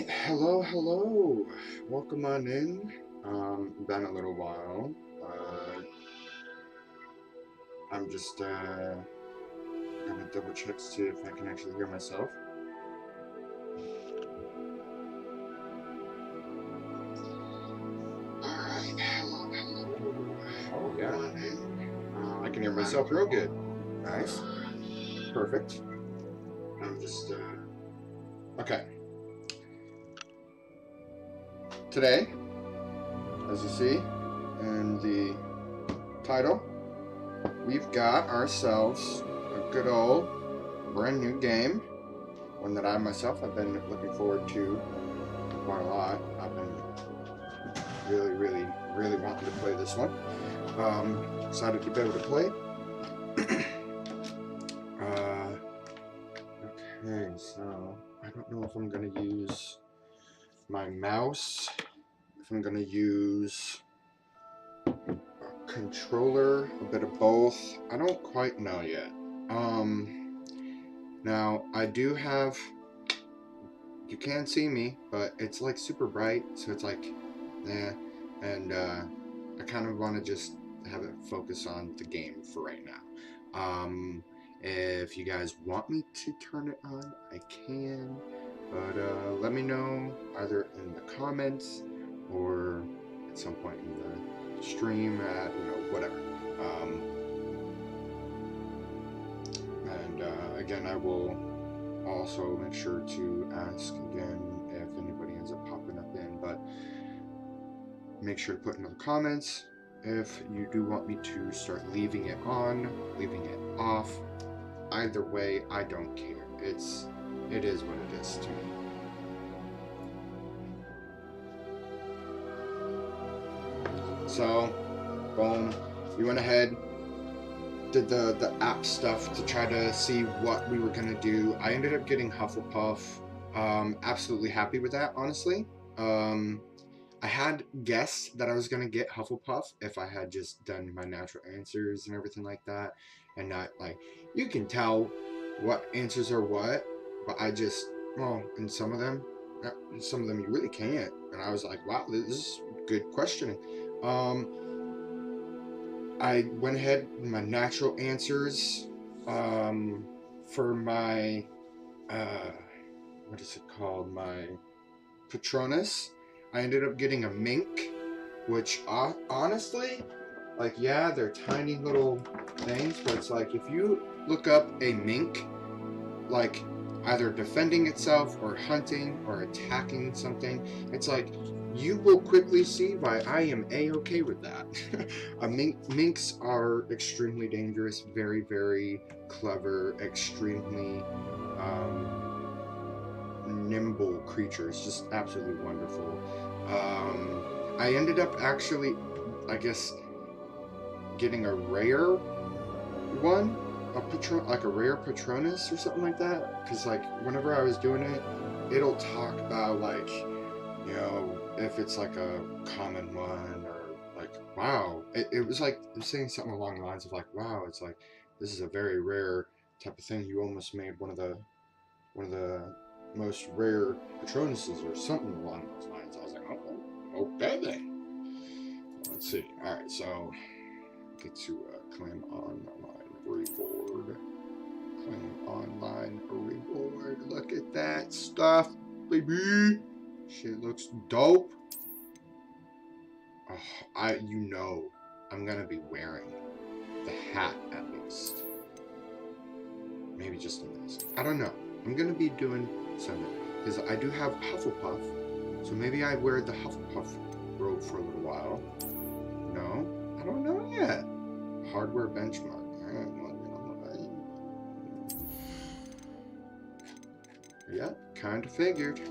Alright, hello. Welcome on in. Been a little while. I'm just gonna double check to see if I can actually hear myself. Alright, hello. Oh yeah. I can hear myself real good. Nice. Perfect. I'm just okay. Today, as you see in the title, we've got ourselves a good old brand new game. One that I myself have been looking forward to quite a lot. I've been really wanting to play this one. Excited to be able to play. Okay, so I don't know if I'm gonna use my mouse, if I'm gonna use a controller, a bit of both. I don't quite know yet. Now I do have, you can see me, but it's like super bright, so it's like, yeah, and I kind of want to just have it focus on the game for right now. If you guys want me to turn it on, I can, but let me know either in the comments or at some point in the stream, whatever. And again, I will also make sure to ask again if anybody ends up popping up in, but make sure to put in the comments if you do want me to start leaving it on, leaving it off. Either way, I don't care. It is what it is to me. So, boom, we went ahead, did the app stuff to try to see what we were gonna do. I ended up getting Hufflepuff. Absolutely happy with that, honestly. I had guessed that I was gonna get Hufflepuff if I had just done my natural answers and everything like that, and not like, you can tell what answers are what, but and some of them you really can't. And I was like, wow, this is good questioning. I went ahead with my natural answers for my what is it called? My Patronus. I ended up getting a mink, which honestly, like, yeah, they're tiny little things, but it's like if you look up a mink, like either defending itself or hunting or attacking something, it's like you will quickly see why I am a-okay with that. Minks are extremely dangerous, very clever, extremely nimble creatures, just absolutely wonderful. I ended up actually, I guess, getting a rare one, like a rare Patronus or something like that, because like whenever I was doing it, it'll talk about like, if it's like a common one, or like, wow, it was like it was saying something along the lines of like, wow, it's like this is a very rare type of thing. You almost made one of the most rare Patronuses or something along those lines. I was like, oh, okay then. Let's see. All right, so get to claim online reward. Claim online reward. Look at that stuff, baby. Shit looks dope. Oh, I'm gonna be wearing the hat at least. Maybe just a mask. I don't know. I'm gonna be doing something because I do have Hufflepuff, so maybe I wear the Hufflepuff robe for a little while. No, I don't know yet. Hardware benchmark. Yeah, kind of figured.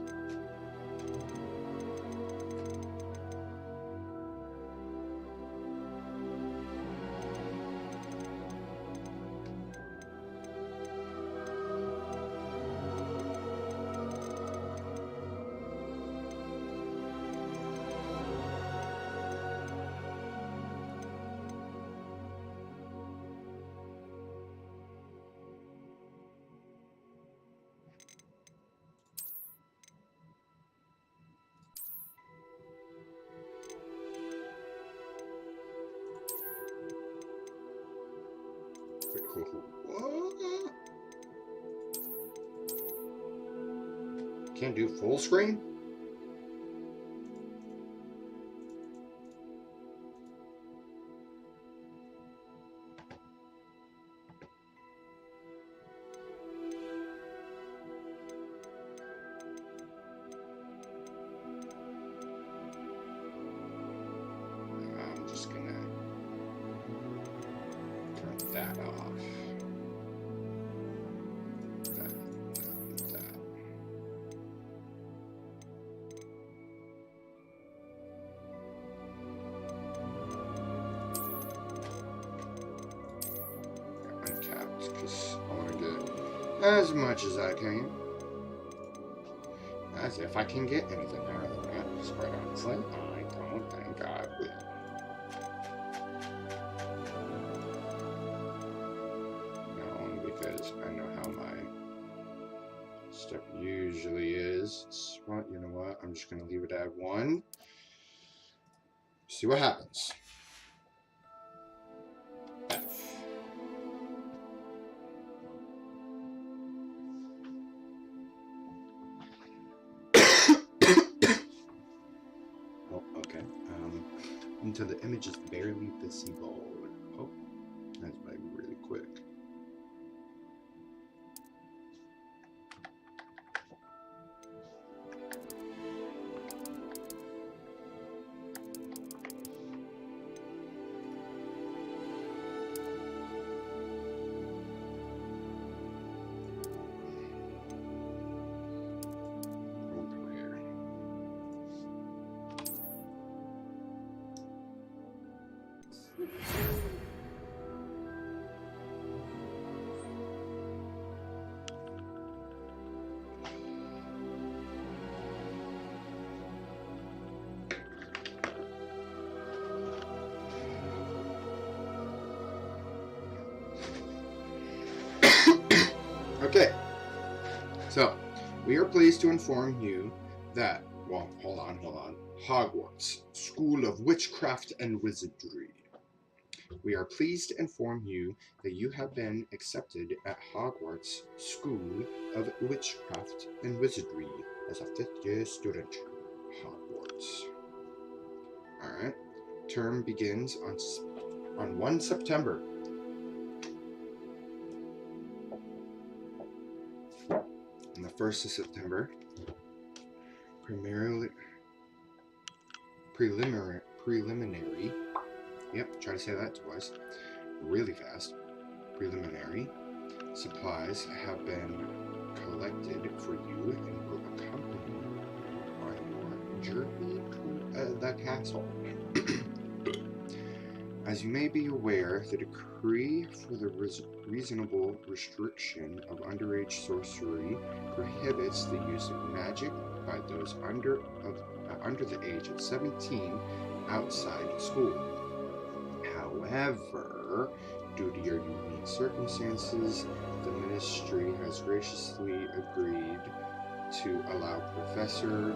Can't do full screen? I'm just gonna turn that off. That. Uncapped, because I want to get as much as I can. As if I can get anything out of that. Just quite honestly, I don't think I will. No, only because I know how my stuff usually is. Well, you know what? I'm just going to leave it at 1. See what happens. F. Oh, okay. Until the image is barely visible. Oh, that's like really quick. Okay, so we are pleased to inform you that, well, hold on. Hogwarts, School of Witchcraft and Wizardry. We are pleased to inform you that you have been accepted at Hogwarts School of Witchcraft and Wizardry as a 5th year student. Hogwarts. Alright. Term begins on 1 September. On the 1st of September, preliminary, yep, try to say that twice, really fast, preliminary supplies have been collected for you and will accompany you on your journey to the castle. As you may be aware, the decree for the reasonable restriction of underage sorcery prohibits the use of magic by those under the age of 17 outside school. However, due to your unique circumstances, the ministry has graciously agreed to allow Professor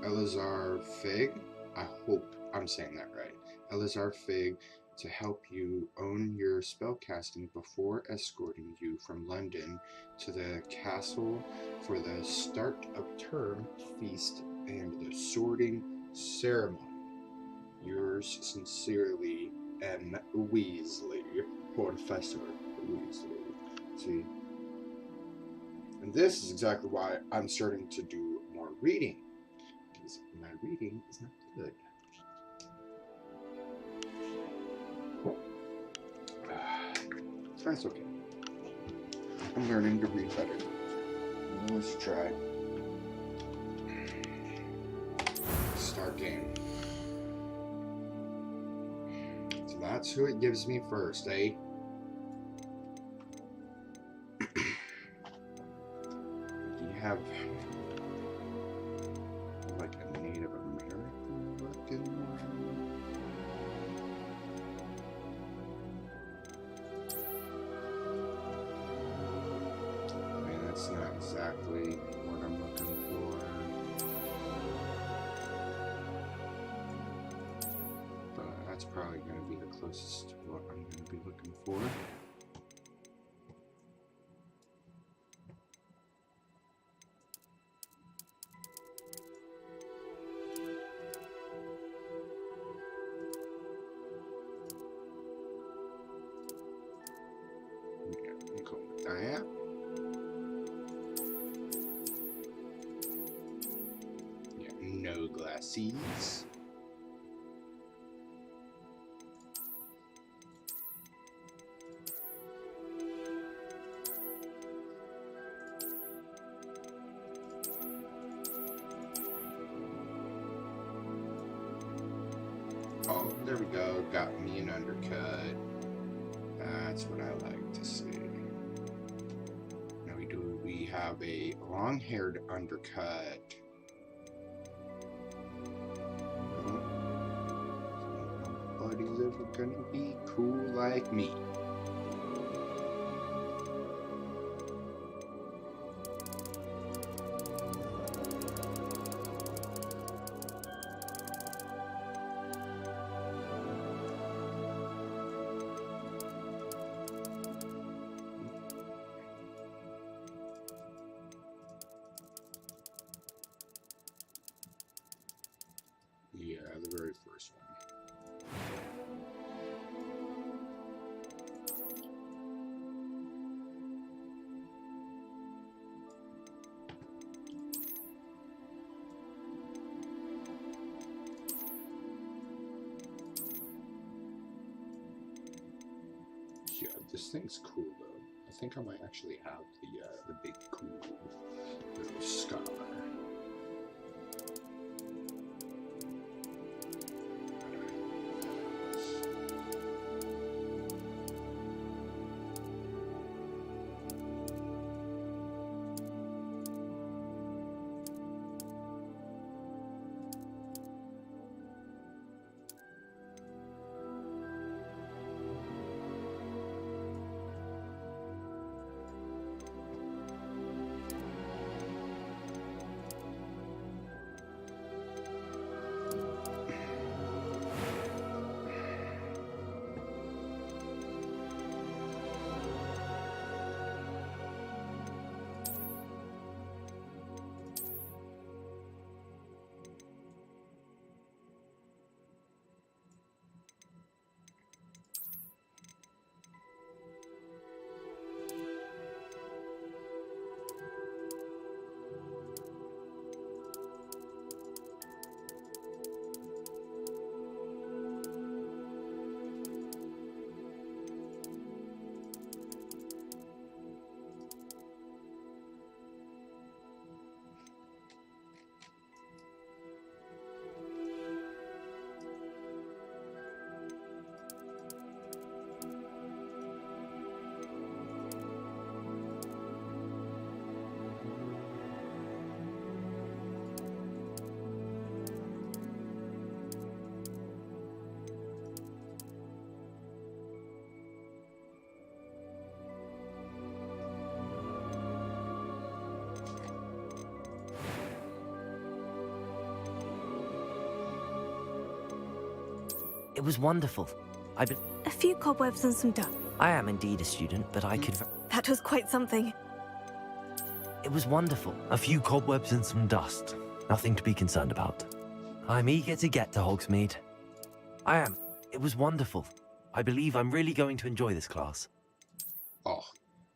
Elazar Fig, I hope I'm saying that right, Elazar Fig, to help you own your spellcasting before escorting you from London to the castle for the start of term feast and the sorting ceremony. Yours sincerely, M. Weasley, Professor Weasley. See? And this is exactly why I'm starting to do more reading. Because my reading is not good. That's okay. I'm learning to read better. Let's try. Start game. So that's who it gives me first, eh? You have like a Native American looking one. That's not exactly what I'm looking for. But That's probably going to be the closest to what I'm going to be looking for. Yeah, go with that. Yeah, no glasses. Oh, there we go. Got me an undercut. That's what I like to see. Now we have a long-haired undercut. Nobody's ever gonna be cool like me. Yeah, the very first one. Yeah, this thing's cool though. I think I might actually have the big cool little scar. It was wonderful. A few cobwebs and some dust. I am indeed a student, but I could... That was quite something. It was wonderful. A few cobwebs and some dust. Nothing to be concerned about. I'm eager to get to Hogsmeade. I am. It was wonderful. I believe I'm really going to enjoy this class. Oh,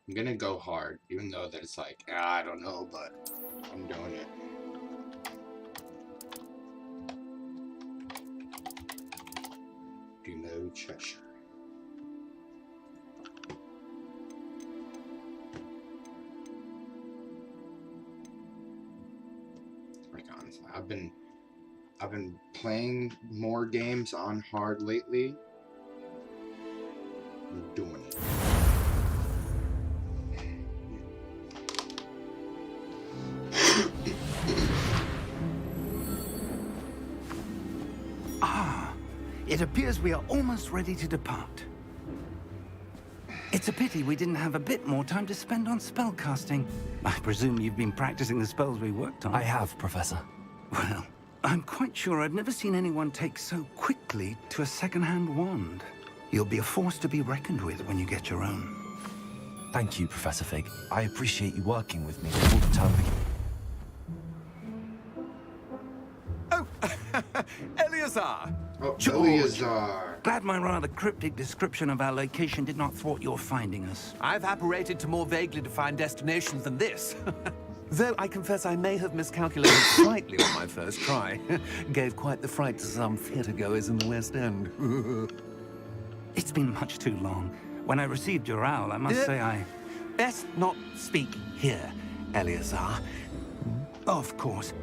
I'm gonna go hard, even though that it's like, I don't know, but I'm doing it. Do you know Cheshire? Like honestly, I've been playing more games on hard lately. I'm doing it. It appears we are almost ready to depart. It's a pity we didn't have a bit more time to spend on spellcasting. I presume you've been practicing the spells we worked on. I have, Professor. Well, I'm quite sure I've never seen anyone take so quickly to a second-hand wand. You'll be a force to be reckoned with when you get your own. Thank you, Professor Fig. I appreciate you working with me before the term begins. Oh, Eleazar! Oh, George. Eleazar. Glad my rather cryptic description of our location did not thwart your finding us. I've apparated to more vaguely defined destinations than this. Though I confess I may have miscalculated slightly on my first try. Gave quite the fright to some theatre-goers in the West End. It's been much too long. When I received your owl, I must say I... Best not speak here, Eleazar. Of course.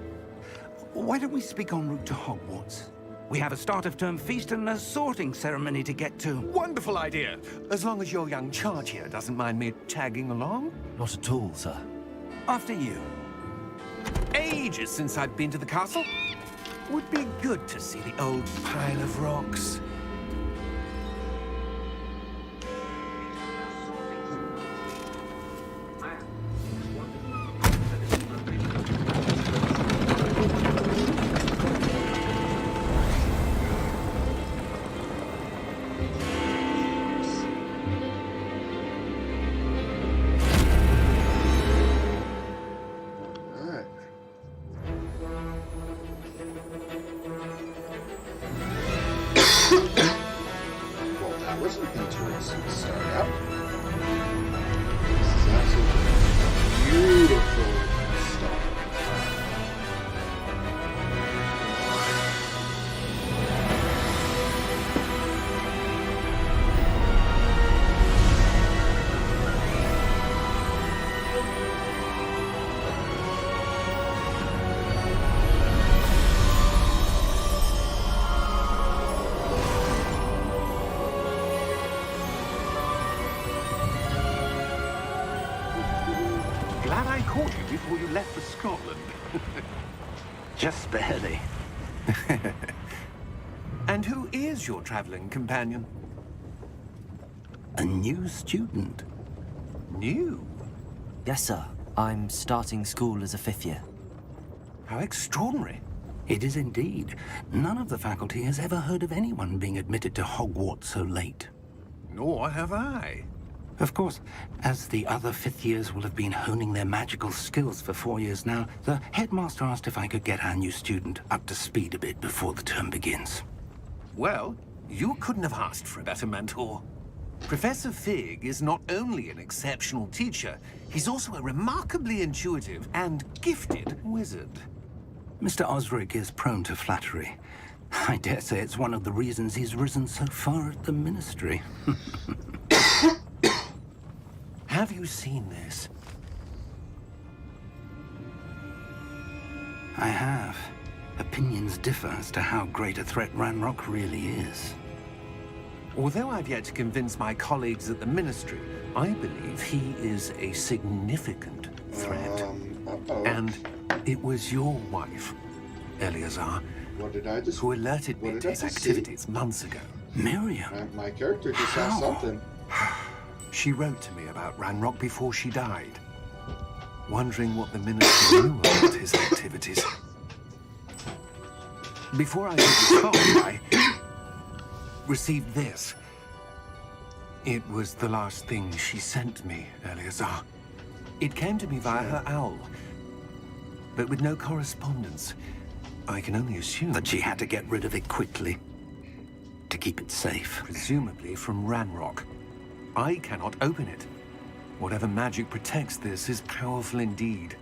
Why don't we speak en route to Hogwarts? We have a start-of-term feast and a sorting ceremony to get to. Wonderful idea! As long as your young charge here doesn't mind me tagging along. Not at all, sir. After you. Ages since I've been to the castle. Would be good to see the old pile of rocks. Alright. Well, that was an interesting start out. This is absolutely beautiful stuff. Glad I caught you before you left for Scotland. Just barely. And who is your traveling companion? A new student. New? Yes, sir. I'm starting school as a 5th year. How extraordinary. It is indeed. None of the faculty has ever heard of anyone being admitted to Hogwarts so late. Nor have I. Of course, as the other 5th years will have been honing their magical skills for 4 years now, the headmaster asked if I could get our new student up to speed a bit before the term begins. Well, you couldn't have asked for a better mentor. Professor Fig is not only an exceptional teacher, he's also a remarkably intuitive and gifted wizard. Mr. Osric is prone to flattery. I dare say it's one of the reasons he's risen so far at the ministry. Have you seen this? I have. Opinions differ as to how great a threat Ranrock really is. Although I've yet to convince my colleagues at the ministry, I believe he is a significant threat. Uh-oh. And it was your wife, Eleazar, What did I just... who alerted me What to did I his just activities months ago. Miriam? My character just saw How? something. She wrote to me about Ranrock before she died, wondering what the ministry knew about his activities. Before I could respond, I received this. It was the last thing she sent me, Eleazar. It came to me via her owl, but with no correspondence. I can only assume That she had to get rid of it quickly. To keep it safe. presumably from Ranrock. I cannot open it. Whatever magic protects this is powerful indeed.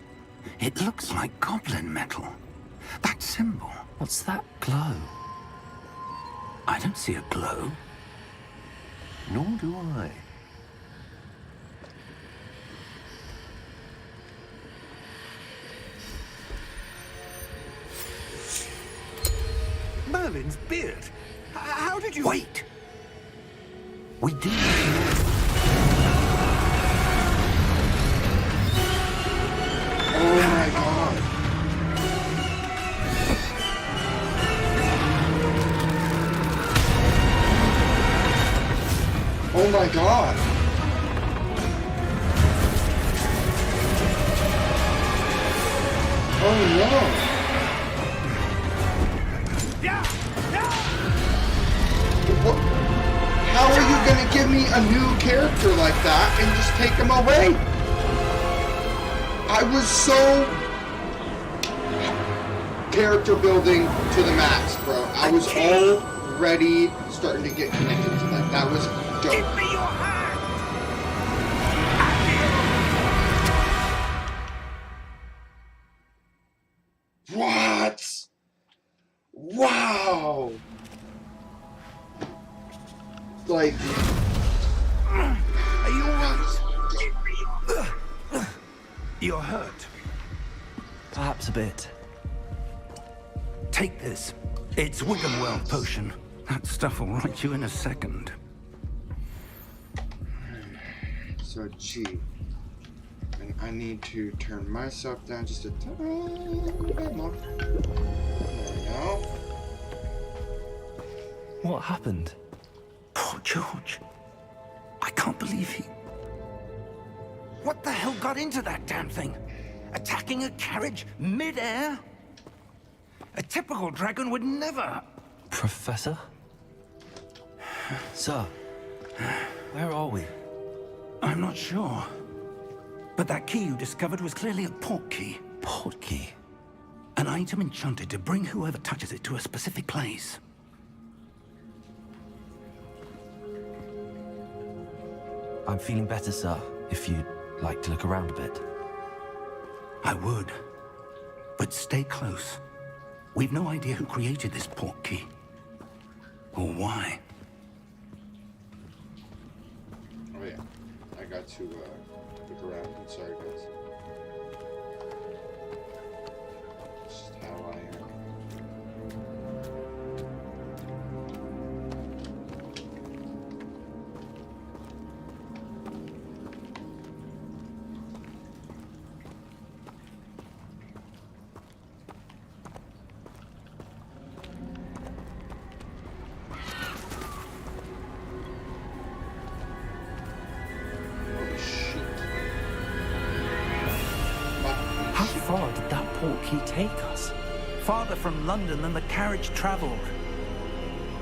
It looks like goblin metal. That symbol. What's that glow? I don't see a glow. Nor do I. Merlin's beard. How did you... Wait! We do. Oh my god. Oh my god. Oh no. a new character like that and just take him away. I was so character building to the max, bro. I was already starting to get connected to that. That was dope. Give me your hand! What? Wow. Like, Are you alright? You're hurt. Perhaps a bit. Take this. It's Wiggenweld potion. That stuff will right you in a second. so G. And I need to turn myself down just a tiny bit more. There we go. What happened? Poor George. I can't believe he... What the hell got into that damn thing? Attacking a carriage mid-air? A typical dragon would never... Professor? Sir, where are we? I'm not sure. But that key you discovered was clearly a port key. Port key? An item enchanted to bring whoever touches it to a specific place. I'm feeling better, sir, if you'd like to look around a bit. I would. But stay close. We've no idea who created this port key. Or why. Oh yeah, I got to look around. I'm sorry, guys. Just how I am. How far did that port key take us? Farther from London than the carriage traveled.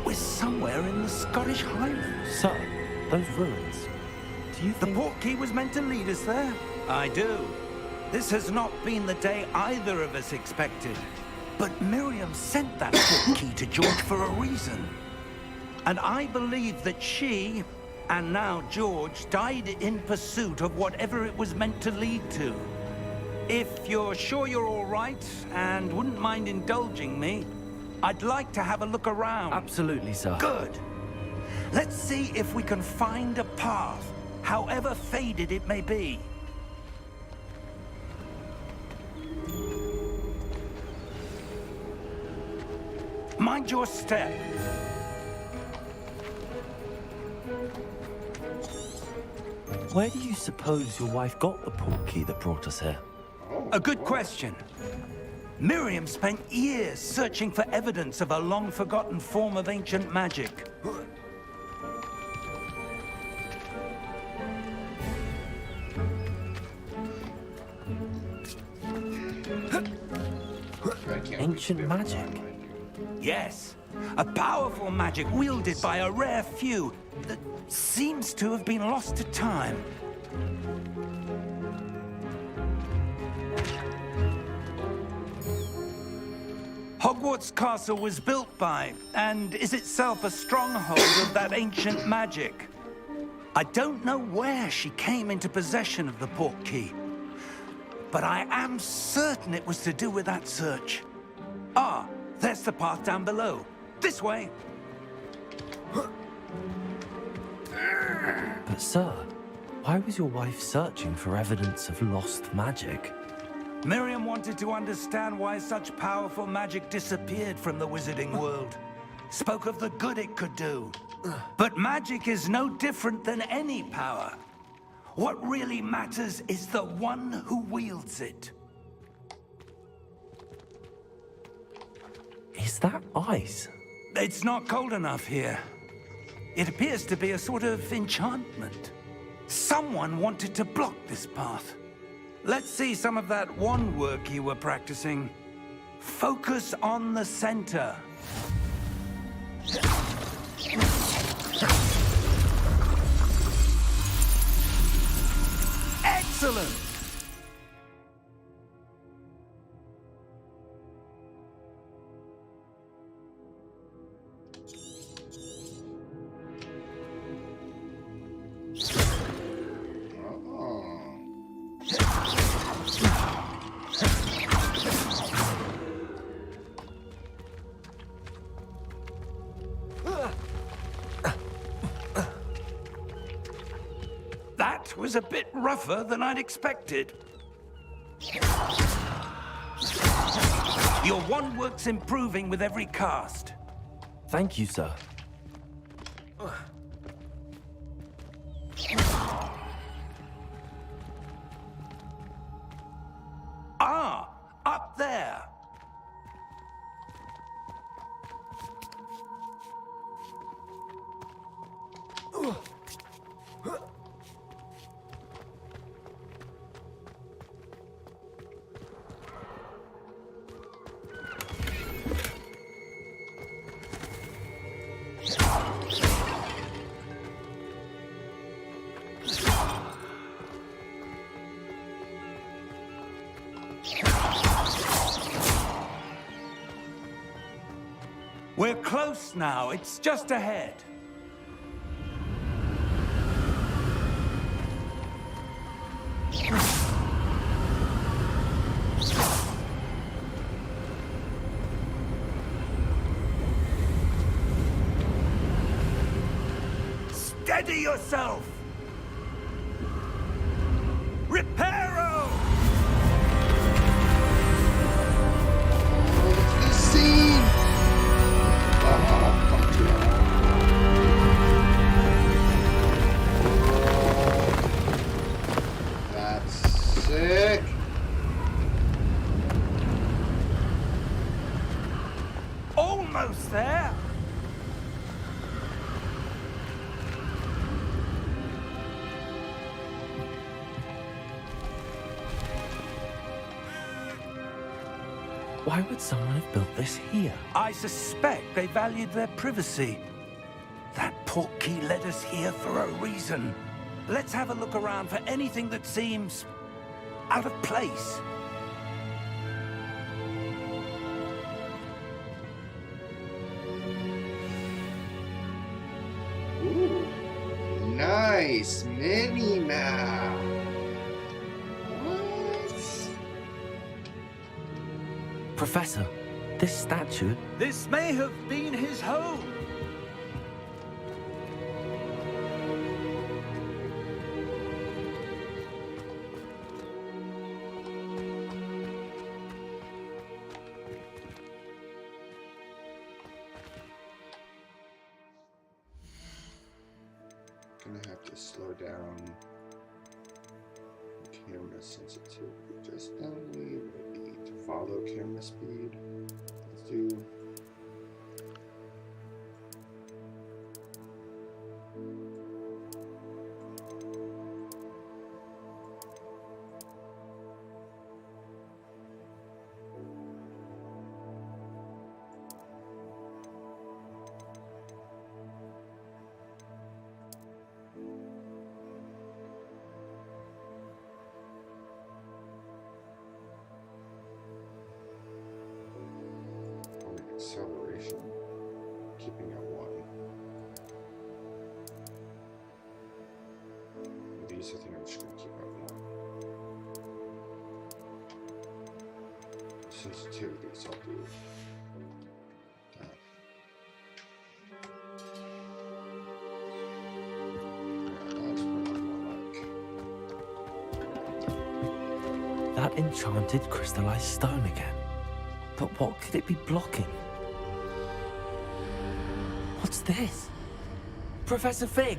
We're somewhere in the Scottish Highlands. Sir, those ruins. Do you The think... port key was meant to lead us there? I do. This has not been the day either of us expected. But Miriam sent that port key to George for a reason. And I believe that she, and now George, died in pursuit of whatever it was meant to lead to. If you're sure you're all right, and wouldn't mind indulging me, I'd like to have a look around. Absolutely, sir. Good. Let's see if we can find a path, however faded it may be. Mind your step. Where do you suppose your wife got the port key that brought us here? A good question. Miriam spent years searching for evidence of a long-forgotten form of ancient magic. Ancient magic? Yes, a powerful magic wielded by a rare few that seems to have been lost to time. Hogwarts Castle was built by, and is itself a stronghold of that ancient magic. I don't know where she came into possession of the port key, but I am certain it was to do with that search. Ah, there's the path down below. This way. But sir, why was your wife searching for evidence of lost magic? Miriam wanted to understand why such powerful magic disappeared from the wizarding world. Spoke of the good it could do. But magic is no different than any power. What really matters is the one who wields it. Is that ice? It's not cold enough here. It appears to be a sort of enchantment. Someone wanted to block this path. Let's see some of that wand work you were practicing. Focus on the center. Excellent! That was a bit rougher than I'd expected. Your wand work's improving with every cast. Thank you, sir. Ah, up there. We're close now. It's just ahead. Steady yourself! Reparo! The scene! Oh, fuck yeah. That's sick. Almost there! Why would someone have built this here? I suspect they valued their privacy. That portkey led us here for a reason. Let's have a look around for anything that seems out of place. Ooh, nice mini map. What? Professor, this statue... This may have been his home. Gonna have to slow down camera sensitivity just a little bit to follow camera speed. Let's do. Acceleration, keeping at 1. These, I think I'm just going to keep at 1. Sensitivities, I'll do that. Yeah, that's what I more like. That enchanted crystallized stone again. But what could it be blocking? What's this? Professor Fig!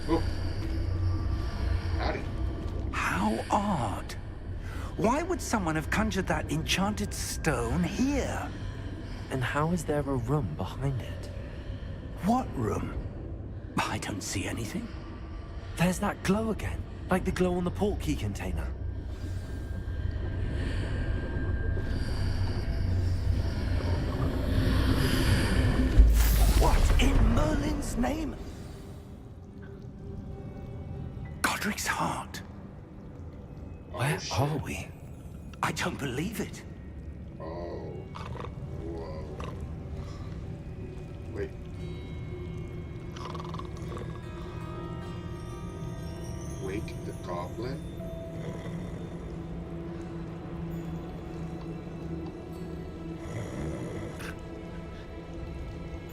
Oh. Howdy. How odd. Why would someone have conjured that enchanted stone here? And how is there a room behind it? What room? I don't see anything. There's that glow again, like the glow on the portkey container. What in Merlin's name? Godric's heart. Where shit. are we? I don't believe it. Oh. Whoa. Wait. Wake the goblin?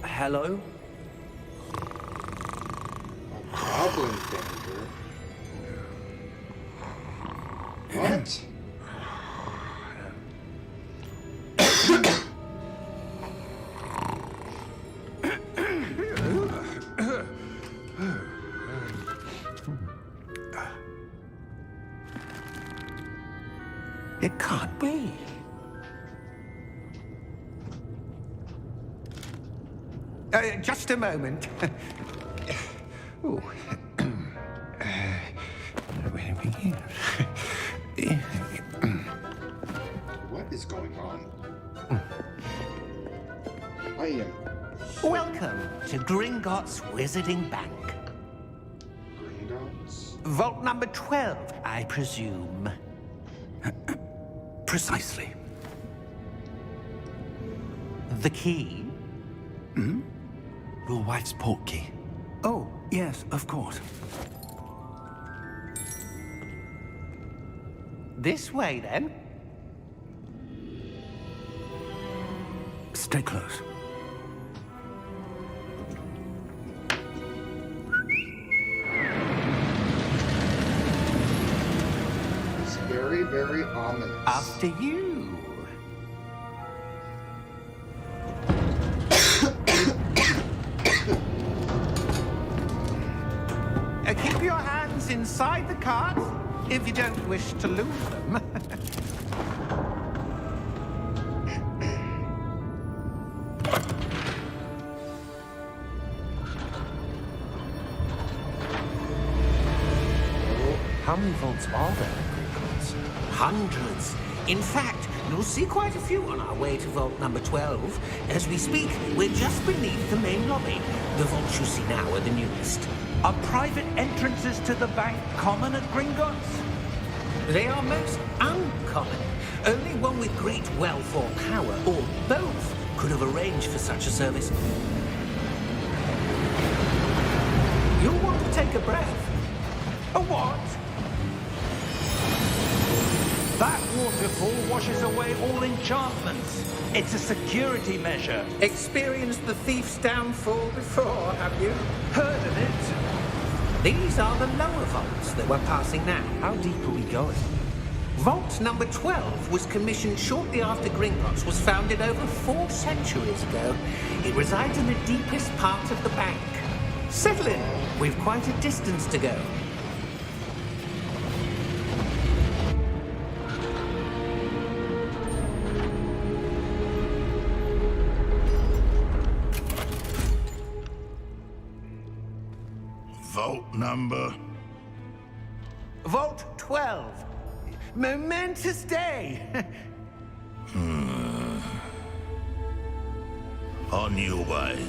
Hello? A goblin finger? What? It can't be. Just a moment. Ooh. What is going on? I am Welcome to Gringotts Wizarding Bank. Gringotts? Vault number 12, I presume. Precisely. The key? Your wife's portkey. Oh, yes, of course. This way, then. Stay close. It's very, very ominous. After you. Keep your hands inside the cart if you don't wish to lose them. How many vaults are there in Gringotts? Hundreds. In fact, you'll see quite a few on our way to vault number 12. As we speak, we're just beneath the main lobby. The vaults you see now are the newest. Are private entrances to the bank common at Gringotts? They are most uncommon. Only one with great wealth or power, or both, could have arranged for such a service. You'll want to take a breath. A what? That waterfall washes away all enchantments. It's a security measure. Experienced the thief's downfall before, have you? Heard of it? These are the lower vaults that we're passing now. How deep are we going? Vault number 12 was commissioned shortly after Gringotts was founded over 4 centuries ago. It resides in the deepest part of the bank. Settle in. We've quite a distance to go. Vault number? Vault 12. Momentous day. On your way.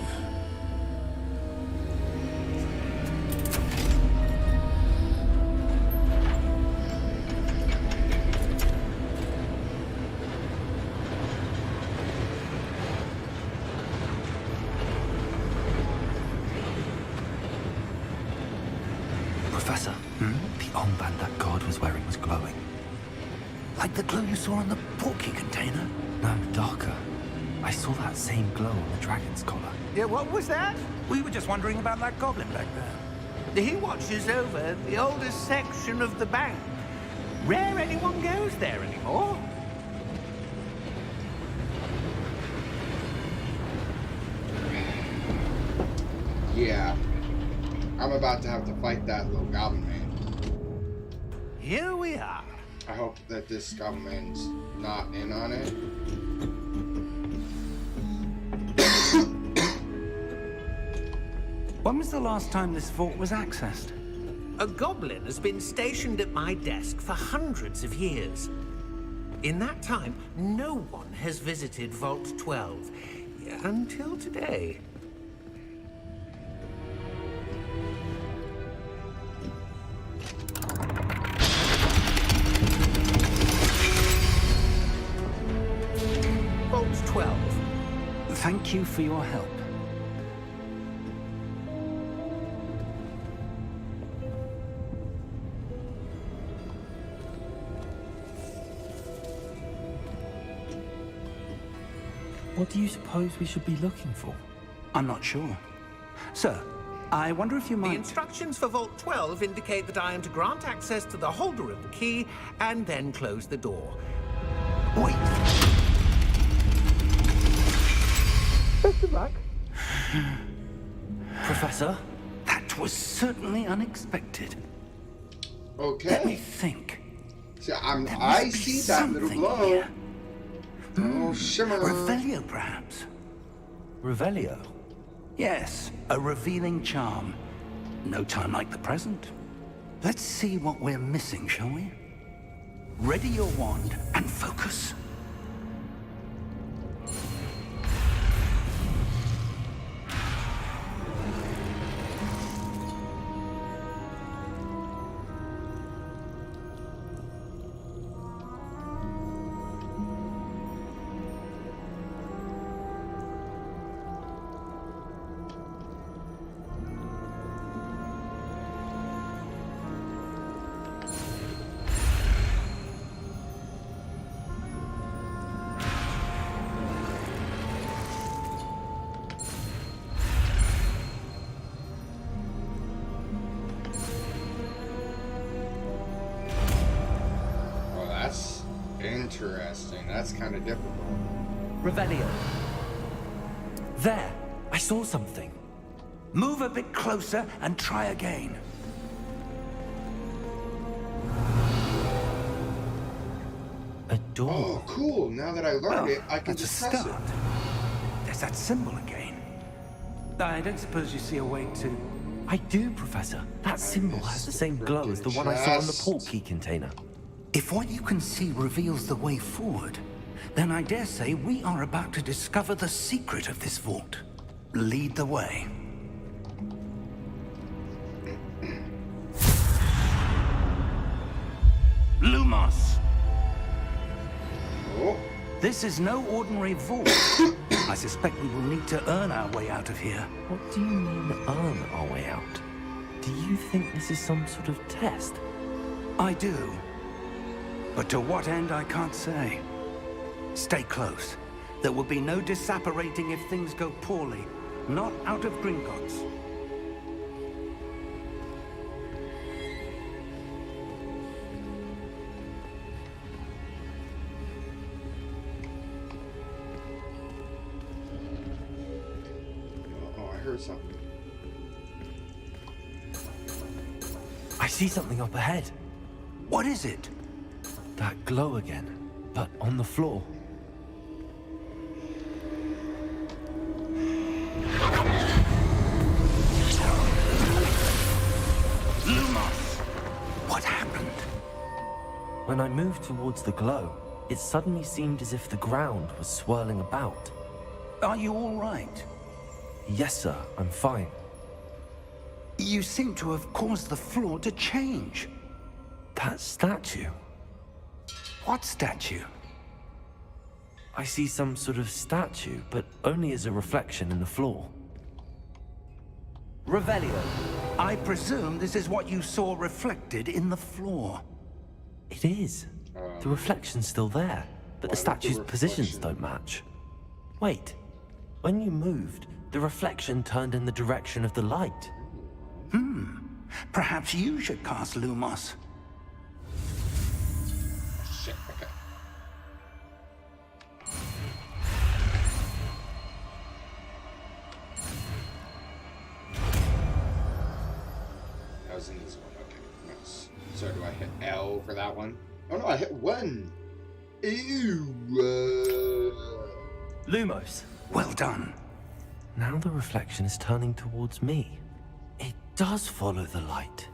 Professor, the armband that guard was wearing was glowing. Like the glow you saw on the portkey container? No, darker. I saw that same glow on the dragon's collar. Yeah, what was that? We were just wondering about that goblin back there. He watches over the oldest section of the bank. Rare anyone goes there anymore. Yeah. I'm about to have to fight that little goblin man. Here we are. I hope that this goblin man's not in on it. When was the last time this vault was accessed? A goblin has been stationed at my desk for hundreds of years. In that time, no one has visited Vault 12. Until today. Thank you for your help. What do you suppose we should be looking for? I'm not sure. Sir, I wonder if you The might... instructions for Vault 12 indicate that I am to grant access to the holder of the key and then close the door. Wait! Best of luck. Professor? That was certainly unexpected. Let me Okay. think. See, There I must be see that little something glow. here. Oh, shimmer. Revelio, perhaps? Revelio? Yes, a revealing charm. No time like the present. Let's see what we're missing, shall we? Ready your wand and focus. Oh, that's interesting. That's kind of difficult. Revelio. There! I saw something. Move a bit closer and try again. A door. Oh, cool. Now that I learned it, I can that's just a press it. start. There's that symbol again. I don't suppose you see a way to... I do, Professor. That symbol has the same glow as the one I saw in the chest. port key container. If what you can see reveals the way forward, then I dare say we are about to discover the secret of this vault. Lead the way. Lumos! Oh, This is no ordinary vault. I suspect we will need to earn our way out of here. What do you mean, earn our way out? Do you think this is some sort of test? I do. But to what end, I can't say. Stay close. There will be no disapparating if things go poorly. Not out of Gringotts. oh, I heard something. I see something up ahead. What is it? That glow again, but on the floor. Lumos! What happened? When I moved towards the glow, it suddenly seemed as if the ground was swirling about. Are you all right? Yes, sir, I'm fine. You seem to have caused the floor to change. That statue. What statue? I see some sort of statue, but only as a reflection in the floor. Revelio. I presume this is what you saw reflected in the floor. It is. The reflection's still there, but the Why would the statue's positions reflection- don't match. Wait. When you moved, the reflection turned in the direction of the light. Perhaps you should cast Lumos. Shit, okay. That was in this one. Okay, nice. So do I hit L for that one? Oh no, I hit 1. Ew. Lumos. Well done. Now the reflection is turning towards me. It does follow the light.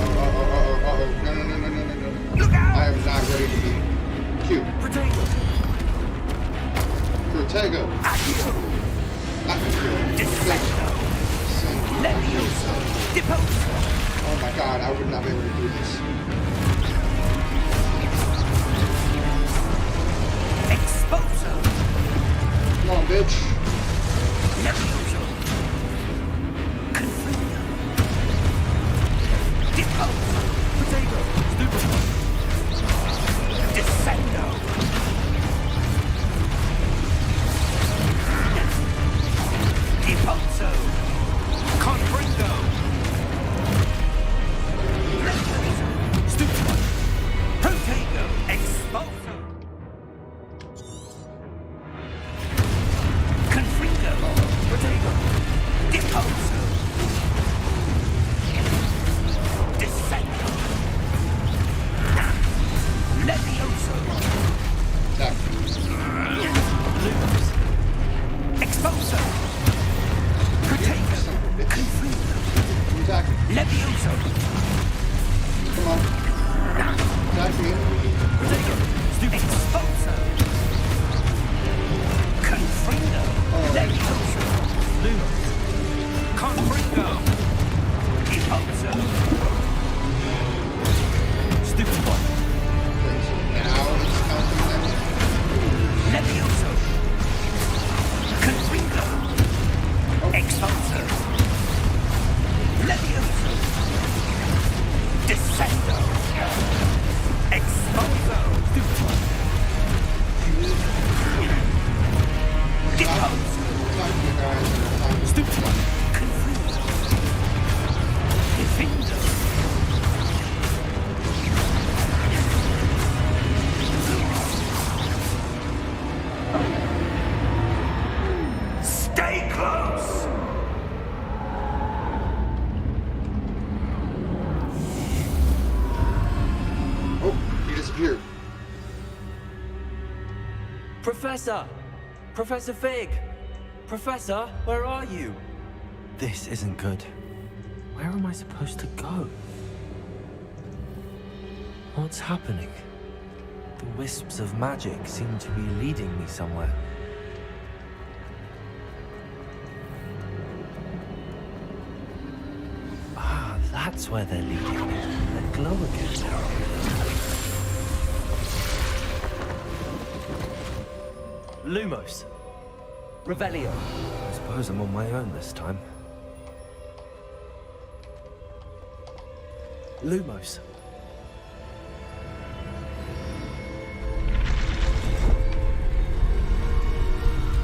No, no, no, no, no, no, no. Look out! I am not ready to be cute. Potato! god, I would not be able to do this. Exposo! Come on, bitch. Levioso! Confringo! Deposo! Potato! Stupefy! Descendo! Deposo! Confringo! Stupefy! Protego! Expulso! Confringo! Protego! Deposo! Descendo! Levioso! Attack. Lose! Expulso! Protego! Son of a bitch. Confringo! Attack. Levioso! Come on. Attack me. Protego! Expulso! Confringo! Levioso! Lumos! Confringo! Deposo! Stupid one! Okay, so now it's counting them. Levioso! Confringo! Expulso! Levioso! Descendo! Expulso! Stupid one! Deposo! Attack me, guys. Attack me. Stupid one! Confringo! Defendo! Stay close! Oh, he disappeared. Professor! Professor Fig! Professor, where are you? This isn't good. Where am I supposed to go? What's happening? The wisps of magic seem to be leading me somewhere. Ah, that's where they're leading me. They glow again. Lumos. Revelio. I suppose I'm on my own this time. Lumos.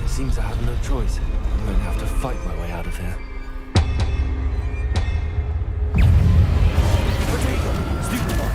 It seems I have no choice. I'm going to have to fight my way out of here. Potato! Stupid one!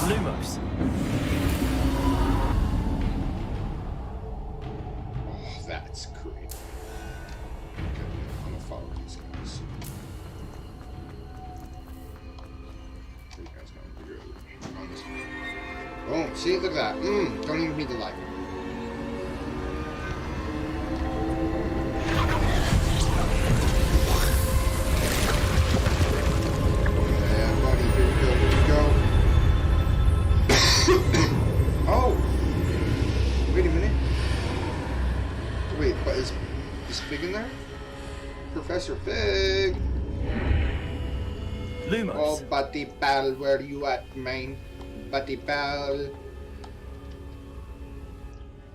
Lumos. Oh, that's great. Okay, I'm gonna follow these guys. You guys gonna be good on this one. Boom. See, look at that. Don't even need the light. Yeah, buddy. Here we go. Here we go. Oh! Wait a minute. Wait, but is Fig in there? Professor Fig! Lumos. Oh, buddy pal, where you at, man? Buddy pal.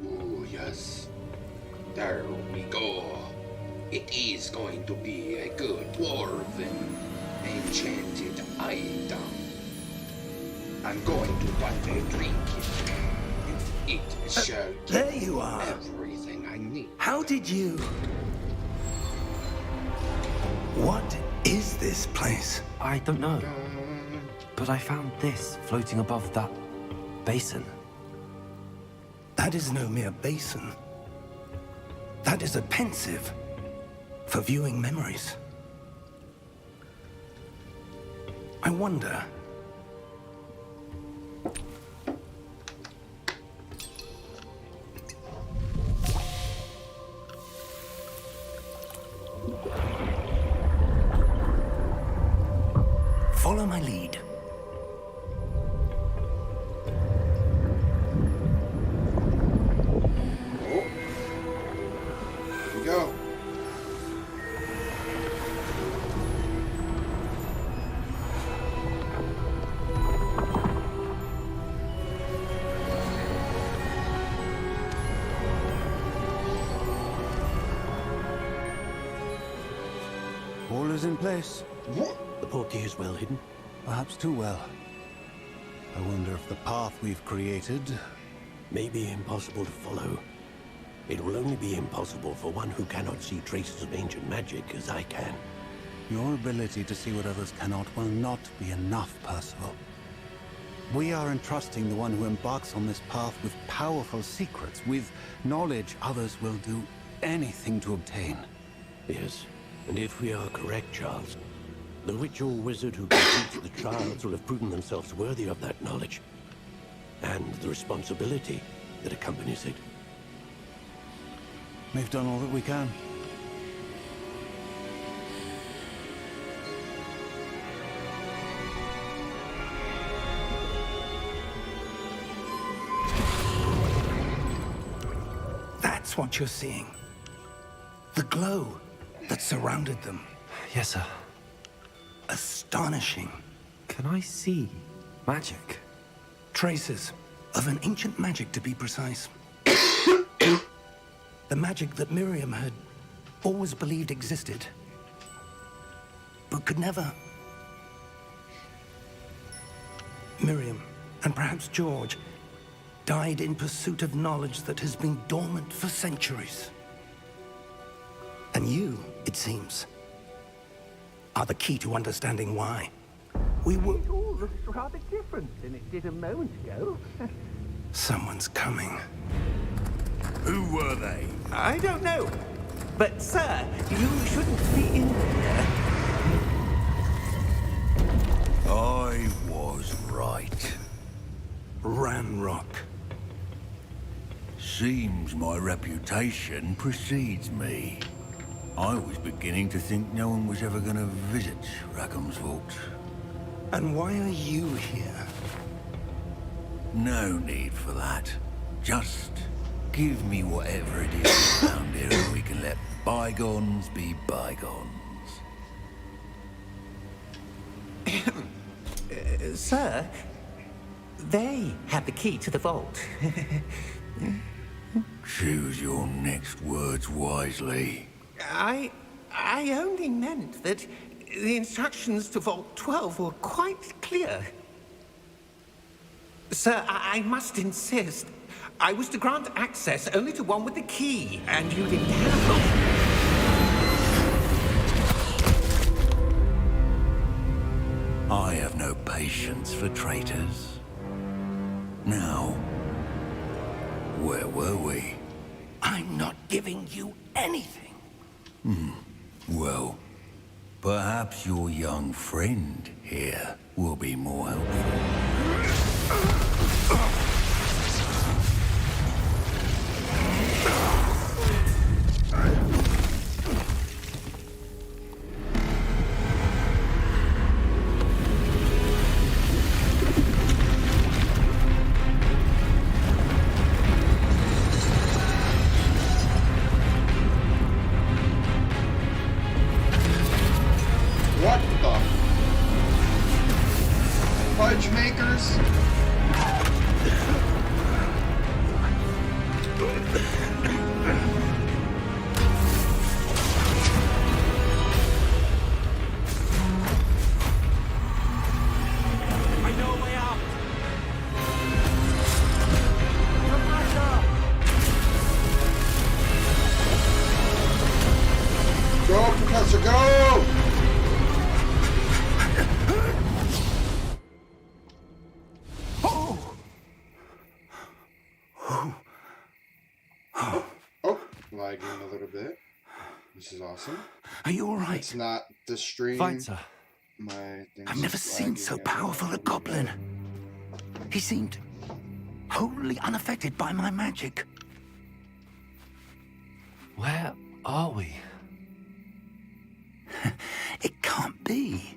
Ooh, yes. There we go. It is going to be a good dwarven enchanted item. I'm going to but a drink it. It shall give there you are. everything I need. How did you... What is this place? I don't know, but I found this floating above that basin. That is no mere basin. That is a pensive for viewing memories. I wonder... Follow my lead. Oh. Here we go. All is in place. The portkey is well hidden. Perhaps too well. I wonder if the path we've created... May be impossible to follow. It will only be impossible for one who cannot see traces of ancient magic as I can. Your ability to see what others cannot will not be enough, Percival. We are entrusting the one who embarks on this path with powerful secrets, with knowledge others will do anything to obtain. Yes, and if we are correct, Charles, the witch or wizard who completes the trials will have proven themselves worthy of that knowledge, and the responsibility that accompanies it. We've done all that we can. That's what you're seeing. The glow that surrounded them. Yes, sir. Astonishing. Can I see magic? Traces of an ancient magic, to be precise. The magic that Miriam had always believed existed, but could never. Miriam, and perhaps George, died in pursuit of knowledge that has been dormant for centuries. And you, it seems, are the key to understanding why. We were... It all looks rather different than it did a moment ago. Someone's coming. Who were they? I don't know. But, sir, you shouldn't be in here. I was right. Ranrock. Seems my reputation precedes me. I was beginning to think no one was ever going to visit Rackham's vault. And why are you here? No need for that. Just give me whatever it is around here and we can let bygones be bygones. Sir, they have the key to the vault. Choose your next words wisely. I only meant that the instructions to Vault 12 were quite clear. Sir, I must insist. I was to grant access only to one with the key, and you didn't have them. I have no patience for traitors. Now, where were we? I'm not giving you anything. Well, perhaps your young friend here will be more helpful. What the? Fudge makers? I know a way out. Go, Professor, go! Oh, lagging a little bit. This is awesome. Are you all right? It's not the stream. Fine, sir. My thing's I've never just seen so lagging powerful a little goblin. bit. He seemed wholly unaffected by my magic. Where are we? It can't be.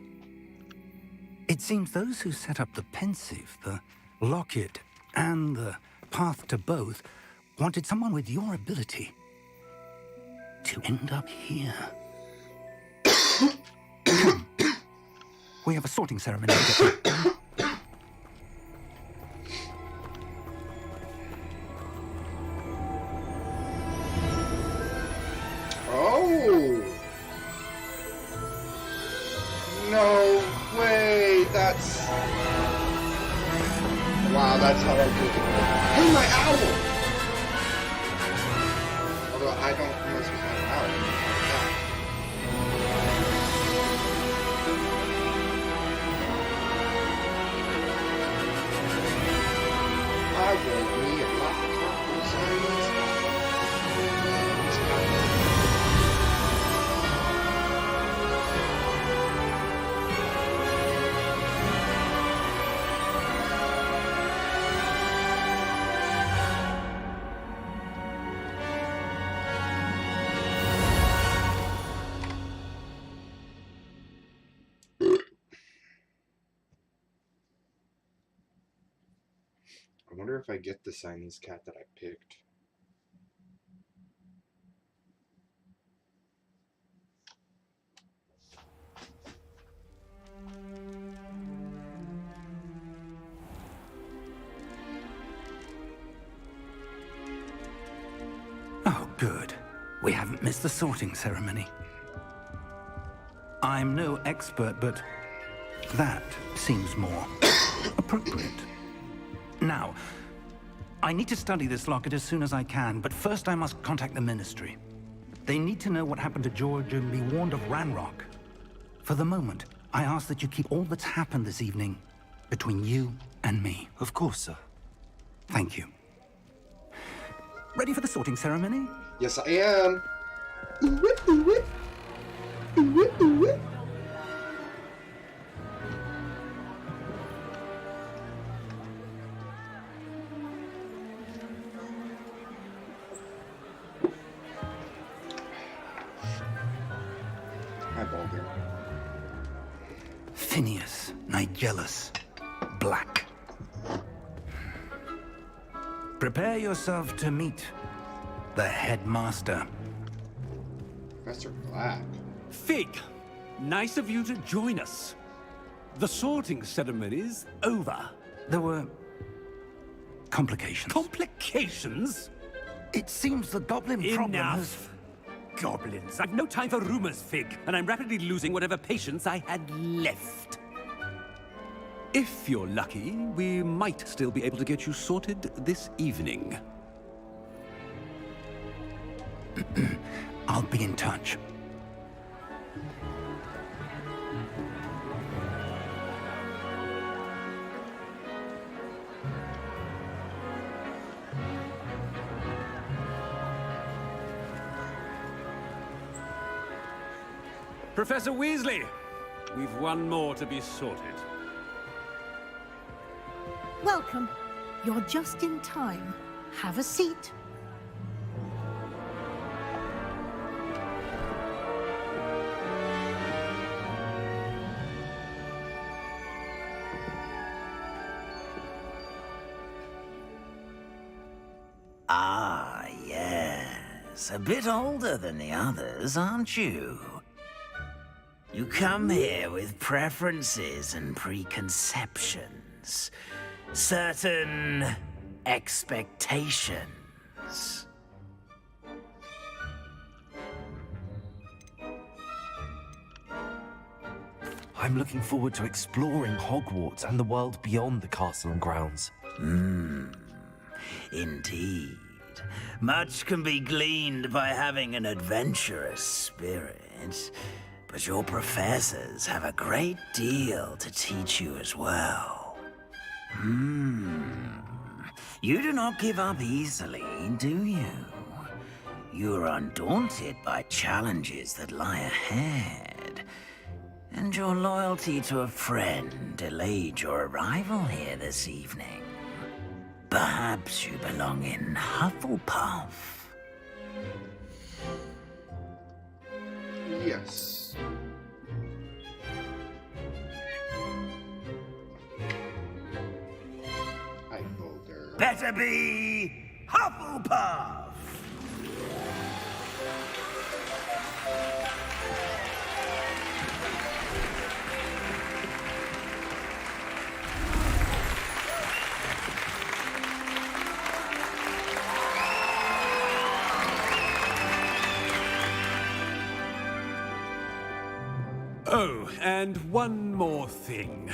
It seems those who set up the pensive, the locket, and the path to both wanted someone with your ability to end up here. Come. We have a sorting ceremony to get to. Oh! No way! That's... Wow, that's how I do it. Hey, my owl! Although I don't know if it's an owl. I want me a hot chocolate I wonder if I get the Siamese cat that I picked. Oh, good. We haven't missed the sorting ceremony. I'm no expert, but that seems more appropriate. Now, I need to study this locket as soon as I can, but first I must contact the Ministry. They need to know what happened to George and be warned of Ranrock. For the moment, I ask that you keep all that's happened this evening between you and me. Of course, sir. Thank you. Ready for the sorting ceremony? Yes, I am. Ooh-wee. Ooh-wee. Hi, Baldur. Phineas, Nigellus, Black. Prepare yourself to meet the headmaster. Professor Black. Fig, nice of you to join us. The sorting ceremony's over. There were complications. Complications? It seems the goblin problem has... Enough. Goblins. I've no time for rumors, Fig, and I'm rapidly losing whatever patience I had left. If you're lucky, we might still be able to get you sorted this evening. I'll be in touch. Professor Weasley, we've one more to be sorted. Welcome. You're just in time. Have a seat. Ah, yes. A bit older than the others, aren't you? You come here with preferences and preconceptions. Certain expectations. is. I'm looking forward to exploring Hogwarts and the world beyond the castle and grounds. Indeed. Much can be gleaned by having an adventurous spirit, but your professors have a great deal to teach you as well. You do not give up easily, do you? You are undaunted by challenges that lie ahead, and your loyalty to a friend delayed your arrival here this evening. Perhaps you belong in Hufflepuff. Yes. Hi, Boulder. Better be Hufflepuff! Oh, and one more thing.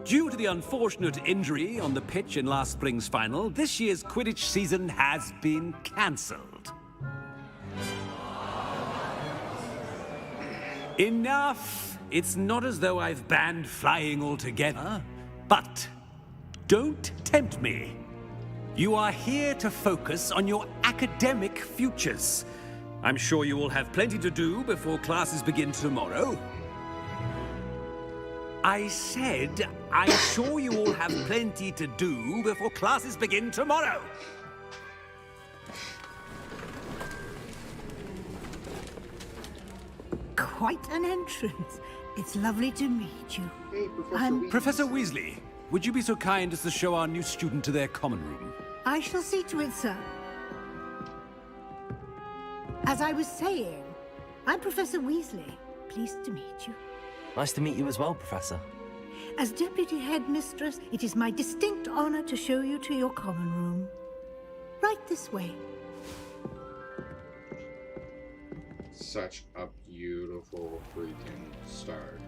Due to the unfortunate injury on the pitch in last spring's final, this year's Quidditch season has been cancelled. Enough! It's not as though I've banned flying altogether, but don't tempt me. You are here to focus on your academic futures. I'm sure you will have plenty to do before classes begin tomorrow. I said, I'm sure you all have plenty to do before classes begin tomorrow. Quite an entrance. It's lovely to meet you. Hey, Professor Weasley, would you be so kind as to show our new student to their common room? I shall see to it, sir. As I was saying, I'm Professor Weasley. Pleased to meet you. Nice to meet you as well, Professor. As Deputy Headmistress, it is my distinct honor to show you to your common room. Right this way. Such a beautiful freaking start.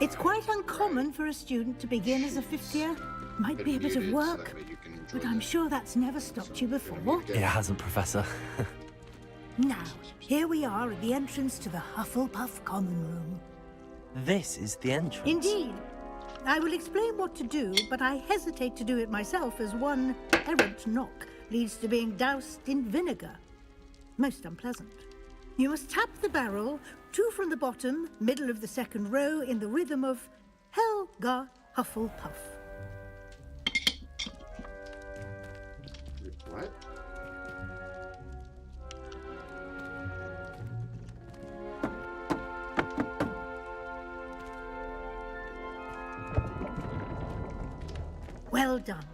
It's quite uncommon for a student to begin as a fifth year. Might be a bit of work, but I'm sure that's never stopped you before. It hasn't, Professor. Now, here we are at the entrance to the Hufflepuff Common Room. This is the entrance. Indeed. I will explain what to do, but I hesitate to do it myself as one errant knock leads to being doused in vinegar. Most unpleasant. You must tap the barrel, 2 from the bottom, middle of the second row, in the rhythm of Helga Hufflepuff. What? Well done.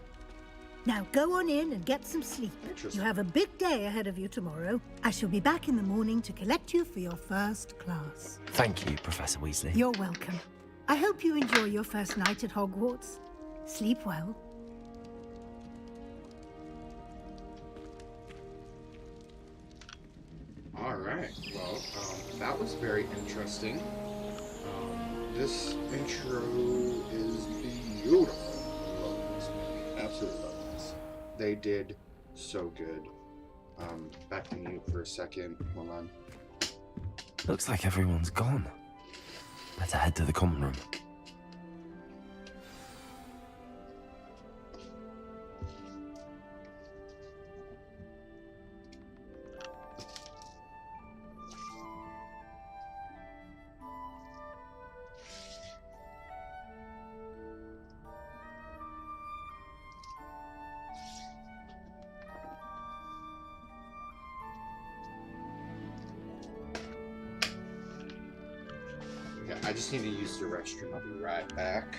Now go on in and get some sleep. You have a big day ahead of you tomorrow. I shall be back in the morning to collect you for your first class. Thank you, Professor Weasley. You're welcome. I hope you enjoy your first night at Hogwarts. Sleep well. All right. Well, that was very interesting. This intro is beautiful. Love this movie. Absolutely love this. They did so good. Back to mute for a second. Hold on. Looks like everyone's gone. Better head to the common room. Okay, I just need to use the restroom. I'll be right back.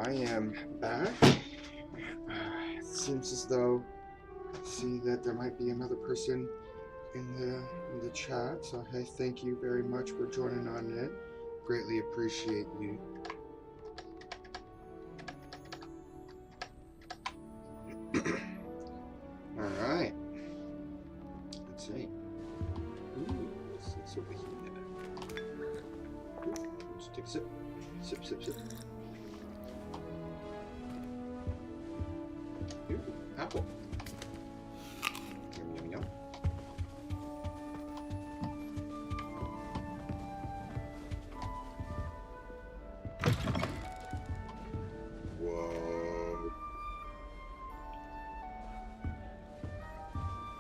I am back. It seems as though I see that there might be another person in the chat. So hey, thank you very much for joining on in. Greatly appreciate you. All right. Let's see. Ooh, it's over here. Let's take a sip. Sip, sip, sip. Ooh, apple. Yum, yum, yum. Whoa.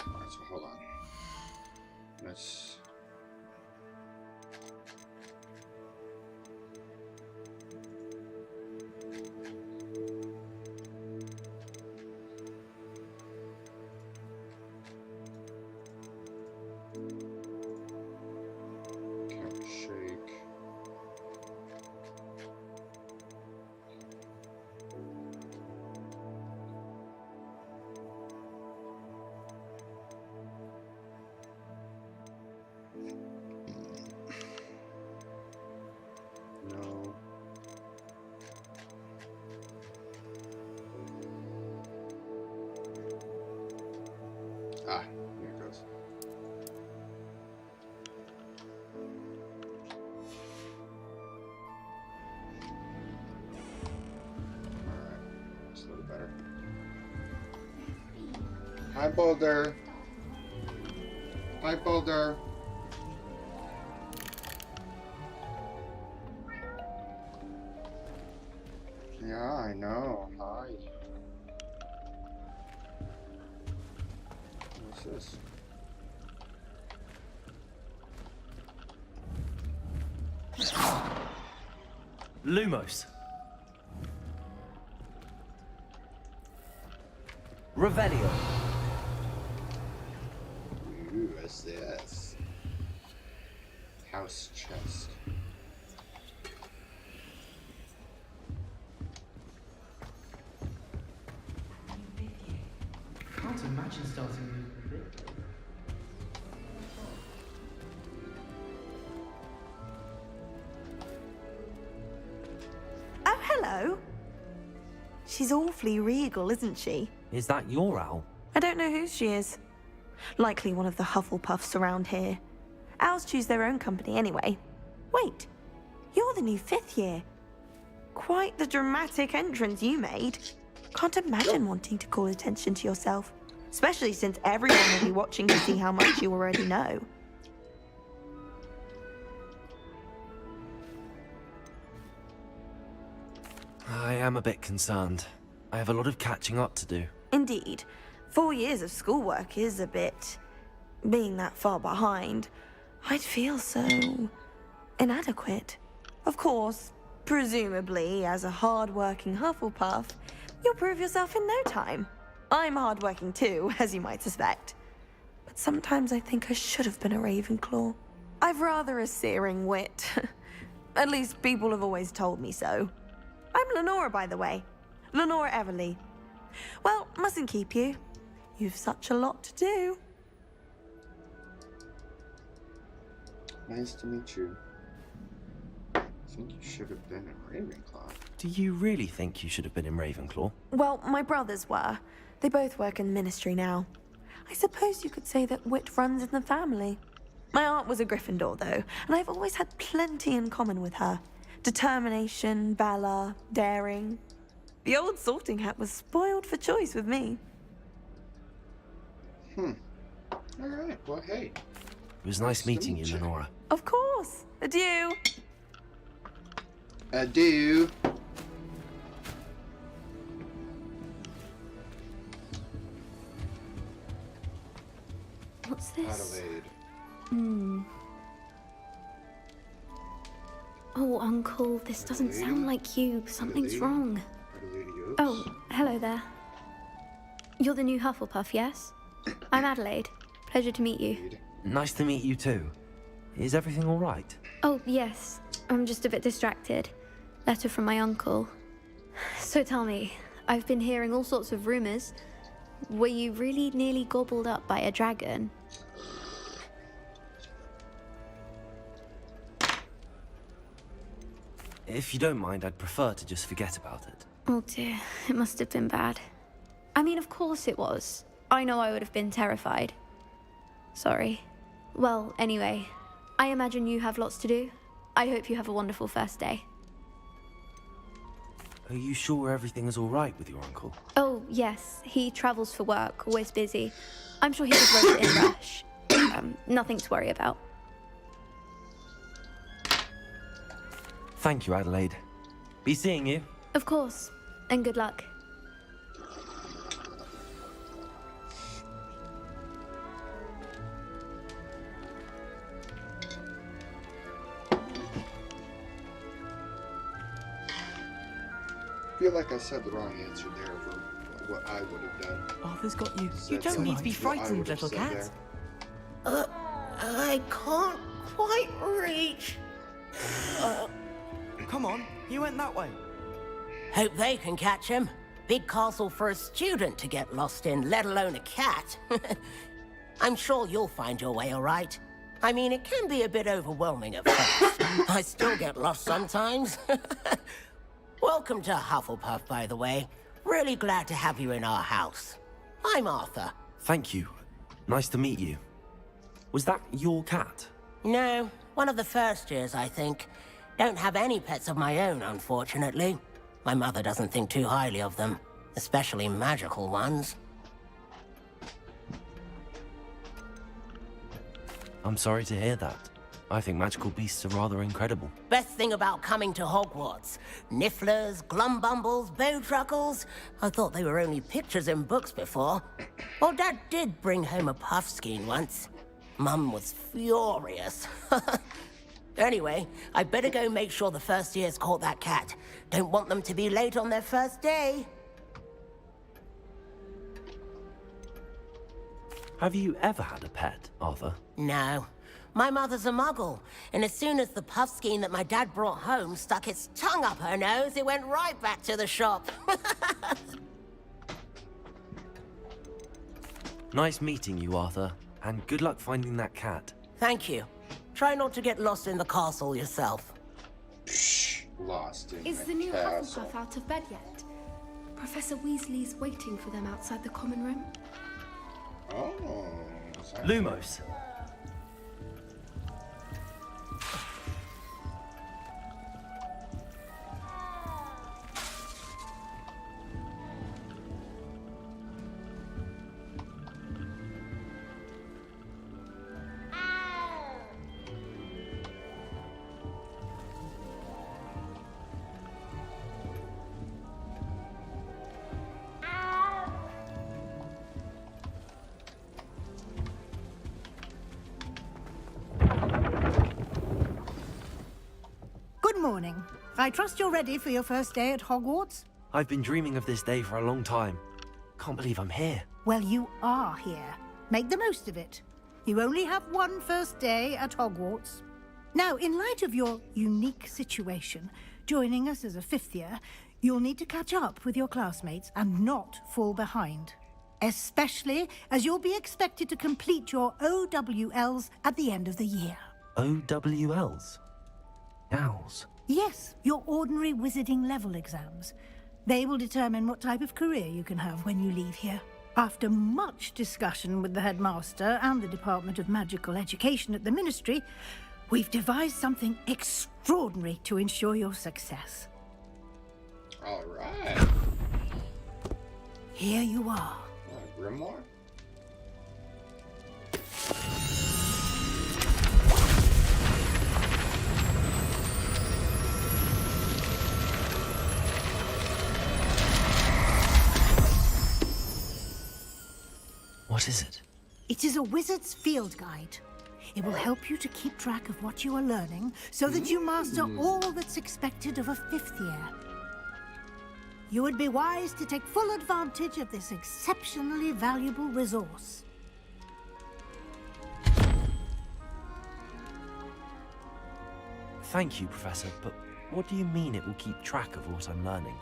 Alright, so hold on. Let's... No. Ah, here it goes. Alright, it's a little better. Hi, Boulder. Hi, Boulder. Yeah, I know. Hi. What's this? Lumos. Revelio. Ooh, what's this? House chest. Can't imagine starting with it. Oh, hello. She's awfully regal, isn't she? Is that your owl? I don't know whose she is. Likely one of the Hufflepuffs around here. Owls choose their own company anyway. Wait, you're the new 5th year. Quite the dramatic entrance you made. Can't imagine wanting to call attention to yourself, especially since everyone will be watching to see how much you already know. I am a bit concerned. I have a lot of catching up to do. Indeed. 4 years of schoolwork is a bit... being that far behind, I'd feel so... inadequate. Of course, presumably, as a hard-working Hufflepuff, you'll prove yourself in no time. I'm hard-working too, as you might suspect. But sometimes I think I should have been a Ravenclaw. I've rather a searing wit. At least people have always told me so. I'm Lenora, by the way. Lenora Everly. Well, mustn't keep you. You've such a lot to do. Nice to meet you. I think you should have been in Ravenclaw. Do you really think you should have been in Ravenclaw? Well, my brothers were. They both work in the ministry now. I suppose you could say that wit runs in the family. My aunt was a Gryffindor, though, and I've always had plenty in common with her. Determination, valor, daring. The old sorting hat was spoiled for choice with me. Alright, well, hey. It was nice meeting you, Lenora. Of course. Adieu. Adieu. What's this? Adelaide. Oh, Uncle, this doesn't sound like you. Something's wrong. Oh, hello there. You're the new Hufflepuff, yes? I'm Adelaide. Pleasure to meet you. Nice to meet you too. Is everything all right? Oh, yes. I'm just a bit distracted. Letter from my uncle. So tell me, I've been hearing all sorts of rumors. Were you really nearly gobbled up by a dragon? If you don't mind, I'd prefer to just forget about it. Oh dear, it must have been bad. I mean, of course it was. I know I would have been terrified. Sorry. Well, anyway, I imagine you have lots to do. I hope you have a wonderful first day. Are you sure everything is all right with your uncle? Oh, yes. He travels for work, always busy. I'm sure he just wrote it in a rush. Nothing to worry about. Thank you, Adelaide. Be seeing you. Of course. And good luck. I feel like I said the wrong answer there for what I would have done. Arthur's got you. Said You don't something need to be what I frightened, would have little said cat. there. I can't quite reach. Come on, you went that way. Hope they can catch him. Big castle for a student to get lost in, let alone a cat. I'm sure you'll find your way all right. I mean, it can be a bit overwhelming at first. I still get lost sometimes. Welcome to Hufflepuff, by the way. Really glad to have you in our house. I'm Arthur. Thank you. Nice to meet you. Was that your cat? No, one of the first years, I think. Don't have any pets of my own, unfortunately. My mother doesn't think too highly of them, especially magical ones. I'm sorry to hear that. I think magical beasts are rather incredible. Best thing about coming to Hogwarts. Nifflers, glumbumbles, bowtruckles. I thought they were only pictures in books before. Well, Dad did bring home a puffskein once. Mum was furious. Anyway, I better go make sure the first years caught that cat. Don't want them to be late on their first day. Have you ever had a pet, Arthur? No. My mother's a muggle, and as soon as the puffskein that my dad brought home stuck its tongue up her nose, it went right back to the shop. Nice meeting you, Arthur, and good luck finding that cat. Thank you. Try not to get lost in the castle yourself. Lost in Is the the new castle. Hufflepuff out of bed yet? Professor Weasley's waiting for them outside the common room. Oh. Lumos. Good morning. I trust you're ready for your first day at Hogwarts? I've been dreaming of this day for a long time. Can't believe I'm here. Well, you are here. Make the most of it. You only have one first day at Hogwarts. Now, in light of your unique situation, joining us as a fifth year, you'll need to catch up with your classmates and not fall behind. Especially as you'll be expected to complete your OWLs at the end of the year. OWLs? Owls? Yes, your ordinary wizarding level exams. They will determine what type of career you can have when you leave here. After much discussion with the headmaster and the Department of Magical Education at the Ministry, we've devised something extraordinary to ensure your success. All right. Here you are. Grimoire? What is it? It is a wizard's field guide. It will help you to keep track of what you are learning so that you master all that's expected of a fifth year. You would be wise to take full advantage of this exceptionally valuable resource. Thank you, Professor, but what do you mean it will keep track of what I'm learning?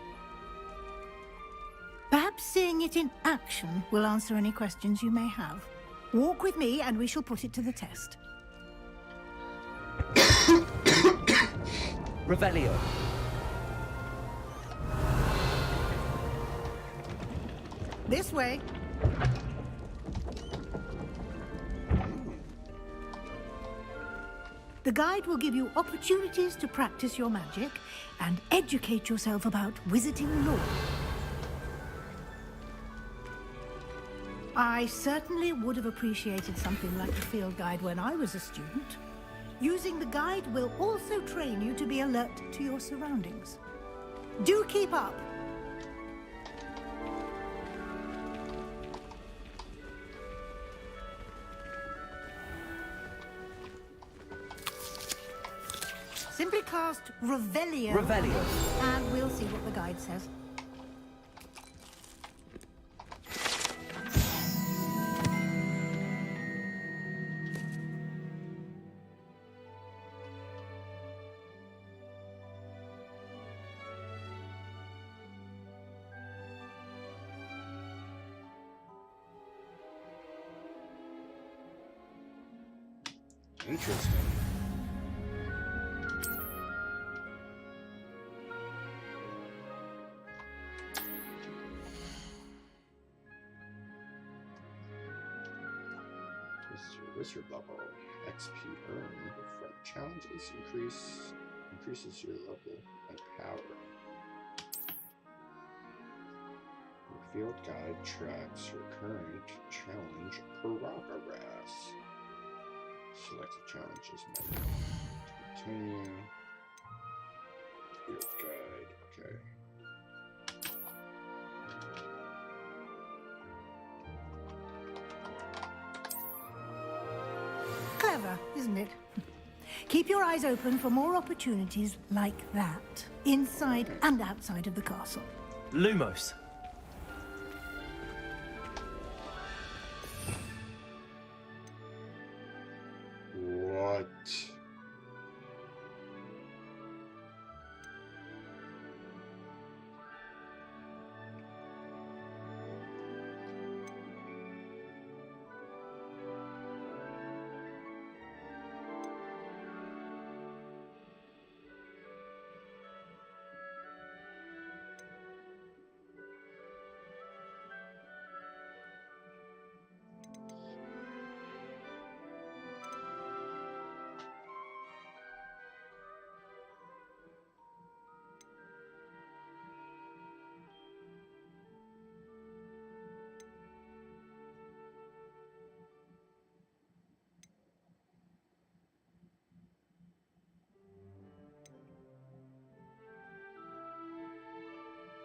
Seeing it in action will answer any questions you may have. Walk with me and we shall put it to the test. Revelio. This way. The guide will give you opportunities to practice your magic and educate yourself about wizarding lore. I certainly would have appreciated something like a field guide when I was a student. Using the guide will also train you to be alert to your surroundings. Do keep up! Simply cast Revelio. Revelio. And we'll see what the guide says. Interesting. Wizard level. XP earned from challenges increases your level and power. Your field guide tracks your current challenge progress. Select the challenges menu. Continue. Field guide. Okay. Clever, isn't it? Keep your eyes open for more opportunities like that, inside and outside of the castle. Lumos. What?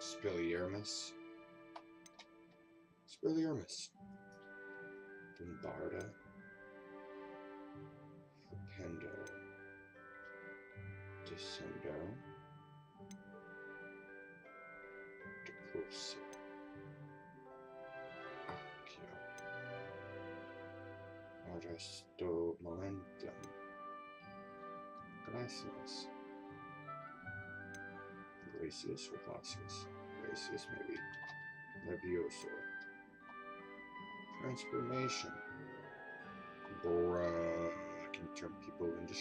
Spiliarmus. Bombarda. Flipendo. Descendo. Deposa. Accio. Arresto Momentum. Gracias. Glacius or Glacius? Glacius, maybe. Levioso. Transformation. Bruh. I can turn people into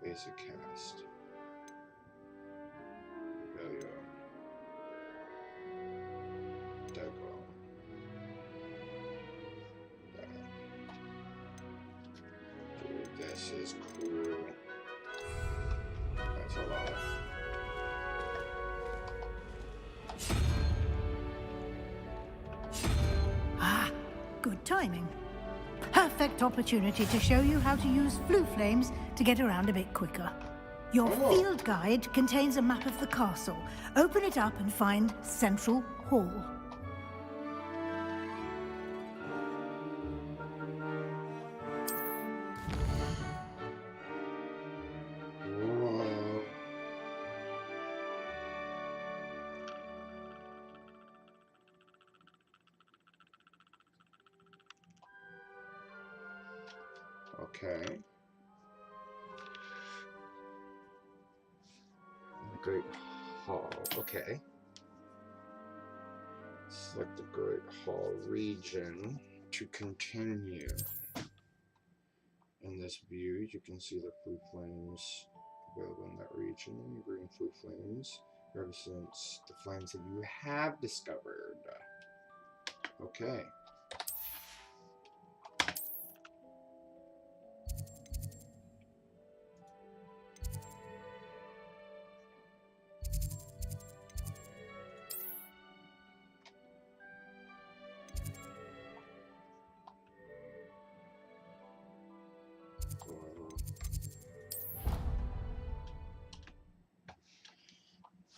basic cast. Velio. Deco. Dude, this is cool. That's a lot. Ah, good timing. Perfect opportunity to show you how to use flue flames to get around a bit quicker. Your field guide contains a map of the castle. Open it up and find Central Hall. Okay. Great Hall. Okay. Select the Great Hall region to continue. In this view, you can see the blue flames available in that region. Green blue flames represents the flames that you have discovered. Okay.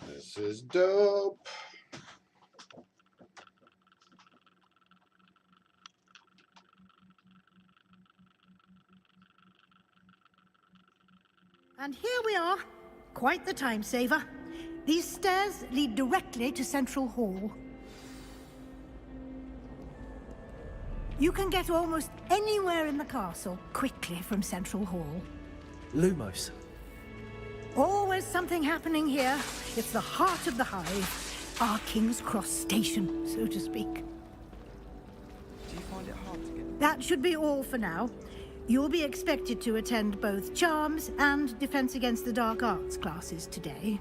This is dope. And here we are. Quite the time saver. These stairs lead directly to Central Hall. You can get almost anywhere in the castle quickly from Central Hall. Lumos. Always something happening here. It's the heart of the hive. Our King's Cross station, so to speak. Do you find it hard to get... That should be all for now. You'll be expected to attend both Charms and Defense Against the Dark Arts classes today.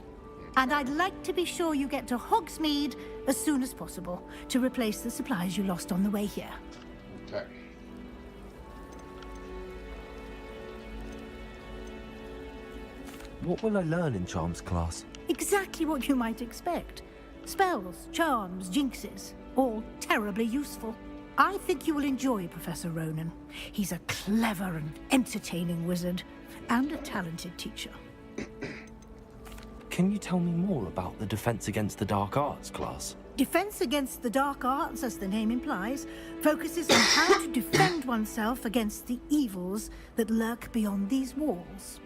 And I'd like to be sure you get to Hogsmeade as soon as possible to replace the supplies you lost on the way here. Okay. What will I learn in Charms class? Exactly what you might expect. Spells, charms, jinxes, all terribly useful. I think you will enjoy Professor Ronan. He's a clever and entertaining wizard, and a talented teacher. Can you tell me more about the Defense Against the Dark Arts class? Defense Against the Dark Arts, as the name implies, focuses on how to defend oneself against the evils that lurk beyond these walls.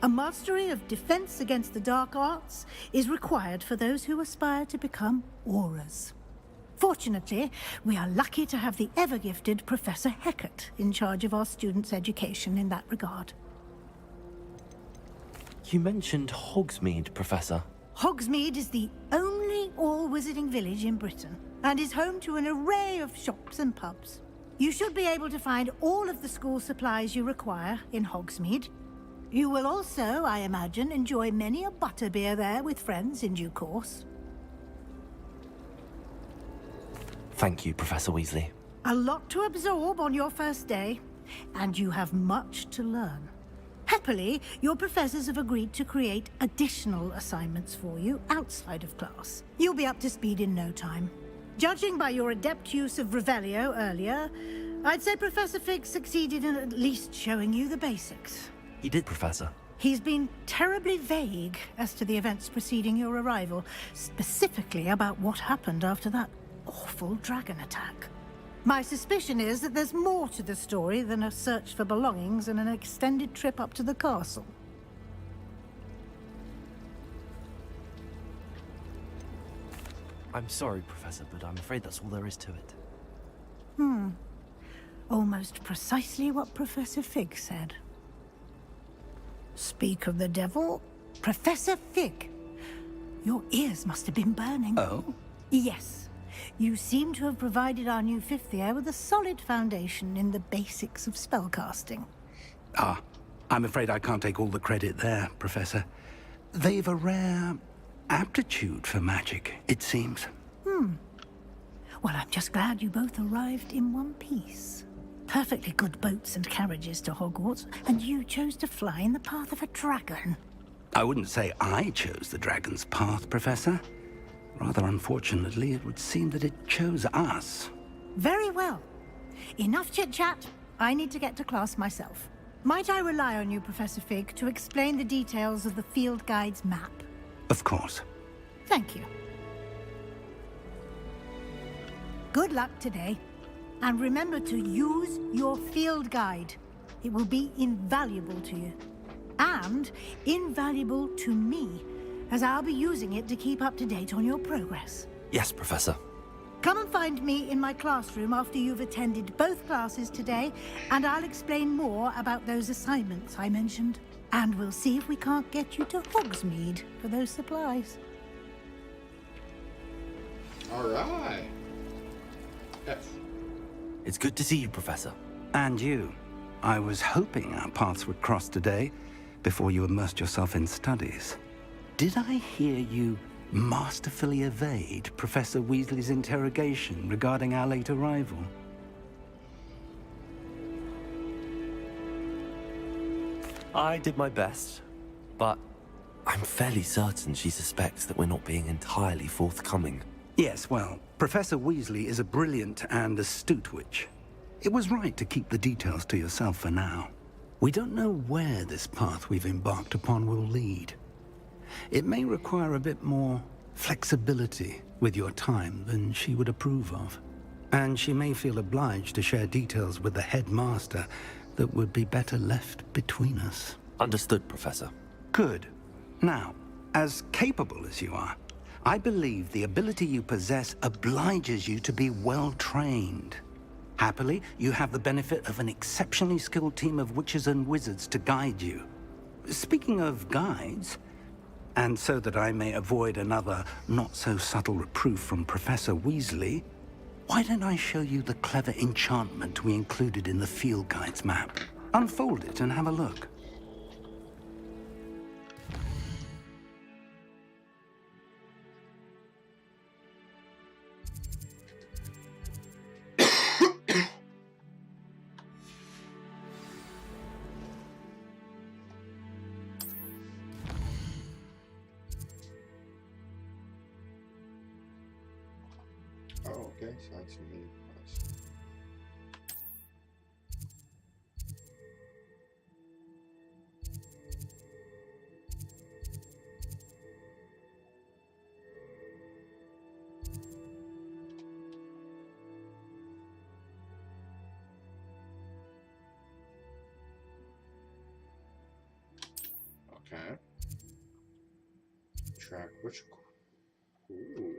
A mastery of Defense Against the Dark Arts is required for those who aspire to become Aurors. Fortunately, we are lucky to have the ever-gifted Professor Hecat in charge of our students' education in that regard. You mentioned Hogsmeade, Professor. Hogsmeade is the only all-wizarding village in Britain, and is home to an array of shops and pubs. You should be able to find all of the school supplies you require in Hogsmeade. You will also, I imagine, enjoy many a butterbeer there with friends in due course. Thank you, Professor Weasley. A lot to absorb on your first day, and you have much to learn. Happily, your professors have agreed to create additional assignments for you outside of class. You'll be up to speed in no time. Judging by your adept use of Revelio earlier, I'd say Professor Fig succeeded in at least showing you the basics. He did, Professor. He's been terribly vague as to the events preceding your arrival, specifically about what happened after that awful dragon attack. My suspicion is that there's more to the story than a search for belongings and an extended trip up to the castle. I'm sorry, Professor, but I'm afraid that's all there is to it. Almost precisely what Professor Fig said. Speak of the devil, Professor Fig. Your ears must have been burning. Oh? Yes. You seem to have provided our new fifth year with a solid foundation in the basics of spellcasting. Ah, I'm afraid I can't take all the credit there, Professor. They've a rare aptitude for magic, it seems. Well, I'm just glad you both arrived in one piece. Perfectly good boats and carriages to Hogwarts, and you chose to fly in the path of a dragon. I wouldn't say I chose the dragon's path, Professor. Rather unfortunately, it would seem that it chose us. Very well. Enough chit-chat. I need to get to class myself. Might I rely on you, Professor Fig, to explain the details of the field guide's map? Of course. Thank you. Good luck today. And remember to use your field guide. It will be invaluable to you. And invaluable to me, as I'll be using it to keep up to date on your progress. Yes, Professor. Come and find me in my classroom after you've attended both classes today, and I'll explain more about those assignments I mentioned. And we'll see if we can't get you to Hogsmeade for those supplies. All right. F. It's good to see you, Professor. And you. I was hoping our paths would cross today, before you immersed yourself in studies. Did I hear you masterfully evade Professor Weasley's interrogation regarding our late arrival? I did my best, but I'm fairly certain she suspects that we're not being entirely forthcoming. Yes, well, Professor Weasley is a brilliant and astute witch. It was right to keep the details to yourself for now. We don't know where this path we've embarked upon will lead. It may require a bit more flexibility with your time than she would approve of. And she may feel obliged to share details with the headmaster that would be better left between us. Understood, Professor. Good. Now, as capable as you are, I believe the ability you possess obliges you to be well trained. Happily, you have the benefit of an exceptionally skilled team of witches and wizards to guide you. Speaking of guides, and so that I may avoid another not-so-subtle reproof from Professor Weasley, why don't I show you the clever enchantment we included in the field guide's map? Unfold it and have a look. Oh, okay, so that's me. Okay. Track which. Ooh.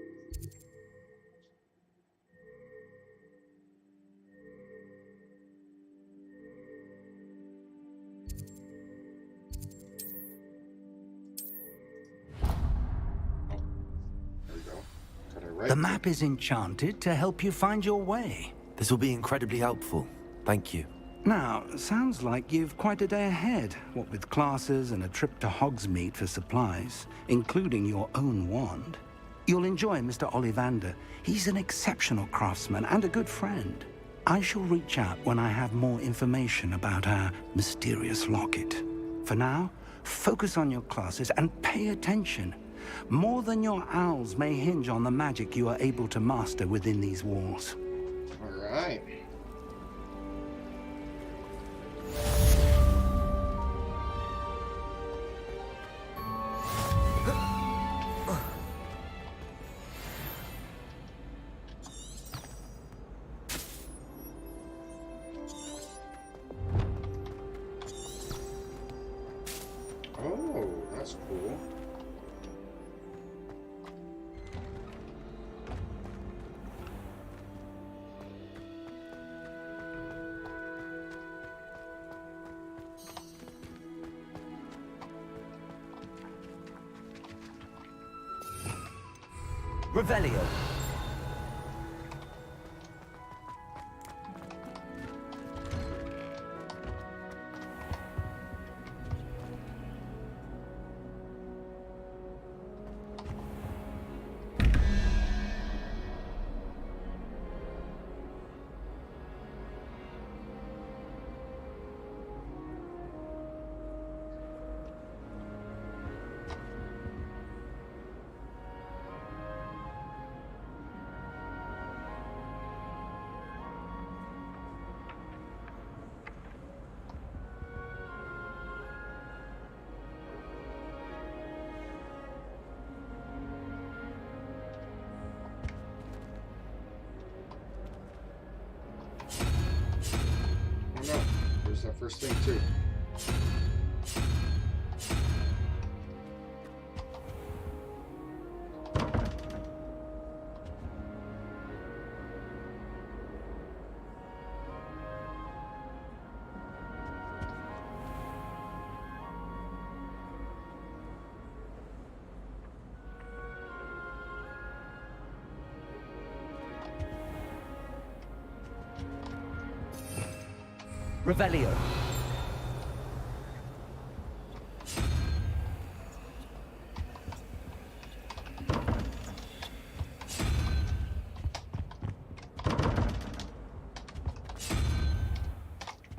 The map is enchanted to help you find your way. This will be incredibly helpful. Thank you. Now, sounds like you've quite a day ahead, what with classes and a trip to Hogsmeade for supplies, including your own wand. You'll enjoy Mr. Ollivander. He's an exceptional craftsman and a good friend. I shall reach out when I have more information about our mysterious locket. For now, focus on your classes and pay attention. More than your owls may hinge on the magic you are able to master within these walls. All right. Oh, that's cool. Revelio. Oh no, there's that first thing too. Revelio.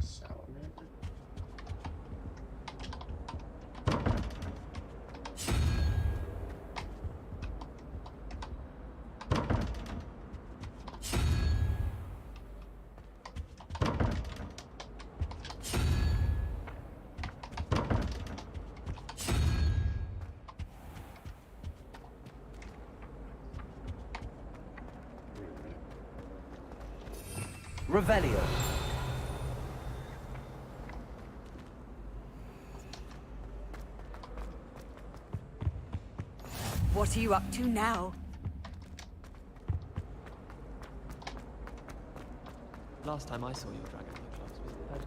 Salamander. Revelio. What are you up to now? Last time I saw your dragon class was dead.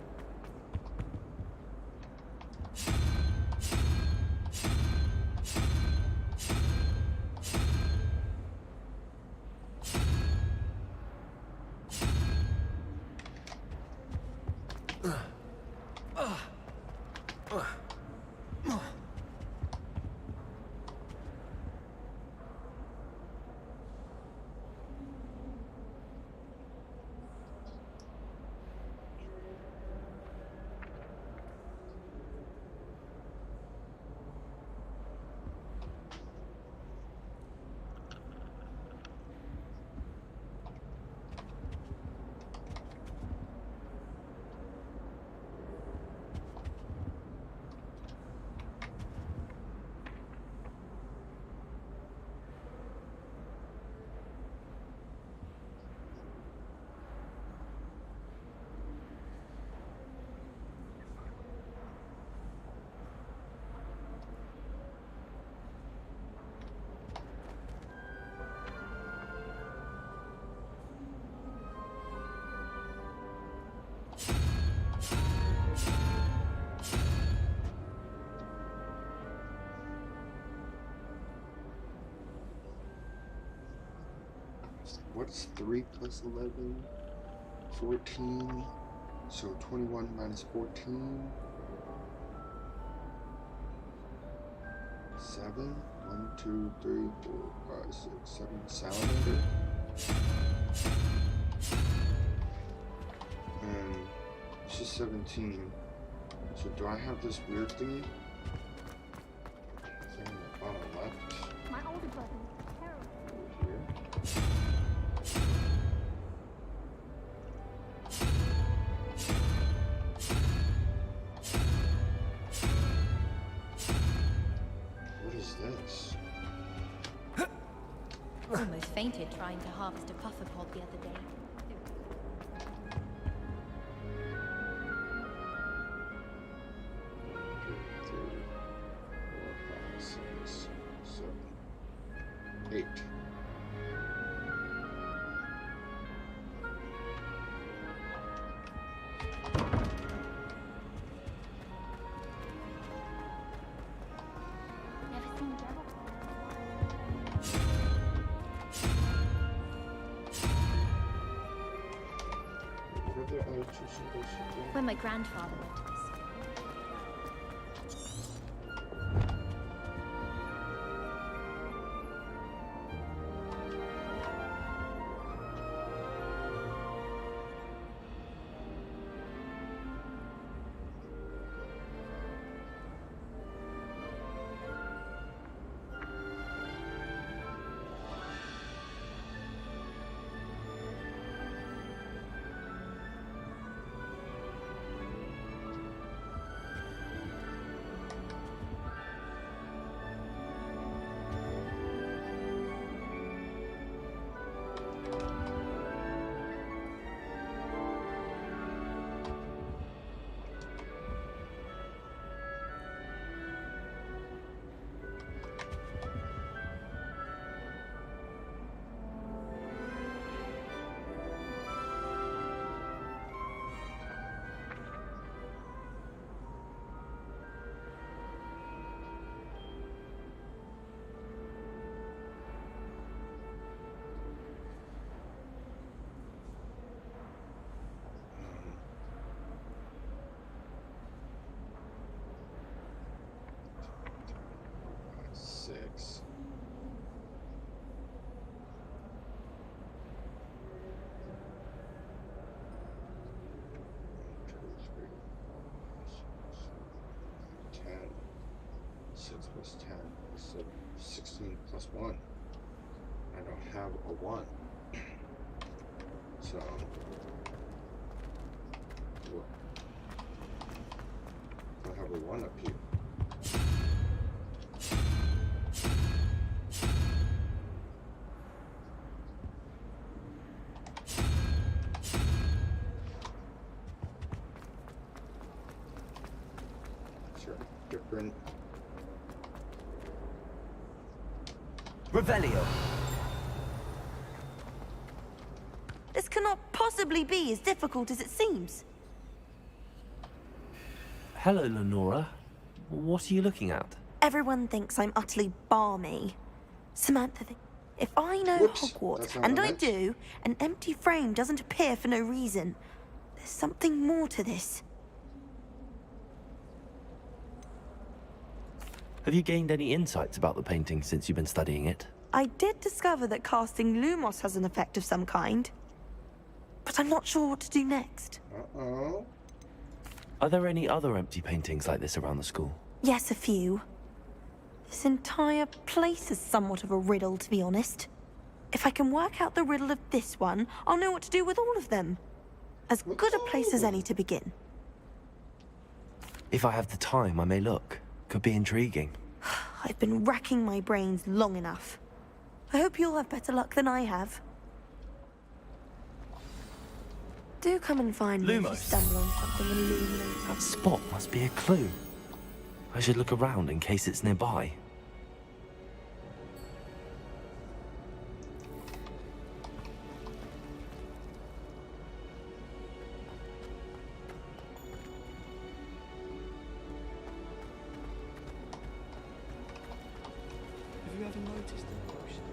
What's 3 plus 11? 14. So 21 minus 14. 7. 1, 2, 3, 4, 5, 6, 7. Salamander. And she's 17. So do I have this weird thingy? Thing on the bottom left. My older brother was terrible. Over here. What is this? Almost fainted trying to harvest a puffer pod the other day. When my grandfather went to this. 6 plus 10. So 16 plus 1. I don't have a 1. So, what? I have a 1 up here. Sure, different. Revelio. This cannot possibly be as difficult as it seems. Hello, Lenora. What are you looking at? Everyone thinks I'm utterly balmy. Samantha thinks if I know Hogwarts, and I do, an empty frame doesn't appear for no reason. There's something more to this. Have you gained any insights about the painting since you've been studying it? I did discover that casting Lumos has an effect of some kind, but I'm not sure what to do next. Uh-oh. Are there any other empty paintings like this around the school? Yes, a few. This entire place is somewhat of a riddle, to be honest. If I can work out the riddle of this one, I'll know what to do with all of them. As good a place as any to begin. If I have the time, I may look. Could be intriguing. I've been racking my brains long enough. I hope you'll have better luck than I have. Do come and find me if you stumble on something illuminating. That spot must be a clue. I should look around in case it's nearby. Have you ever noticed the potions?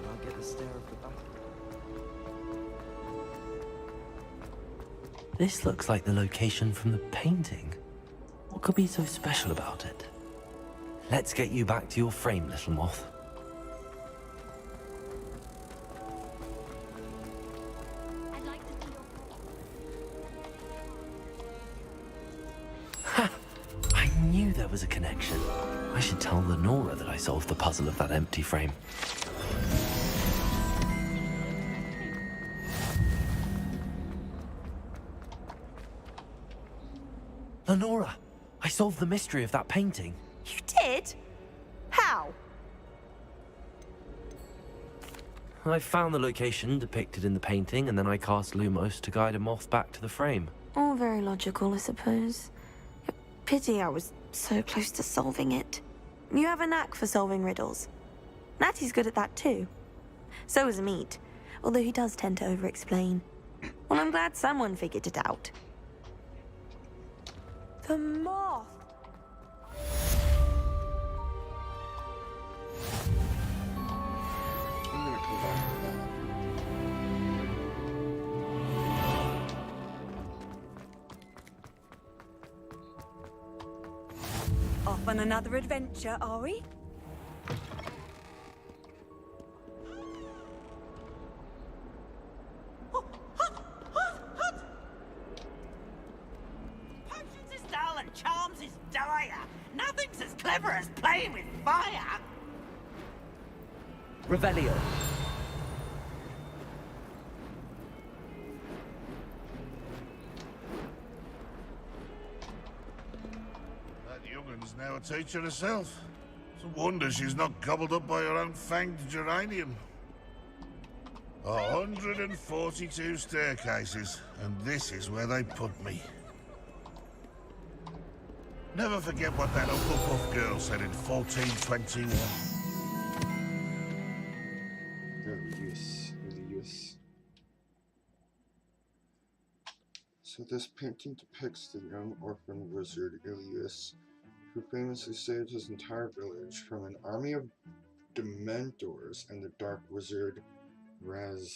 I'll get the stare of the battle. This looks like the location from the painting. What could be so special about it? Let's get you back to your frame, little moth. Ha! I knew there was a connection. I should tell Lenora that I solved the puzzle of that empty frame. Lenora, I solved the mystery of that painting. You did? How? I found the location depicted in the painting, and then I cast Lumos to guide a moth back to the frame. All very logical, I suppose. Pity I was so close to solving it. You have a knack for solving riddles. Natty's good at that too. So is Meat, although he does tend to over-explain. Well, I'm glad someone figured it out. The moth! I'm gonna come back to that. Off on another adventure, are we? Potions is dull and charms is dire. Nothing's as clever as playing with fire. Revelio. That young'un's now a teacher herself. It's a wonder she's not gobbled up by her own fanged geranium. 142 staircases, and this is where they put me. Never forget what that Uncle Puff girl said in 1421. Ilias. So this painting depicts the young orphan wizard Ilias, who famously saved his entire village from an army of Dementors and the dark wizard Raxidian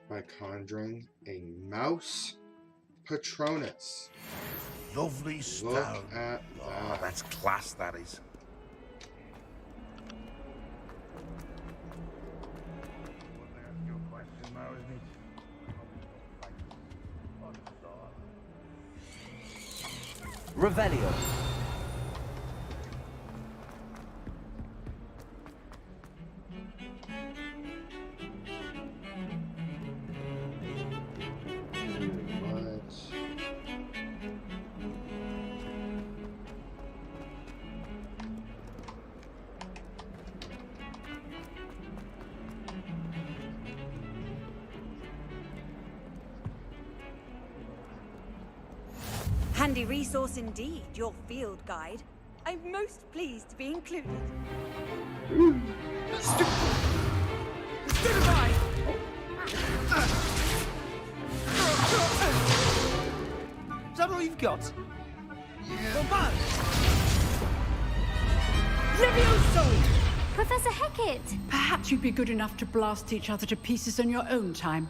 by conjuring a mouse Patronus. Lovely stone. Look at that. Oh, that's class, that is. Revelio. Handy resource indeed, your field guide. I'm most pleased to be included. Stupefy! Is that all you've got? Yeah. Levioso! Professor Hecat! Perhaps you'd be good enough to blast each other to pieces in your own time.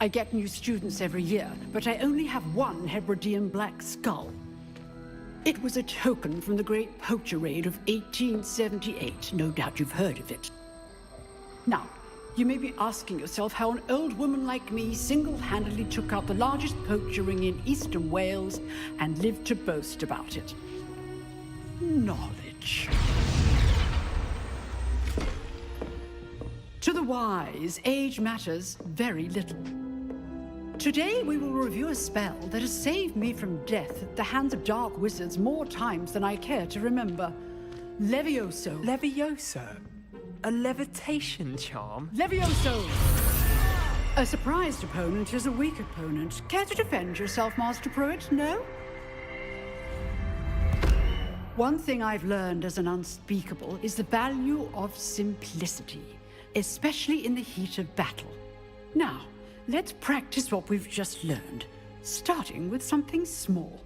I get new students every year, but I only have one Hebridean black skull. It was a token from the Great Poacher Raid of 1878. No doubt you've heard of it. Now, you may be asking yourself how an old woman like me single-handedly took out the largest poacher ring in eastern Wales and lived to boast about it. Knowledge. To the wise, age matters very little. Today we will review a spell that has saved me from death at the hands of dark wizards more times than I care to remember. Levioso. Levioso? A levitation charm? Levioso! A surprised opponent is a weak opponent. Care to defend yourself, Master Pruitt? No? One thing I've learned as an unspeakable is the value of simplicity, especially in the heat of battle. Now, let's practice what we've just learned, starting with something small.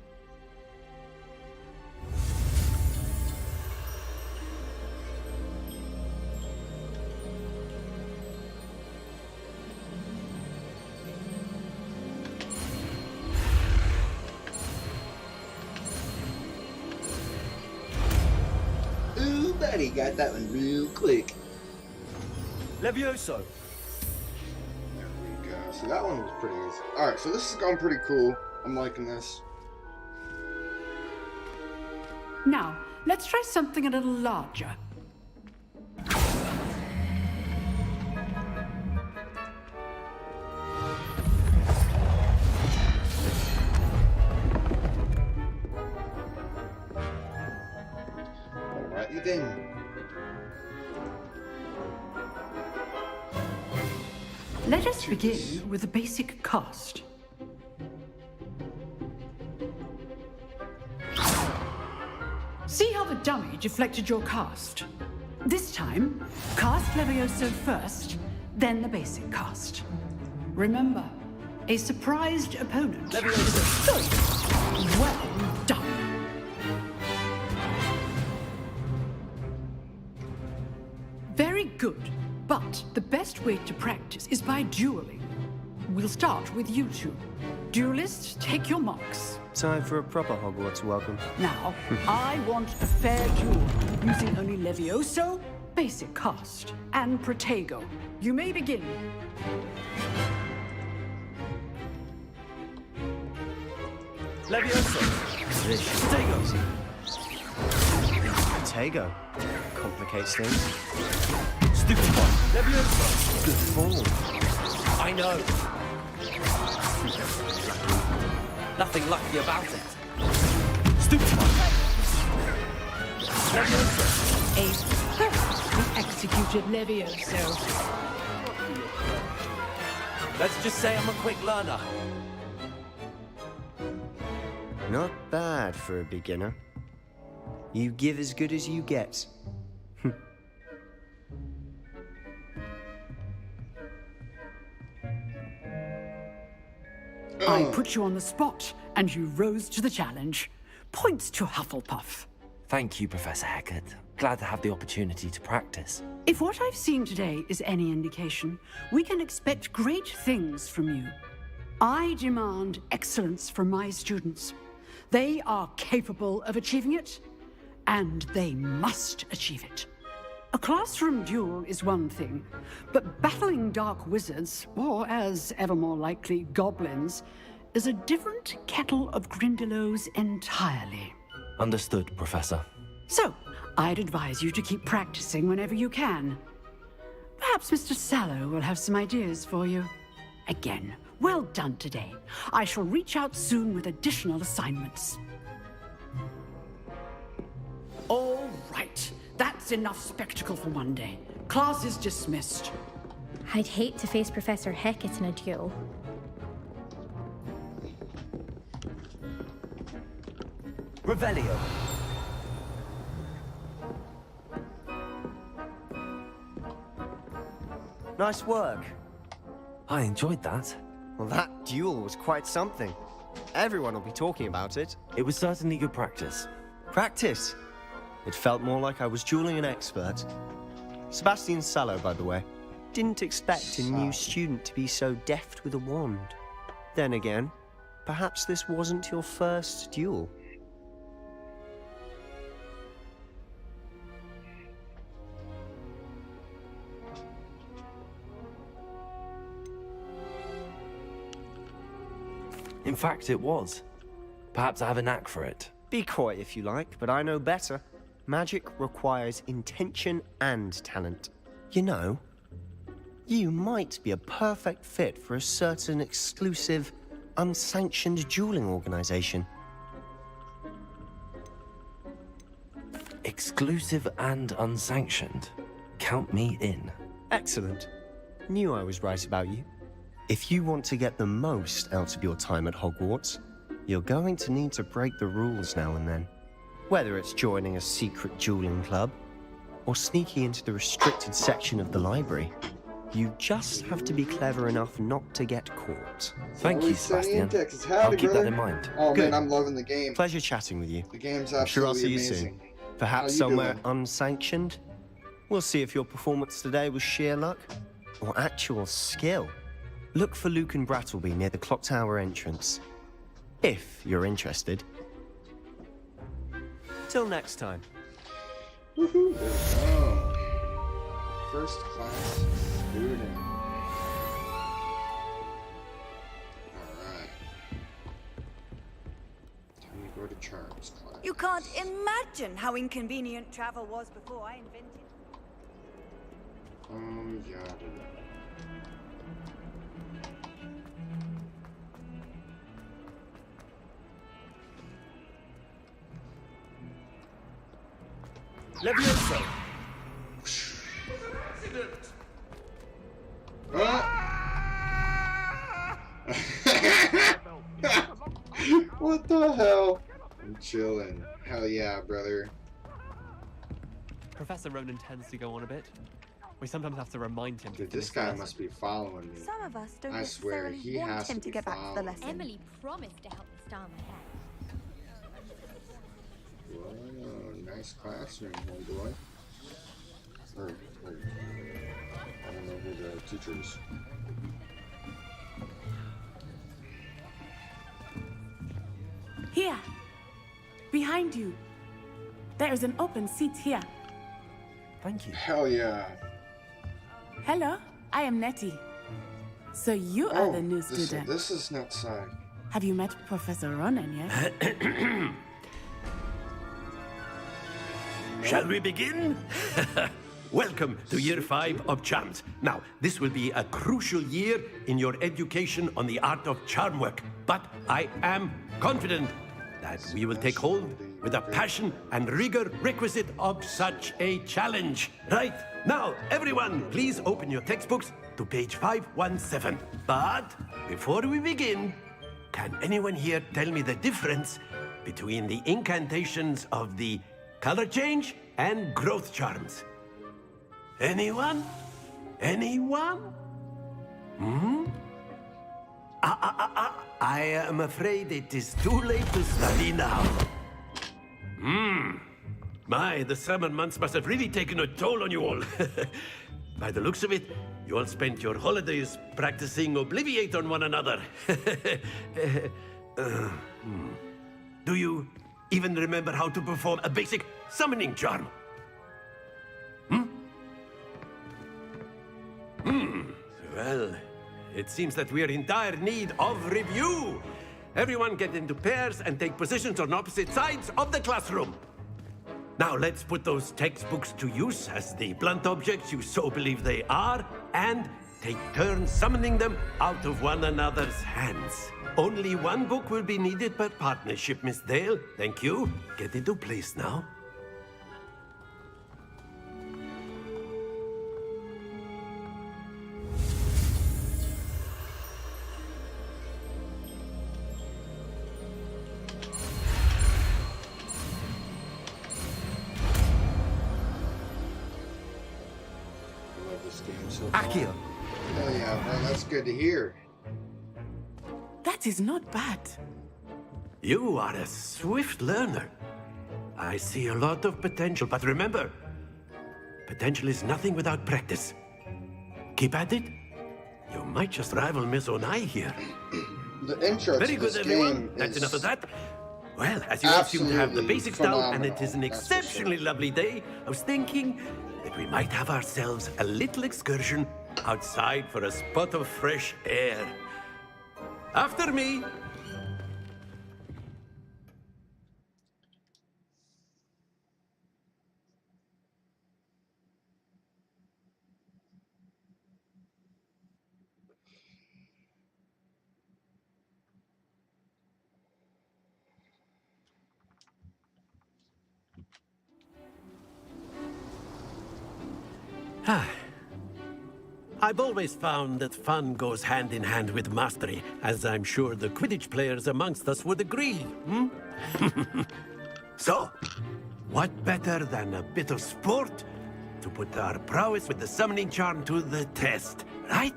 Ooh, buddy, got that one real quick. Levioso. So that one was pretty easy. Alright, so this has gone pretty cool. I'm liking this. Now, let's try something a little larger. Alrighty then. Let us begin with the basic cast. See how the dummy deflected your cast? This time, cast Levioso first, then the basic cast. Remember, a surprised opponent is a choice. Well done. Very good. But the best way to practice is by dueling. We'll start with you two. Duelists, take your marks. Time for a proper Hogwarts welcome. Now, I want a fair duel, using only Levioso, basic cast, and Protego. You may begin. Levioso. Protego. Protego. Complicates things. Stupefy. Levioso. Good form. I know. Nothing lucky about it. Stupefy. Levioso. A perfectly executed Levioso. Let's just say I'm a quick learner. Not bad for a beginner. You give as good as you get. I put you on the spot, and you rose to the challenge. Points to Hufflepuff. Thank you, Professor Hecat. Glad to have the opportunity to practice. If what I've seen today is any indication, we can expect great things from you. I demand excellence from my students. They are capable of achieving it, and they must achieve it. A classroom duel is one thing, but battling dark wizards, or as ever more likely, goblins, is a different kettle of Grindylows entirely. Understood, Professor. So, I'd advise you to keep practicing whenever you can. Perhaps Mr. Sallow will have some ideas for you. Again, well done today. I shall reach out soon with additional assignments. All right. That's enough spectacle for one day. Class is dismissed. I'd hate to face Professor Hecat in a duel. Revelio. Nice work. I enjoyed that. Well, that duel was quite something. Everyone will be talking about it. It was certainly good practice. Practice? It felt more like I was dueling an expert. Sebastian Sallow, by the way. Didn't expect a new student to be so deft with a wand. Then again, perhaps this wasn't your first duel. In fact, it was. Perhaps I have a knack for it. Be coy if you like, but I know better. Magic requires intention and talent. You know, you might be a perfect fit for a certain exclusive, unsanctioned dueling organization. Exclusive and unsanctioned. Count me in. Excellent. Knew I was right about you. If you want to get the most out of your time at Hogwarts, you're going to need to break the rules now and then. Whether it's joining a secret dueling club, or sneaking into the restricted section of the library, you just have to be clever enough not to get caught. Thank you, Sebastian. I'll keep that in mind. Oh Good. man, I'm loving the game. Pleasure chatting with you. The game's I'm sure I'll see absolutely you amazing. soon. Perhaps How you somewhere doing? unsanctioned? We'll see if your performance today was sheer luck or actual skill. Look for Luke and Brattleby near the Clock Tower entrance. If you're interested. Till next time. Woohoo! There we go. First class student. Alright. Time to go to Charms class. You can't imagine how inconvenient travel was before I invented. Yeah. Levioso. What the hell? I'm chilling. Hell yeah, brother. Professor Ronan tends to go on a bit. We sometimes have to remind him. Dude, this guy must be following me. Some of us don't I swear, necessarily he want has him to to be get back to the following lesson. Emily promised to help me style my hair. Whoa, nice classroom, homeboy. Or, I don't know who the teacher is. Here, behind you. There is an open seat here. Thank you. Hell yeah. Hello, I am Nettie. So you are the new student. This is not side. Have you met Professor Ronan yet? Shall we begin? Welcome to Year 5 of Charms. Now, this will be a crucial year in your education on the art of charm work. But I am confident that we will take hold with the passion and rigor requisite of such a challenge. Right, now, everyone, please open your textbooks to page 517. But before we begin, can anyone here tell me the difference between the incantations of the color change and growth charms? Anyone? Anyone? Hmm? I am afraid it is too late to study now. My, the summer months must have really taken a toll on you all. By the looks of it, you all spent your holidays practicing Obliviate on one another. Do you even remember how to perform a basic summoning charm? Well, it seems that we are in dire need of review. Everyone get into pairs and take positions on opposite sides of the classroom. Now let's put those textbooks to use as the blunt objects you so believe they are, and take turns summoning them out of one another's hands. Only one book will be needed per partnership, Miss Dale. Thank you. Get into place now. Akio. Oh yeah, well that's good to hear. That is not bad. You are a swift learner. I see a lot of potential, but remember, potential is nothing without practice. Keep at it. You might just rival Miss Onai here. The intro Very to good, this everyone. game That's is enough of that. Well, as you all seem to have the basics down, and it is an that's for exceptionally lovely day, I was thinking that we might have ourselves a little excursion outside for a spot of fresh air. After me. I've always found that fun goes hand in hand with mastery, as I'm sure the Quidditch players amongst us would agree, hmm? So, what better than a bit of sport to put our prowess with the summoning charm to the test, right?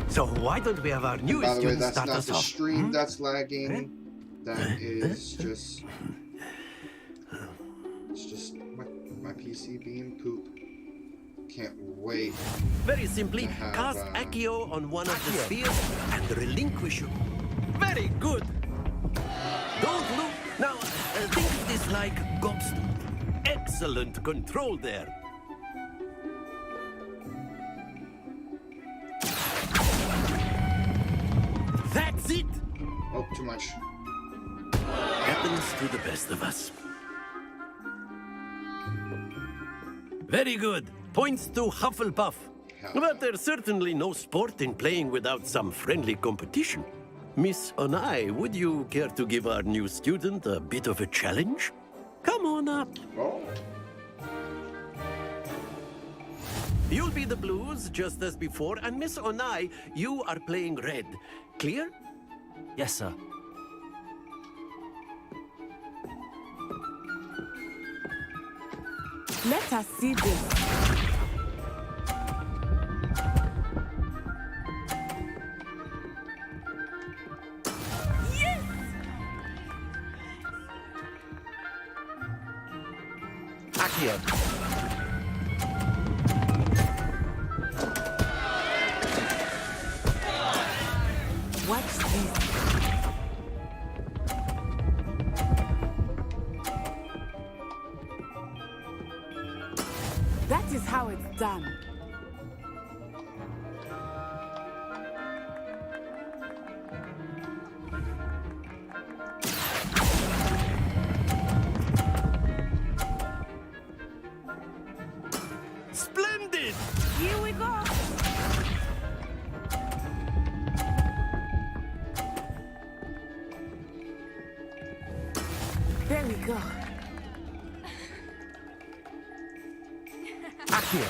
So why don't we have our newest student that's start not us the off? stream that's lagging. That is just... It's just my PC being poop. Can't wait. Very simply, have, cast Accio on one of the spheres and relinquish you. Very good. Don't look. Now, think of this like gobstone. Excellent control there. That's it. Oh, too much. Happens to the best of us. Very good. Points to Hufflepuff. But there's certainly no sport in playing without some friendly competition. Miss Onai, would you care to give our new student a bit of a challenge? Come on up. Oh. You'll be the blues, just as before, and Miss Onai, you are playing red. Clear? Yes, sir. Let us see this. Yes! Accio. Watch this. That is how it's done. Splendid! Here we go. There we go. Accio.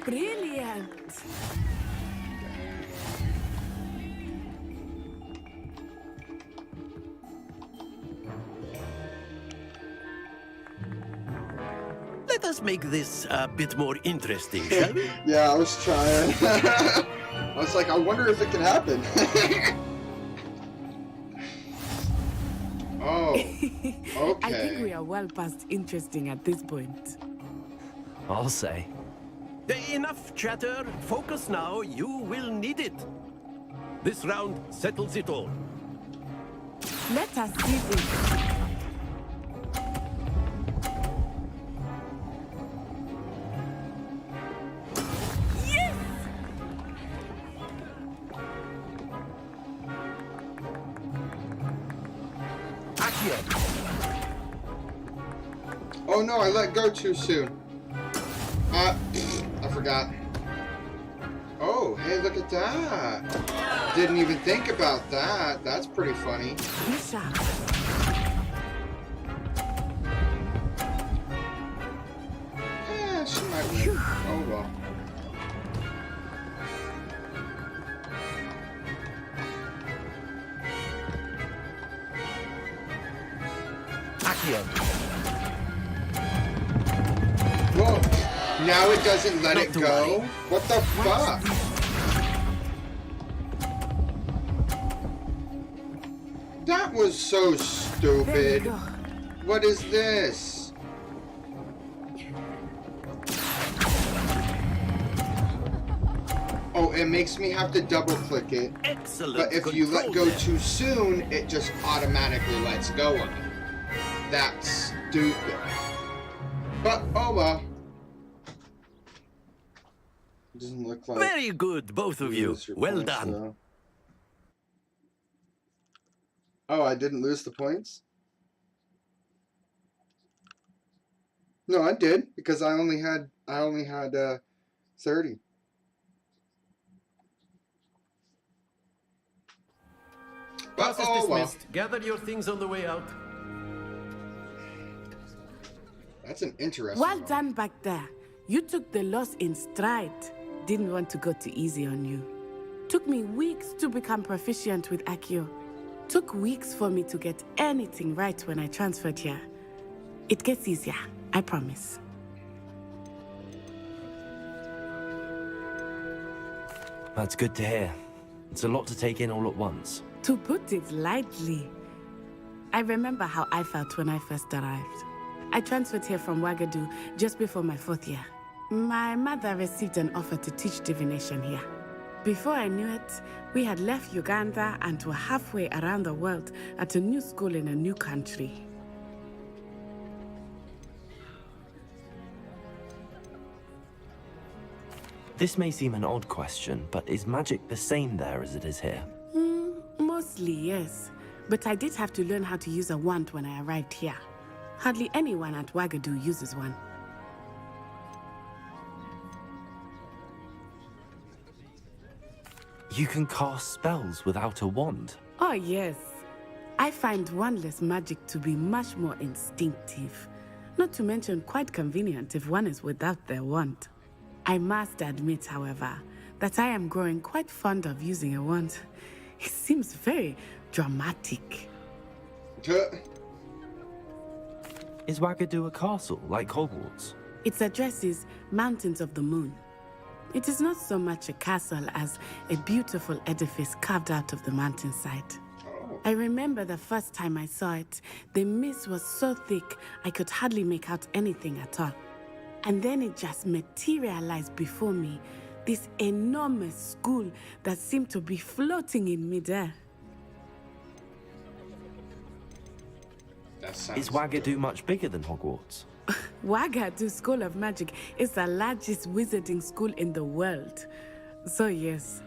Brilliant. Let us make this a bit more interesting, shall we? Yeah, I was trying. I was like, I wonder if it can happen. Oh, okay. I think we are well past interesting at this point. I'll say. Enough chatter. Focus now. You will need it. This round settles it all. Let us see this. Oh no, I let go too soon. I forgot. Oh, hey, look at that. Didn't even think about that. That's pretty funny. Yeah, she might win. Oh well. Whoa. Now it doesn't let it go? What the fuck? That was so stupid. What is this? Oh, it makes me have to double click it. Excellent. But if you let go too soon, it just automatically lets go of it. That's stupid. But oh well. Doesn't look like. Very good, both of you. Well done. Though. Oh, I didn't lose the points? No, I did because I only had 30. But Class is dismissed. Gather your things on the way out. That's an interesting Well one. done back there. You took the loss in stride. Didn't want to go too easy on you. Took me weeks to become proficient with Accio. Took weeks for me to get anything right when I transferred here. It gets easier, I promise. That's good to hear. It's a lot to take in all at once. To put it lightly, I remember how I felt when I first arrived. I transferred here from Ouagadougou just before my 4th year. My mother received an offer to teach divination here. Before I knew it, we had left Uganda and were halfway around the world at a new school in a new country. This may seem an odd question, but is magic the same there as it is here? Mostly, yes. But I did have to learn how to use a wand when I arrived here. Hardly anyone at Ouagadougou uses one. You can cast spells without a wand? Oh, yes. I find wandless magic to be much more instinctive. Not to mention quite convenient if one is without their wand. I must admit, however, that I am growing quite fond of using a wand. It seems very dramatic. Is Ouagadougou a castle, like Hogwarts? Its address is Mountains of the Moon. It is not so much a castle as a beautiful edifice carved out of the mountainside. I remember the first time I saw it, the mist was so thick I could hardly make out anything at all. And then it just materialized before me, this enormous school that seemed to be floating in midair. Is Ouagadougou much bigger than Hogwarts? Ouagadougou School of Magic is the largest wizarding school in the world. So yes,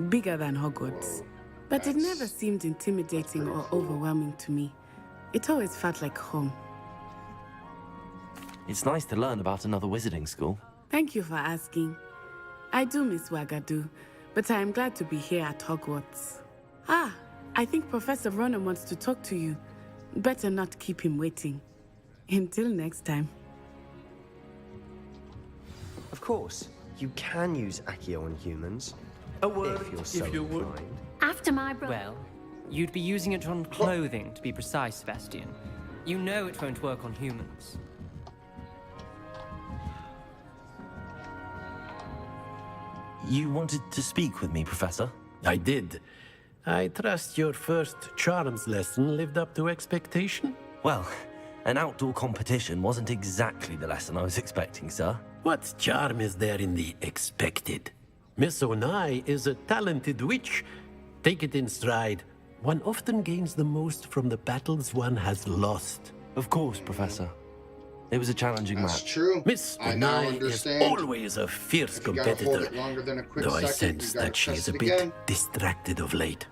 bigger than Hogwarts. But it never seemed intimidating or overwhelming to me. It always felt like home. It's nice to learn about another wizarding school. Thank you for asking. I do miss Ouagadougou, but I am glad to be here at Hogwarts. Ah, I think Professor Ronan wants to talk to you. Better not keep him waiting. Until next time. Of course, you can use Accio on humans. A word, if you're so if you would. inclined. After my brother. Well, you'd be using it on clothing, to be precise, Sebastian. You know it won't work on humans. You wanted to speak with me, Professor? I did. I trust your first charms lesson lived up to expectation? Well, an outdoor competition wasn't exactly the lesson I was expecting, sir. What charm is there in the expected? Miss Onai is a talented witch, Take it in stride. One often gains the most from the battles one has lost. Of course, Professor. It was a challenging That's match. true. Miss I now Denai is understand. always a fierce If you gotta hold competitor, it longer than a quick though I second, sense you gotta that she press is a it bit again. distracted of late.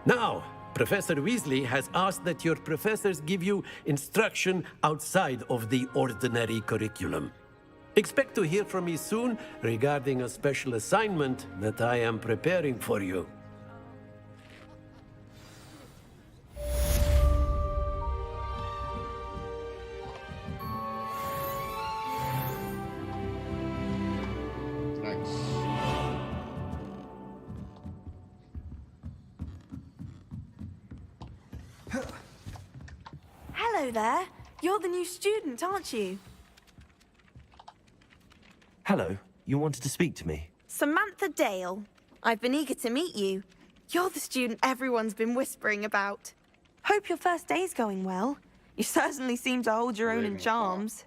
Now, Professor Weasley has asked that your professors give you instruction outside of the ordinary curriculum. Expect to hear from me soon regarding a special assignment that I am preparing for you. Hello there. You're the new student, aren't you? Hello. You wanted to speak to me? Samantha Dale. I've been eager to meet you. You're the student everyone's been whispering about. Hope your first day's going well. You certainly seem to hold your own in charms.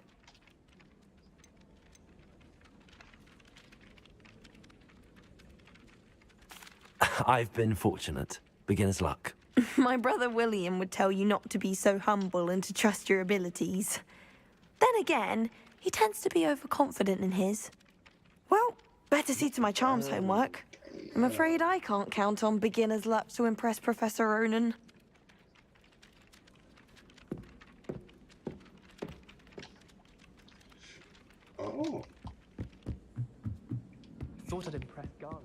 I've been fortunate. Beginner's luck. My brother William would tell you not to be so humble and to trust your abilities. Then again, he tends to be overconfident in his. Well, better see to my charms homework. I'm afraid I can't count on beginner's luck to impress Professor Ronan. Oh. Thought I'd impress Garlic.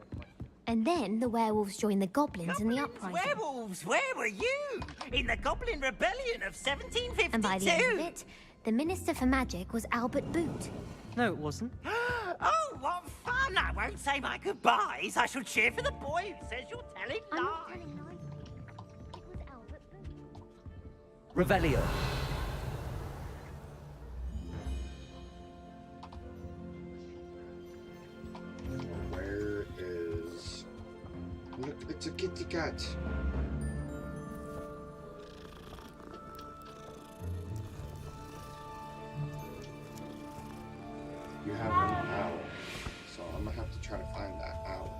And then the werewolves joined the goblins in the uprising. Werewolves, where were you? In the Goblin Rebellion of 1752? And by the end of it, the Minister for Magic was Albert Boot. No, it wasn't. Oh, what fun! I won't say my goodbyes. I shall cheer for the boy who says you're telling I'm lies. not telling lies. It was Albert Boot. Revelio. Where is... Look, it's a kitty cat. You have an owl, so I'm gonna have to try to find that owl.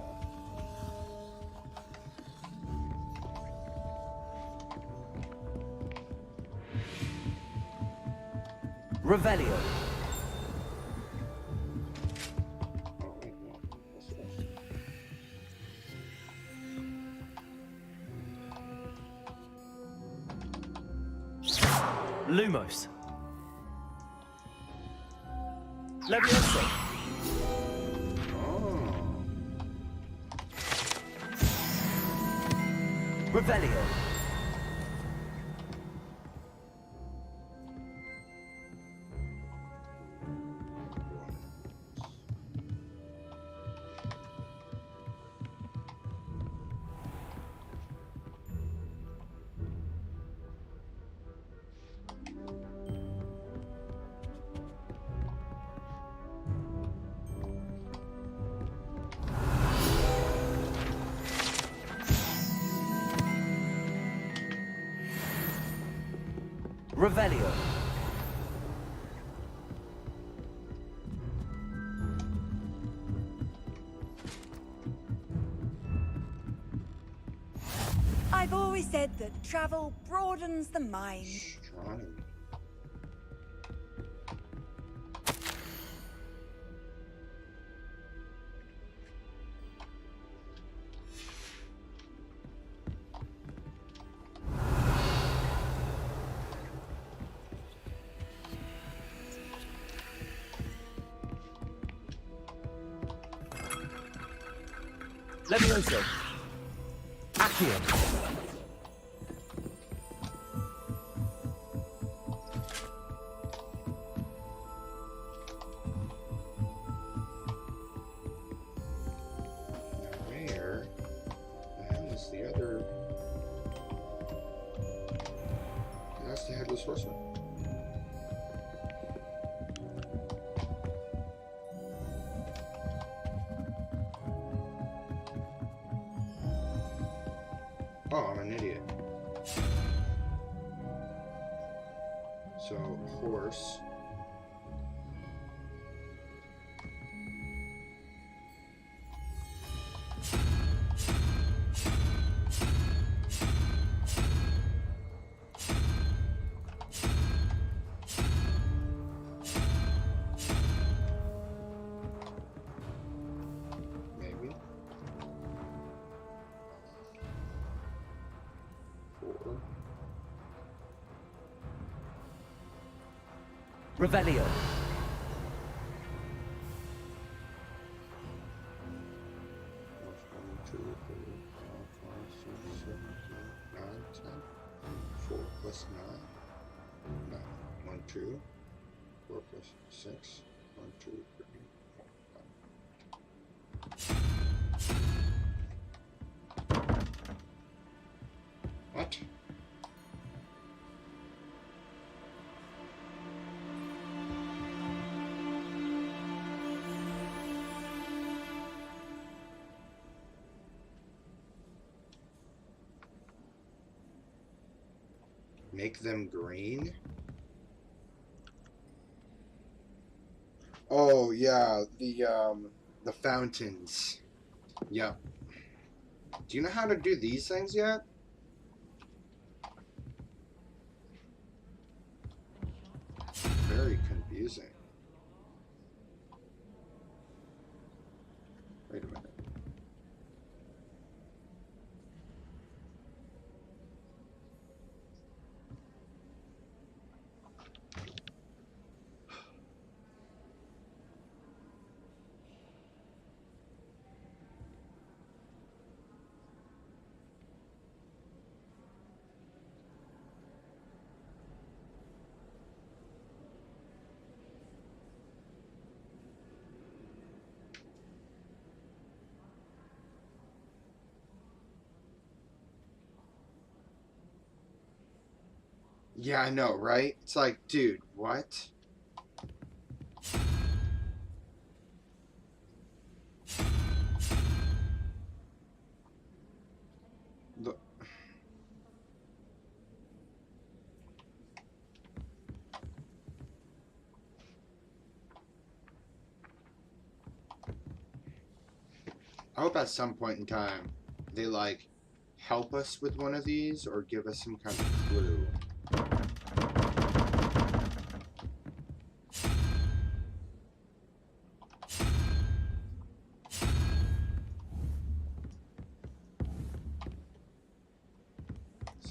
Revelio. Lumos. Leviosa. Revelio. Revelio. I've always said that travel broadens the mind. Leviosa. Accio. Where the hell is the other? That's the Headless Horseman. Oh, I'm an idiot. So, horse. Revelio. Four plus 9. 1, 2. 4 plus 6. 1, 2, 3, 4, 5. What? Make them green? Oh yeah, the fountains. Yep. Do you know how to do these things yet? Very confusing. Wait a minute. Yeah, I know, right? It's like, dude, what? Look. I hope at some point in time they like help us with one of these or give us some kind of clue.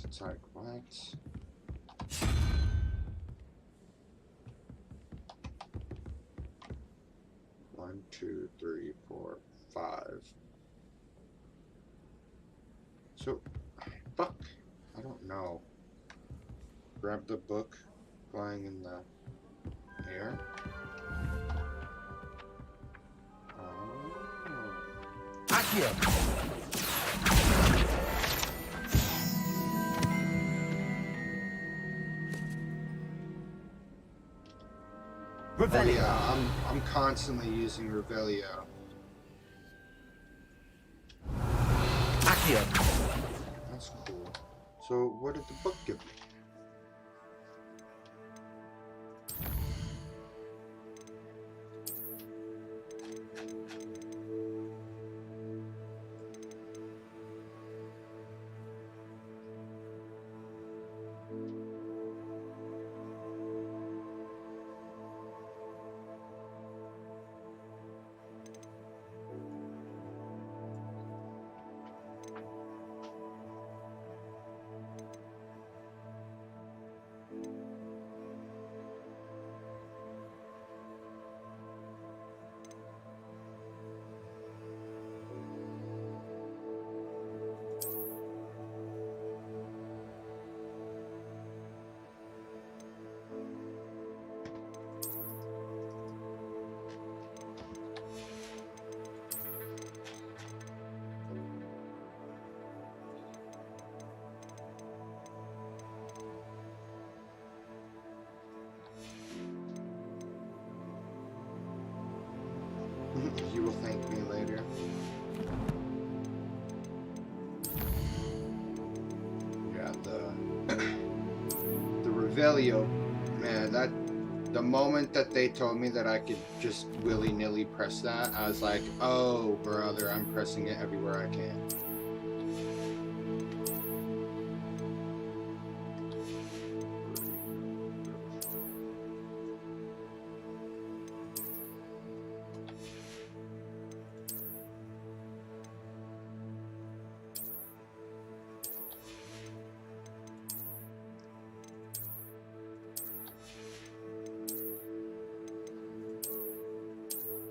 It's like, what? One, two, three, four, 5. So, fuck. I don't know. Grab the book flying in the air. Oh. Accio! Oh yeah, I'm constantly using Revelio. Accio! That's cool. So what did the book give me? You will thank me later. Yeah, the Revelio, man, that the moment that they told me that I could just willy-nilly press that, I was like, oh brother, I'm pressing it everywhere I can.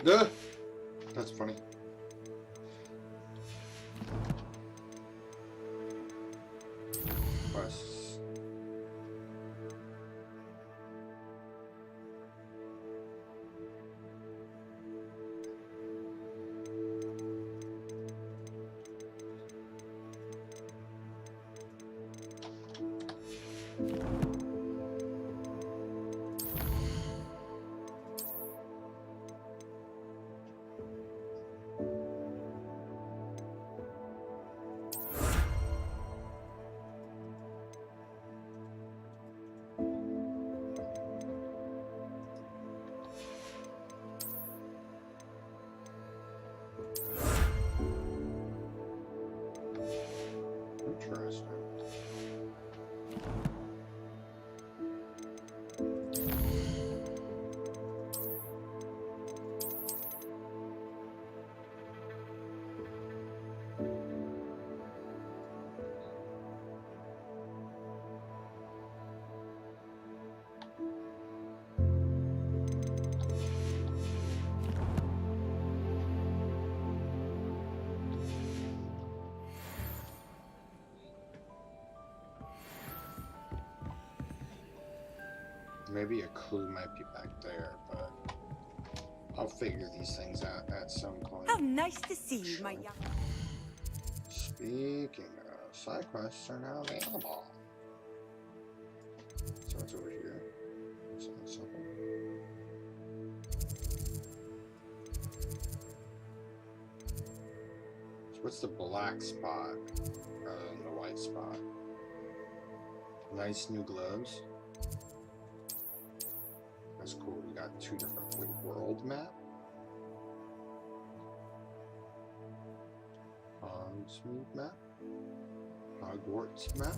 Duh! That's funny. Quests. Interesting. Maybe a clue might be back there, but I'll figure these things out at some point. How nice to see you, my young... Speaking of, side quests are now available. So it's over here. So what's the black spot rather than the white spot? Nice new gloves. That's cool. We got two different world map. Hogsmeade map. Hogwarts map.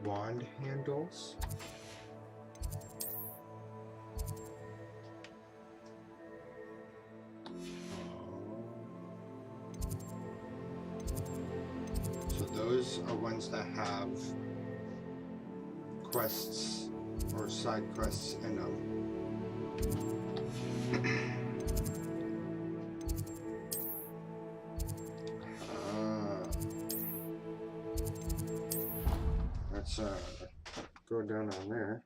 Wand handles. So those are ones that have quests or side quests in them. Let's go down on there.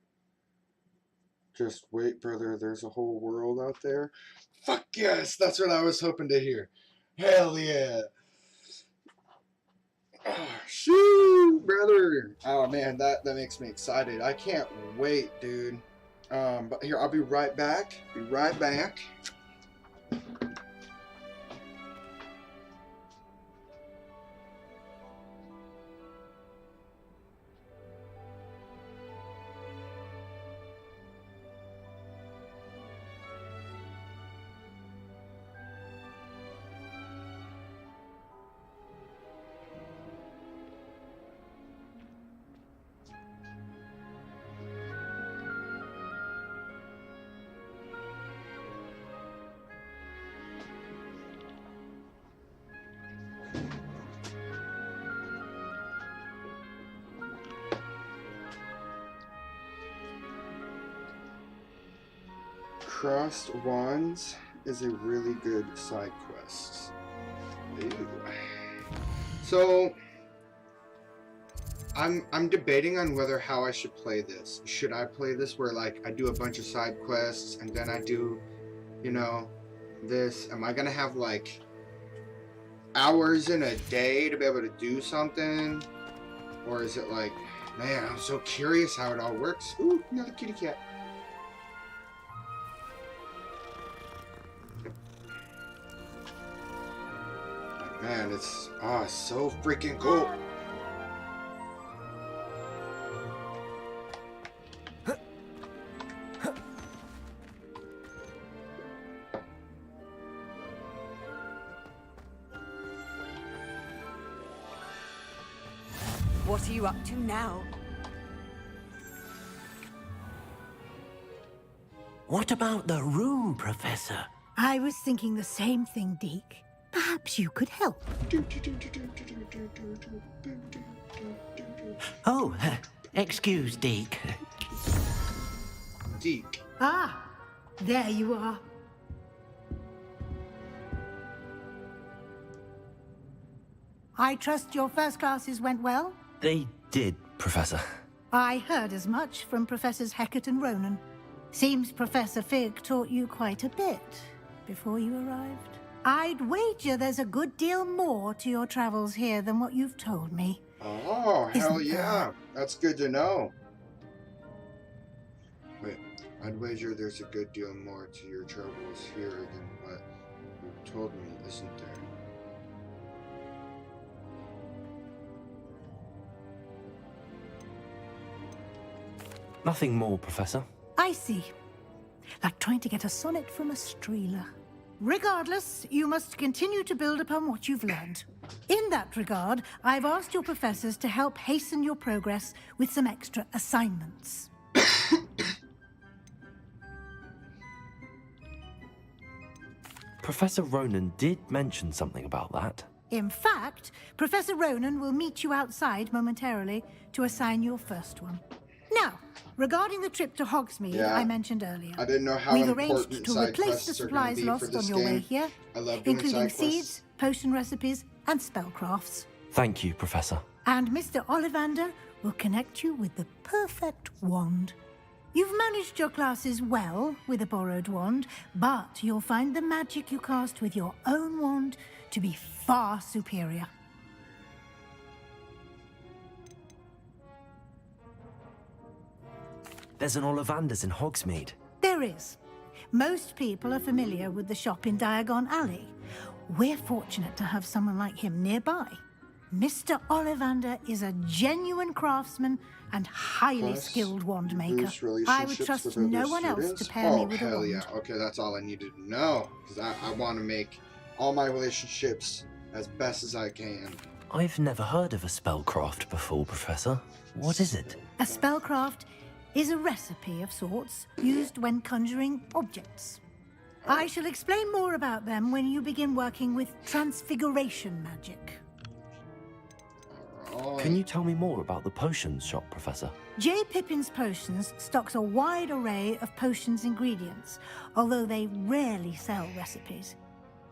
Just wait, brother. There's a whole world out there. Fuck yes! That's what I was hoping to hear. Hell yeah! Oh, shoot, brother! Oh man, that makes me excited. I can't wait, dude. But here, I'll be right back. Be right back. Crossed Wands is a really good side quest. Ew. So I'm debating on whether how I should play this. Should I play this where like I do a bunch of side quests and then I do, you know, this? Am I gonna have like hours in a day to be able to do something? Or is it like, man, I'm so curious how it all works. Ooh, another kitty cat. Man, it's so freaking cool. What are you up to now? What about the room, Professor? I was thinking the same thing, Deke. Perhaps you could help. Oh, excuse, Deke. Deke. Ah, there you are. I trust your first classes went well? They did, Professor. I heard as much from Professors Hecat and Ronan. Seems Professor Fig taught you quite a bit before you arrived. I'd wager there's a good deal more to your travels here than what you've told me. Oh, hell yeah. That's good to know. Wait, I'd wager there's a good deal more to your travels here than what you've told me, isn't there? Nothing more, Professor. I see. Like trying to get a sonnet from a streeler. Regardless, you must continue to build upon what you've learned. In that regard, I've asked your professors to help hasten your progress with some extra assignments. Professor Ronan did mention something about that. In fact, Professor Ronan will meet you outside momentarily to assign your first one. Now, regarding the trip to Hogsmeade I mentioned earlier, I didn't know how we've important arranged to side replace the quests are gonna supplies be for lost on this your way game. here, I love doing including side quests. seeds, potion recipes, and spellcrafts. Thank you, Professor. And Mr. Ollivander will connect you with the perfect wand. You've managed your classes well with a borrowed wand, but you'll find the magic you cast with your own wand to be far superior. There's an Ollivander's in Hogsmeade. There is. Most people are familiar with the shop in Diagon Alley. We're fortunate to have someone like him nearby. Mr. Ollivander is a genuine craftsman and highly skilled wand maker. Boost I would relationships trust with no other one else students? to pair me Oh, with a hell wand. yeah. Okay, that's all I needed to know. Because I want to make all my relationships as best as I can. I've never heard of a spellcraft before, Professor. What is it? A spellcraft is a recipe of sorts used when conjuring objects. I shall explain more about them when you begin working with transfiguration magic. Can you tell me more about the potions shop, Professor? J. Pippin's Potions stocks a wide array of potions ingredients, although they rarely sell recipes.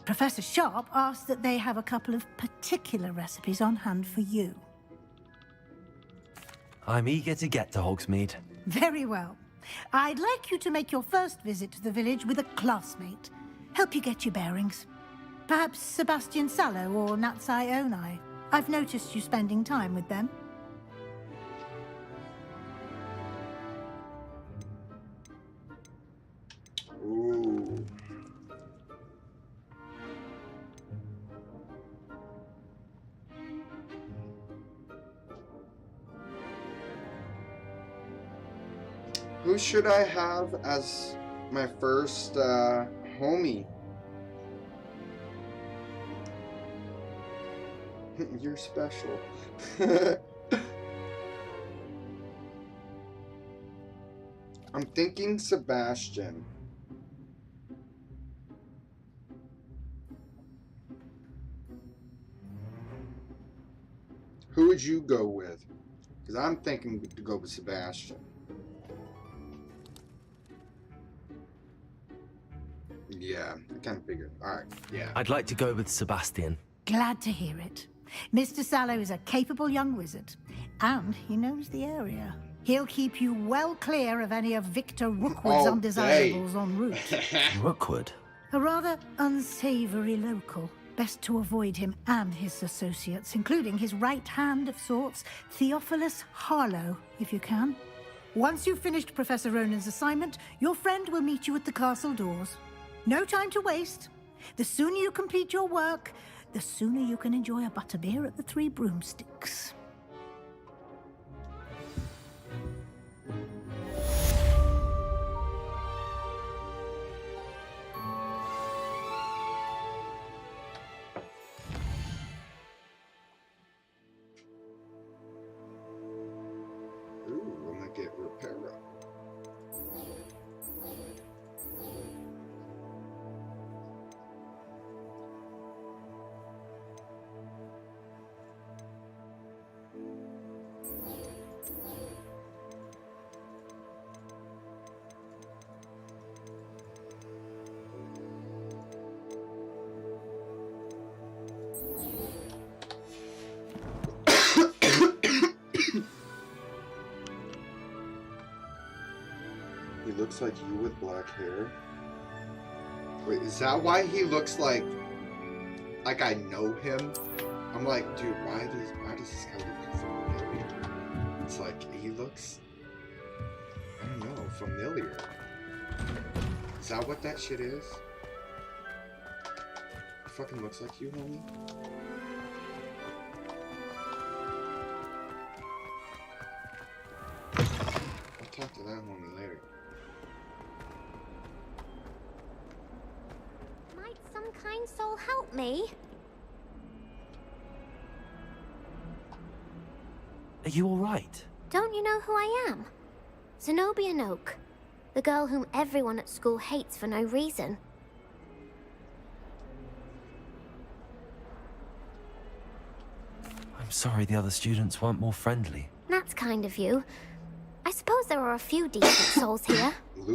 Professor Sharp asked that they have a couple of particular recipes on hand for you. I'm eager to get to Hogsmeade. Very well. I'd like you to make your first visit to the village with a classmate. Help you get your bearings. Perhaps Sebastian Sallow or Natsai Onai. I've noticed you spending time with them. Ooh. Who should I have as my first homie? You're special. I'm thinking Sebastian. Who would you go with? Because I'm thinking to go with Sebastian. Yeah, I kind of figured. Alright, yeah. I'd like to go with Sebastian. Glad to hear it. Mr. Sallow is a capable young wizard, and he knows the area. He'll keep you well clear of any of Victor Rookwood's undesirables en route. Rookwood? A rather unsavory local. Best to avoid him and his associates, including his right hand of sorts, Theophilus Harlow, if you can. Once you've finished Professor Ronan's assignment, your friend will meet you at the castle doors. No time to waste. The sooner you complete your work, the sooner you can enjoy a butterbeer at the Three Broomsticks. Ooh, I'm gonna get Reparo. looks like you with black hair. Wait, is that why he looks like I know him? I'm like, dude, why does this guy look familiar? It's like, he looks, I don't know, familiar. Is that what that shit is? He fucking looks like you, homie? I'll talk to that homie later. Might some kind soul help me? Are you all right? Don't you know who I am? Zenobia Noak, the girl whom everyone at school hates for no reason. I'm sorry the other students weren't more friendly. That's kind of you. I suppose there are a few decent souls here.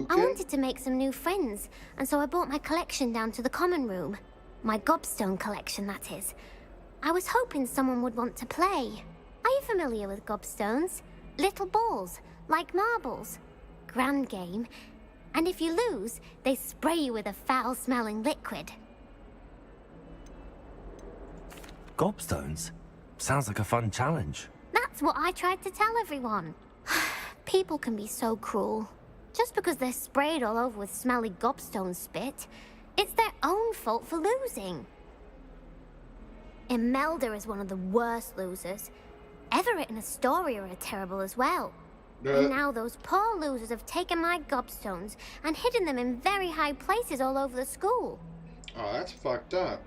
I wanted to make some new friends, and so I brought my collection down to the common room. My gobstone collection, that is. I was hoping someone would want to play. Are you familiar with gobstones? Little balls, like marbles. Grand game. And if you lose, they spray you with a foul-smelling liquid. Gobstones? Sounds like a fun challenge. That's what I tried to tell everyone. People can be so cruel. Just because they're sprayed all over with smelly gobstone spit, it's their own fault for losing. Imelda is one of the worst losers. Everett and Astoria are terrible as well. And now those poor losers have taken my gobstones and hidden them in very high places all over the school. Oh, that's fucked up.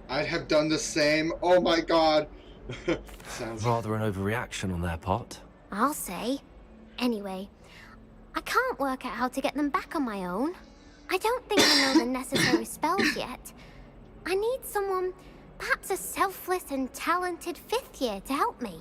I'd have done the same. Oh my god. Sounds rather an overreaction on their part. I'll say. Anyway, I can't work out how to get them back on my own. I don't think I know the necessary spells yet. I need someone, perhaps a selfless and talented 5th year to help me.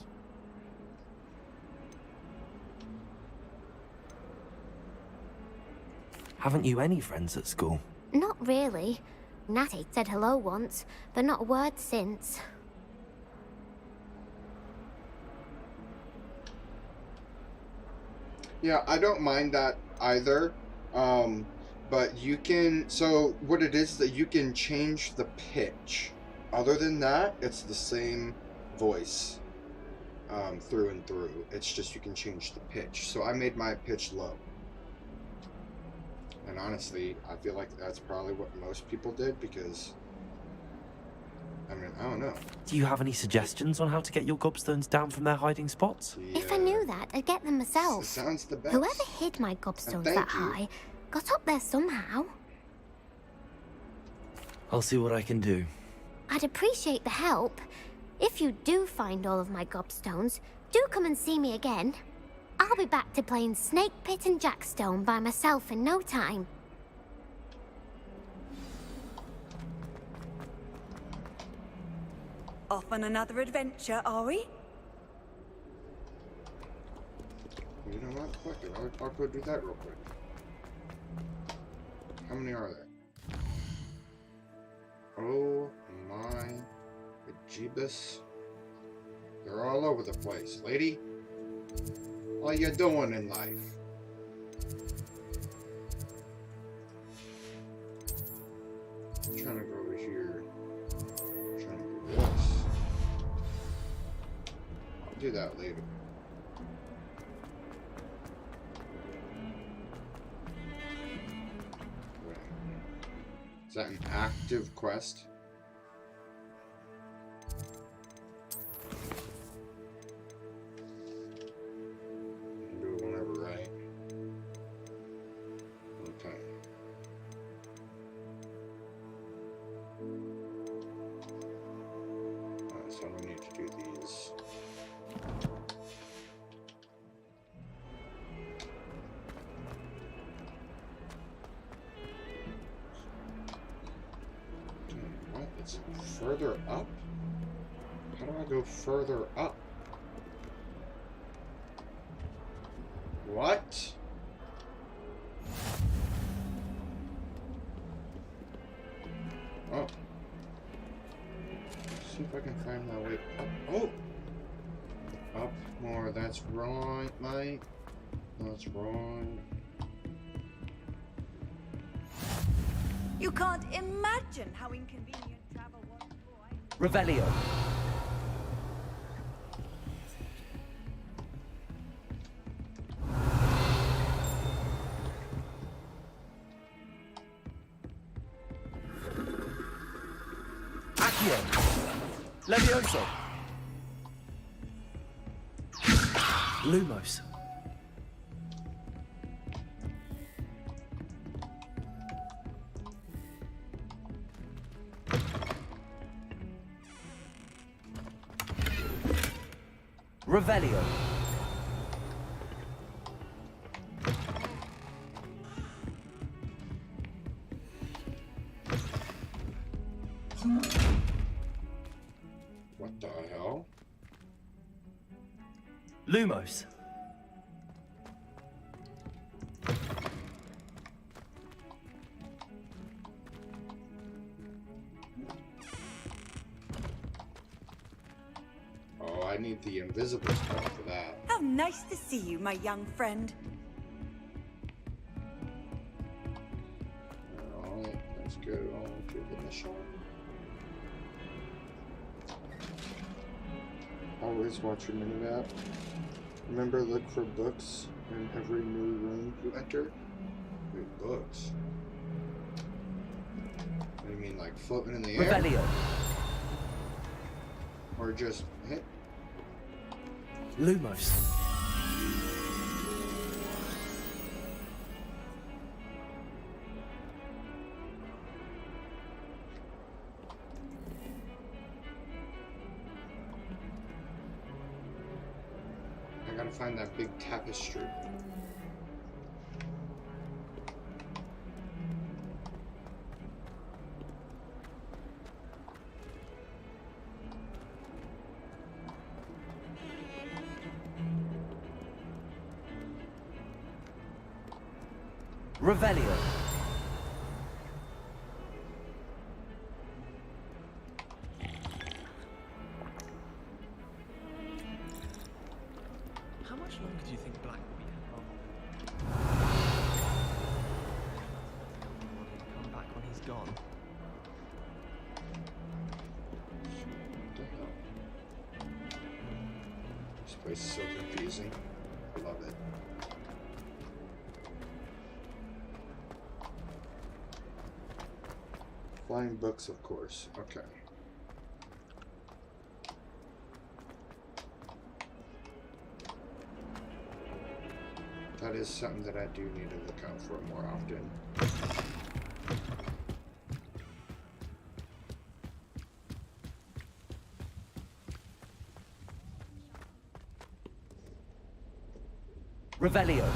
Haven't you any friends at school? Not really. Natty said hello once, but not a word since. Yeah, I don't mind that either. But you can, so what it is that you can change the pitch. Other than that, it's the same voice through and through. It's just you can change the pitch. So I made my pitch low. And honestly, I feel like that's probably what most people did because, I mean, I don't know. Do you have any suggestions on how to get your gobstones down from their hiding spots? Yeah. If I knew that, I'd get them myself. It sounds the best. Whoever hid my gobstones that high got up there somehow. I'll see what I can do. I'd appreciate the help. If you do find all of my gobstones, do come and see me again. I'll be back to playing Snake Pit and Jackstone by myself in no time. Off on another adventure, are we? You know what? Fuck it. I'll go do that real quick. How many are there? Oh my bejeebus. They're all over the place. Lady, what you doing in life? I'm trying to go over here. I'm trying to do this. I'll do that later. Is that an active quest? You can do it whenever, right? Okay. Alright, so we need to do these. What? It's further up? How do I go further up? What? Oh. Let's see if I can find my way up. Oh! Up more. That's wrong, mate. That's wrong. You can't imagine how inconvenient travel was. Revelio. Accio. Levioso. Lumos. Revelio. What the hell? Lumos. Oh, I need the invisible spell for that. How nice to see you, my young friend. Alright, let's go on to the mission. Always watch your minimap. Remember, look for books in every new room you enter. Wait, books? What do you mean, like floating in the air? Revelio. Or just hit? Lumos. I gotta find that big tapestry. Revelio. How much longer do you think Black will be out? Come back when he's gone. What the hell? This place is so confusing. I love it. Flying books, of course. Okay. That is something that I do need to look out for more often. Revelio.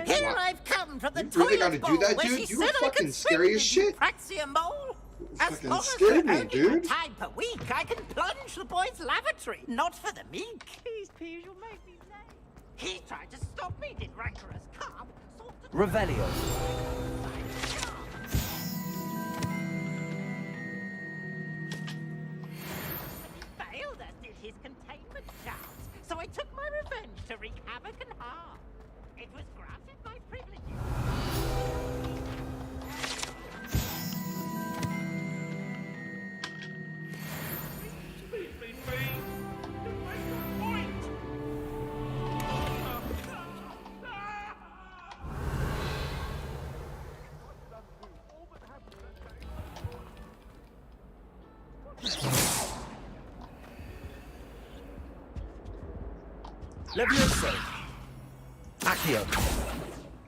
Here I've come from the You really toilet gotta do that, bowl where dude? she You were said I fucking could swim scary in as the shit. Eupraxia bowl. As fucking long as scared for me, only dude. a time per week, I can plunge the boys' lavatory. Not for the meek. Please, Peeves, you'll make me late. He tried to stop me, did rancorous carp. Revelio. Failed as did his containment charms, so I took my revenge to wreak havoc and harm. It was granted my privileges. Levioso. Accio.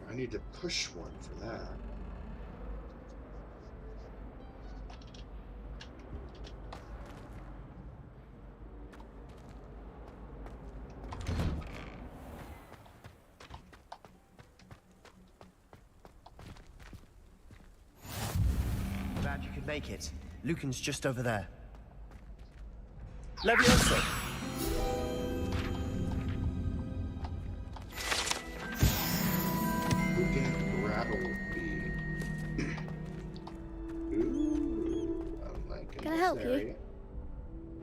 I need to push one for that. Glad you could make it. Lucan's just over there. Levioso. Lucan help you?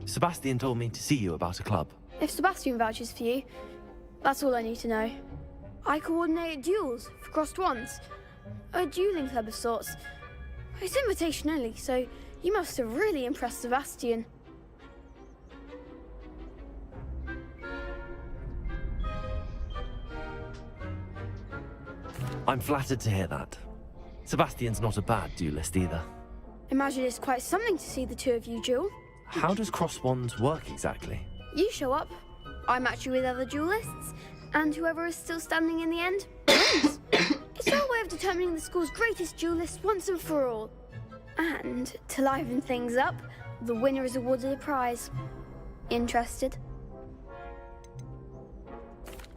Sebastian told me to see you about a club. If Sebastian vouches for you, that's all I need to know. I coordinate duels for crossed wands. A dueling club of sorts. It's invitation only, so you must have really impressed Sebastian. I'm flattered to hear that. Sebastian's not a bad duelist either. Imagine it's quite something to see the two of you duel. How does cross wands work exactly? You show up, I match you with other duelists, and whoever is still standing in the end wins. It's our way of determining the school's greatest duelist once and for all. And to liven things up, the winner is awarded a prize. Interested?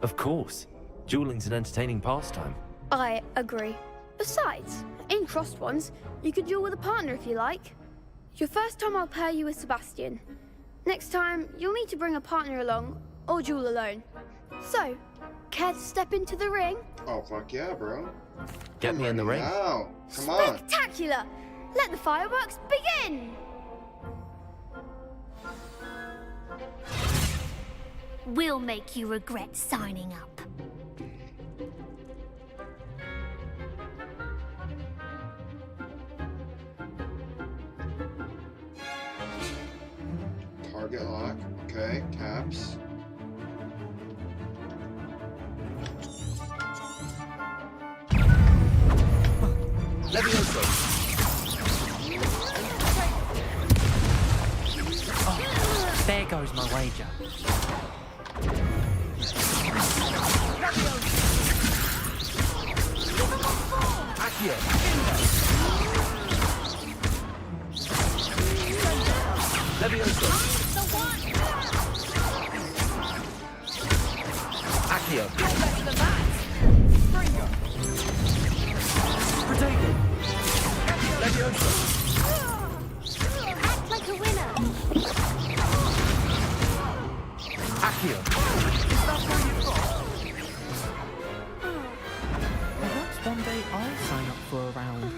Of course. Dueling's an entertaining pastime. I agree. Besides, in crossed ones, you could duel with a partner if you like. Your first time I'll pair you with Sebastian. Next time, you'll need to bring a partner along, or duel alone. So, care to step into the ring? Oh, fuck yeah, bro. Get me in the ring. Now, come on. Spectacular! Let the fireworks begin! We'll make you regret signing up. Target lock. Okay, caps. Levioso. Oh, there goes my wager. Accio. Levioso. Accio. Protego. Levioso. Act like a winner. Accio. Perhaps one day I'll sign up for a round.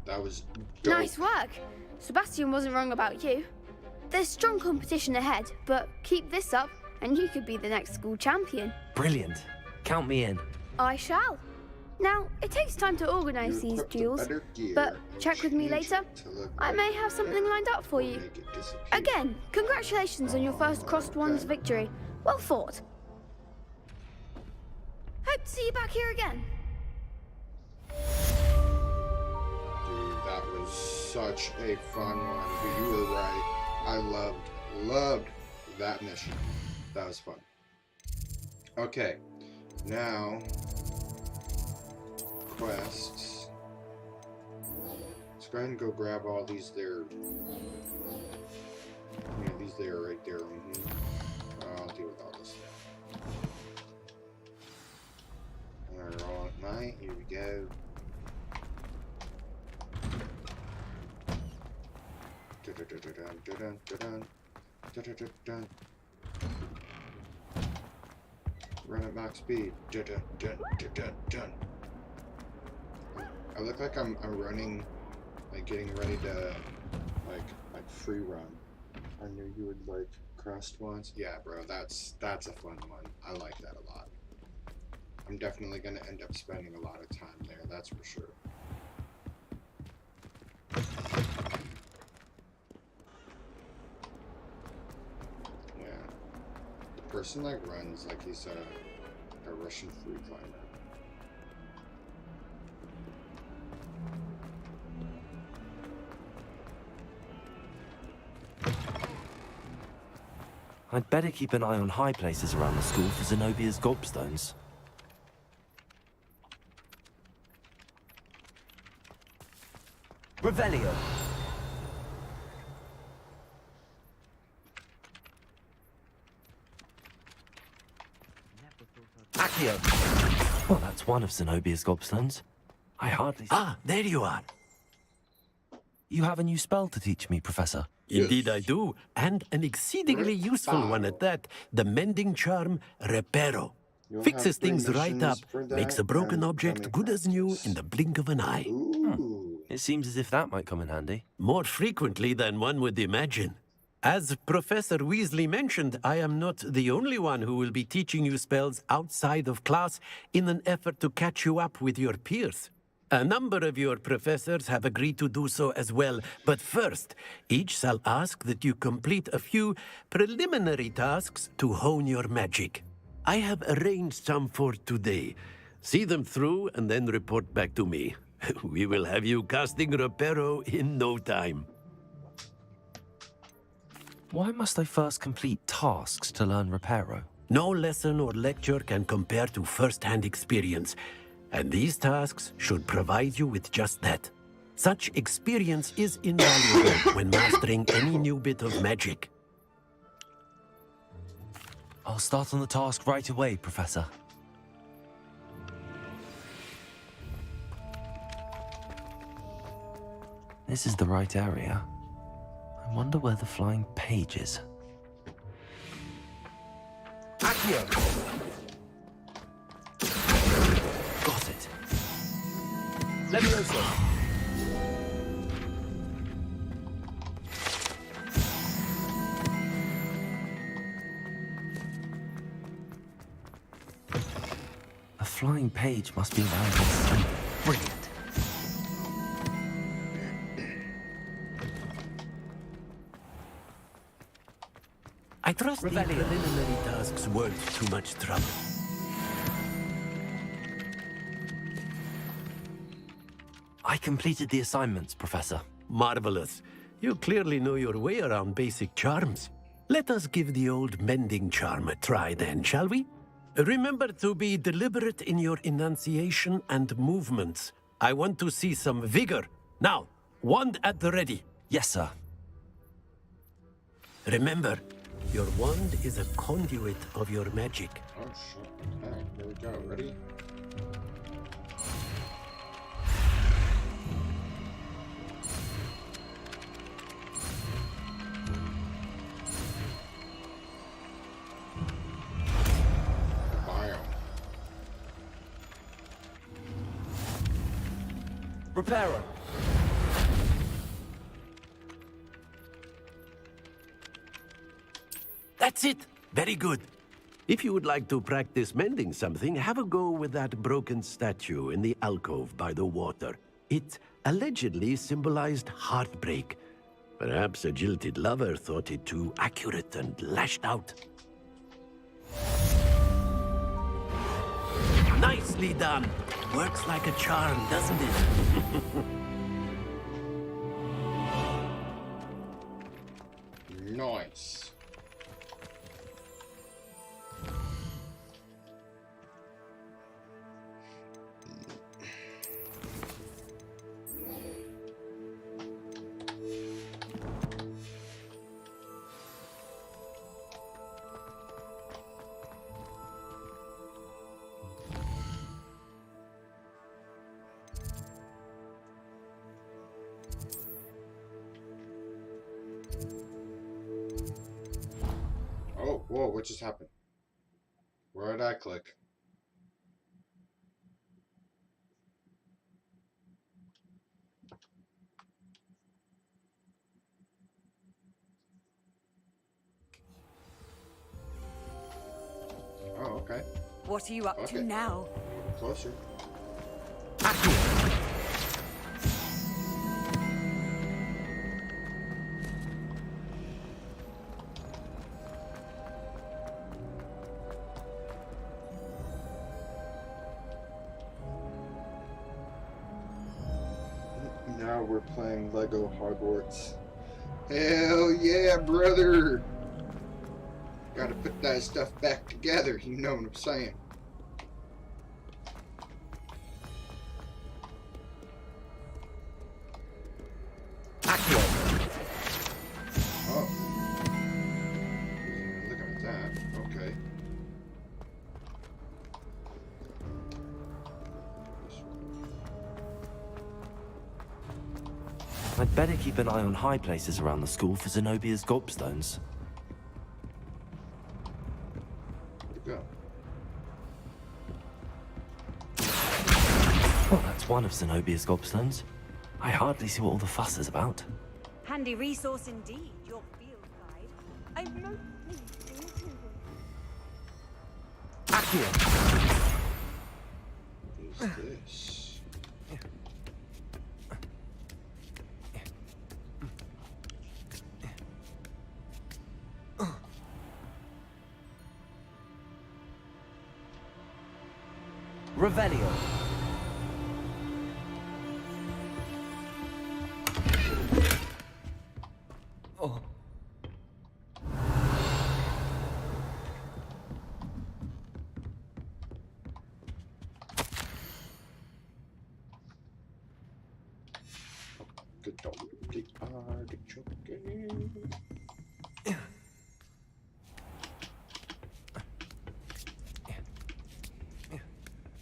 That was dope. Nice work. Sebastian wasn't wrong about you. There's strong competition ahead, but keep this up and you could be the next school champion. Brilliant. Count me in. I shall. Now, it takes time to organise these duels, but check with me later. I may have something lined up for you. Again, congratulations on your first crossed wands victory. Well fought. Hope to see you back here again. Dude, that was such a fun one. But you were right. I loved that mission. That was fun. Okay, now quests. Let's go ahead and go grab all these there. Yeah, these there right there. I'll deal with all this stuff. Alright, all at night. Here we go. Run at max speed. I look like I'm running, like getting ready to like free run. I knew you would like crossed once. Yeah, bro, that's a fun one. I like that a lot. I'm definitely gonna end up spending a lot of time there. That's for sure. Person like runs like he's a Russian free climber. I'd better keep an eye on high places around the school for Zenobia's gobstones. Revelio. Accio. Well, that's one of Zenobia's gobstones. I hardly... Ah, there you are. You have a new spell to teach me, Professor. Indeed I do, and an exceedingly useful one at that. The mending charm, Reparo. Fixes things right up, makes a broken object good as new in the blink of an eye. It seems as if that might come in handy. More frequently than one would imagine. As Professor Weasley mentioned, I am not the only one who will be teaching you spells outside of class in an effort to catch you up with your peers. A number of your professors have agreed to do so as well, but first, each shall ask that you complete a few preliminary tasks to hone your magic. I have arranged some for today. See them through and then report back to me. We will have you casting Reparo in no time. Why must I first complete tasks to learn Reparo? No lesson or lecture can compare to first-hand experience, and these tasks should provide you with just that. Such experience is invaluable when mastering any new bit of magic. I'll start on the task right away, Professor. This is the right area. I wonder where the flying page is. Accio! Got it. Levioso! A flying page must be around here somewhere. Brilliant. I trust the preliminary tasks weren't too much trouble. I completed the assignments, Professor. Marvelous. You clearly know your way around basic charms. Let us give the old mending charm a try then, shall we? Remember to be deliberate in your enunciation and movements. I want to see some vigor. Now, wand at the ready. Yes, sir. Remember, your wand is a conduit of your magic. Oh, shit. Okay, here we go. Ready? Reparo. That's it. Very good. If you would like to practice mending something, have a go with that broken statue in the alcove by the water. It allegedly symbolized heartbreak. Perhaps a jilted lover thought it too accurate and lashed out. Nicely done. Works like a charm, doesn't it? Nice. Oh, whoa, what just happened? Where did I click? Oh, okay. What are you up to now? Closer. Now we're playing Lego Hogwarts. Hell yeah, brother! Gotta put that stuff back together, you know what I'm saying. Oh. Looking at that. Okay. I'd better keep an eye on high places around the school for Zenobia's gobstones. Go. Well, that's one of Zenobia's gobstones. I hardly see what all the fuss is about. Handy resource indeed, your field guide. I'm most pleased to be included. What is this? Revelio. Oh.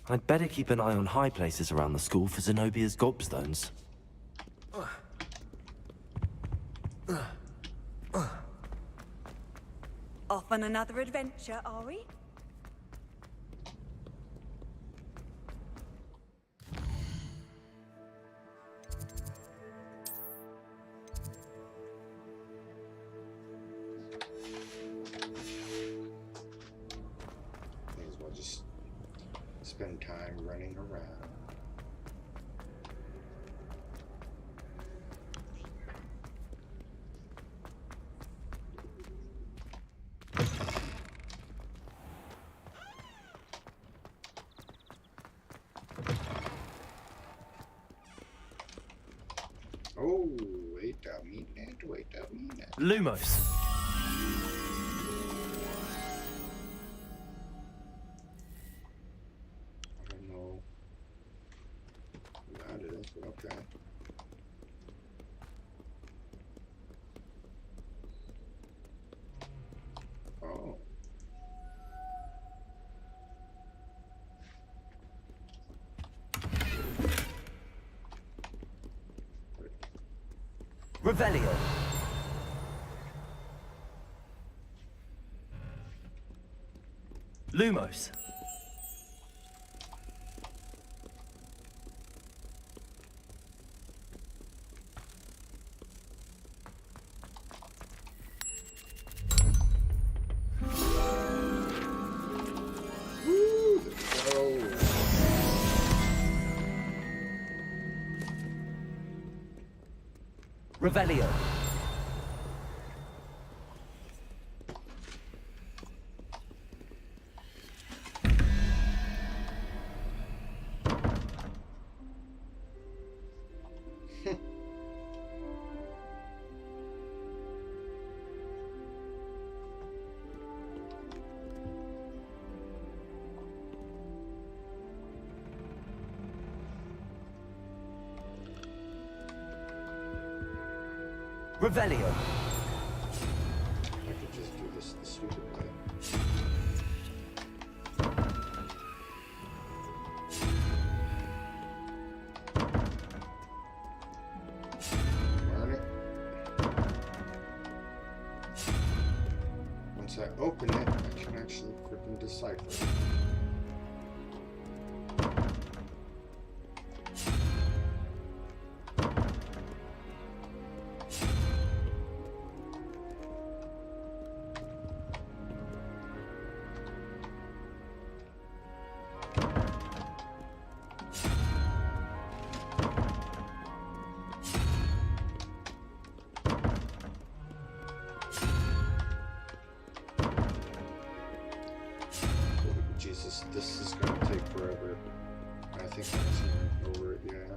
I'd better keep an eye on high places around the school for Zenobia's gobstones. Off on another adventure, are we? May as well just spend time running around. Oh, wait a minute. Lumos. I don't know. That is okay. Oh. Revelio. Lumos. Revelio. Revelio. I could just do this the stupid way. Learn it. Once I open it, I can actually freaking decipher it. Jesus, this is gonna take forever. I think I'm just gonna over it, yeah.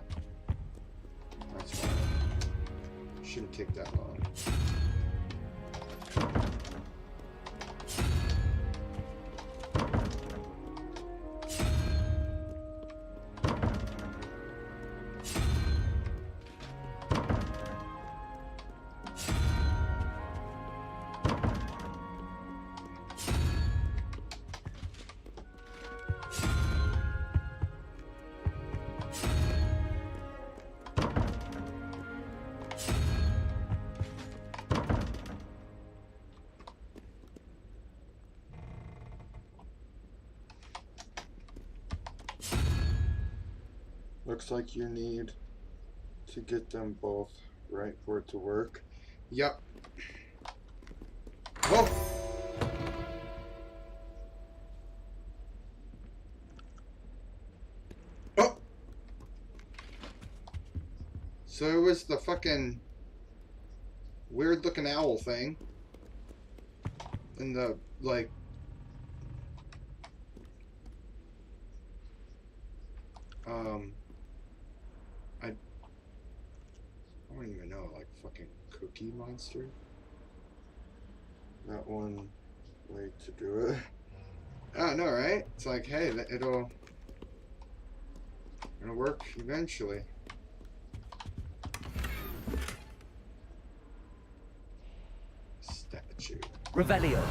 That's fine. Shouldn't take that long. Looks like you need to get them both right for it to work. Yep. Oh! Oh! So it was the fucking weird looking owl thing. And the, like... I don't even know, like, fucking cookie monster? That one way to do it. I don't know, right? It's like, hey, it'll work eventually. Statue. Revelio.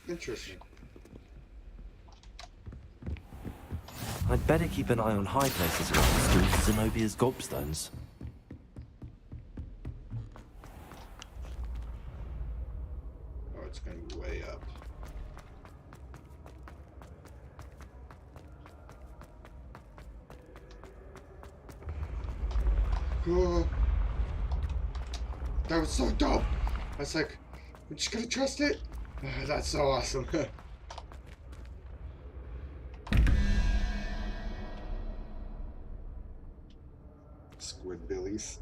Interesting. I'd better keep an eye on high places around the school for Zenobia's gobstones. Oh, it's gonna be way up. Oh, that was so dope. I was like, we're just gonna trust it? That's so awesome. Squidbillies.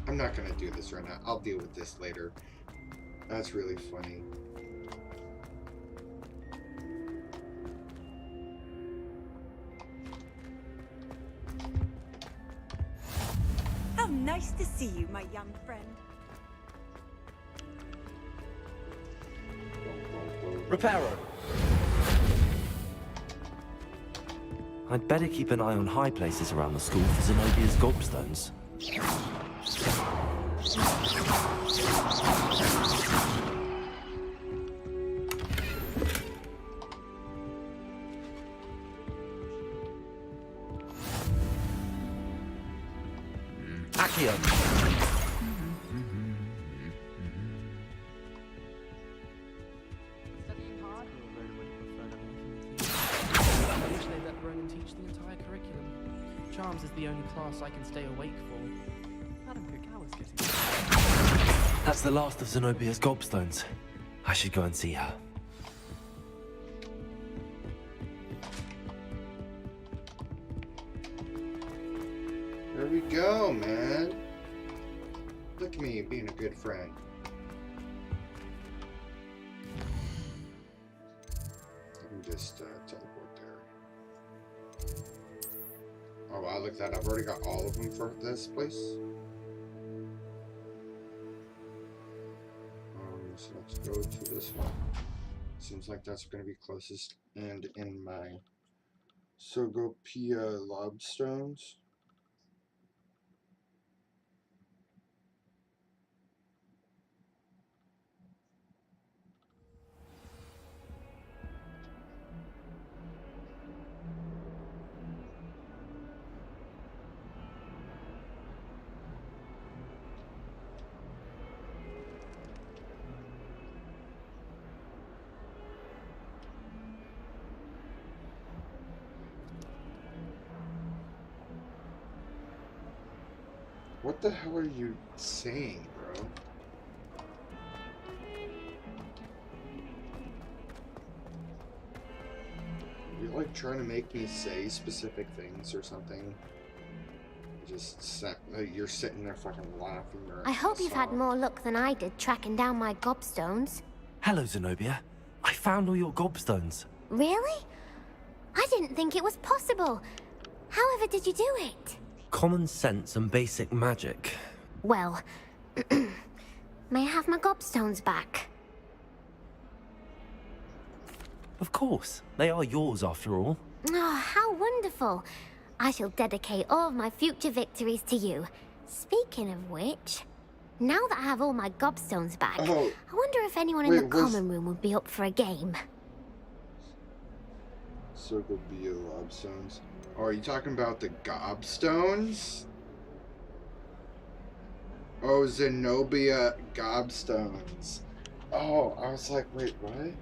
I'm not gonna do this right now. I'll deal with this later. That's really funny. How nice to see you, my young friend. Reparo. I'd better keep an eye on high places around the school for Zenobia's gobstones. Accio. Studying hard? I wish they'd let Ronan teach the entire curriculum. Charms is the only class I can stay awake for. Madam Kukawa's getting... That's the last of Zenobia's gobstones. I should go and see her. There we go, man. Look at me being a good friend. I can just teleport there. Oh wow, look at that. I've already got all of them for this place. So let's go to this one. Seems like that's going to be closest and in my Sogopia lobstones. What the hell are you saying, bro? You're like trying to make me say specific things or something. You're sitting there fucking laughing. I hope you've had more luck than I did tracking down my gobstones. Hello, Zenobia. I found all your gobstones. Really? I didn't think it was possible. However did you do it? Common sense and basic magic. Well, may I have my gobstones back? Of course. They are yours after all. Oh, how wonderful. I shall dedicate all of my future victories to you. Speaking of which, now that I have all my gobstones back, I wonder if anyone in the common room would be up for a game. Circle B of gobstones. Oh, are you talking about the gobstones? Oh, Zenobia gobstones. Oh, I was like, wait, what?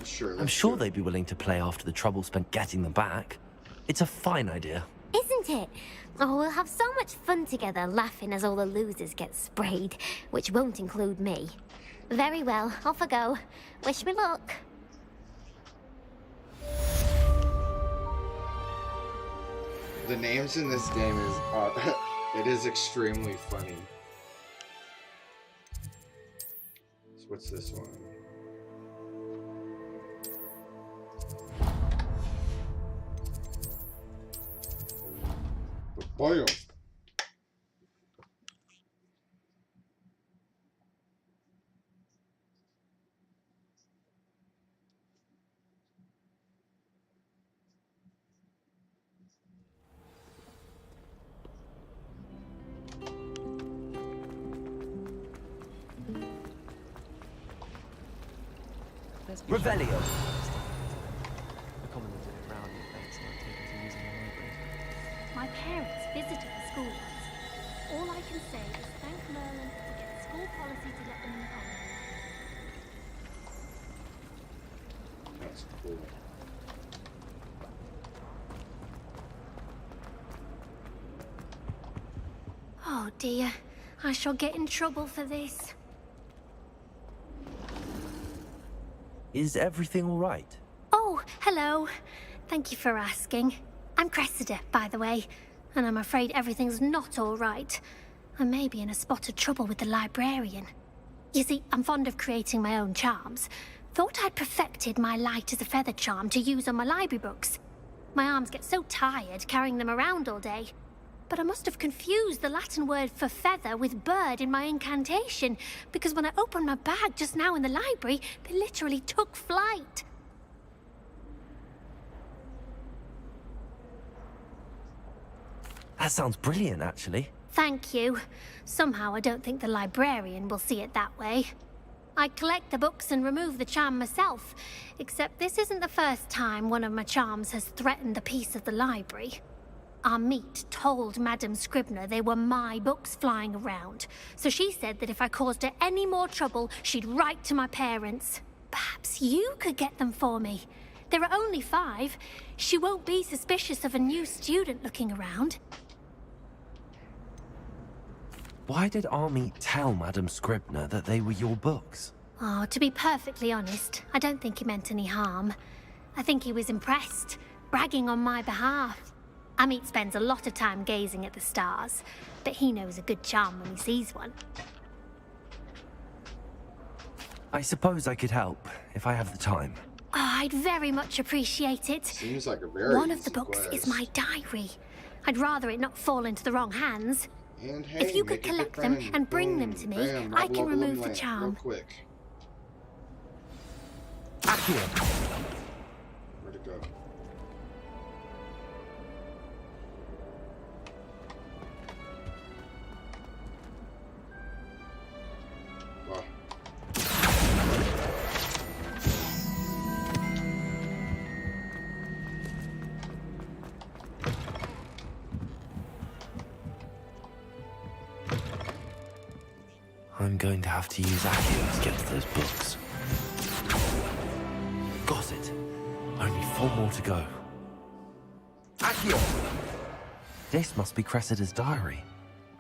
Sure. I'm sure they'd be willing to play after the trouble spent getting them back. It's a fine idea. Isn't it? Oh, we'll have so much fun together, laughing as all the losers get sprayed, which won't include me. Very well, off I go. Wish me luck. The names in this game is, it is extremely funny. So what's this one? Bam! Revelio. My parents visited the school once. All I can say is thank Merlin to get the school policy to let them in the common room. That's cool. Oh dear, I shall get in trouble for this. Is everything all right? Oh, hello. Thank you for asking. I'm Cressida, by the way, and I'm afraid everything's not all right. I may be in a spot of trouble with the librarian. You see, I'm fond of creating my own charms. Thought I'd perfected my light as a feather charm to use on my library books. My arms get so tired carrying them around all day. But I must have confused the Latin word for feather with bird in my incantation, because when I opened my bag just now in the library, they literally took flight. That sounds brilliant, actually. Thank you. Somehow I don't think the librarian will see it that way. I collect the books and remove the charm myself, except this isn't the first time one of my charms has threatened the peace of the library. Our meet told Madame Scribner they were my books flying around, so she said that if I caused her any more trouble, she'd write to my parents. Perhaps you could get them for me. There are only 5. She won't be suspicious of a new student looking around. Why did Army tell Madame Scribner that they were your books? Oh, to be perfectly honest, I don't think he meant any harm. I think he was impressed, bragging on my behalf. Amit spends a lot of time gazing at the stars, but he knows a good charm when he sees one. I suppose I could help, if I have the time. Oh, I'd very much appreciate it. Seems like a very One of the books is my diary. I'd rather it not fall into the wrong hands. And hey, if you could collect them and bring them to me, bam, I can remove the real charm. quick. Accio! Where'd it go? Wow. I'm going to have to use Accio to get to those books. Got it. Only 4 more to go. Accio! This must be Cressida's diary.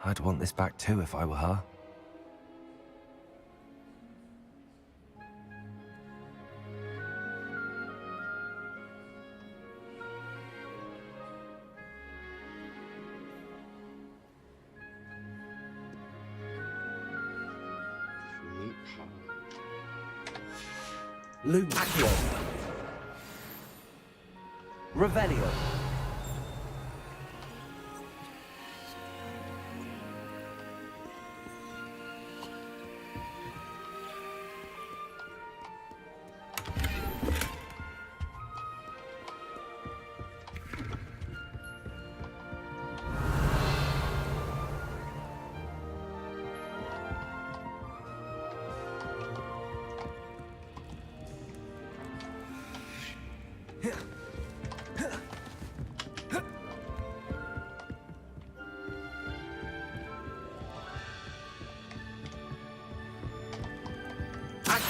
I'd want this back too if I were her. Luke. Accio. Revelio.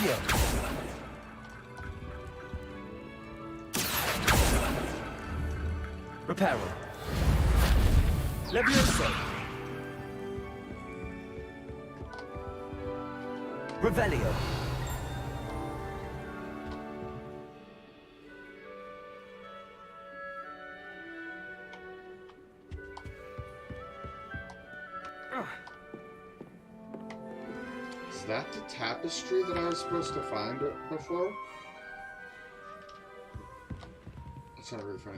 Accio! Reparo. Levioso. Revelio. Is that the tapestry that I was supposed to find before? That's not really funny.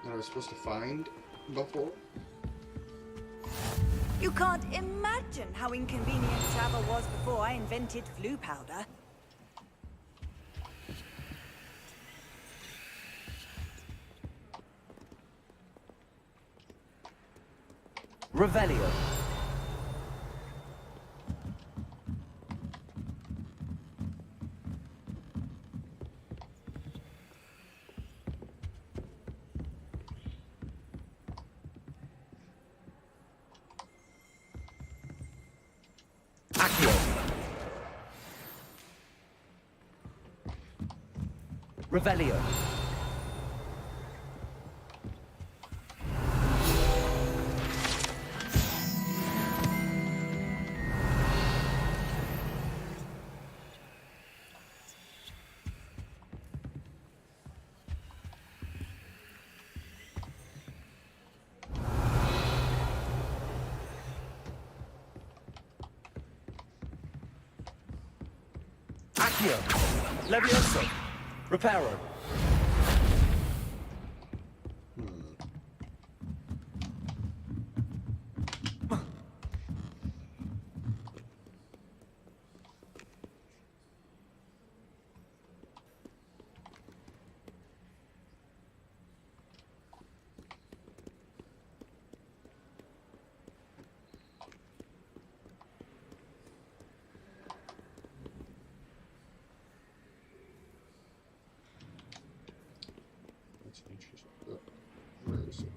That I was supposed to find before? You can't imagine how inconvenient travel was before I invented flu powder. Revelio. Accio. Revelio. Accio. Levioso. Reparo. That's interesting. Oh, where is it?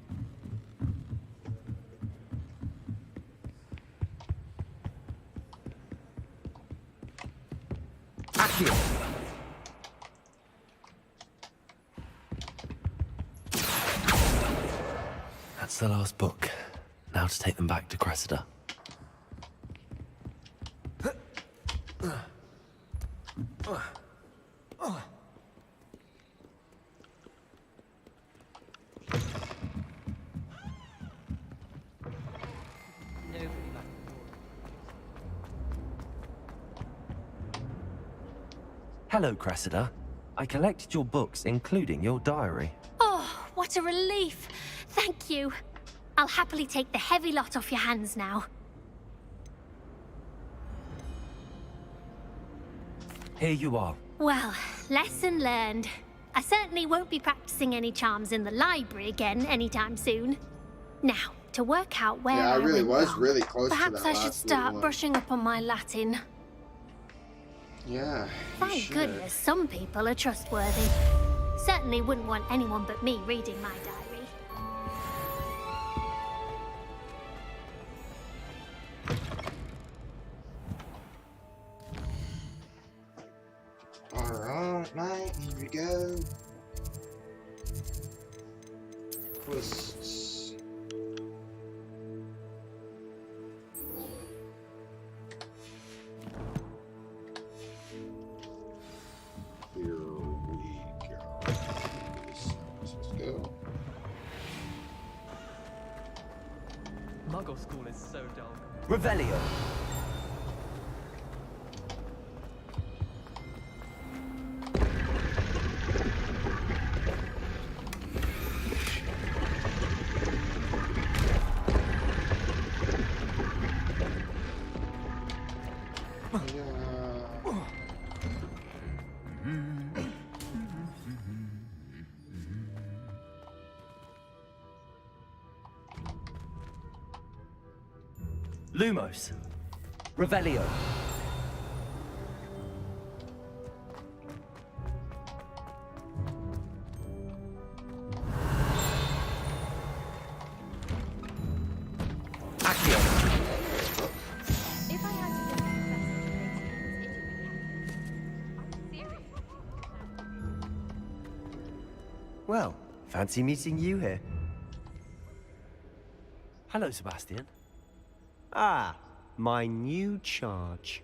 Accio. That's the last book. Now to take them back to Cressida. Hello, Cressida. I collected your books, including your diary. Oh, what a relief. Thank you. I'll happily take the heavy lot off your hands now. Here you are. Well, lesson learned. I certainly won't be practicing any charms in the library again anytime soon. Now, to work out where I really was wrong, really close to perhaps that I should last start one. brushing up on my Latin. Yeah. Thank goodness some people are trustworthy. Certainly wouldn't want anyone but me reading my diary. Alright, mate, here we go. Quests. Here we go. Let's go. Muggle school is so dull. Revelio. Lumos. Revelio. Accio. If I had to get a professor to make things, it would be Well, fancy meeting you here. Hello, Sebastian. Ah, my new charge.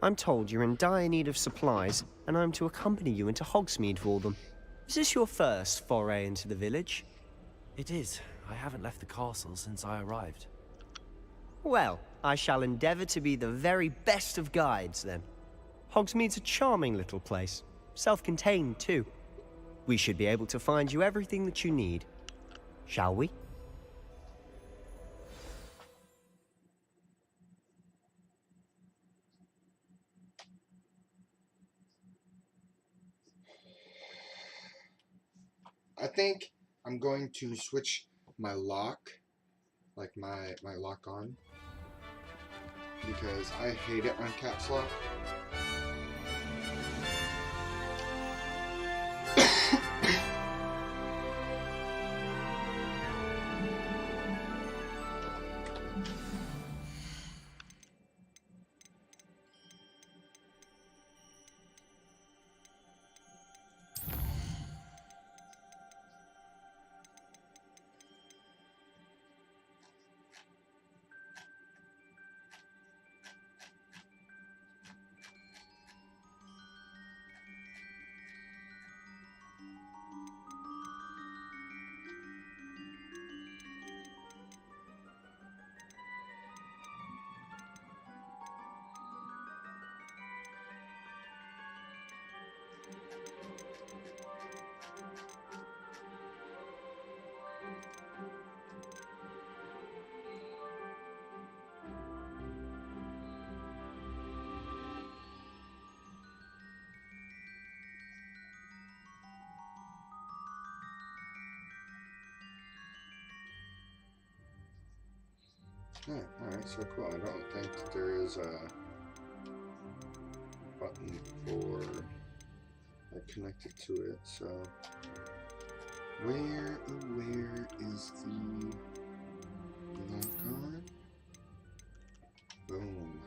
I'm told you're in dire need of supplies, and I'm to accompany you into Hogsmeade for them. Is this your first foray into the village? It is. I haven't left the castle since I arrived. Well, I shall endeavour to be the very best of guides, then. Hogsmeade's a charming little place. Self-contained, too. We should be able to find you everything that you need. Shall we? I think I'm going to switch my lock, like my lock on, because I hate it on caps lock. Oh, alright, so cool. I don't think that there is a button for connected to it, so where is the lock on? Boom.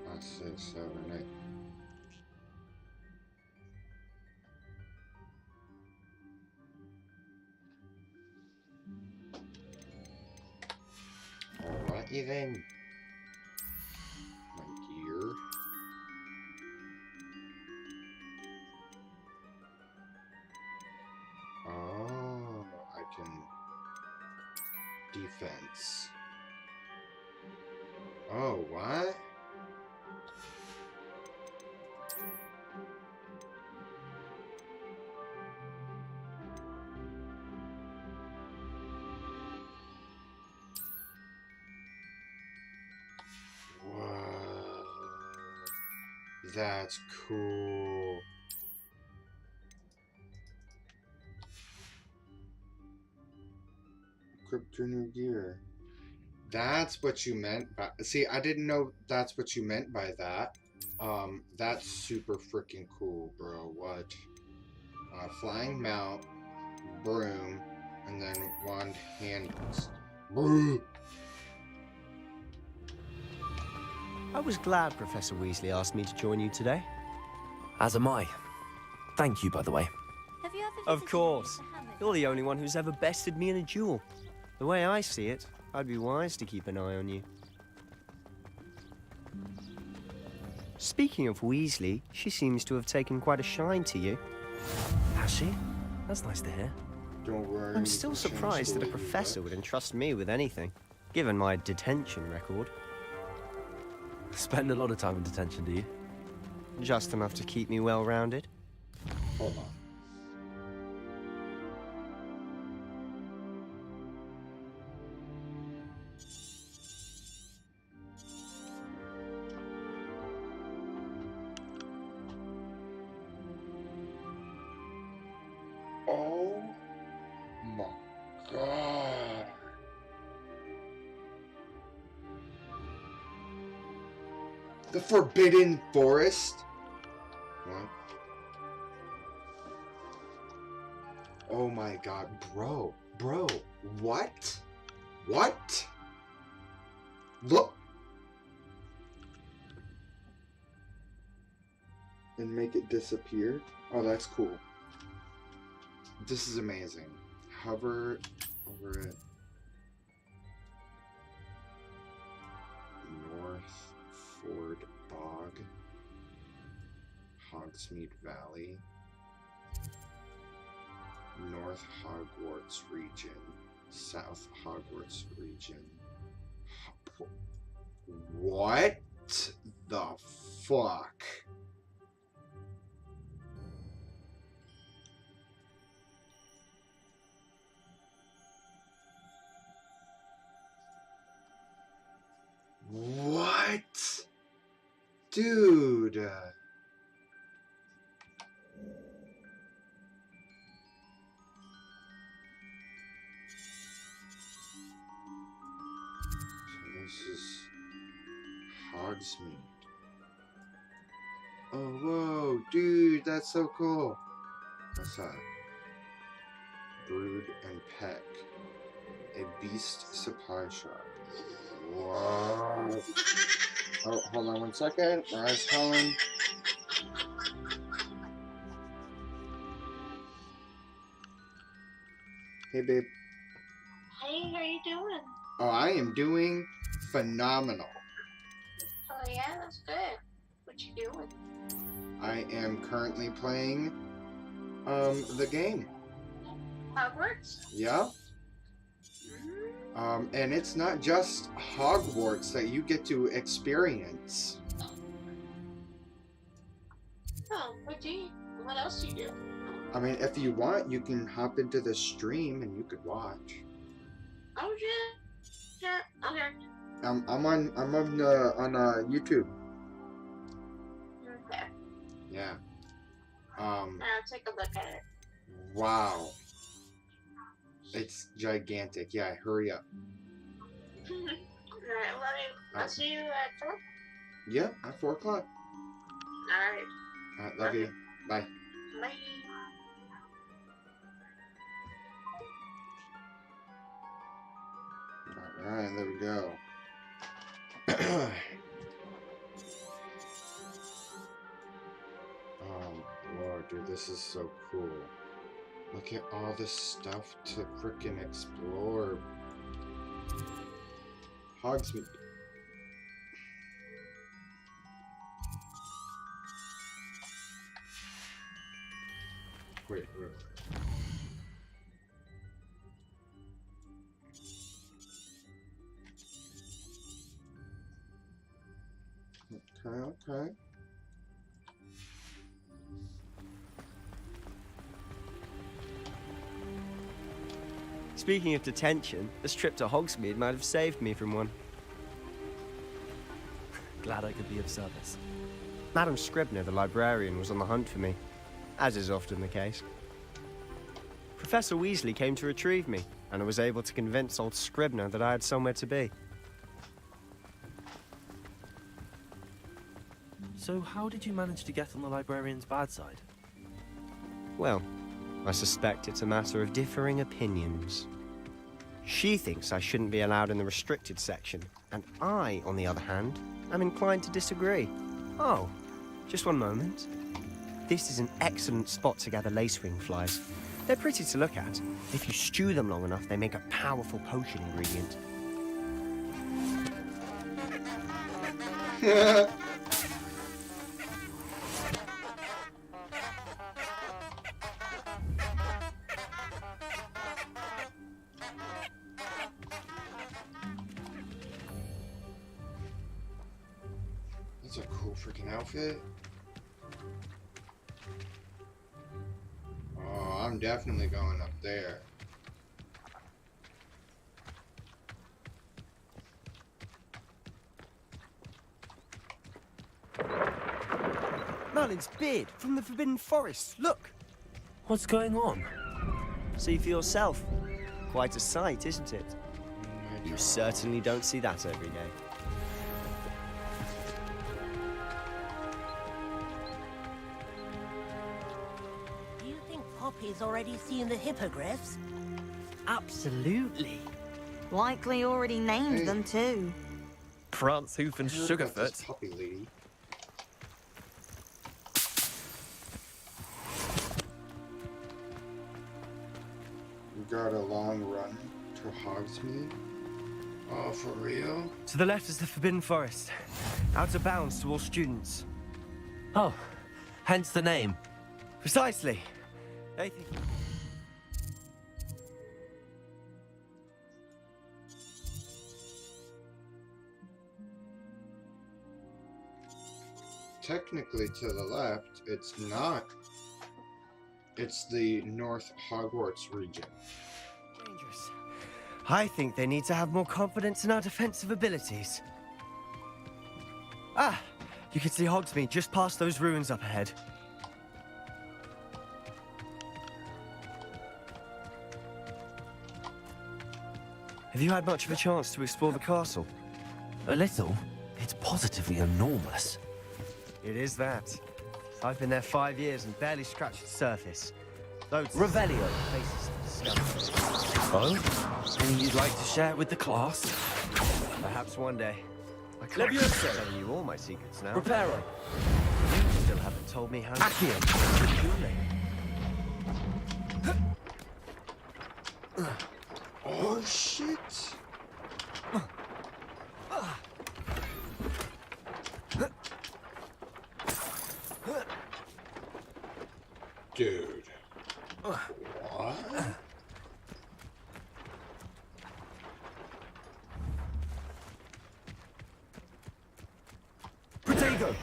That's 6, 7, 8. Alrighty then. My gear. Oh, I can defense. Oh, what? Whoa. That's cool. Equip your new gear. That's what you meant by... See, I didn't know that's what you meant by that. That's super freaking cool, bro. What? Flying mount, broom, and then wand handles. Bro. I was glad Professor Weasley asked me to join you today. As am I. Thank you, by the way. Have you ever Of course. You're the only one who's ever bested me in a duel. The way I see it, I'd be wise to keep an eye on you. Speaking of Weasley, she seems to have taken quite a shine to you. Has she? That's nice to hear. Don't worry. I'm still surprised that a professor would entrust me with anything, given my detention record. Spend a lot of time in detention, do you? Just enough to keep me well-rounded. Hold on. Oh my god. The Forbidden Forest? What? Oh my god, bro. Bro, what? What? Look. And make it disappear? Oh, that's cool. This is amazing. Hover over it. North Ford Bog. Hogsmeade Valley. North Hogwarts region. South Hogwarts region. What the fuck? What? Dude. This is Hogsmeade. Oh, whoa, dude, that's so cool. What's that? Brood and Peck. A beast supply shop. Whoa. Oh, hold on 1 second. Mariah's calling. Hey, babe. Hey, how you doing? Oh, I am doing phenomenal. Oh yeah, that's good. What you doing? I am currently playing the game. Hogwarts? Yeah. And it's not just Hogwarts that you get to experience. Oh, what else do you do? I mean, if you want, you can hop into the stream and you could watch. Oh yeah. Yeah, okay. I'm on YouTube. Okay. Yeah. I'll take a look at it. Wow. It's gigantic. Yeah, hurry up. Alright, love you. I'll see you at 4. Yeah, at 4 o'clock. Alright. Alright, love you. Bye. Bye. Alright, there we go. Whoa, dude, this is so cool. Look at all this stuff to frickin' explore. Hogsmeade. Wait. Okay. Speaking of detention, this trip to Hogsmeade might have saved me from one. Glad I could be of service. Madam Scribner, the librarian, was on the hunt for me, as is often the case. Professor Weasley came to retrieve me, and I was able to convince old Scribner that I had somewhere to be. So how did you manage to get on the librarian's bad side? Well, I suspect it's a matter of differing opinions. She thinks I shouldn't be allowed in the restricted section, and I, on the other hand, am inclined to disagree. Oh, just one moment. This is an excellent spot to gather lacewing flies. They're pretty to look at. If you stew them long enough, they make a powerful potion ingredient. That's a cool freaking outfit. Oh, I'm definitely going up there. Merlin's beard from the Forbidden Forest. Look! What's going on? See for yourself. Quite a sight, isn't it? You certainly don't see that every day. Do you think Poppy's already seen the hippogriffs? Absolutely. Likely already named them too. Prance, Hoof, and Sugarfoot. Puppy lady. We got a long run to Hogsmeade. Oh, for real? To the left is the Forbidden Forest. Out of bounds to all students. Oh, hence the name. Precisely. They think... Technically to the left, it's not. It's the North Hogwarts region. Dangerous. I think they need to have more confidence in our defensive abilities. Ah, you can see Hogsmeade just past those ruins up ahead. Have you had much of a chance to explore the castle? A little. It's positively enormous. It is that. I've been there 5 years and barely scratched the surface. Revelio faces the discovery. Oh? Anything you'd like to share with the class? Perhaps one day. I can't keep telling you all my secrets now. Reparo. You still haven't told me how to... Accio. Oh, shit. Dude. What? Protego!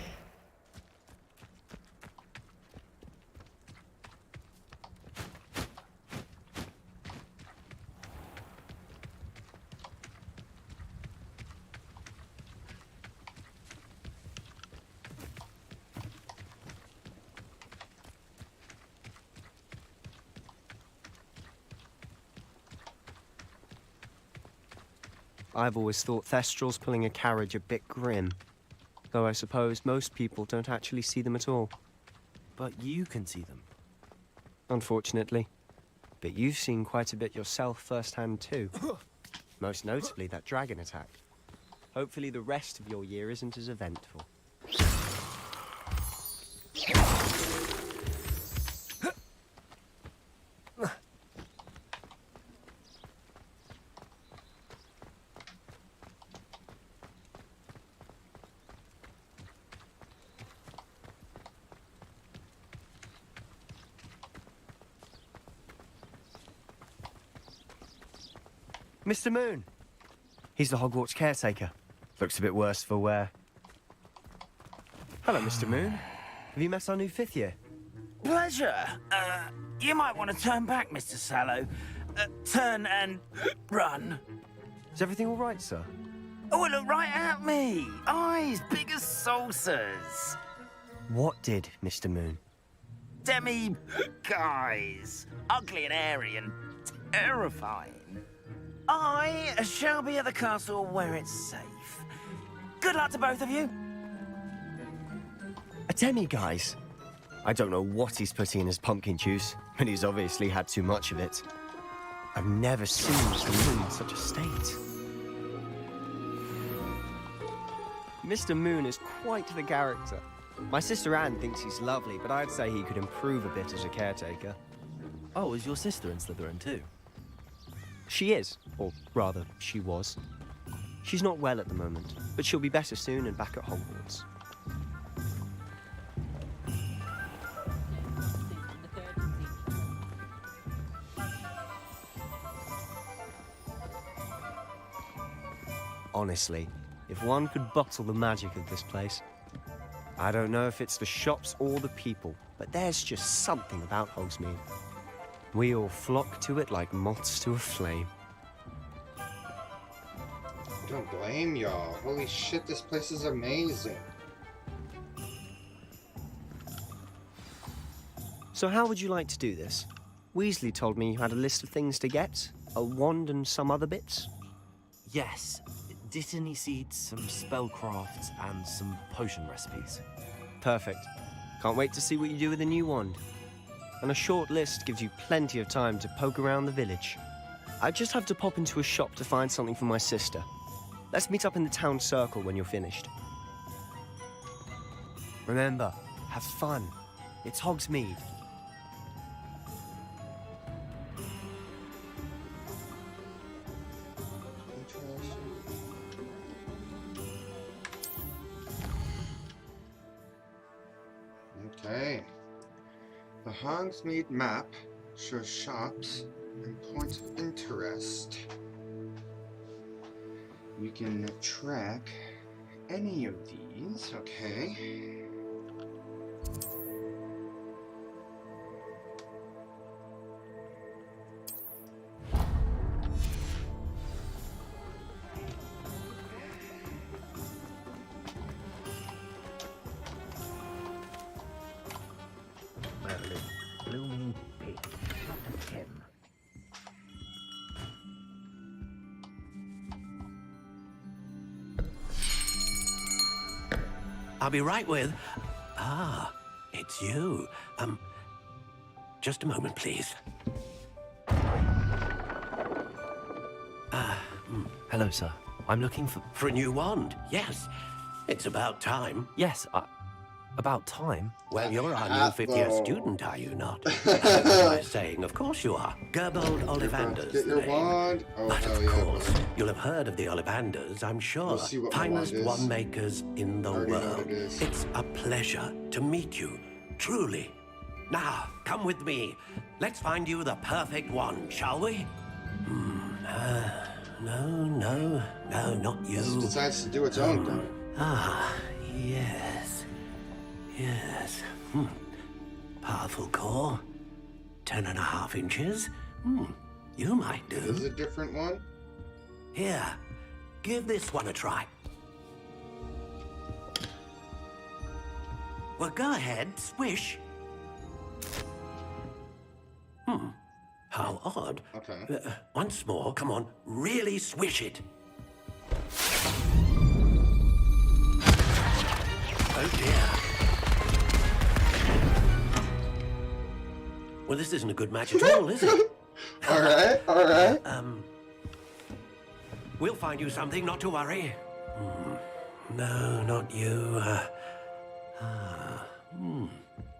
I've always thought Thestrals pulling a carriage a bit grim. Though I suppose most people don't actually see them at all. But you can see them. Unfortunately. But you've seen quite a bit yourself firsthand too. Most notably that dragon attack. Hopefully the rest of your year isn't as eventful. Mr. Moon. He's the Hogwarts caretaker. Looks a bit worse for wear. Hello, Mr. Moon. Have you met our new 5th year? Pleasure. You might want to turn back, Mr. Sallow. Turn and run. Is everything all right, sir? Oh, look right at me. Eyes big as saucers. What did, Mr. Moon? Guys. Ugly and airy and terrifying. I shall be at the castle where it's safe. Good luck to both of you. A demi-guise? I don't know what he's putting in his pumpkin juice, but he's obviously had too much of it. I've never seen Mr. Moon in such a state. Mr. Moon is quite the character. My sister Anne thinks he's lovely, but I'd say he could improve a bit as a caretaker. Oh, is your sister in Slytherin too? She is, or rather, she was. She's not well at the moment, but she'll be better soon and back at Hogwarts. Honestly, if one could bottle the magic of this place. I don't know if it's the shops or the people, but there's just something about Hogsmeade. We all flock to it like moths to a flame. I don't blame y'all. Holy shit, this place is amazing. So how would you like to do this? Weasley told me you had a list of things to get. A wand and some other bits. Yes. Dittany seeds, some spellcrafts, and some potion recipes. Perfect. Can't wait to see what you do with the new wand. And a short list gives you plenty of time to poke around the village. I just have to pop into a shop to find something for my sister. Let's meet up in the town circle when you're finished. Remember, have fun. It's Hogsmeade. Okay. The Hogsmeade map shows shops and points of interest. We can track any of these, okay. Blooming pig. Not him. I'll be right with... Ah, it's you. Just a moment, please. Hello, sir. I'm looking for... For a new wand, yes. It's about time. Yes, about time? Well, you're our new fifth-year student, are you not? As I was saying, of course you are. Gerbold Ollivander's Get your the name. wand. Oh, But hell of yeah. course, you'll have heard of the Ollivanders, I'm sure. We'll see what my Finest wand is. wand makers in the I already know what world. it is. It's a pleasure to meet you, truly. Now, come with me. Let's find you the perfect wand, shall we? No, not you. It decides to do its own thing. Ah, yes. Yes. Powerful core. 10.5 inches. You might do. This is a different one? Here, give this one a try. Well, go ahead, swish. How odd. Okay. Once more, come on, really swish it. Oh dear. Well, this isn't a good match at all, is it? Alright. We'll find you something, not to worry. No, not you.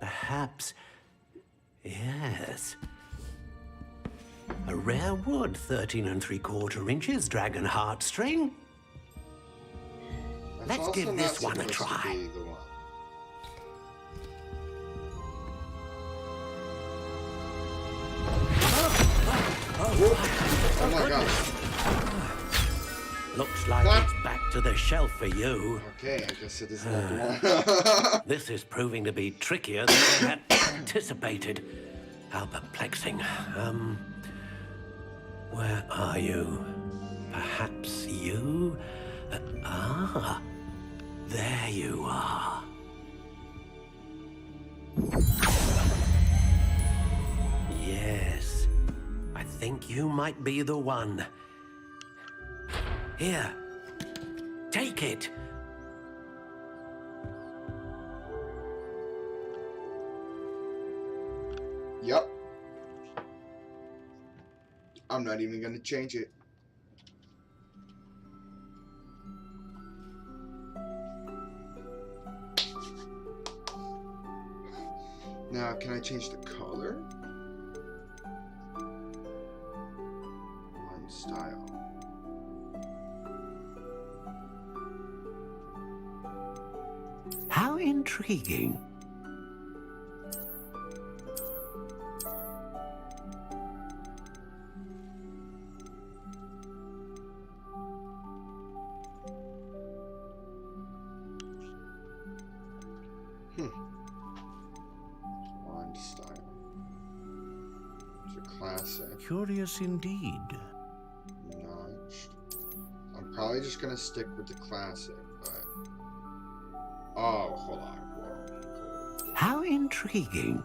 Perhaps. Yes. A rare wood, 13 3/4 inches, dragon heartstring. That's Let's also give this not one a supposed to try. be the one. Oh my gosh. Looks like What? it's back to the shelf for you. Okay, I guess it is not the one. This is proving to be trickier than I had anticipated. How perplexing. Where are you? Perhaps you? There you are. Yes, I think you might be the one. Here, take it. Yep. I'm not even gonna change it. Now, can I change the color? One style. How intriguing. One style. It's a classic. Curious indeed. Notched. I'm probably just gonna stick with the classic, but... Oh, hold on. Whoa. How intriguing.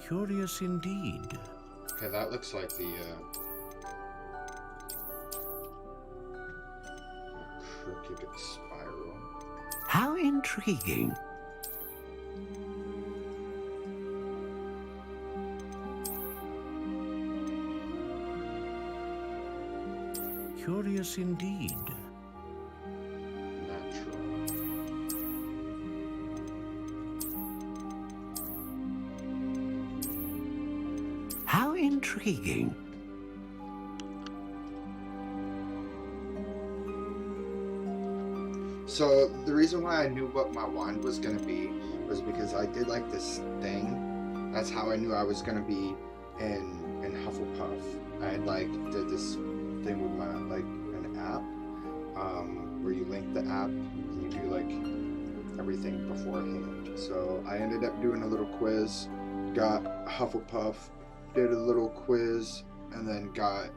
Curious indeed. Okay, that looks like the, crooked spiral. How intriguing. Curious indeed. Natural. How intriguing. So the reason why I knew what my wand was gonna be was because I did like this thing. That's how I knew I was gonna be in Hufflepuff. I had like did this thing with my an app where you link the app and you do like everything beforehand. So I ended up doing a little quiz, got Hufflepuff, did a little quiz, and then got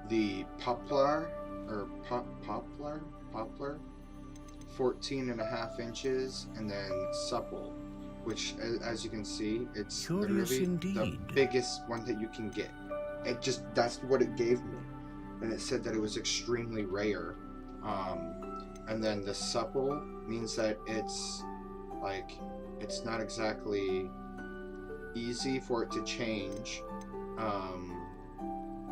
the Poplar, 14.5 inches, and then Supple, which as you can see, it's Curious literally indeed. the biggest one that you can get. It just, that's what it gave me, and it said that it was extremely rare. And then the Supple means that it's like, it's not exactly easy for it to change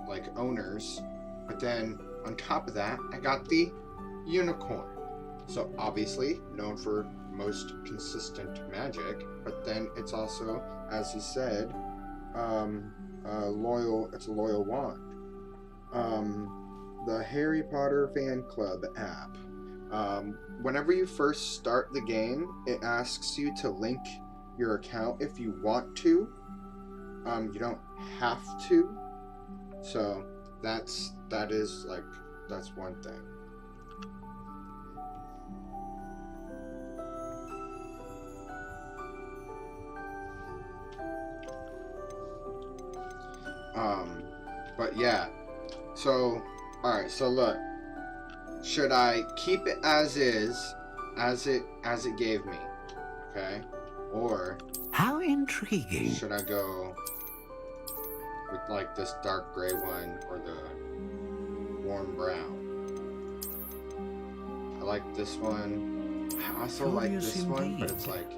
like owners. But then on top of that, I got the Unicorn. So obviously known for most consistent magic, but then it's also, as he said, it's a loyal wand. The Harry Potter fan club app. Whenever you first start the game, it asks you to link your account if you want to. You don't have to. So that's one thing. But yeah, so alright, so look, should I keep it as is, as it gave me, okay, or how intriguing, should I go with like this dark gray one or the warm brown? I like this one. I also like this one, but it's like,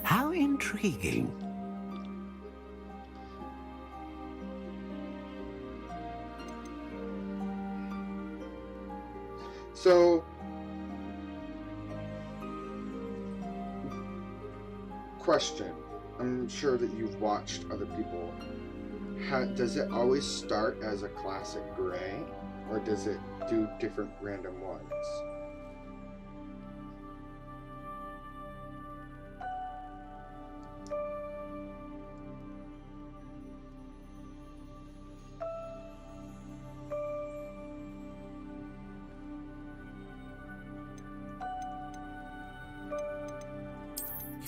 how intriguing. so question. I'm sure that you've watched other people. Does it always start as a classic gray, or does it do different random ones?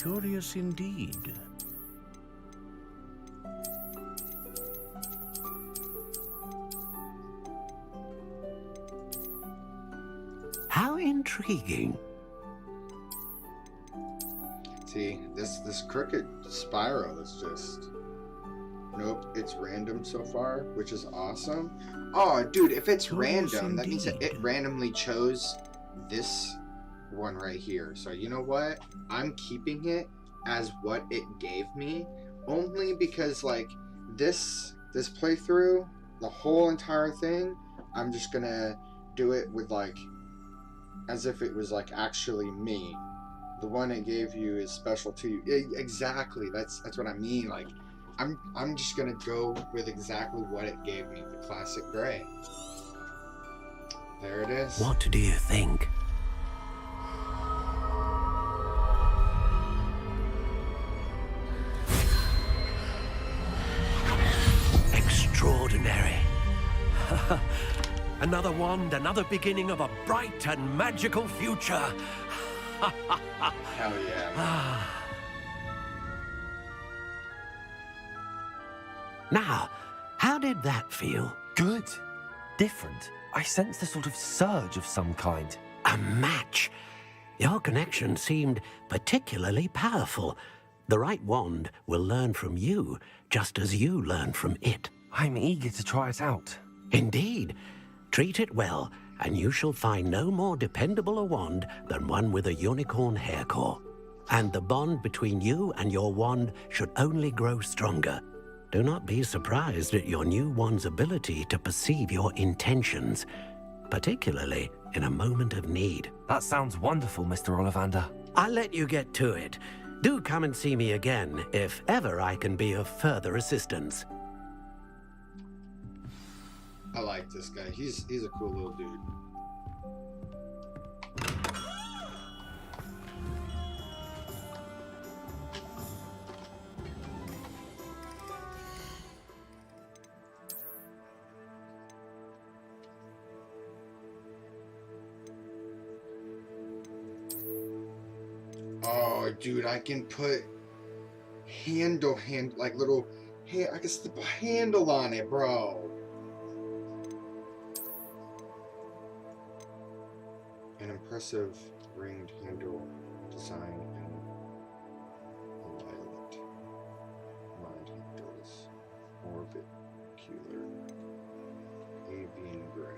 Curious indeed. How intriguing. See, this crooked spiral is just, nope, it's random so far, which is awesome. Oh, dude, if it's random, that means that it randomly chose this one right here. So you know what? I'm keeping it as what it gave me, only because like this playthrough, the whole entire thing, I'm just gonna do it with like as if it was like actually me. The one it gave you is special to you. Exactly. That's what I mean. Like I'm just gonna go with exactly what it gave me, the classic gray. There it is. What do you think? Extraordinary. Another wand, another beginning of a bright and magical future. Hell yeah. Now, how did that feel? Good. Different. I sensed a sort of surge of some kind. A match. Your connection seemed particularly powerful. The right wand will learn from you, just as you learn from it. I'm eager to try it out. Indeed. Treat it well, and you shall find no more dependable a wand than one with a unicorn hair core. And the bond between you and your wand should only grow stronger. Do not be surprised at your new wand's ability to perceive your intentions, particularly in a moment of need. That sounds wonderful, Mr. Ollivander. I'll let you get to it. Do come and see me again if ever I can be of further assistance. I like this guy. He's a cool little dude. Oh, dude, I can put like little I can slip a handle on it, bro. An impressive ringed handle design in violet. Mind handles. Orbicular. Avian gray.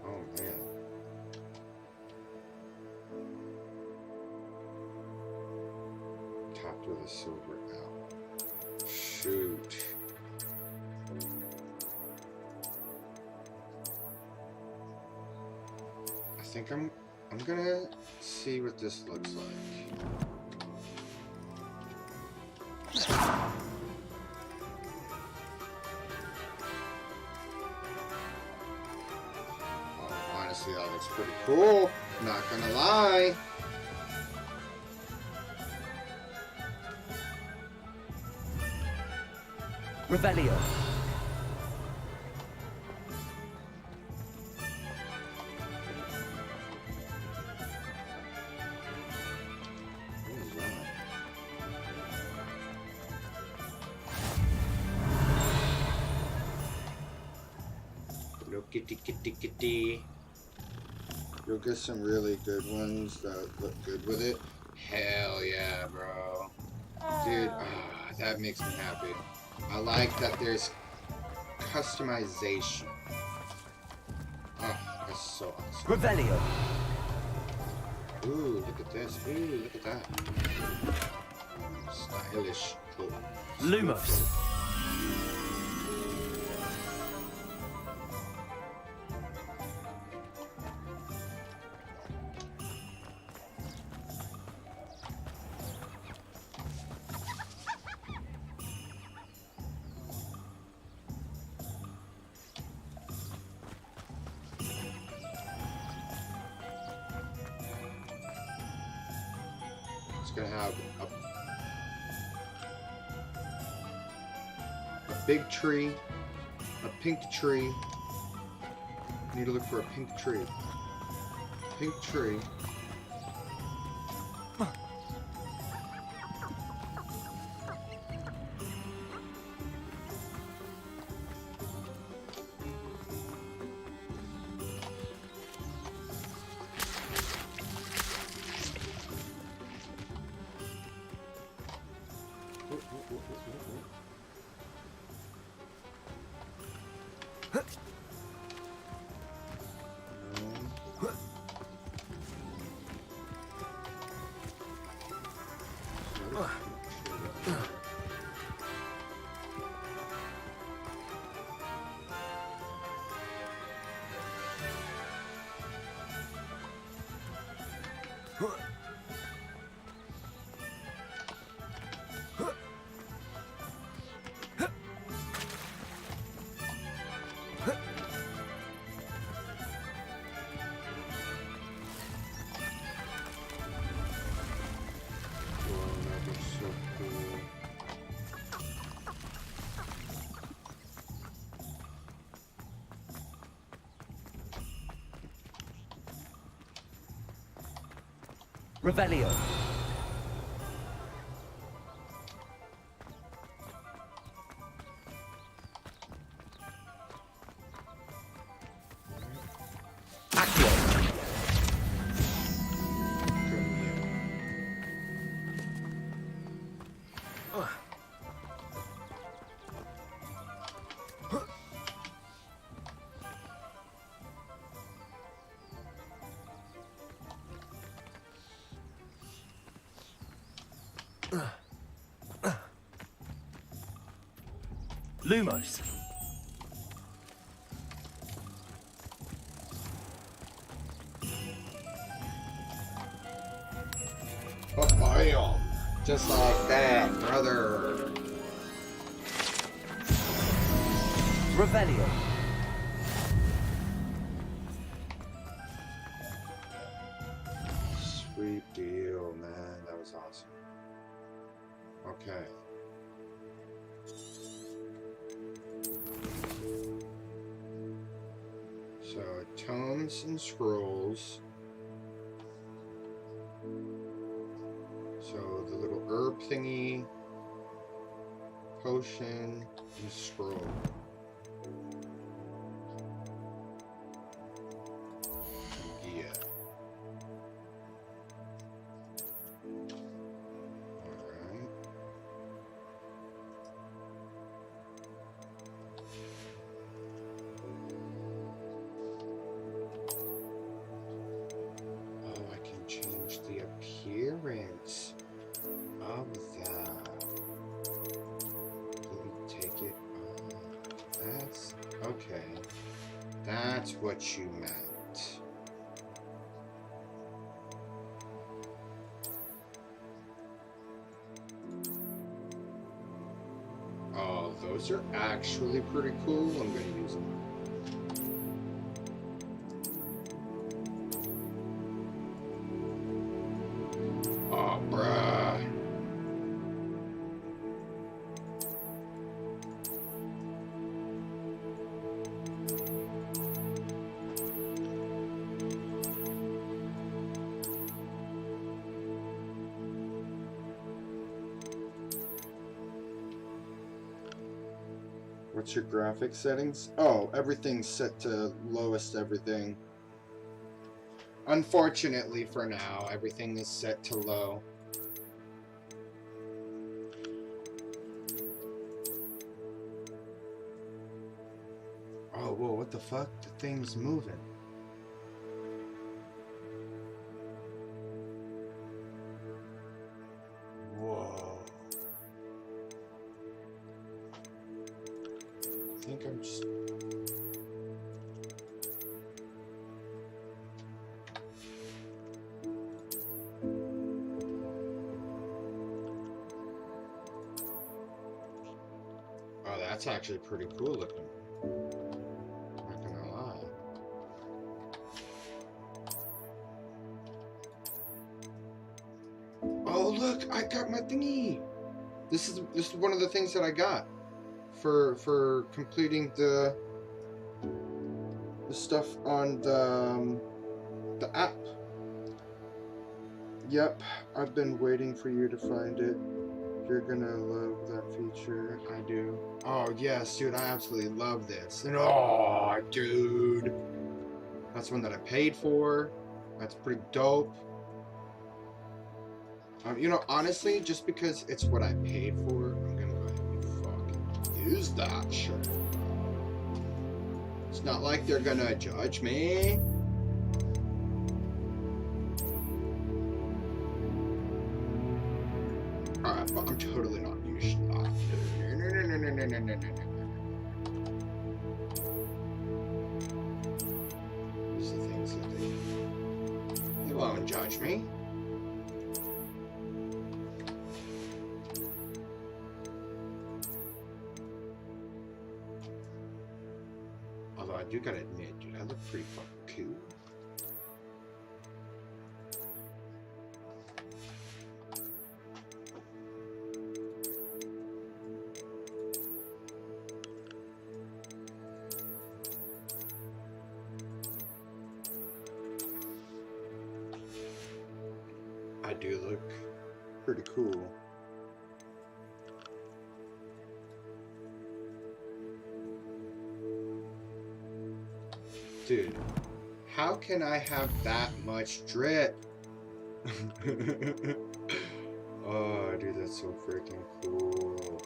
Oh man. Topped with a silver owl. Shoot. I think I'm gonna see what this looks like. Oh, honestly, that looks pretty cool. Not gonna lie. Revelio. Hello, kitty, kitty, kitty. You'll get some really good ones that look good with it. Hell yeah, bro. Dude, that makes me happy. I like that there's customization. Oh, that's so awesome. Revelio. Ooh, look at this. Ooh, look at that. Stylish. Cool. Lumos. Gonna have a big tree, a pink tree. Need to look for a pink tree. Pink tree. Revelio. Lumos. Oh, bam! Just like that, brother. Revelio. Sweet deal, man. That was awesome. Okay. So, tomes and scrolls. So, the little herb thingy, potion, and scroll. Yeah. Alright. Oh, I can change the appearance of that. Will we take it? That's okay. That's what you meant. Oh, those are actually pretty cool. I'm gonna use them. Oh, bruh. What's your graphic settings? Oh, everything's set to lowest everything. Unfortunately for now, everything is set to low. Oh, whoa, what the fuck? The thing's moving. Whoa. I think I'm just... Oh, that's actually pretty cool looking. Not gonna lie. Oh, look, I got my thingy. This is one of the things that I got for completing the stuff on the app. Yep, I've been waiting for you to find it. You're gonna love that feature. I do. Oh yes, dude, I absolutely love this. And oh, dude, that's one that I paid for. That's pretty dope. You know, honestly, just because it's what I paid for, I'm gonna go ahead and fucking use that shit. It's not like they're gonna judge me. Alright, but I'm totally not used to that. No. These are things that they won't judge me. Although I do gotta admit, dude, I look pretty fucking cool. I do look pretty cool. Dude, how can I have that much drip? Oh, dude, that's so freaking cool.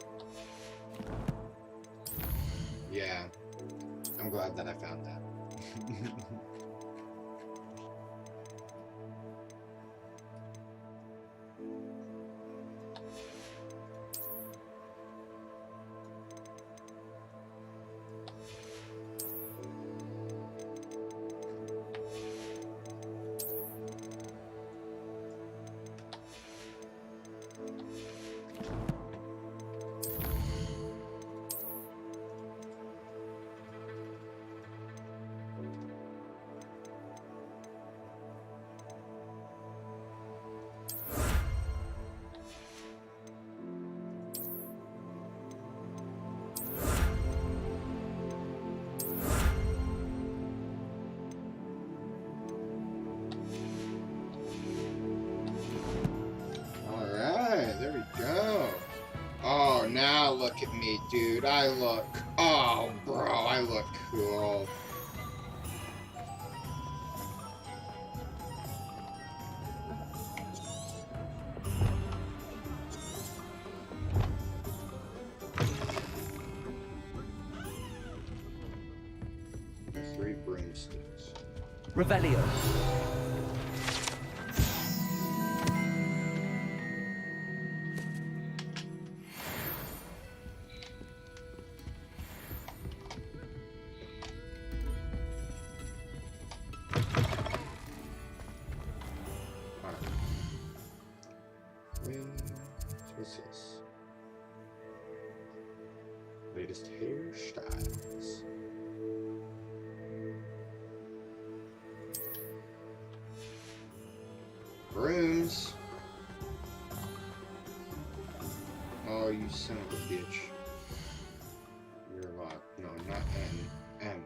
Yeah, I'm glad that I found that. look at me, dude. I look... Oh, bro, I look cool. Three broomsticks. Revelio. What's this? Latest hairstyles. Brooms. Oh, you son of a bitch. You're locked. No, not N. M.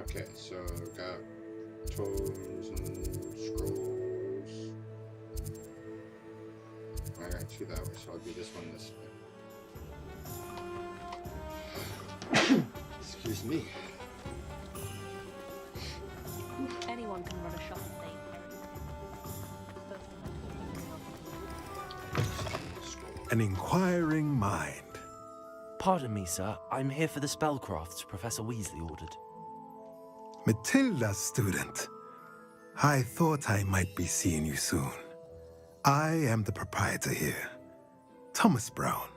Okay, so I've got toes and scrolls. I got two that way, so I'll do this one this way. Excuse me. Anyone can run a shop An inquiring mind. Pardon me, sir. I'm here for the spellcrafts Professor Weasley ordered. Matilda, student. I thought I might be seeing you soon. I am the proprietor here, Thomas Brown.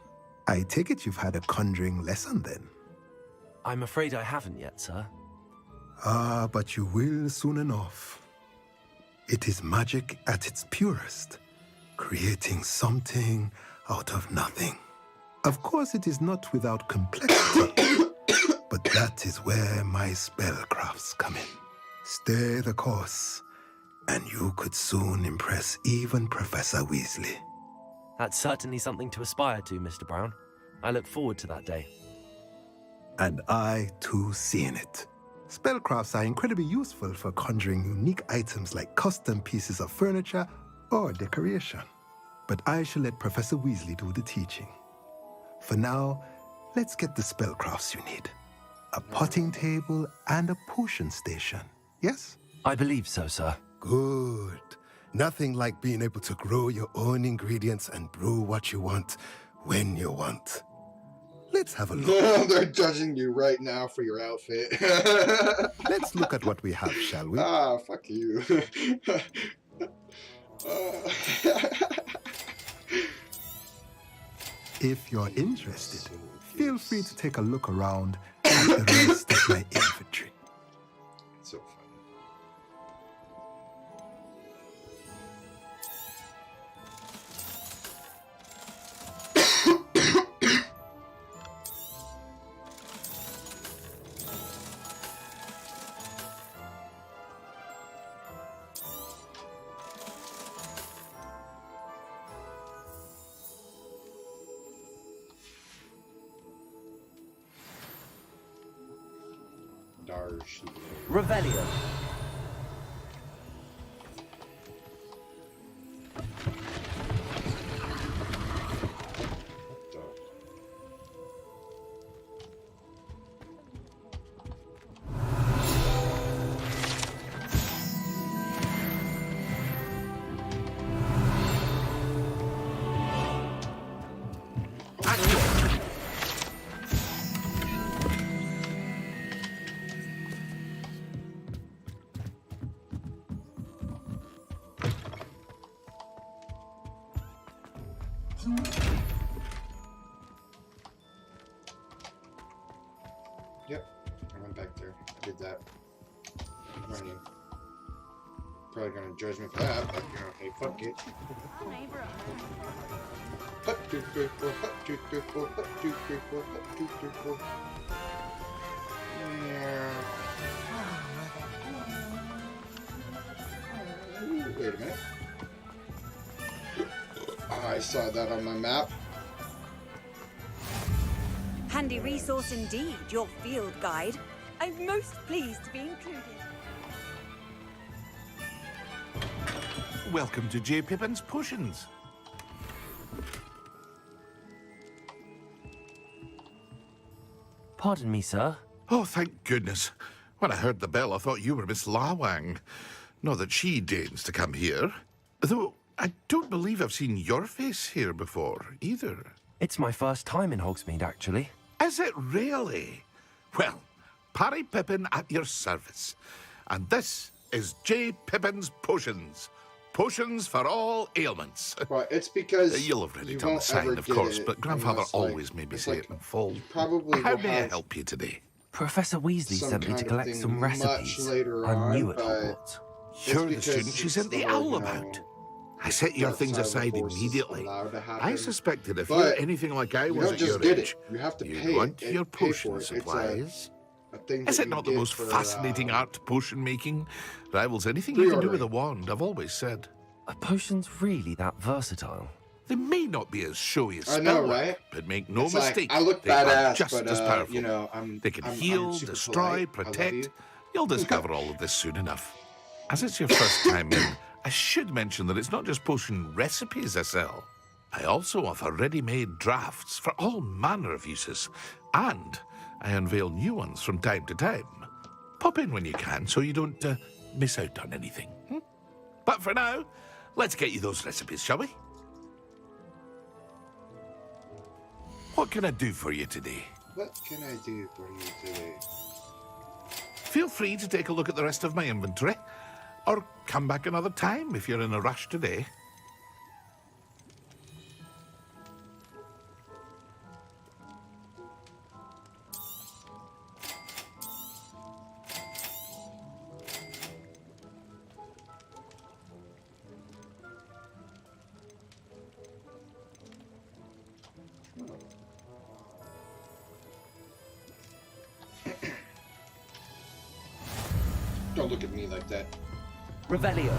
I take it you've had a conjuring lesson then? I'm afraid I haven't yet, sir. Ah, but you will soon enough. It is magic at its purest, creating something out of nothing. Of course, it is not without complexity, but that is where my spellcrafts come in. Stay the course, and you could soon impress even Professor Weasley. That's certainly something to aspire to, Mr. Brown. I look forward to that day. And I, too, seeing it. Spellcrafts are incredibly useful for conjuring unique items like custom pieces of furniture or decoration. But I shall let Professor Weasley do the teaching. For now, let's get the spellcrafts you need. A potting table and a potion station, yes? I believe so, sir. Good. Nothing like being able to grow your own ingredients and brew what you want when you want. Let's have a look. They're judging you right now for your outfit. Let's look at what we have, shall we? Ah, fuck you. If you're interested, feel free to take a look around at the rest of my inventory. So funny. Revelio. Yep, I went back there. I did that. Running. Probably gonna judge me for that, but you know, hey, fuck it. Hut, 2, 3, 4, hut, 2, 3, 4, hut, 2, 3, 4, hut, 2, 3, 4. Yeah. Wait a minute. I saw that on my map. Handy resource indeed, your field guide. I'm most pleased to be included. Welcome to J. Pippin's Potions. Pardon me, sir. Oh, thank goodness. When I heard the bell, I thought you were Miss Lawang. Not that she deigns to come here. Though, I don't believe I've seen your face here before, either. It's my first time in Hogsmeade, actually. Is it really? Well, Parry Pippin at your service. And this is J. Pippin's Potions. Potions for all ailments. Well, it's because you'll have read you it on the won't sign, ever of get course, it but Grandfather unless, always made me it's say like it in full. probably How will may I have help you today? Professor Weasley some sent me kind to of collect thing some much recipes. later I'm new on, at but Hogwarts. You're the because student she it's sent the the owl whole, about. I set your things outside aside the force is immediately. allowed to I happen. suspected if But you're anything like I you was don't at just your get age, it. You have to you'd pay want it, your pay potion for it. It's supplies. a thing Is that it you not the get most for, fascinating art, potion making? Rivals anything you can do with a wand, I've always said. Are potions really that versatile? They may not be as showy as I know, spell work, right? but make no It's like, mistake, I look they are badass, just but, as powerful. you know, they can I'm heal, super destroy, polite. I love protect. you. You'll discover all of this soon enough. As it's your first time in, I should mention that it's not just potion recipes I sell. I also offer ready-made drafts for all manner of uses, and I unveil new ones from time to time. Pop in when you can so you don't miss out on anything. But for now, let's get you those recipes, shall we? What can I do for you today? What can I do for you today? Feel free to take a look at the rest of my inventory, or come back another time if you're in a rush today. Don't look at me like that. Revelio.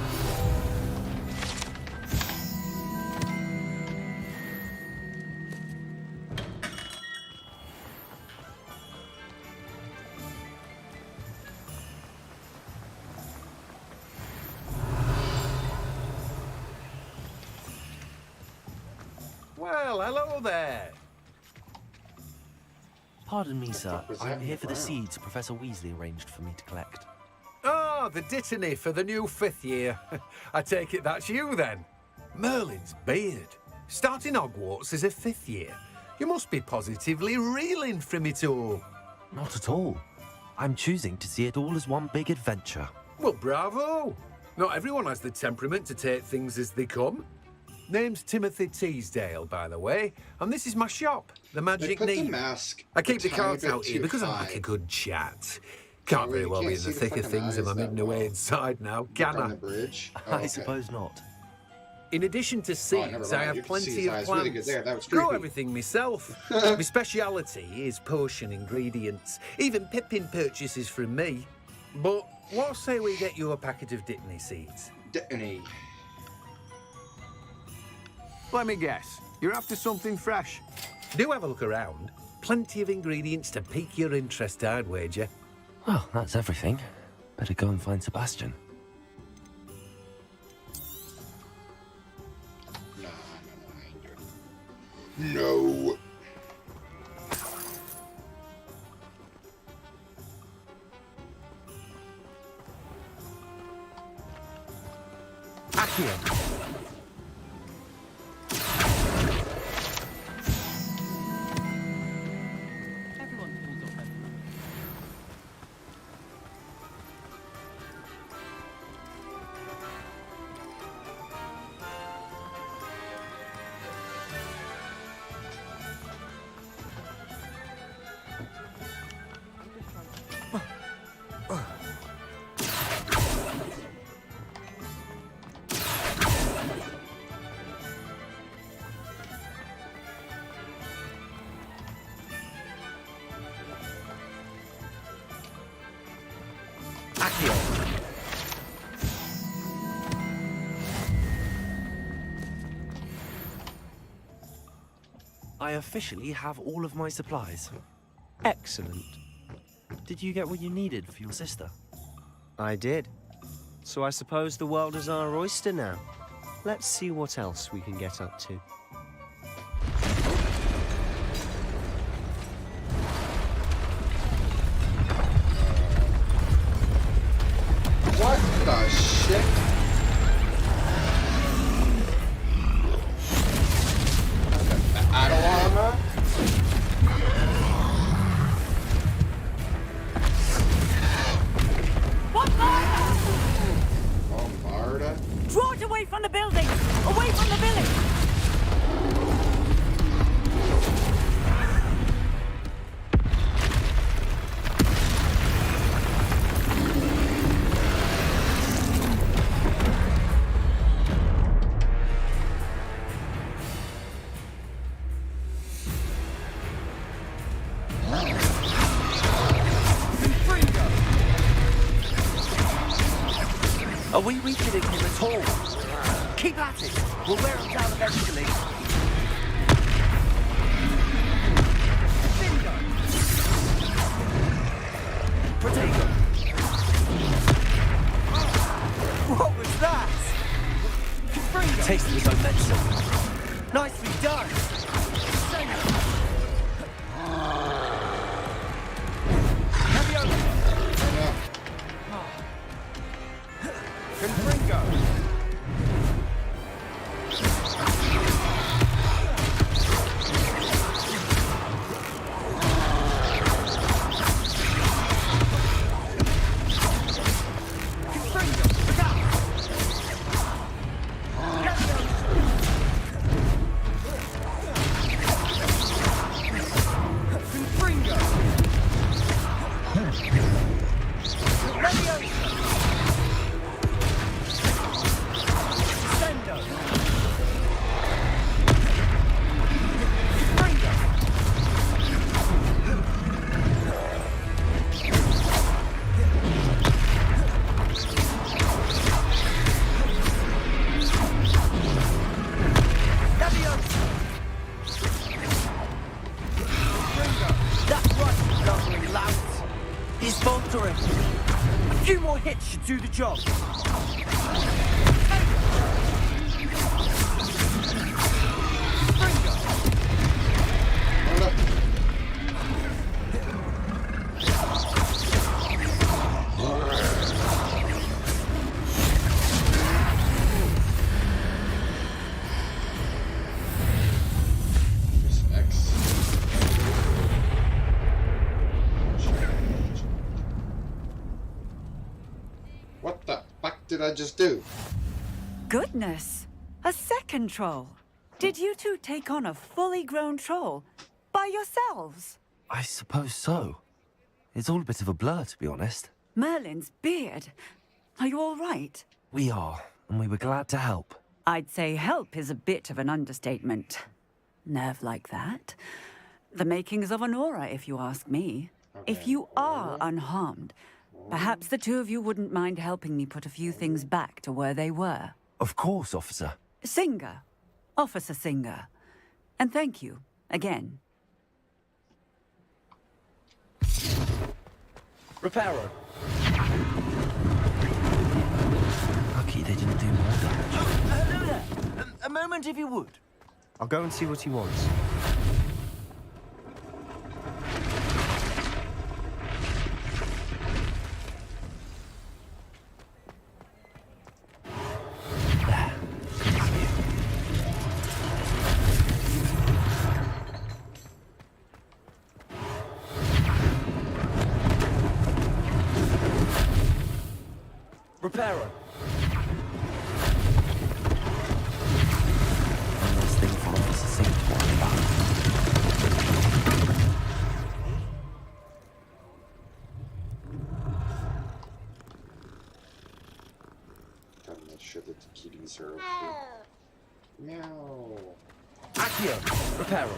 Well, hello there. Pardon me, sir. was I'm that here for the from? seeds Professor Weasley arranged for me to collect. Ah, the dittany for the new 5th year. I take it that's you, then. Merlin's beard. Starting Hogwarts as a 5th year. You must be positively reeling from it all. Not at all. I'm choosing to see it all as one big adventure. Well, bravo. Not everyone has the temperament to take things as they come. Name's Timothy Teasdale, by the way, and this is my shop, the Magic put the Needle. mask I keep a the tiny cards bit out here too because I high. like a good chat. Can't very you well can't be in the see the thick of fucking things if eyes I'm that hidden away well. inside now, Look can on I? the bridge. Oh, I okay. suppose not. In addition to never seeds, mind. I You have can see plenty his of eyes plants. really good there. That was Grow creepy. everything myself. My speciality is potion ingredients. Even Pippin purchases from me. But what say we get you a packet of Dittany seeds? Dittany. Let me guess. You're after something fresh. Do have a look around. Plenty of ingredients to pique your interest, I'd wager. Well, that's everything. Better go and find Sebastian. No. Accio. I officially have all of my supplies. Excellent. Did you get what you needed for your sister? I did. So I suppose the world is our oyster now. Let's see what else we can get up to. the shit? Adelama? Bombarda? Draw it away from the building! Away from the village! Are we weakening him at all? Keep at it. We'll wear him down eventually. Bingo! Protego! What was that? Bingo! Tasted his own medicine. Nicely done! Do the job. What the fuck did I just do? Goodness! A second troll! Did you two take on a fully grown troll? By yourselves? I suppose so. It's all a bit of a blur, to be honest. Merlin's beard. Are you all right? We are, and we were glad to help. I'd say help is a bit of an understatement. Nerve like that. The makings of an aura, if you ask me. Okay. If you are unharmed, perhaps the two of you wouldn't mind helping me put a few things back to where they were. Of course, officer. Singer. Officer Singer. And thank you, again. Reparo. Lucky they didn't do more damage. Hello there. A moment if you would. I'll go and see what he wants. Reparo. One last thing for Officer Singh to worry about. Gotta make sure that the kitties are okay. Meow. Accio. Reparo.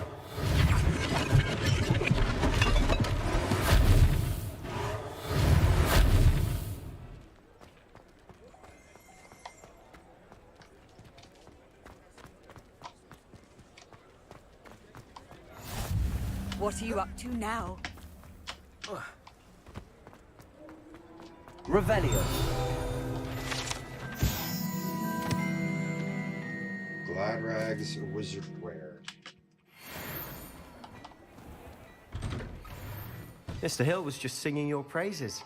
What are you up to now? Revelio. Glad rags, wizard wear. Mr. Hill was just singing your praises.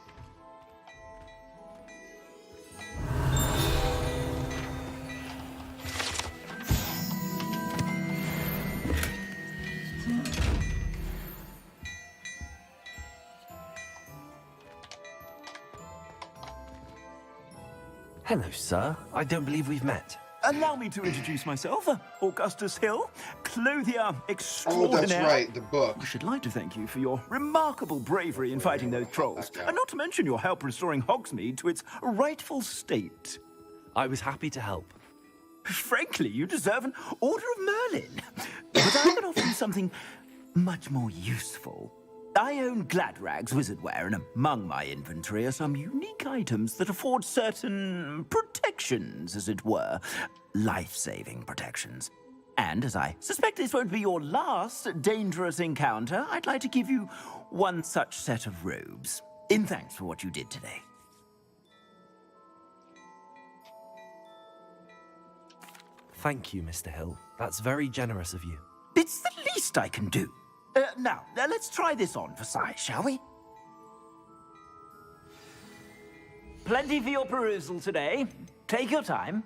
Hello, sir. I don't believe we've met. Allow me to introduce myself, Augustus Hill, clothier extraordinaire. Oh, that's right, the book. I should like to thank you for your remarkable bravery in fighting those trolls, and not to mention your help restoring Hogsmeade to its rightful state. I was happy to help. Frankly, you deserve an Order of Merlin. But I can offer you something much more useful. I own Gladrag's wizardware, and among my inventory are some unique items that afford certain protections, as it were. Life-saving protections. And as I suspect this won't be your last dangerous encounter, I'd like to give you one such set of robes, in thanks for what you did today. Thank you, Mr. Hill. That's very generous of you. It's the least I can do. Now, let's try this on for size, shall we? Plenty for your perusal today. Take your time.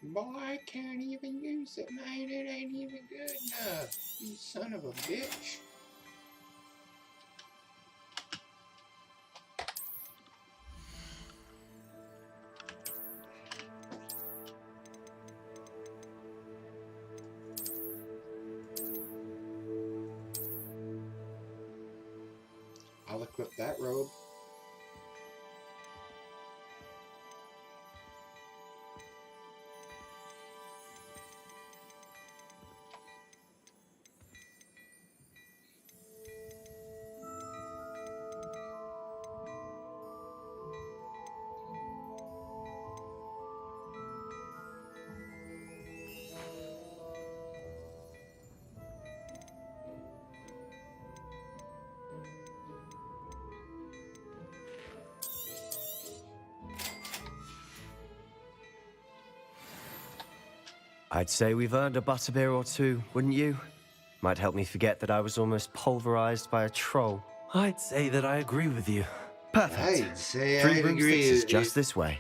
Boy, I can't even use it, man. It ain't even good enough. You son of a bitch. I'll equip that robe. I'd say we've earned a butterbeer or two, wouldn't you? Might help me forget that I was almost pulverized by a troll. I'd say that I agree with you. Perfect. I'd say Three I'd rooms agree fixes with you. just this way.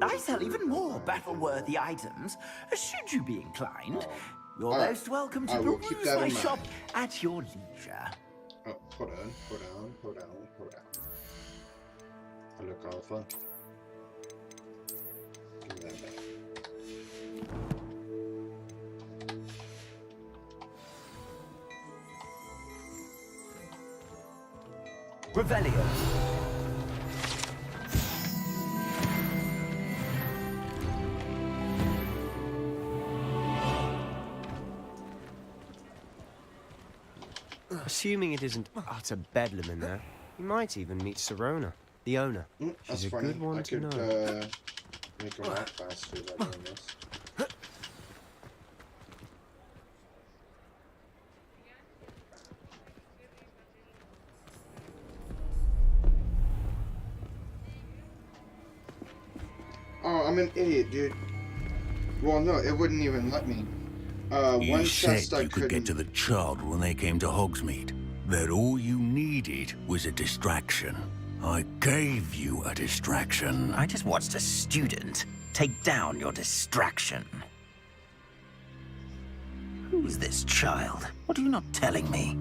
I sell even more battle-worthy items, should you be inclined. You're Alright. most welcome I to will keep peruse that my in shop mind. at your leisure. Oh, hold on. I look all fun. Give me that back. Revelio. Assuming it isn't utter bedlam in there, you might even meet Serona, the owner. That's She's a funny. good one I to could, know. make a walk faster by doing this. Oh, I'm an idiot, dude. Well, no, it wouldn't even let me. You One said chest I you could get to the child when they came to Hogsmeade. That all you needed was a distraction. I gave you a distraction. I just watched a student take down your distraction. Who's this child? What are you not telling me?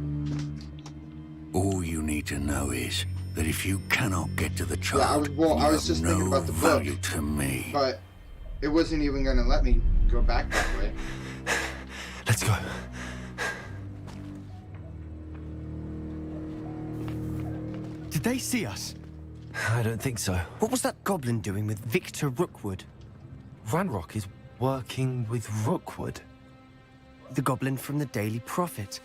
All you need to know is that if you cannot get to the child, I you was have just no thinking about the book. value to me. But it wasn't even gonna let me go back that way. Let's go. Did they see us? I don't think so. What was that goblin doing with Victor Rookwood? Ranrock is Working with Rookwood? The goblin from the Daily Prophet.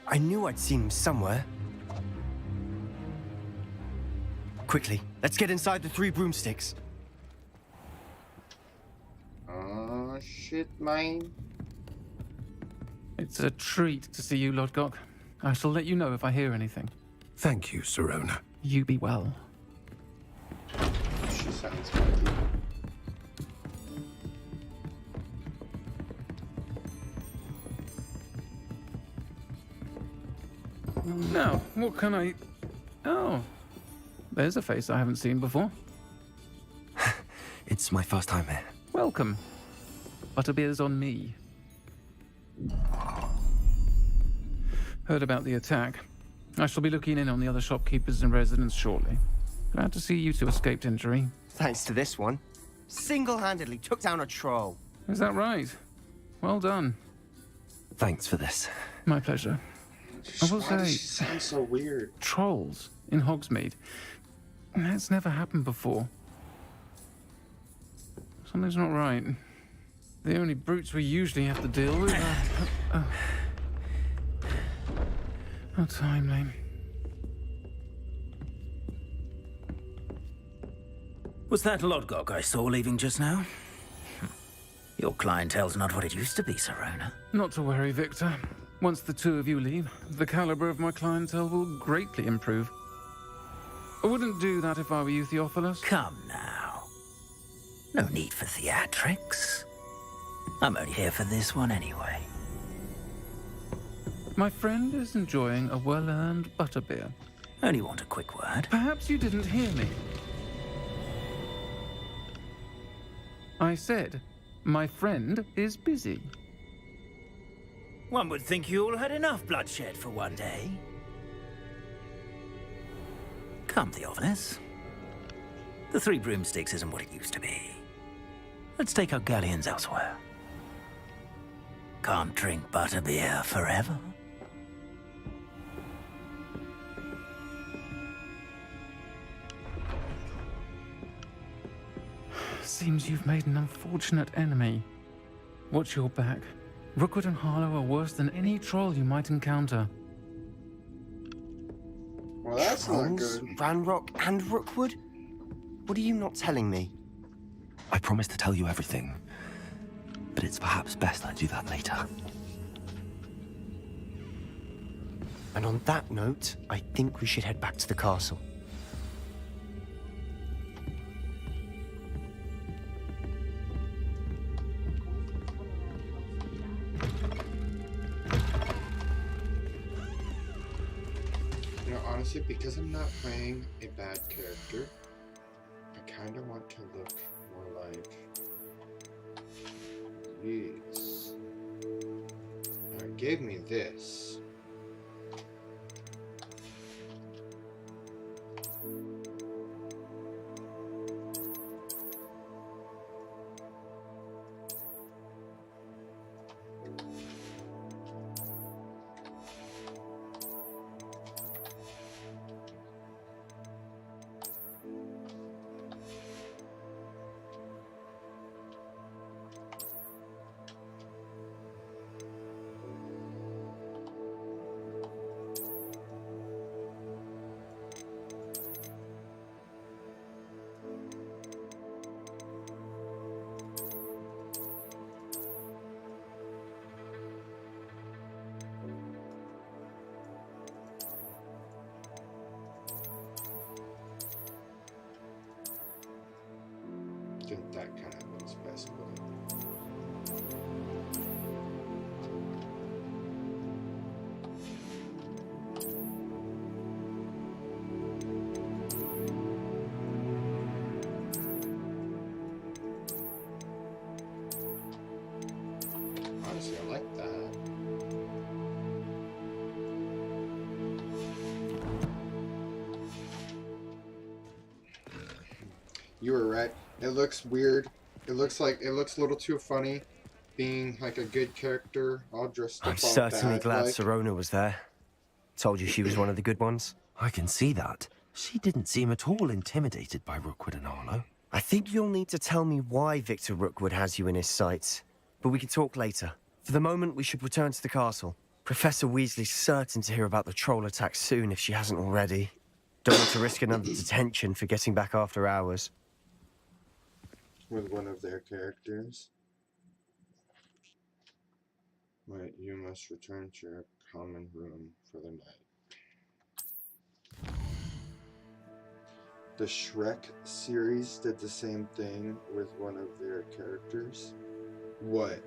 I knew I'd seen him somewhere. Quickly, let's get inside the 3 broomsticks. Oh, shit, man. It's a treat to see you, Lodgok. I shall let you know if I hear anything. Thank you, Sirona. You be well. She sounds funky. Now, what can I... Oh, there's a face I haven't seen before. It's my first time here. Welcome. Butterbeer's on me. Heard about the attack. I shall be looking in on the other shopkeepers and residents shortly. Glad to see you two escaped injury. Thanks to this one. Single-handedly took down a troll. Is that right? Well done. Thanks for this. My pleasure. I will Why does say, she sound so weird? trolls in Hogsmeade. That's never happened before. Something's not right. The only brutes we usually have to deal with are... How timely. Was that Lodgok I saw leaving just now? Your clientele's not what it used to be, Sirona. Not to worry, Victor. Once the two of you leave, the caliber of my clientele will greatly improve. I wouldn't do that if I were you, Theophilus. Come now. No need for theatrics. I'm only here for this one anyway. My friend is enjoying a well-earned butterbeer. Only want a quick word. Perhaps you didn't hear me. I said, my friend is busy. One would think you all had enough bloodshed for one day. Come, Theophilus. The 3 broomsticks isn't what it used to be. Let's take our galleons elsewhere. Can't drink butterbeer forever. Seems you've made an unfortunate enemy. Watch your back. Rookwood and Harlow are worse than any troll you might encounter. Well, that's not Trolls, good. Ranrock, and Rookwood? What are you not telling me? I promised to tell you everything, but it's perhaps best I do that later. And on that note, I think we should head back to the castle. You know, honestly, because I'm not playing a bad character, I kind of want to look more like these. Now, it gave me this. I think that kind of looks best with it. Honestly, I like that. You were right. It looks weird. It looks a little too funny, being like a good character, all dressed up. I'm all certainly bad, glad like. Sirona was there. Told you she was one of the good ones. I can see that. She didn't seem at all intimidated by Rookwood and Harlow. I think you'll need to tell me why Victor Rookwood has you in his sights. But we can talk later. For the moment, we should return to the castle. Professor Weasley's certain to hear about the troll attack soon if she hasn't already. Don't want to risk another detention for getting back after hours. With one of their characters. Right, you must return to your common room for the night. The Shrek series did the same thing with one of their characters. What?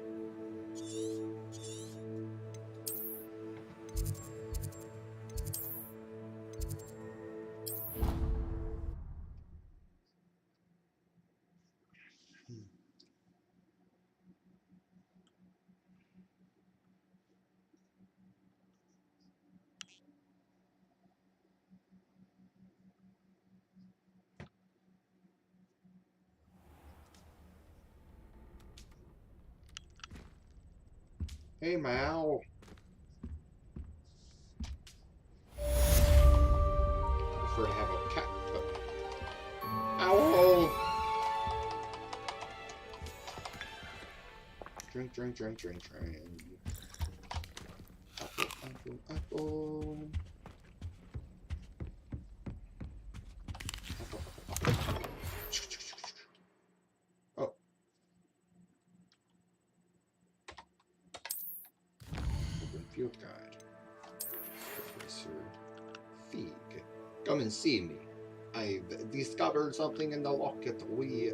Hey, Mal. I prefer to have a cat, but... Ow! Drink, drink, drink, drink, drink. Apple, apple, apple. Apple, apple, apple. Oh. Open field guide. Professor Feig. Come and see me. I've discovered something in the locket we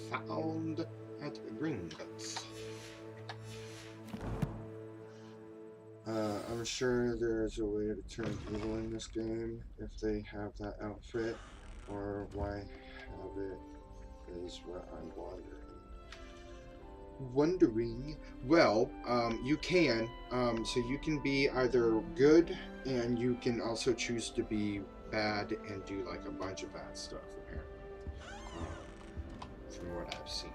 found at Gringotts. I'm sure there's a way to turn evil in this game if they have that outfit, or why have it is what I'm wondering. Well, you can. So you can be either good, and you can also choose to be bad and do like a bunch of bad stuff, apparently. From what I've seen.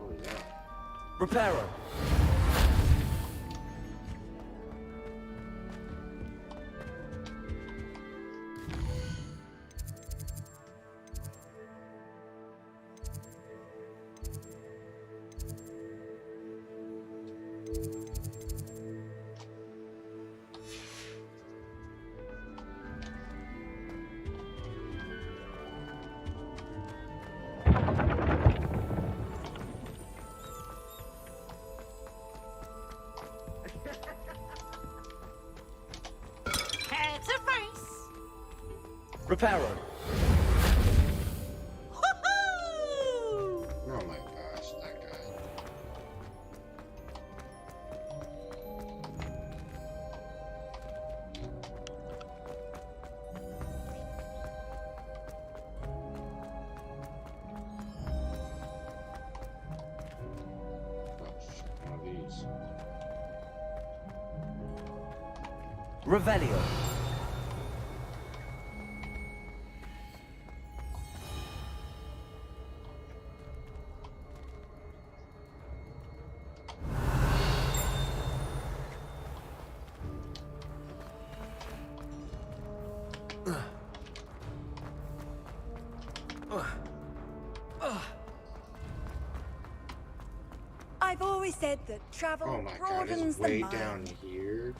Oh yeah. Reparo. Reparo. Oh my gosh, that guy. Gosh, one of these. Revelio. I've always said that travel Oh my god, broadens it's the way mind. down here.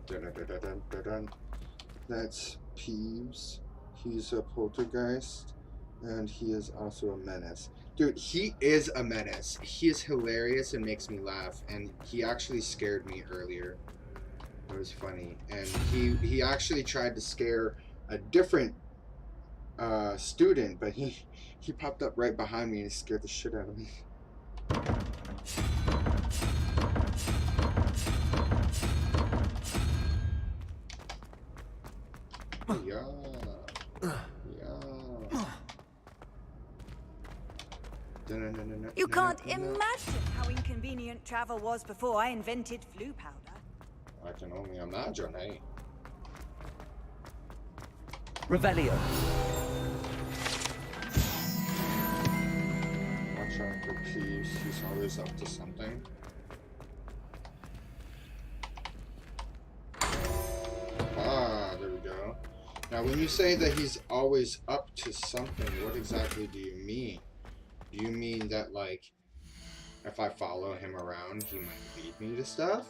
Dun-dun-dun-dun-dun-dun. That's Peeves. He's a poltergeist, and he is also a menace. Dude, he is a menace. He is hilarious and makes me laugh. And he actually scared me earlier. It was funny. And he actually tried to scare a different student, but he popped up right behind me and scared the shit out of me. Yeah. You can't imagine how inconvenient travel was before I invented flu powder. I can only imagine, eh? Revelio. Watch out for Peace. He's always up to something. Ah, there we go. Now, when you say that he's always up to something, what exactly do you mean? Do you mean that, like, if I follow him around, he might lead me to stuff?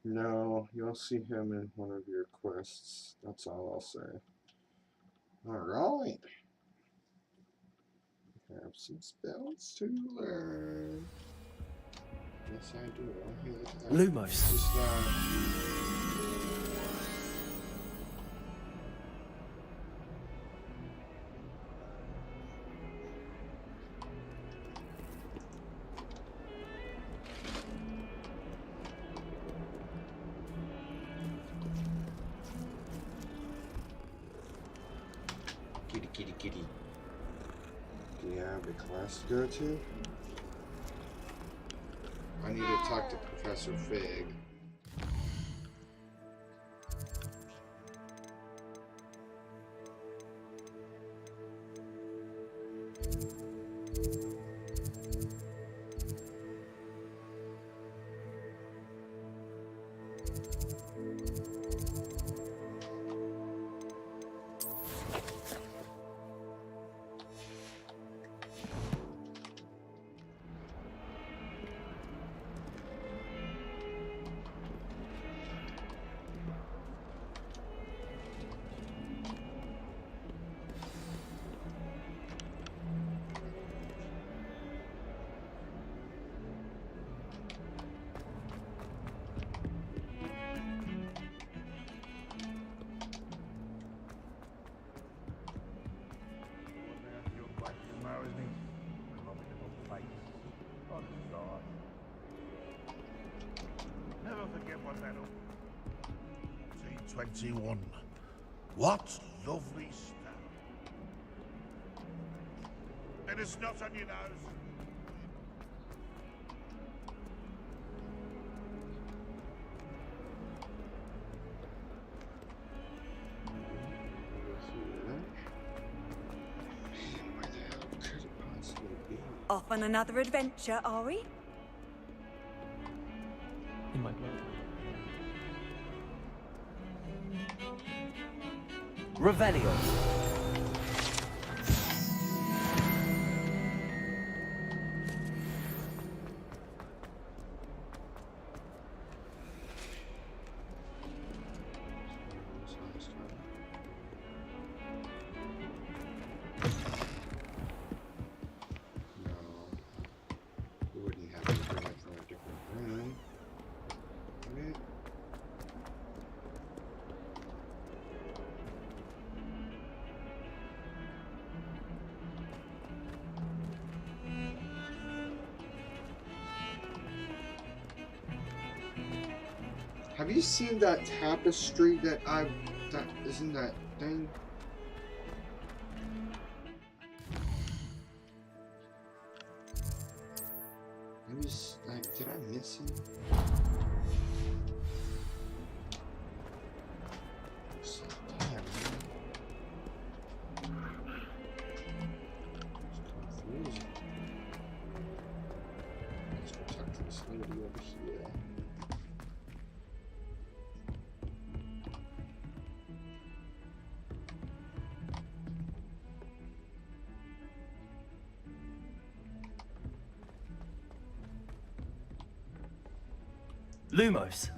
No, you'll see him in one of your quests. That's all I'll say. Alright. Have some spells to learn. Yes, I do. Hey, look at that. Lumos. Just, kitty. Do you have a class to go to? I need to talk to Professor Fig. Never forget what that 21. What lovely stuff. And it's not on your nose. Off on another adventure, are we? In my blood. Revelio. Have you seen that tapestry that is in that thing? Maybe, like, did I miss him? Damn, man. It's confusing. Let's go talk to this lady over here. Lumos.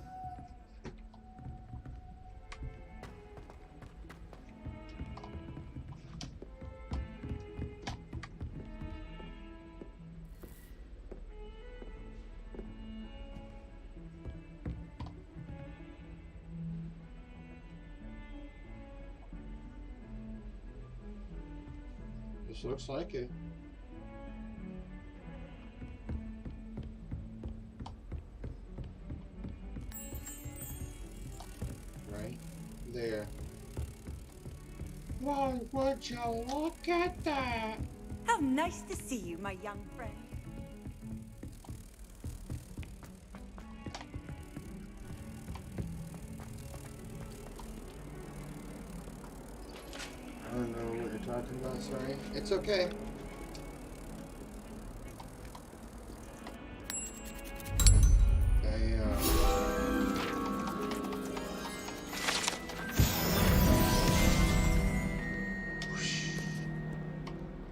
This looks like it. Right there. Why would you look at that? How nice to see you, my young friend. I don't know what you're talking about, sorry. It's okay.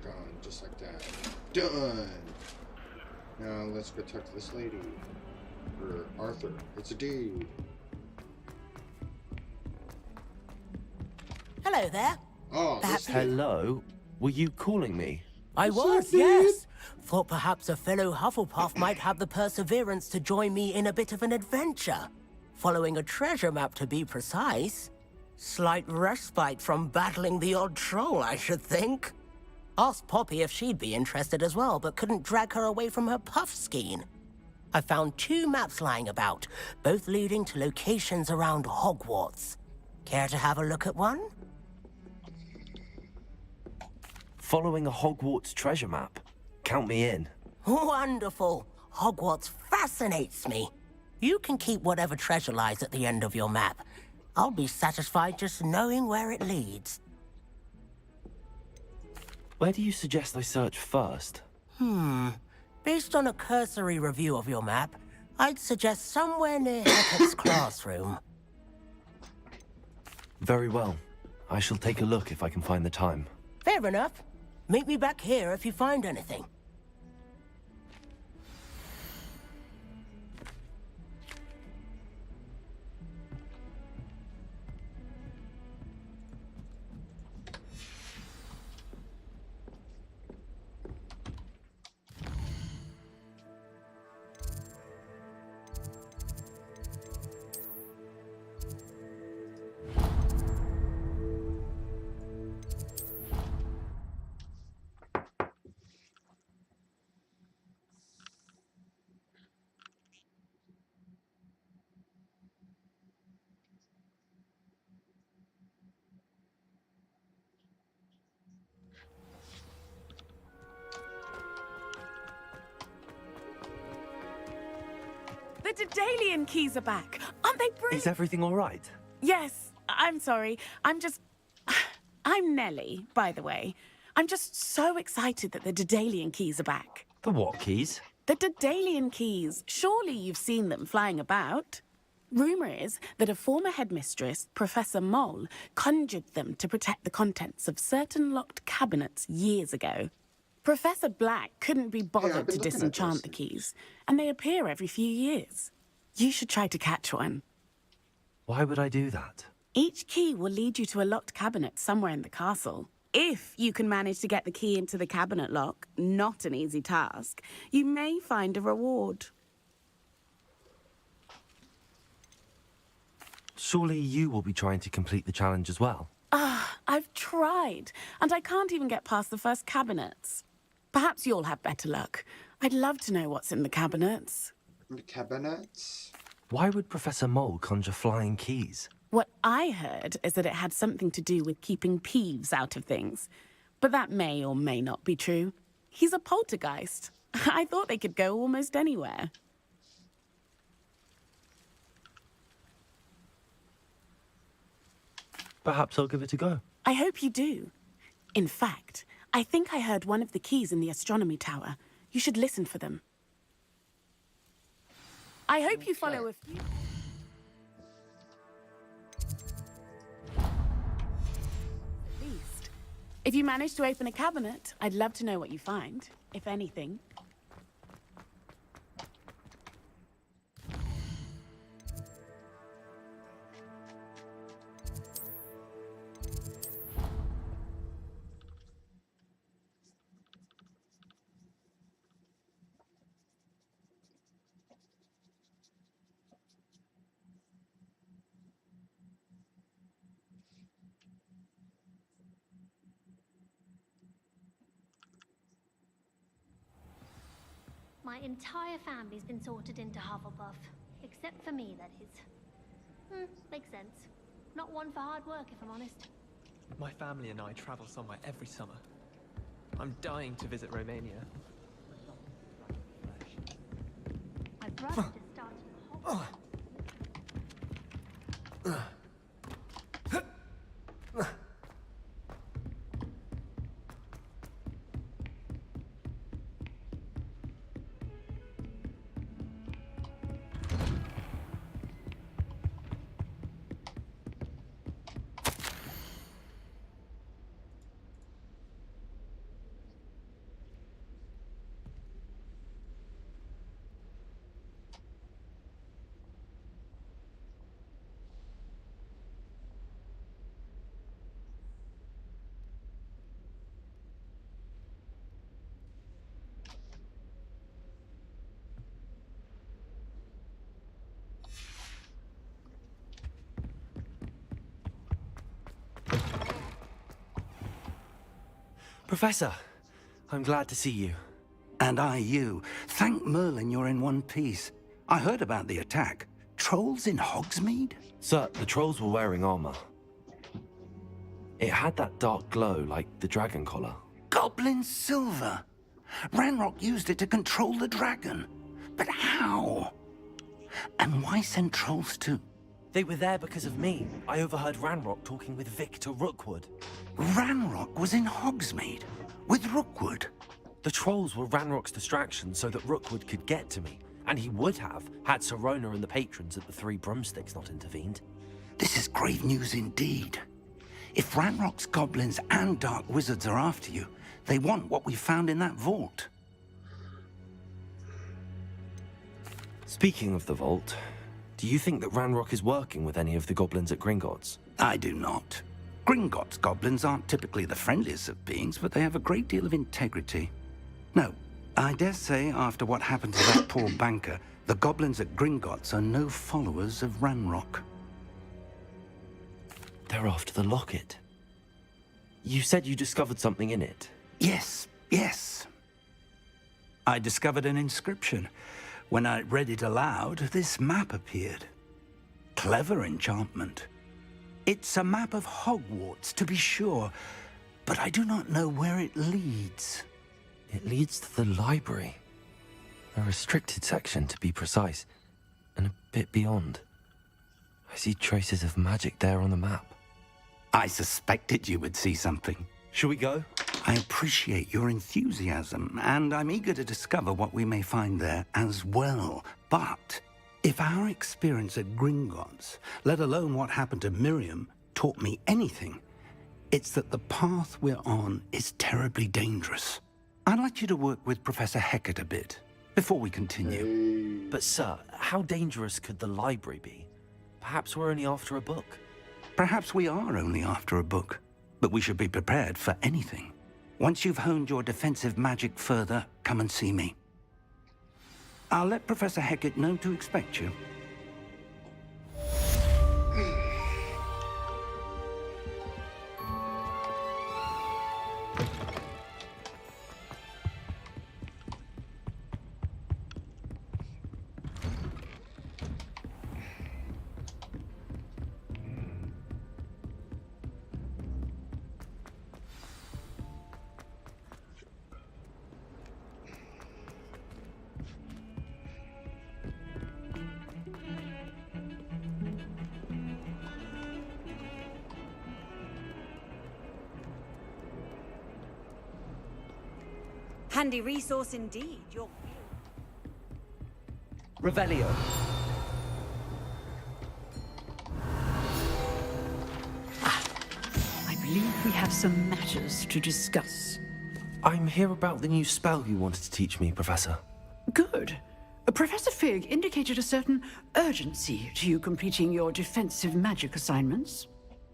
Gone, just like that. Done! Now let's go talk to this lady. Or Arthur. It's a dude. Hello there. Oh, hello. Were you calling me? I was, yes. Thought perhaps a fellow Hufflepuff might have the perseverance to join me in a bit of an adventure. Following a treasure map, to be precise. Slight respite from battling the odd troll, I should think. Asked Poppy if she'd be interested as well, but couldn't drag her away from her puff skein. I found 2 maps lying about, both leading to locations around Hogwarts. Care to have a look at one? Following a Hogwarts treasure map. Count me in. Wonderful. Hogwarts fascinates me. You can keep whatever treasure lies at the end of your map. I'll be satisfied just knowing where it leads. Where do you suggest I search first? Based on a cursory review of your map, I'd suggest somewhere near Hecat's classroom. Very well. I shall take a look if I can find the time. Fair enough. Meet me back here if you find anything. The Daedalian keys are back. Aren't they brilliant? Is everything all right? Yes. I'm sorry. I'm Nellie, by the way. I'm just so excited that the Daedalian keys are back. The what keys? The Daedalian keys. Surely you've seen them flying about. Rumour is that a former headmistress, Professor Mole, conjured them to protect the contents of certain locked cabinets years ago. Professor Black couldn't be bothered to disenchant the keys, and they appear every few years. You should try to catch one. Why would I do that? Each key will lead you to a locked cabinet somewhere in the castle. If you can manage to get the key into the cabinet lock, not an easy task, you may find a reward. Surely you will be trying to complete the challenge as well. I've tried, and I can't even get past the first cabinets. Perhaps you'll have better luck. I'd love to know what's in the cabinets. The cabinets? Why would Professor Mole conjure flying keys? What I heard is that it had something to do with keeping Peeves out of things. But that may or may not be true. He's a poltergeist. I thought they could go almost anywhere. Perhaps I'll give it a go. I hope you do. In fact, I think I heard one of the keys in the astronomy tower. You should listen for them. I hope you follow a few... At least. If you manage to open a cabinet, I'd love to know what you find, if anything. My entire family's been sorted into Hufflepuff. Except for me, that is. Makes sense. Not one for hard work, if I'm honest. My family and I travel somewhere every summer. I'm dying to visit Romania. My brother just started in Hogwarts. Professor, I'm glad to see you. And I you. Thank Merlin you're in one piece. I heard about the attack. Trolls in Hogsmeade? Sir, the trolls were wearing armor. It had that dark glow like the dragon collar. Goblin silver. Ranrock used it to control the dragon. But how? And why send trolls to... They were there because of me. I overheard Ranrock talking with Victor Rookwood. Ranrock was in Hogsmeade with Rookwood. The trolls were Ranrock's distraction so that Rookwood could get to me. And he would have, had Sirona and the patrons at the Three Broomsticks not intervened. This is grave news indeed. If Ranrock's goblins and dark wizards are after you, they want what we found in that vault. Speaking of the vault, do you think that Ranrock is working with any of the goblins at Gringotts? I do not. Gringotts goblins aren't typically the friendliest of beings, but they have a great deal of integrity. No, I dare say after what happened to that poor banker, the goblins at Gringotts are no followers of Ranrock. They're after the locket. You said you discovered something in it. Yes, yes. I discovered an inscription. When I read it aloud, this map appeared. Clever enchantment. It's a map of Hogwarts, to be sure, but I do not know where it leads. It leads to the library. A restricted section, to be precise, and a bit beyond. I see traces of magic there on the map. I suspected you would see something. Shall we go? I appreciate your enthusiasm, and I'm eager to discover what we may find there as well. But if our experience at Gringotts, let alone what happened to Miriam, taught me anything, it's that the path we're on is terribly dangerous. I'd like you to work with Professor Hecat a bit before we continue. But sir, how dangerous could the library be? Perhaps we're only after a book. Perhaps we are only after a book, but we should be prepared for anything. Once you've honed your defensive magic further, come and see me. I'll let Professor Hecat know to expect you. Handy resource indeed. You're... Revelio. I believe we have some matters to discuss. I'm here about the new spell you wanted to teach me, Professor. Good. Professor Fig indicated a certain urgency to you completing your defensive magic assignments.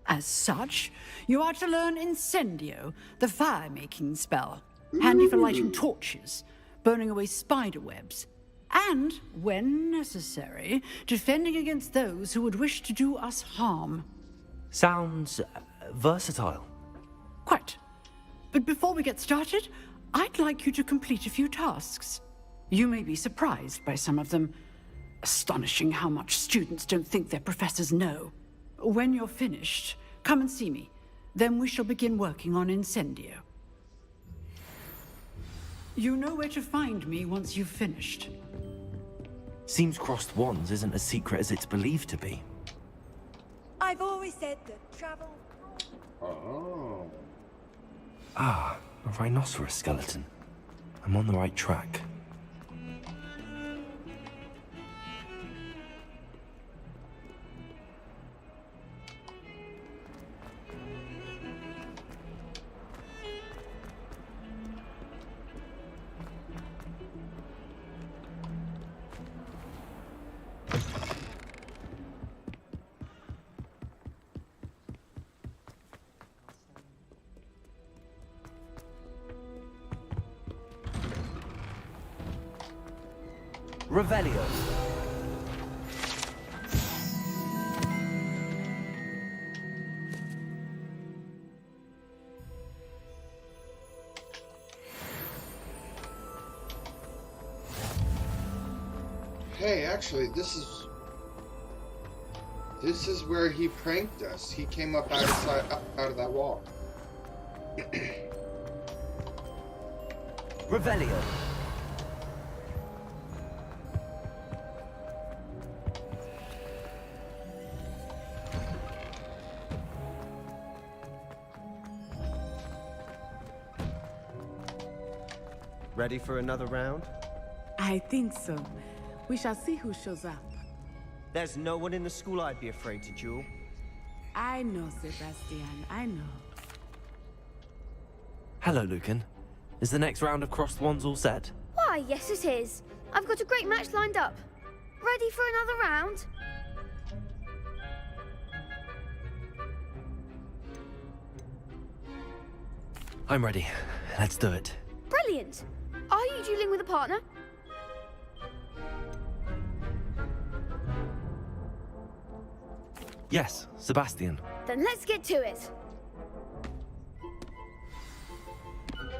As such, you are to learn Incendio, the fire-making spell, handy for lighting torches, burning away spider webs, and, when necessary, defending against those who would wish to do us harm. Sounds versatile. Quite. But before we get started, I'd like you to complete a few tasks. You may be surprised by some of them. Astonishing how much students don't think their professors know. When you're finished, come and see me. Then we shall begin working on Incendio. You know where to find me once you've finished. Seems crossed wands isn't as secret as it's believed to be. I've always said that travel... Oh. Ah, a rhinoceros skeleton. I'm on the right track. Revelio. Hey, actually, this is where he pranked us. He came up out of that wall. Revelio. Ready for another round? I think so. We shall see who shows up. There's no one in the school I'd be afraid to duel. I know, Sebastian. I know. Hello, Lucan. Is the next round of crossed wands all set? Why, yes it is. I've got a great match lined up. Ready for another round? I'm ready. Let's do it. Brilliant. Are you dueling with a partner? Yes, Sebastian. Then let's get to it.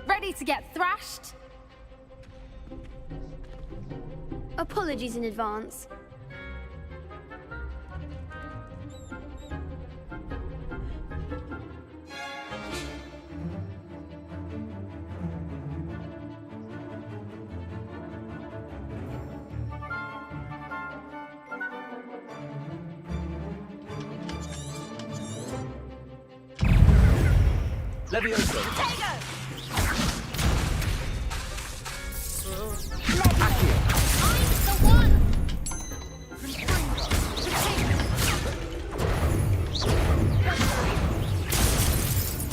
Ready to get thrashed? Apologies in advance. Levioso.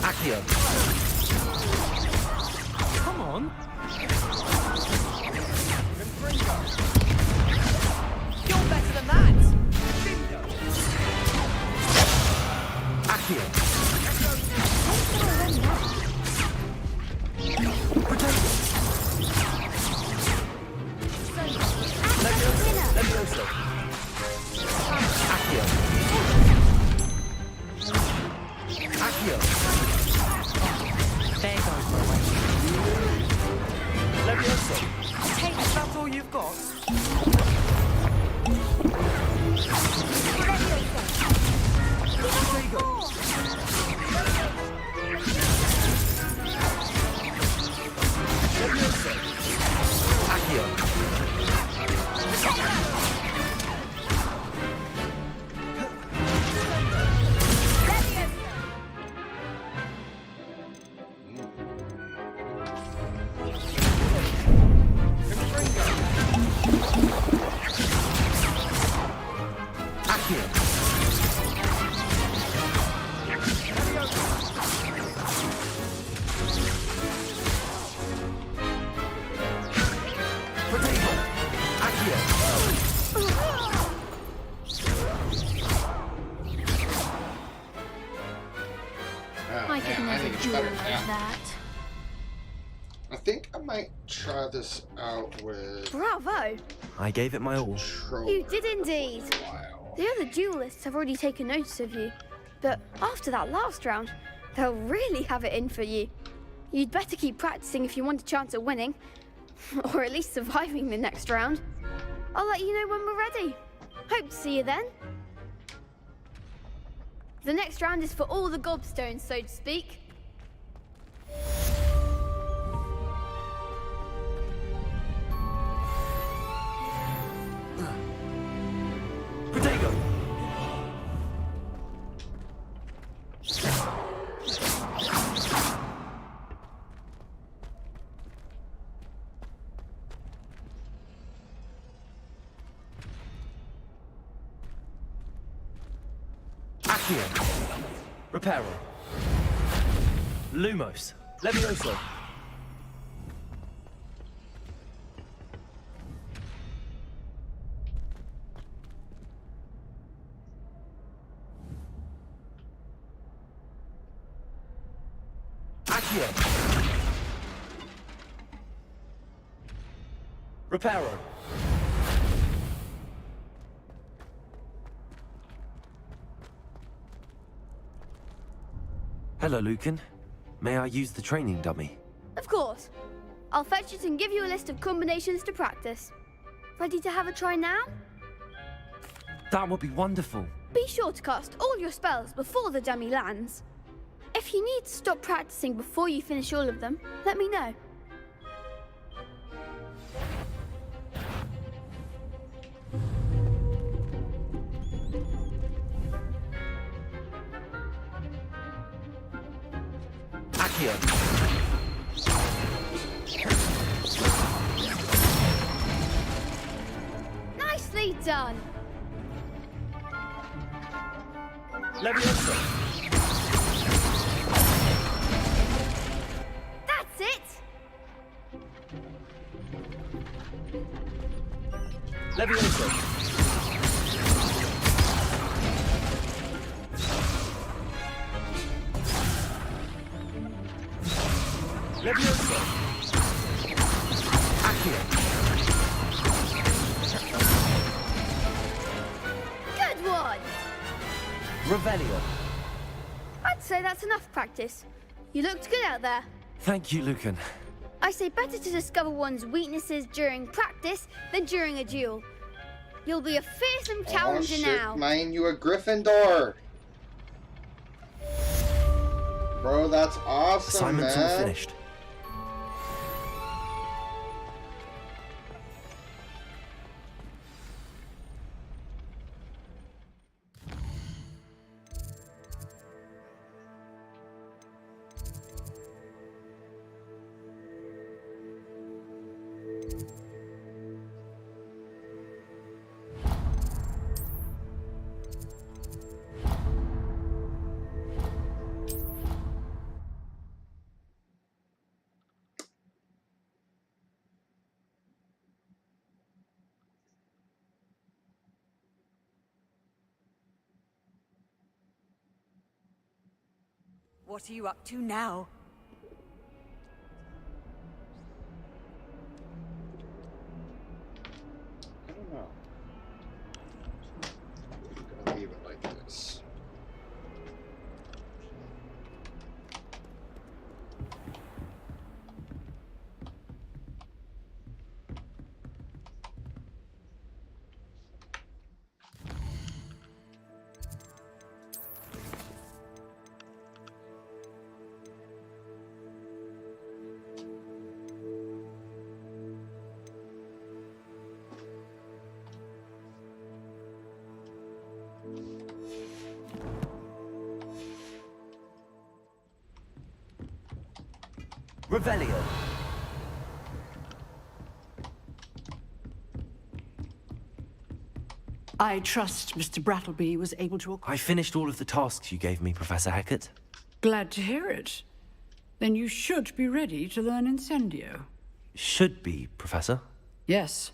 Accio. Come on. You're better than that! Accio. Levioso. Accio. Accio. There goes my way. Levioso. Take, is that all you've got? There you go. Levioso. Accio. I could Man, I never need do better like now. that. I think I might try this out with Bravo! I gave it my all. You did indeed. The other duelists have already taken notice of you, but after that last round, they'll really have it in for you. You'd better keep practicing if you want a chance at winning, or at least surviving the next round. I'll let you know when we're ready. Hope to see you then. The next round is for all the gobstones, so to speak. Protego! Accio! Reparo! Lumos! Levioso! Accio! Reparo! Hello, Lucan. May I use the training dummy? Of course. I'll fetch it and give you a list of combinations to practice. Ready to have a try now? That would be wonderful. Be sure to cast all your spells before the dummy lands. If you need to stop practicing before you finish all of them, let me know. Accio! Nicely done. Levioso! That's it. Levioso! Levioso! Accio! Good one. Revelio! I'd say that's enough practice. You looked good out there. Thank you, Lucan. I say better to discover one's weaknesses during practice than during a duel. You'll be a fearsome challenger shit, now. man, you a Gryffindor. Bro, that's awesome, Assignment's man. all finished. What are you up to now? I don't know. I'm gonna leave it like this. Revelio! I trust Mr. Brattleby was able to... I finished all of the tasks you gave me, Professor Hackett. Glad to hear it. Then you should be ready to learn Incendio. Should be, Professor. Yes.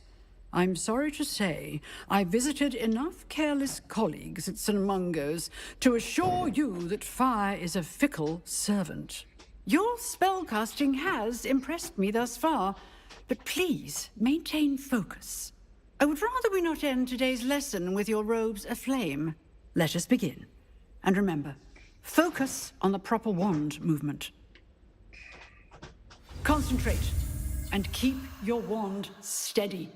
I'm sorry to say, I visited enough careless colleagues at St. Mungo's to assure you that fire is a fickle servant. Your spellcasting has impressed me thus far, but please maintain focus. I would rather we not end today's lesson with your robes aflame. Let us begin. And remember, focus on the proper wand movement. Concentrate, and keep your wand steady.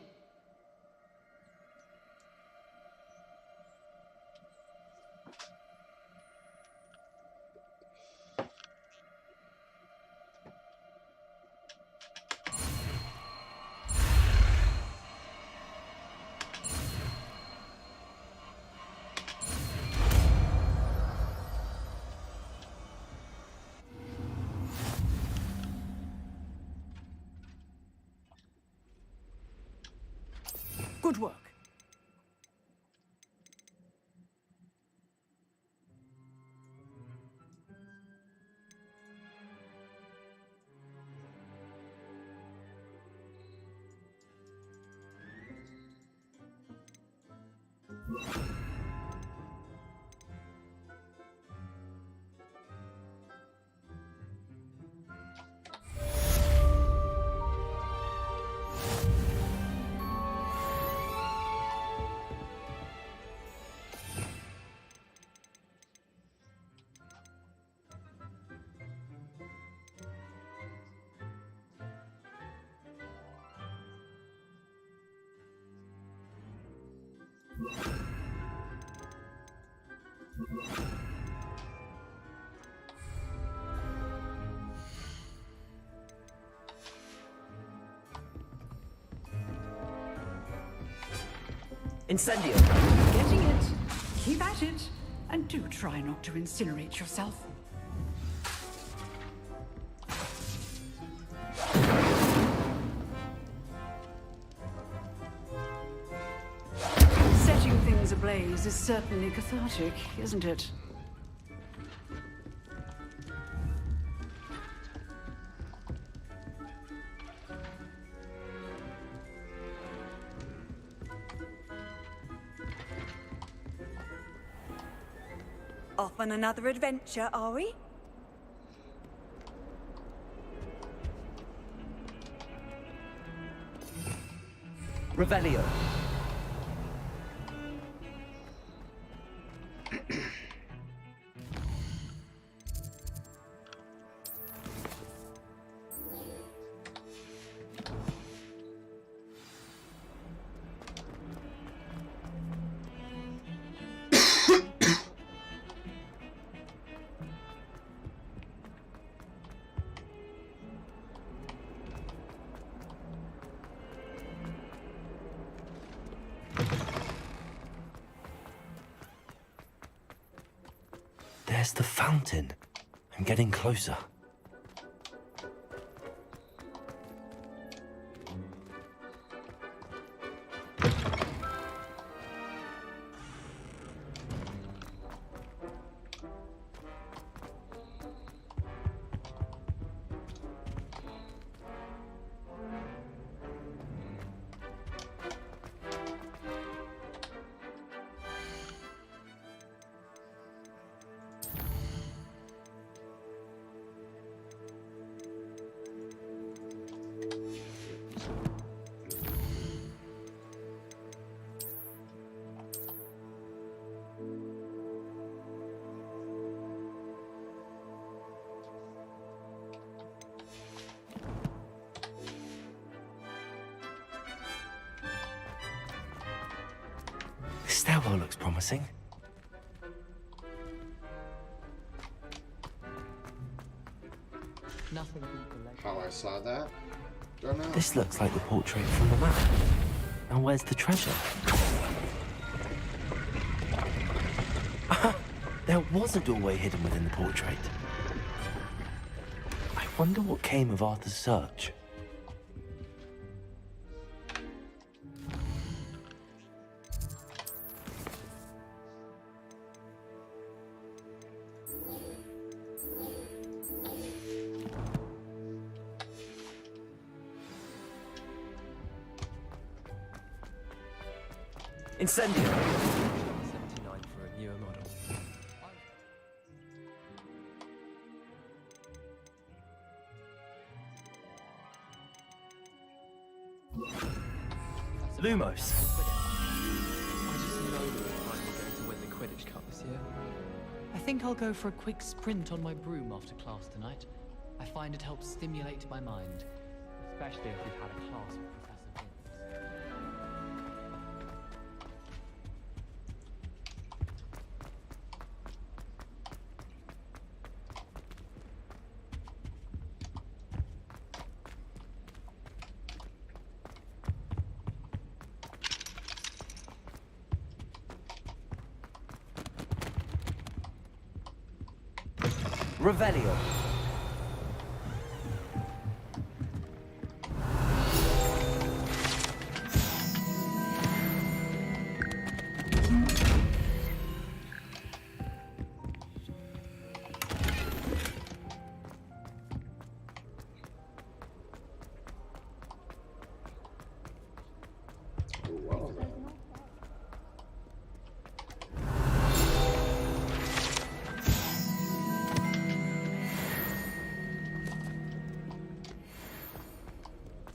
Good work. Incendio. Getting it. Keep at it. And do try not to incinerate yourself. Setting things ablaze is certainly cathartic, isn't it? Off on another adventure, are we? Revelio. There's the fountain. I'm getting closer. The stairwell looks promising. Nothing. How I saw that? Don't know. This looks like the portrait from the map. Now where's the treasure? There was a doorway hidden within the portrait. I wonder what came of Arthur's search. Incendio! 79 for a newer model. Lumos! I just know that we're finally going to win the Quidditch Cup this year. I think I'll go for a quick sprint on my broom after class tonight. I find it helps stimulate my mind. Especially if you've had a class with Professor Vince. Revelio!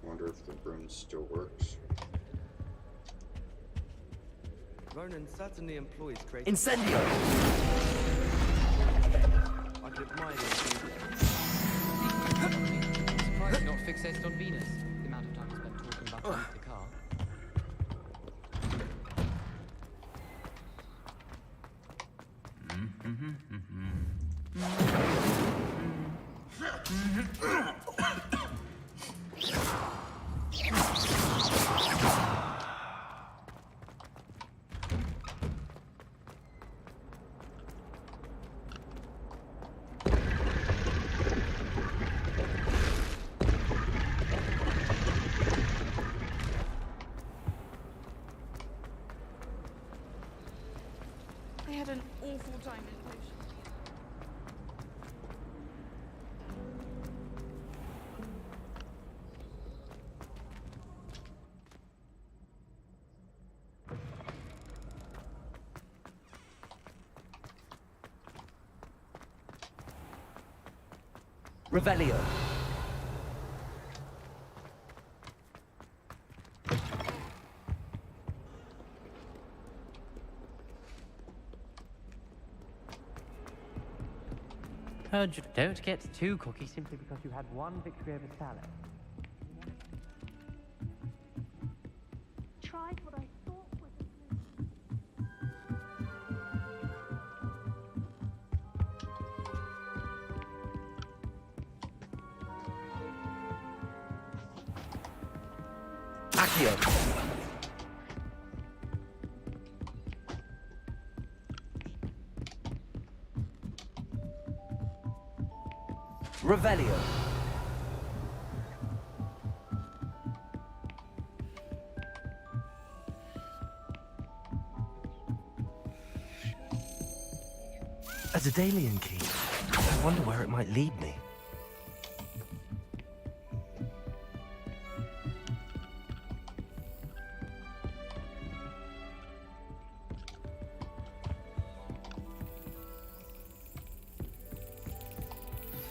Wonder if the broom still works. Ronan certainly employs creative... Incendio! I could admire them. Surprised you're not fixated on Venus. The amount of time you spent talking about the car. I had an awful time in potion. Revelio! Don't get too cocky simply because you had one victory over Salad. Tried what I thought was Accio! Revelio! A Daedalian key. I wonder where it might lead me.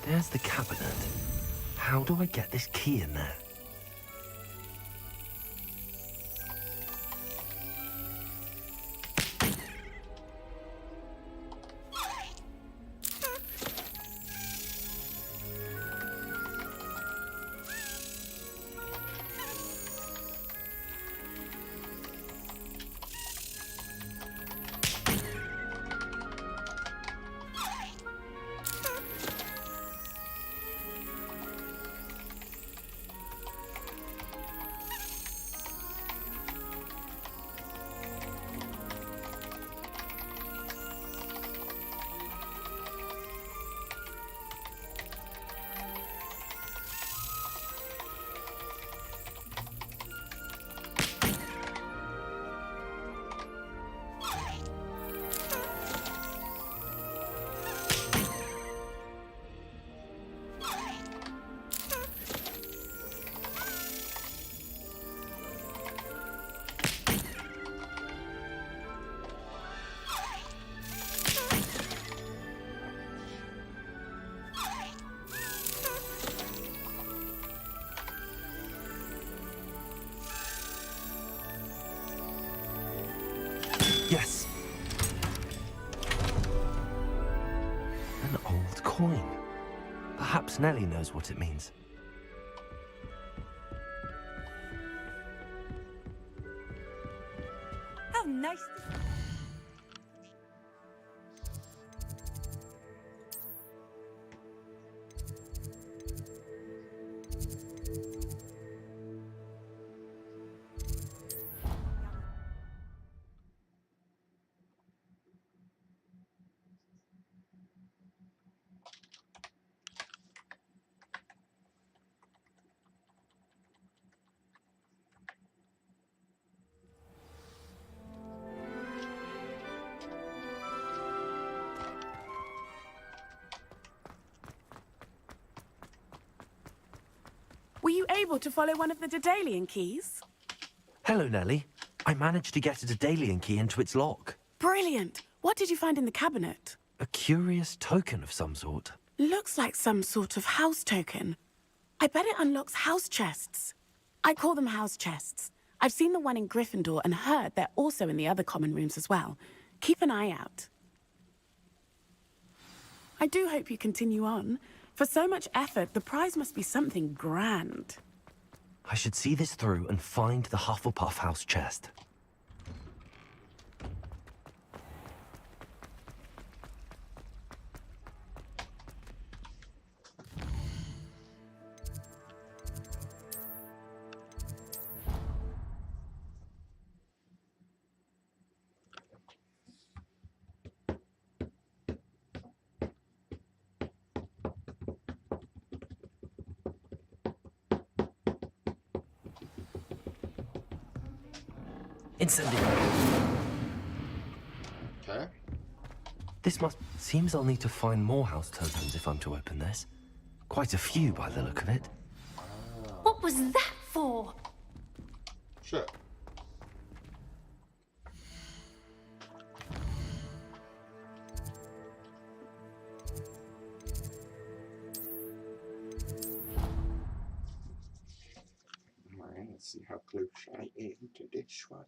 There's the cabinet. How do I get this key in there? An old coin. Perhaps Nellie knows what it means. How nice. Were you able to follow one of the Daedalian keys? Hello, Nellie. I managed to get a Daedalian key into its lock. Brilliant! What did you find in the cabinet? A curious token of some sort. Looks like some sort of house token. I bet it unlocks house chests. I call them house chests. I've seen the one in Gryffindor and heard they're also in the other common rooms as well. Keep an eye out. I do hope you continue on. For so much effort, the prize must be something grand. I should see this through and find the Hufflepuff house chest. Incendiary. Okay. This must... Seems I'll need to find more house tokens if I'm to open this. Quite a few by the look of it. What was that for? Sure. Alright, let's see how close I am to this one.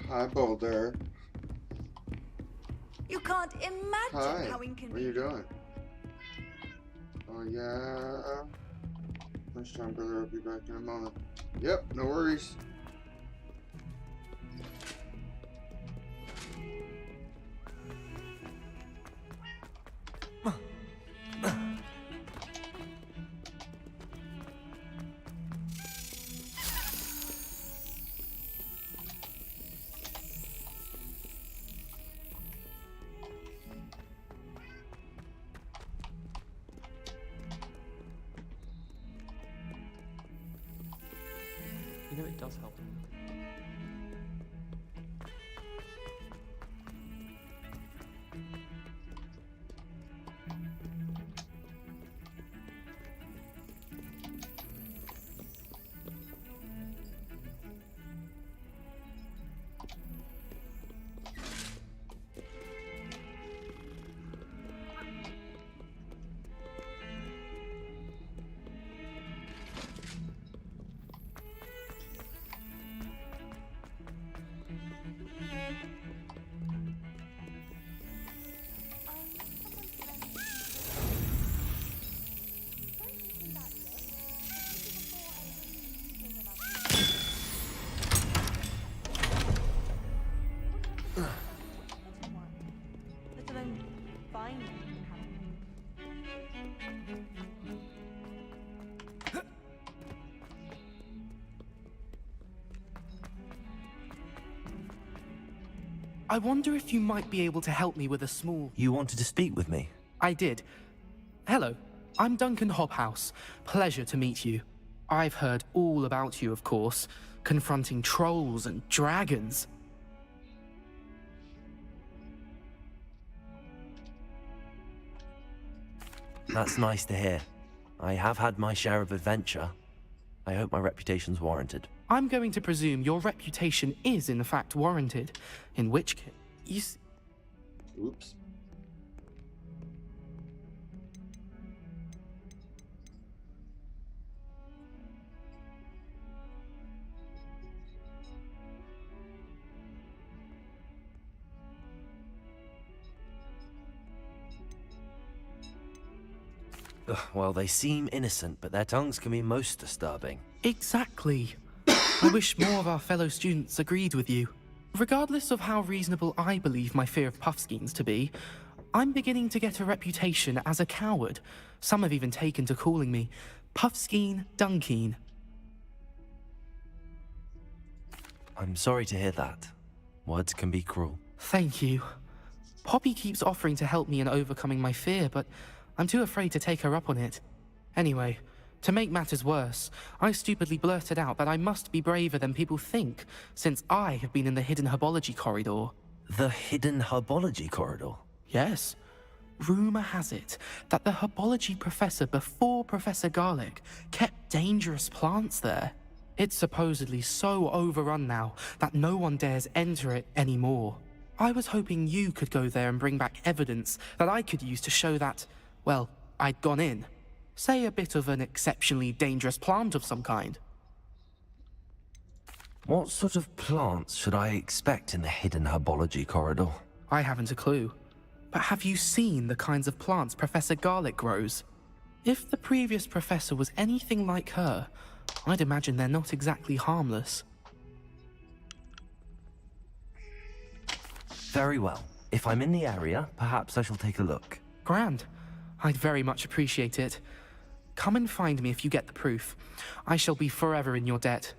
Hi, Boulder. You can't imagine Hi. how What are you inconvenient. doing? Oh, yeah. Lunchtime, brother. I'll be back in a moment. Yep, no worries. You know, it does help. Let alone find I wonder if you might be able to help me with a small... You wanted to speak with me? I did. Hello, I'm Duncan Hobhouse. Pleasure to meet you. I've heard all about you, of course, confronting trolls and dragons. That's nice to hear. I have had my share of adventure. I hope my reputation's warranted. I'm going to presume your reputation is in fact warranted, in which case... Oops. Ugh, well, they seem innocent, but their tongues can be most disturbing. Exactly. I wish more of our fellow students agreed with you. Regardless of how reasonable I believe my fear of Puffskeins to be, I'm beginning to get a reputation as a coward. Some have even taken to calling me Puffskeen Dunkeen. I'm sorry to hear that. Words can be cruel. Thank you. Poppy keeps offering to help me in overcoming my fear, but I'm too afraid to take her up on it. Anyway, to make matters worse, I stupidly blurted out that I must be braver than people think, since I have been in the hidden herbology corridor. The hidden herbology corridor? Yes. Rumor has it that the herbology professor before Professor Garlic kept dangerous plants there. It's supposedly so overrun now that no one dares enter it anymore. I was hoping you could go there and bring back evidence that I could use to show that, well, I'd gone in. Say a bit of an exceptionally dangerous plant of some kind. What sort of plants should I expect in the hidden herbology corridor? I haven't a clue. But have you seen the kinds of plants Professor Garlic grows? If the previous professor was anything like her, I'd imagine they're not exactly harmless. Very well. If I'm in the area, perhaps I shall take a look. Grand. I'd very much appreciate it. Come and find me if you get the proof. I shall be forever in your debt.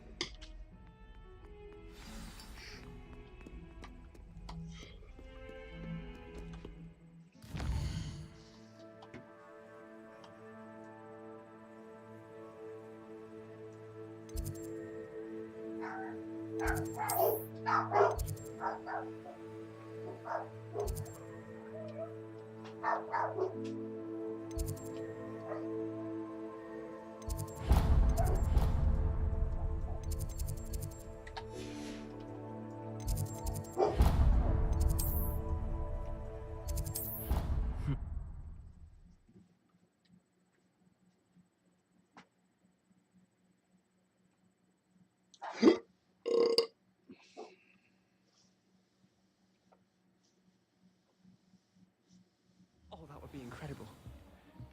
Oh, that would be incredible.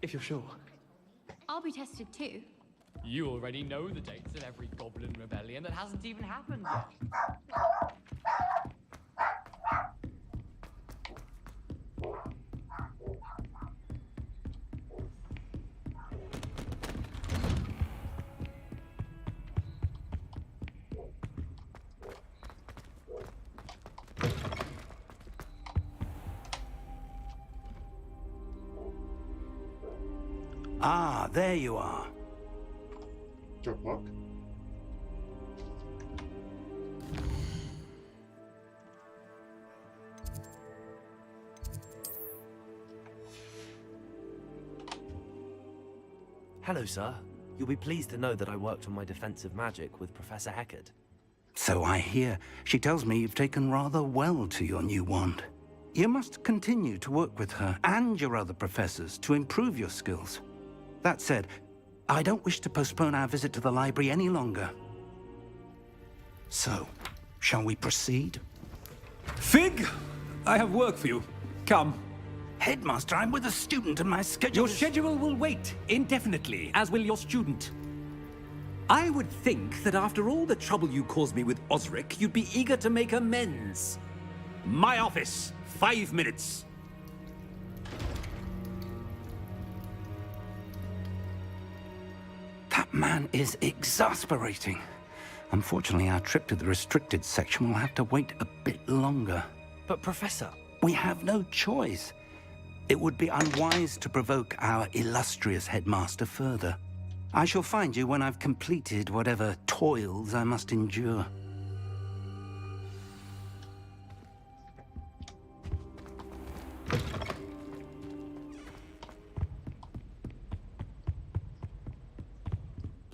If you're sure. I'll be tested too. You already know the dates of every goblin rebellion that hasn't even happened yet. Ah, there you are. Drop lock. Hello, sir. You'll be pleased to know that I worked on my defensive magic with Professor Heckard. So I hear. She tells me you've taken rather well to your new wand. You must continue to work with her and your other professors to improve your skills. That said, I don't wish to postpone our visit to the library any longer. So, shall we proceed? Fig! I have work for you. Come. Headmaster, I'm with a student and my schedule Your schedule will wait indefinitely, as will your student. I would think that after all the trouble you caused me with Osric, you'd be eager to make amends. My office, 5 minutes. That man is exasperating. Unfortunately, our trip to the restricted section will have to wait a bit longer. But, Professor... We have no choice. It would be unwise to provoke our illustrious headmaster further. I shall find you when I've completed whatever toils I must endure.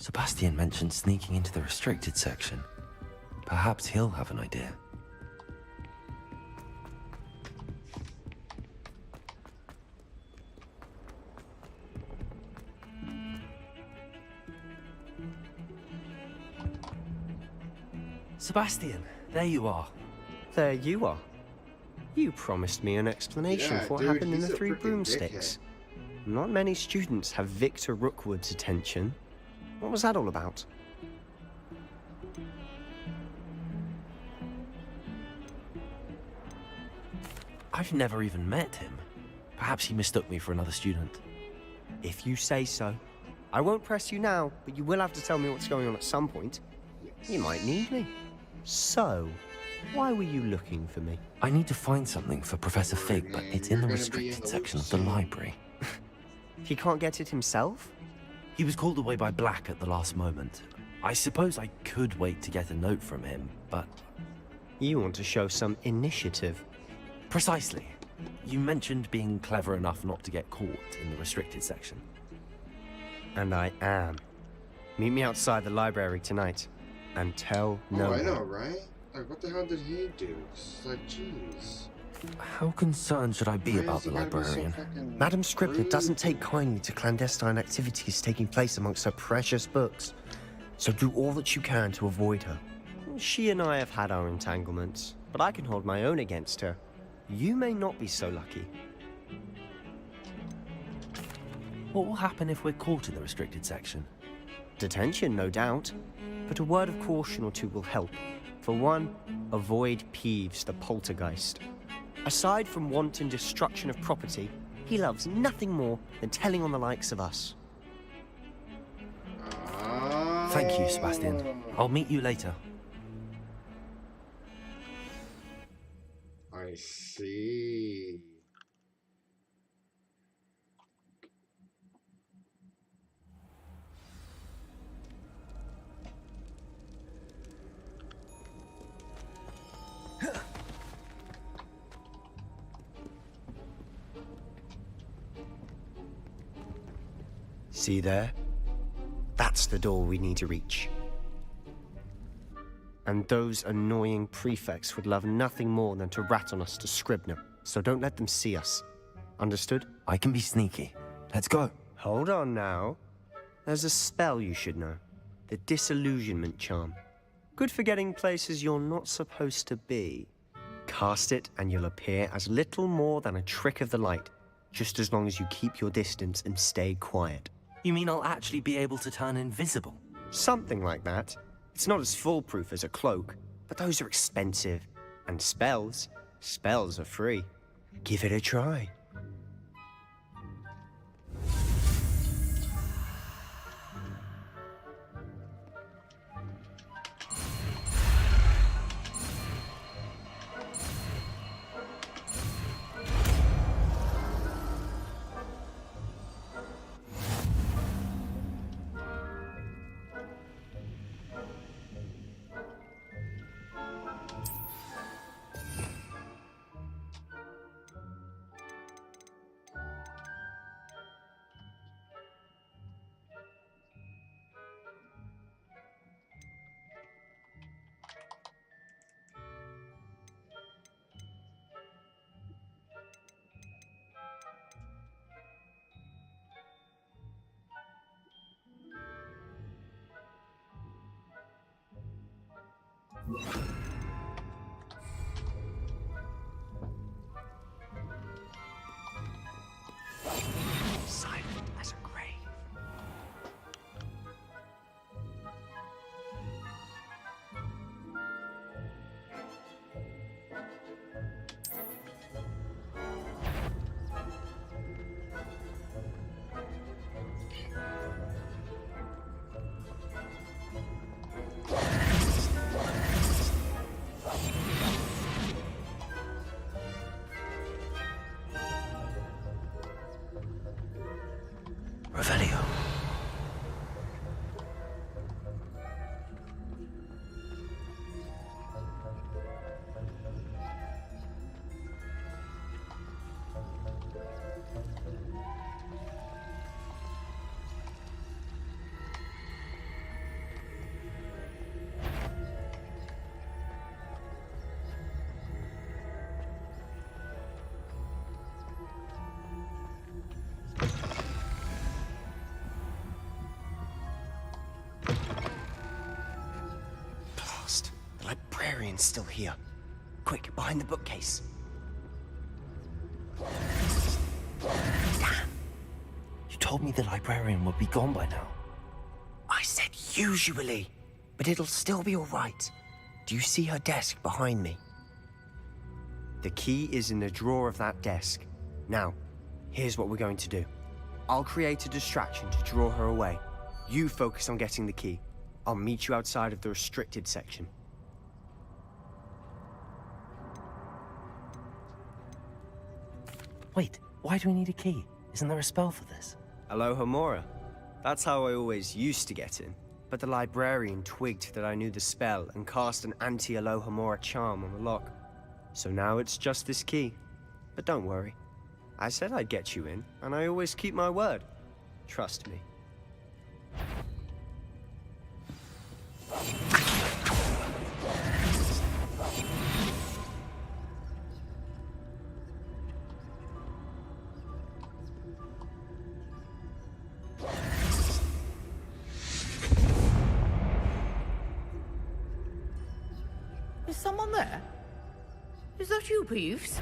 Sebastian mentioned sneaking into the restricted section. Perhaps he'll have an idea. Sebastian, there you are. There you are. You promised me an explanation for what dude, happened in he's the a Three freaking Broomsticks. Not many students have Victor Rookwood's attention. What was that all about? I've never even met him. Perhaps he mistook me for another student. If you say so. I won't press you now, but you will have to tell me what's going on at some point. You might need me. So, why were you looking for me? I need to find something for Professor Fig, but it's in the restricted section of the library. He can't get it himself? He was called away by Black at the last moment. I suppose I could wait to get a note from him, but... You want to show some initiative. Precisely. You mentioned being clever enough not to get caught in the restricted section. And I am. Meet me outside the library tonight. And tell no one. I know, right? Like, what the hell did he do? It's like, jeez. How concerned should I be about the librarian? Madam Scribner doesn't take kindly to clandestine activities taking place amongst her precious books. So do all that you can to avoid her. She and I have had our entanglements, but I can hold my own against her. You may not be so lucky. What will happen if we're caught in the restricted section? Detention, no doubt. But a word of caution or two will help. For one, avoid Peeves, the poltergeist. Aside from wanton destruction of property, he loves nothing more than telling on the likes of us. Thank you, Sebastian. I'll meet you later. I see. See there? That's the door we need to reach. And those annoying prefects would love nothing more than to rat on us to Scribner, so don't let them see us. Understood? I can be sneaky. Let's go. Hold on now. There's a spell you should know. The Disillusionment Charm. Good for getting places you're not supposed to be. Cast it and you'll appear as little more than a trick of the light, just as long as you keep your distance and stay quiet. You mean I'll actually be able to turn invisible? Something like that. It's not as foolproof as a cloak, but those are expensive. And spells are free. Give it a try. Silent as a grave. Revelio. librarian's still here. Quick, behind the bookcase. Damn. You told me the librarian would be gone by now. I said usually, but it'll still be all right. Do you see her desk behind me? The key is in the drawer of that desk. Now, here's what we're going to do. I'll create a distraction to draw her away. You focus on getting the key. I'll meet you outside of the restricted section. Wait, why do we need a key? Isn't there a spell for this? Alohomora. That's how I always used to get in. But the librarian twigged that I knew the spell and cast an anti-Alohomora charm on the lock. So now it's just this key. But don't worry. I said I'd get you in, and I always keep my word. Trust me. Is someone there? Is that you, Peeves?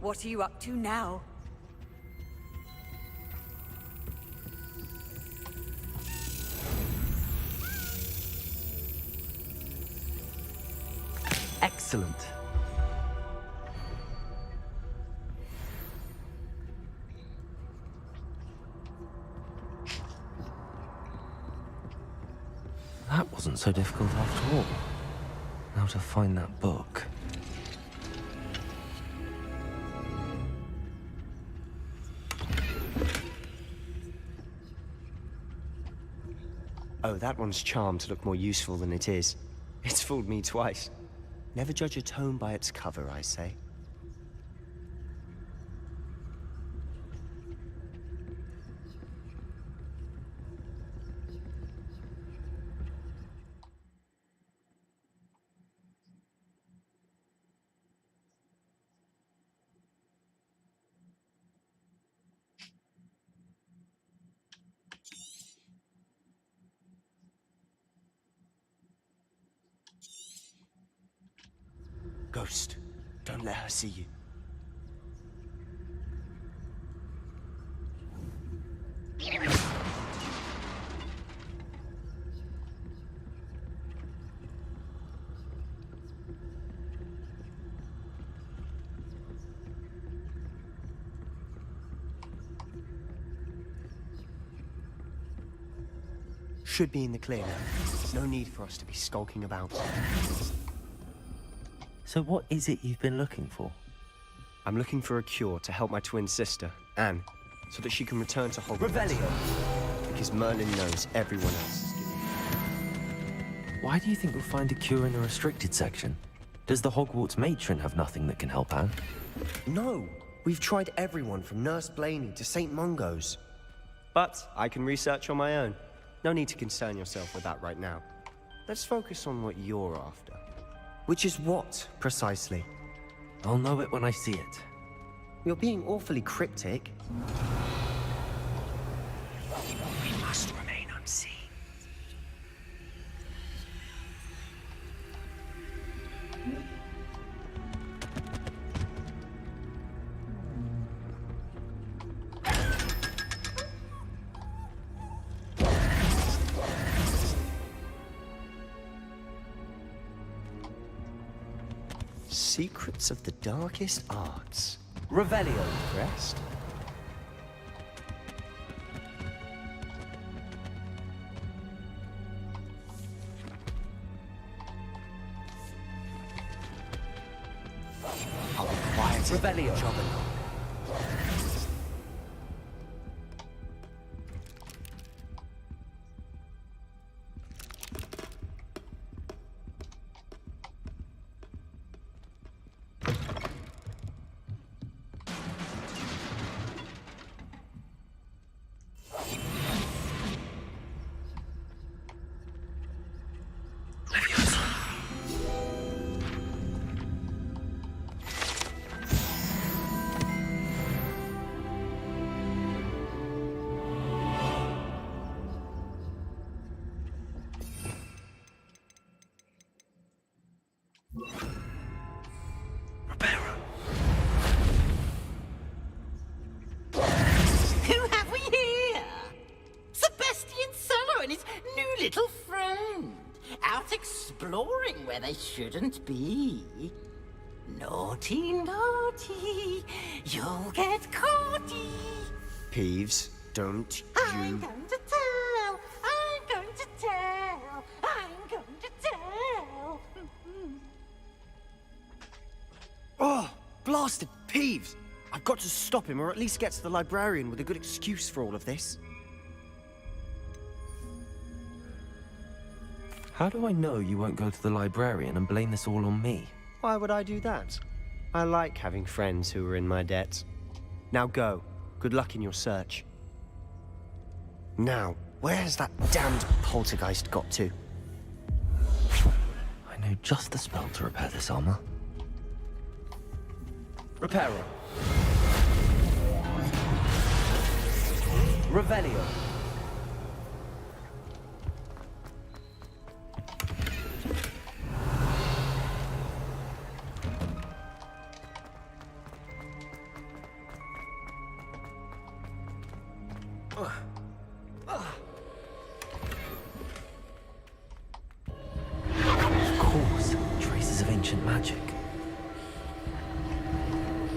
What are you up to now? Excellent. That wasn't so difficult after all. Now to find that book. Oh, that one's charmed to look more useful than it is. It's fooled me twice. Never judge a tome by its cover, I say. Ghost, don't let her see you. Should be in the clear now. No need for us to be skulking about. So what is it you've been looking for? I'm looking for a cure to help my twin sister, Anne, so that she can return to Hogwarts. Revelio! Because Merlin knows everyone else is giving. Why do you think we'll find a cure in a restricted section? Does the Hogwarts matron have nothing that can help Anne? No! We've tried everyone from Nurse Blaney to St. Mungo's. But I can research on my own. No need to concern yourself with that right now. Let's focus on what you're after. Which is what, precisely? I'll know it when I see it. You're being awfully cryptic. We must remain unseen. Secrets of the darkest arts. Revelio. Rest. I'll be quiet. Revelio. where they shouldn't be. Naughty, naughty, you'll get caughty. Peeves, don't I'm going to tell, I'm going to tell, I'm going to tell. Oh, blasted Peeves! I've got to stop him, or at least get to the librarian with a good excuse for all of this. How do I know you won't go to the librarian and blame this all on me? Why would I do that? I like having friends who are in my debt. Now go. Good luck in your search. Now, where's that damned poltergeist got to? I know just the spell to repair this armor. Reparo. Revelio. Of course, traces of ancient magic.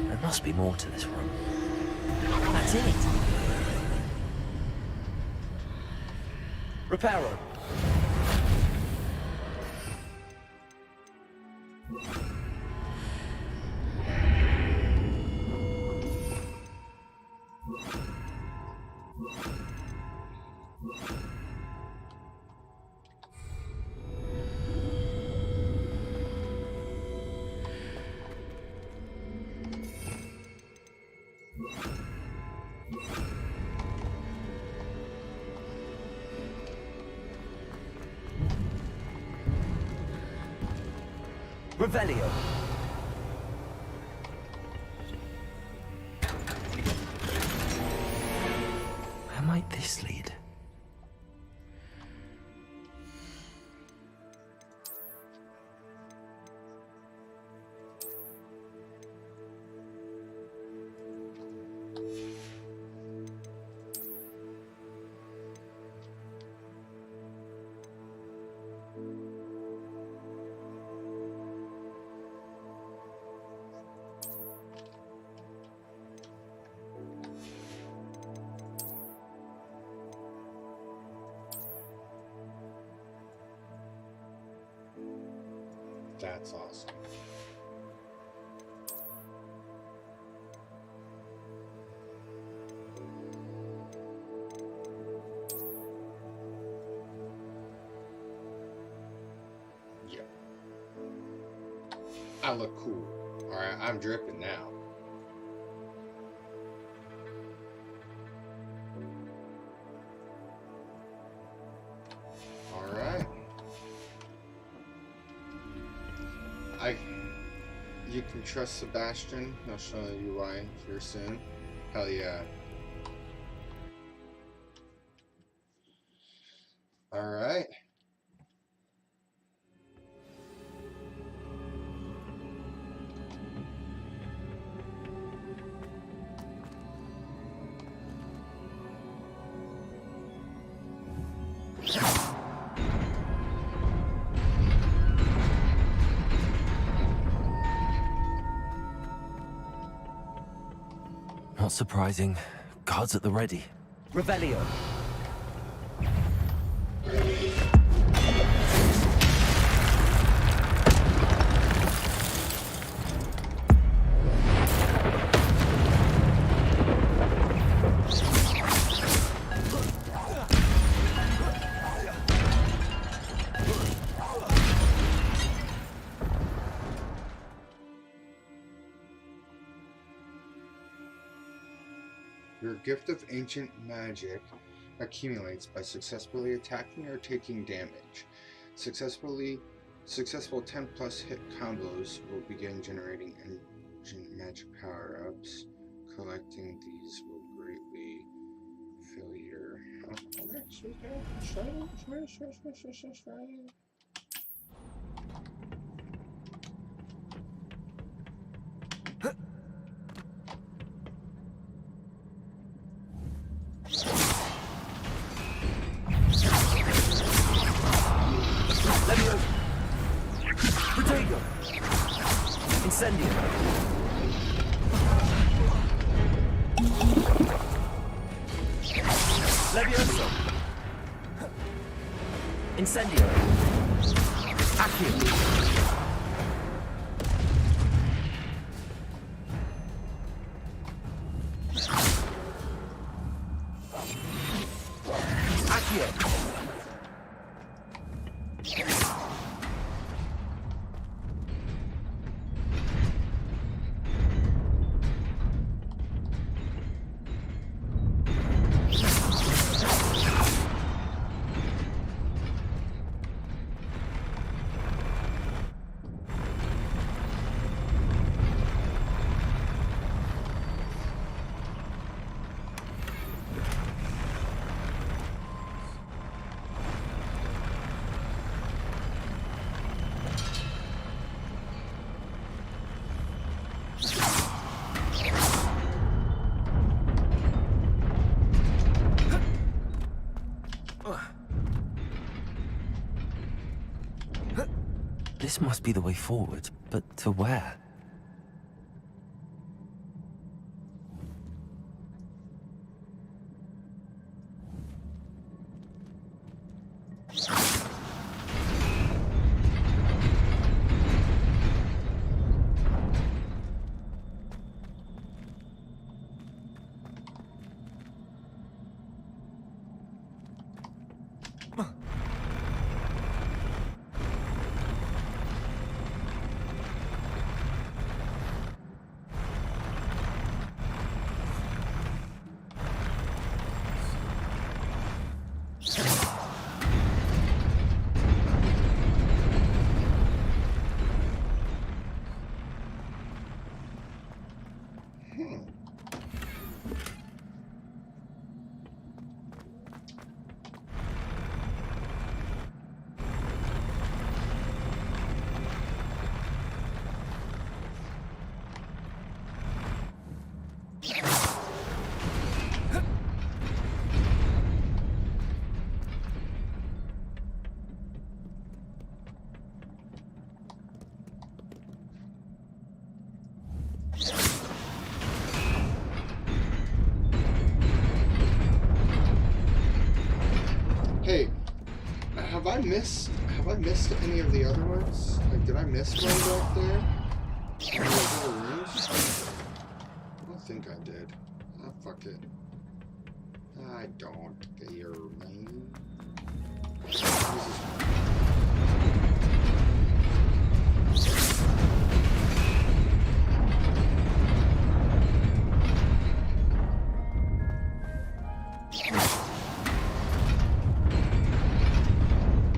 There must be more to this room. That's it. Reparo. Revelio. Where might this lead? That's awesome. Yeah. I look cool. Alright, I'm dripping now. Alright. You can trust Sebastian. I'll show you why here soon. Hell yeah. Alright. Not surprising. Guards at the ready. Revelio. Your gift of ancient magic accumulates by successfully attacking or taking damage. Successful 10+ hit combos will begin generating ancient magic power-ups. Collecting these will greatly fill your... Incendio. Levioso. Incendio. Accio. Accio. This must be the way forward, but to where? Hey, have I missed any of the other ones? Like, did I miss one back there? Any of those other rooms? I don't think I did. Ah, fuck it. I don't care, man.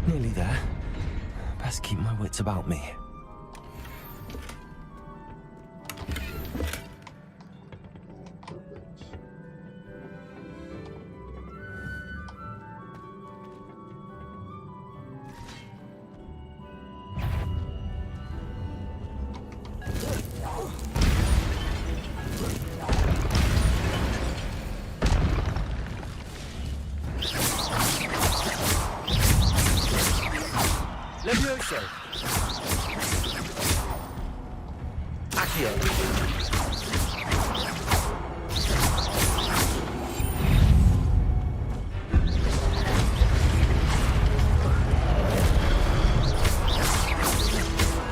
Nearly there. Best keep my wits about me. Levioso. Accio.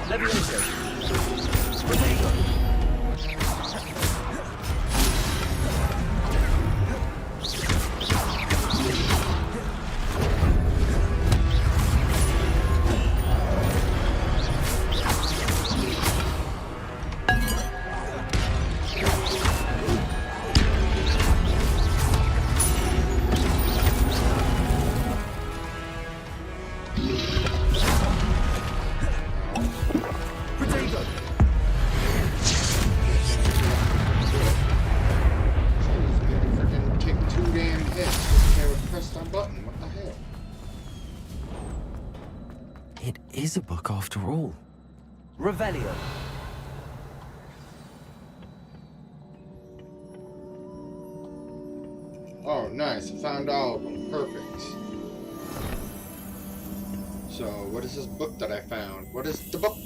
Levioso. Protego. Is a book after all. Revelio. Oh, nice. I found all of them. Perfect. So, what is this book that I found? What is the book?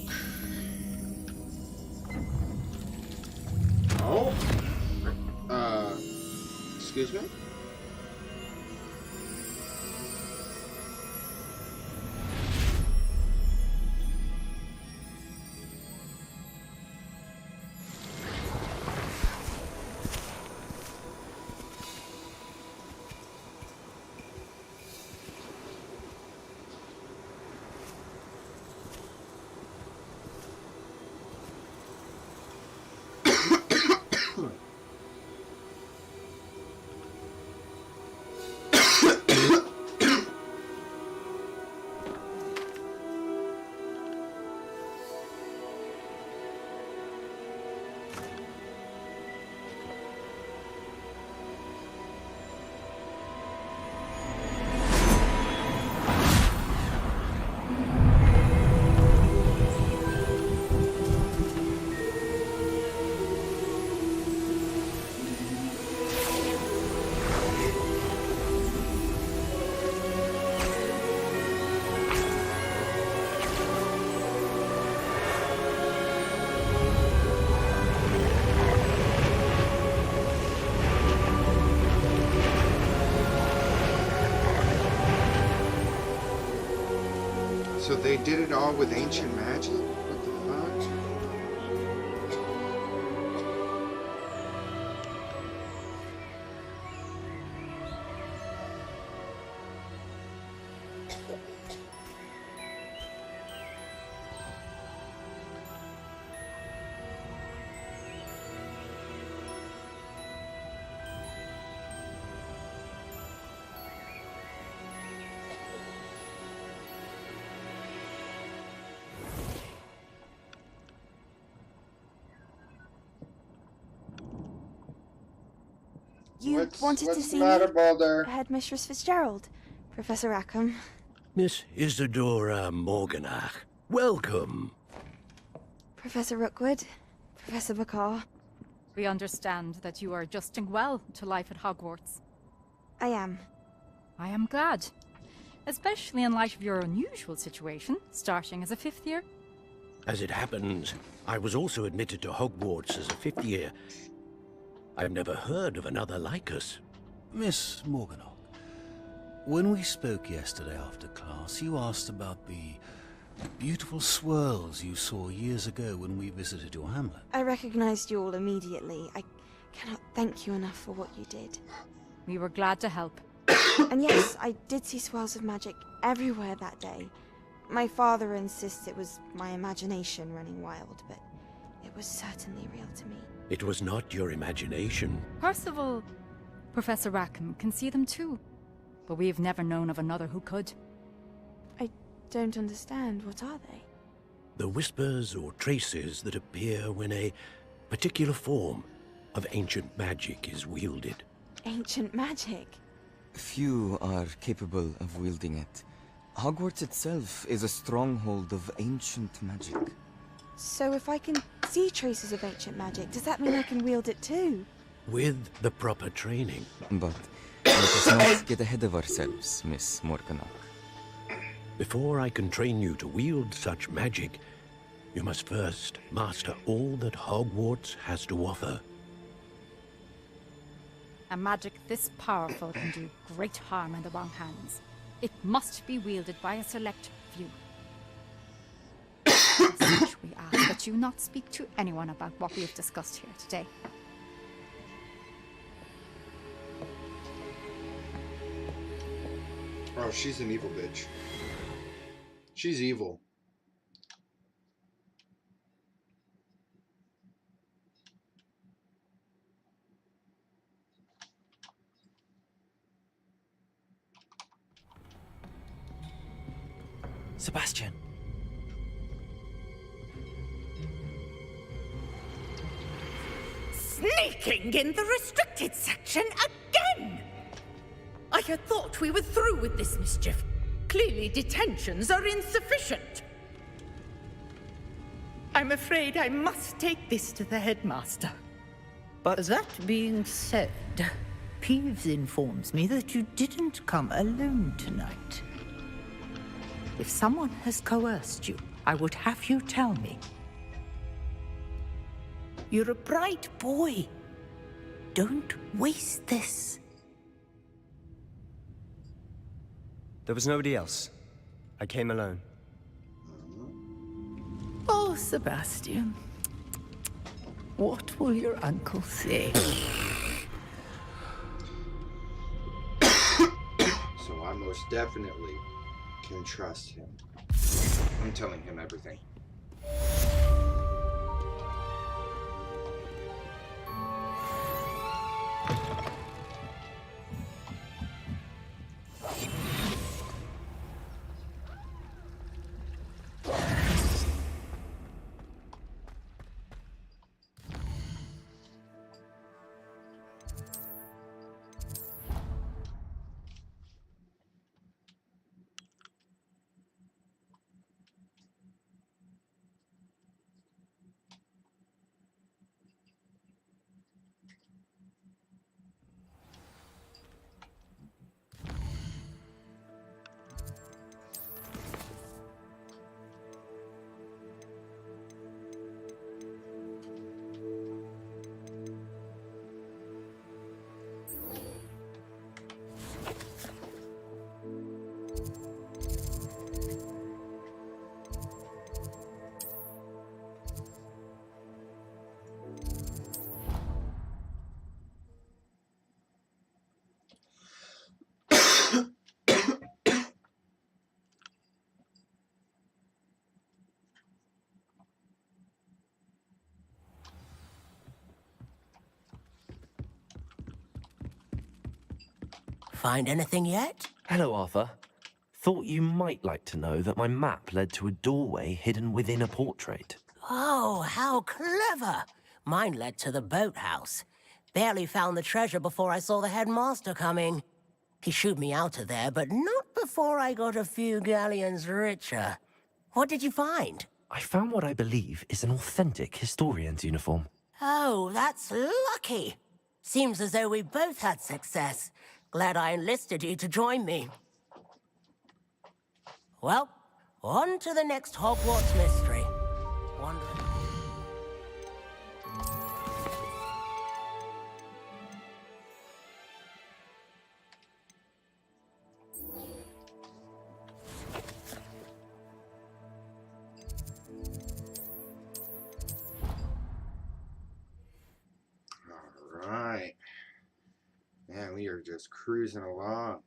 Excuse me? So they did it all with ancient magic? What the fuck? You wanted to what's see the matter, me? Balder? Headmistress Fitzgerald, Professor Rackham. Miss Isadora Morganach, welcome. Professor Rookwood, Professor Bakar. We understand that you are adjusting well to life at Hogwarts. I am. I am glad. Especially in light of your unusual situation, starting as a 5th year. As it happens, I was also admitted to Hogwarts as a 5th year. I've never heard of another like us. Miss Morganach, when we spoke yesterday after class, you asked about the beautiful swirls you saw years ago when we visited your hamlet. I recognized you all immediately. I cannot thank you enough for what you did. We were glad to help. And yes, I did see swirls of magic everywhere that day. My father insists it was my imagination running wild, but it was certainly real to me. It was not your imagination. Percival, Professor Rackham can see them too. But we've never known of another who could. I don't understand. What are they? The whispers or traces that appear when a particular form of ancient magic is wielded. Ancient magic? Few are capable of wielding it. Hogwarts itself is a stronghold of ancient magic. So if I can see traces of ancient magic, does that mean I can wield it too? With the proper training. But let us not get ahead of ourselves, Miss Morganach. Before I can train you to wield such magic, you must first master all that Hogwarts has to offer. A magic this powerful can do great harm in the wrong hands. It must be wielded by a select few. As such, we ask that you not speak to anyone about what we have discussed here today. Oh, she's an evil bitch. She's evil. Sebastian. Sneaking in the restricted section again! I had thought we were through with this mischief. Clearly detentions are insufficient. I'm afraid I must take this to the headmaster. But that being said, Peeves informs me that you didn't come alone tonight. If someone has coerced you, I would have you tell me. You're a bright boy. Don't waste this. There was nobody else. I came alone. Oh, Sebastian. What will your uncle say? So I most definitely can trust him. I'm telling him everything. Find anything yet? Hello, Arthur. Thought you might like to know that my map led to a doorway hidden within a portrait. Oh, how clever! Mine led to the boathouse. Barely found the treasure before I saw the headmaster coming. He shooed me out of there, but not before I got a few galleons richer. What did you find? I found what I believe is an authentic historian's uniform. Oh, that's lucky. Seems as though we both had success. Glad I enlisted you to join me. Well, on to the next Hogwarts mystery. Alright. Man, we are just cruising along.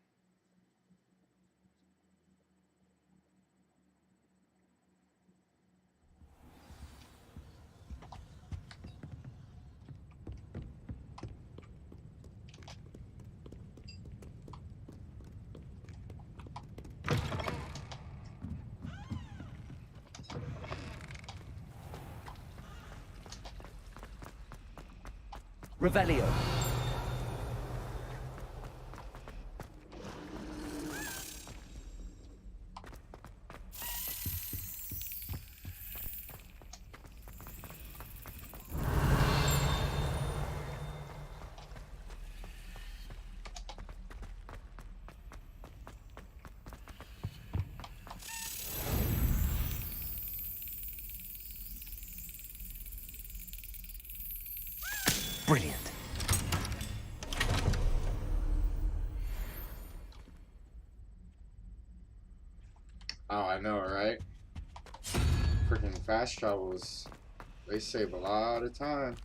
Revelio. Brilliant. Oh, I know, right? Freaking fast travels, they save a lot of time.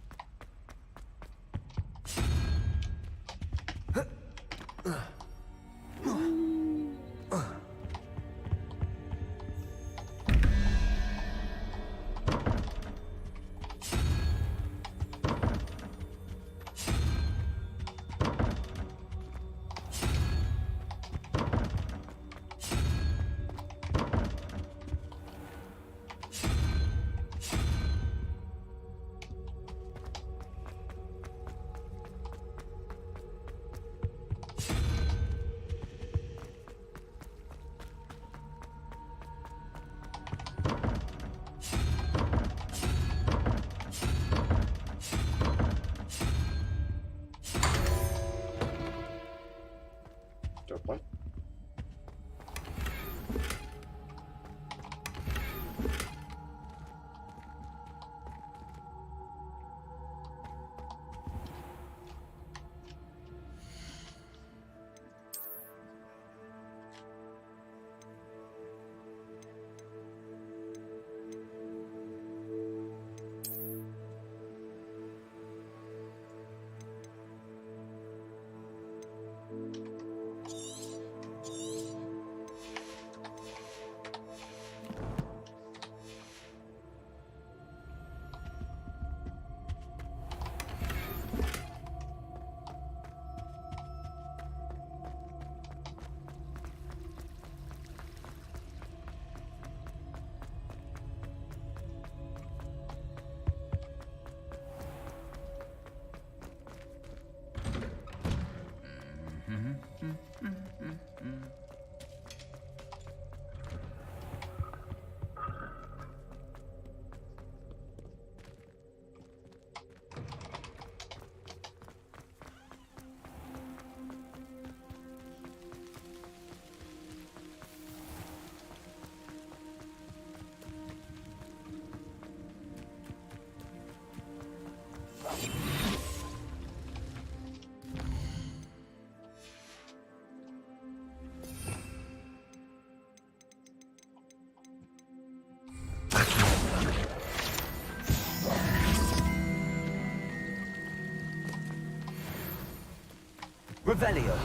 Revelio.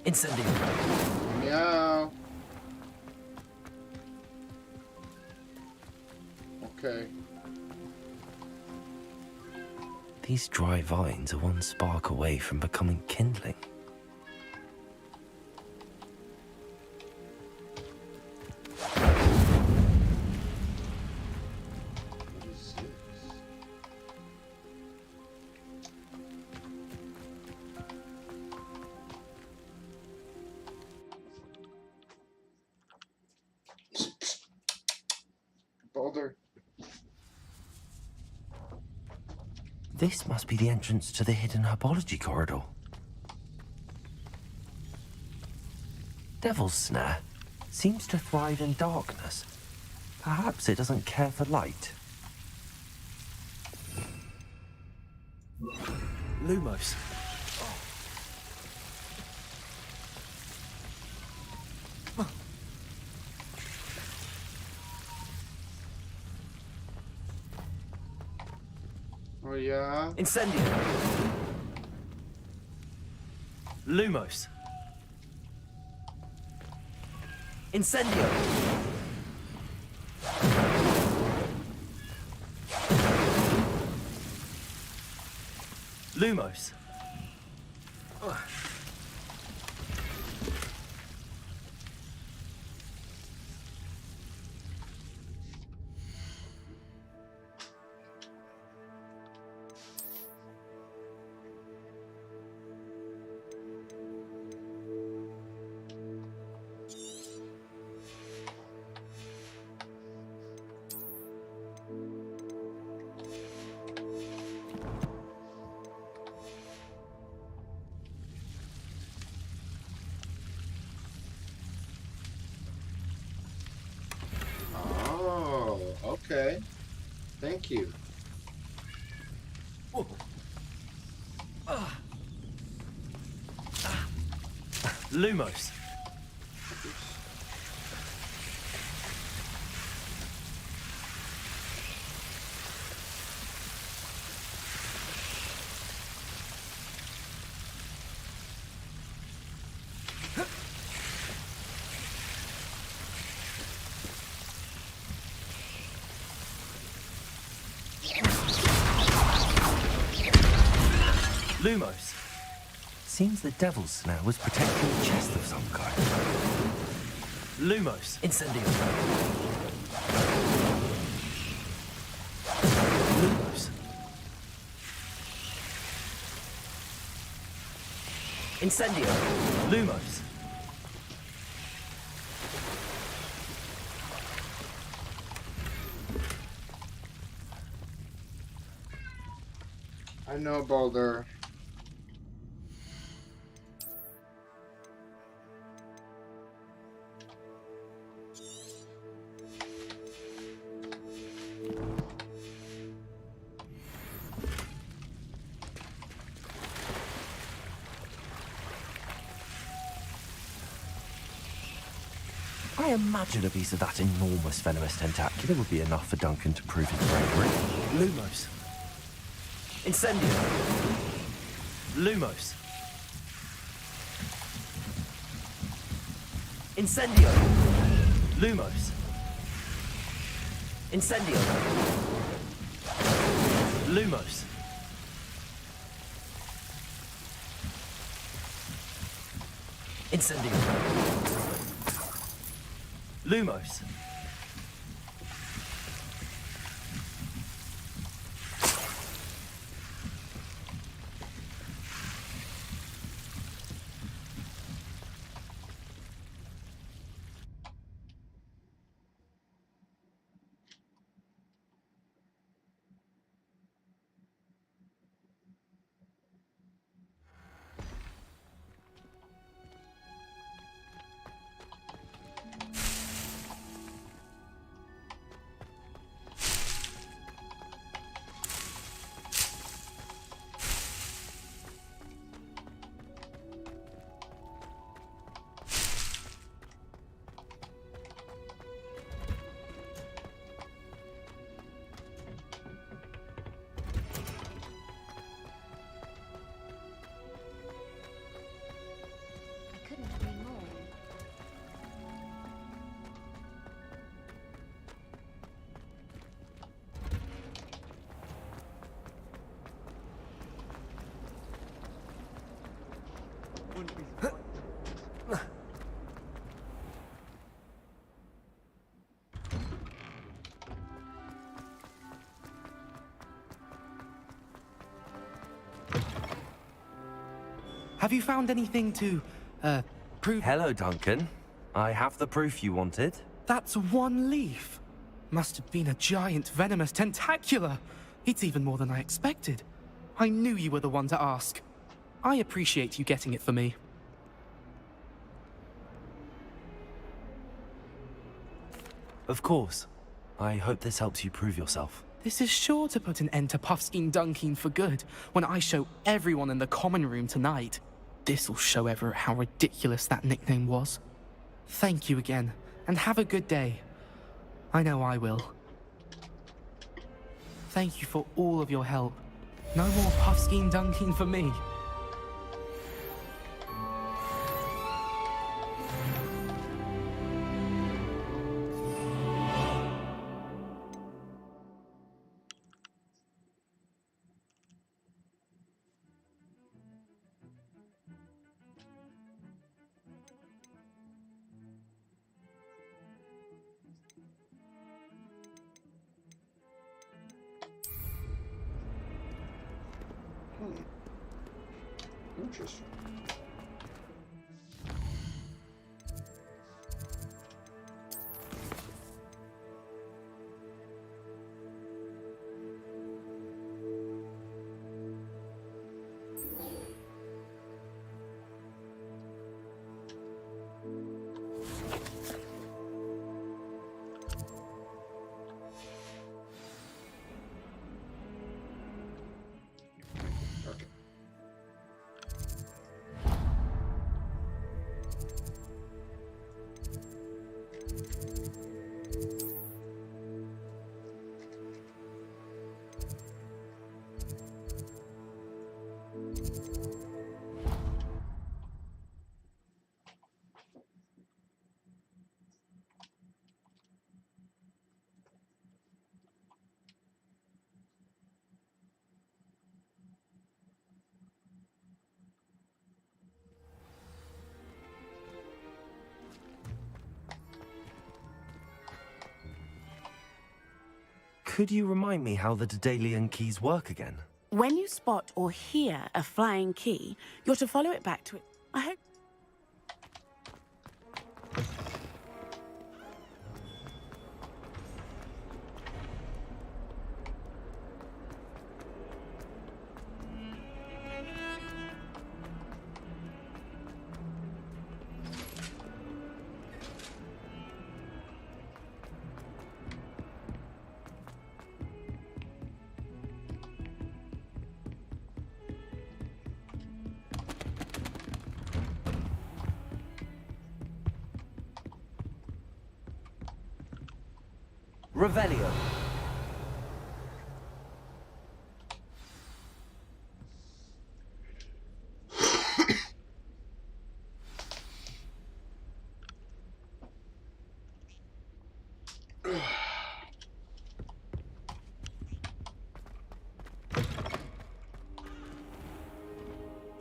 Incendio. Meow. Okay. These dry vines are one spark away from becoming kindling. Boulder. This must be the entrance to the hidden herbology corridor. Devil's Snare seems to thrive in darkness. Perhaps it doesn't care for light. Lumos. Oh yeah. Incendio. Lumos. Incendio. Lumos. Oh, okay. Thank you. Lumos. Lumos. Seems the Devil's Snare was protecting a chest of some kind. Lumos. Incendio. Lumos. Incendio. Lumos. I know, Boulder. I imagine a piece of that enormous venomous tentacular would be enough for Duncan to prove his bravery. Lumos. Incendio. Lumos. Incendio. Lumos. Incendio. Lumos. Incendio. Lumos. Have you found anything to, prove? Hello, Duncan. I have the proof you wanted. That's one leaf. Must have been a giant venomous tentacula. It's even more than I expected. I knew you were the one to ask. I appreciate you getting it for me. Of course. I hope this helps you prove yourself. This is sure to put an end to Puffskein Dunkeen for good when I show everyone in the common room tonight. This'll show Everett how ridiculous that nickname was. Thank you again, and have a good day. I know I will. Thank you for all of your help. No more Puffskein Dunkeen for me. Interesting. Could you remind me how the Daedalian keys work again? When you spot or hear a flying key, you're to follow it back to it. I hope. Revelio.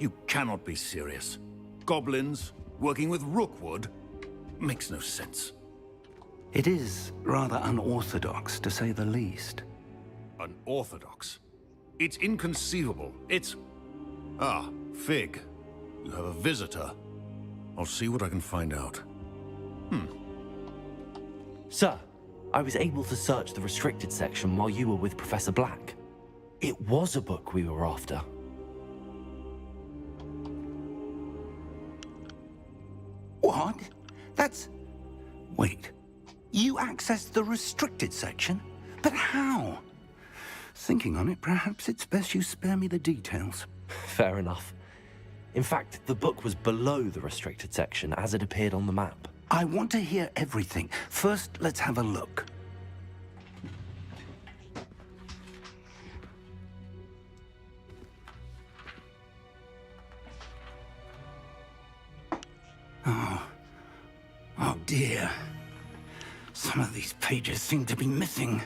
You cannot be serious. Goblins working with Rookwood makes no sense. It is rather unorthodox, to say the least. Unorthodox? It's inconceivable. It's... Ah, Fig. You have a visitor. I'll see what I can find out. Sir, I was able to search the restricted section while you were with Professor Black. It was a book we were after. What? That's... Wait. You accessed the restricted section? But how? Thinking on it, perhaps it's best you spare me the details. Fair enough. In fact, the book was below the restricted section as it appeared on the map. I want to hear everything. First, let's have a look. Oh dear. Some of these pages seem to be missing.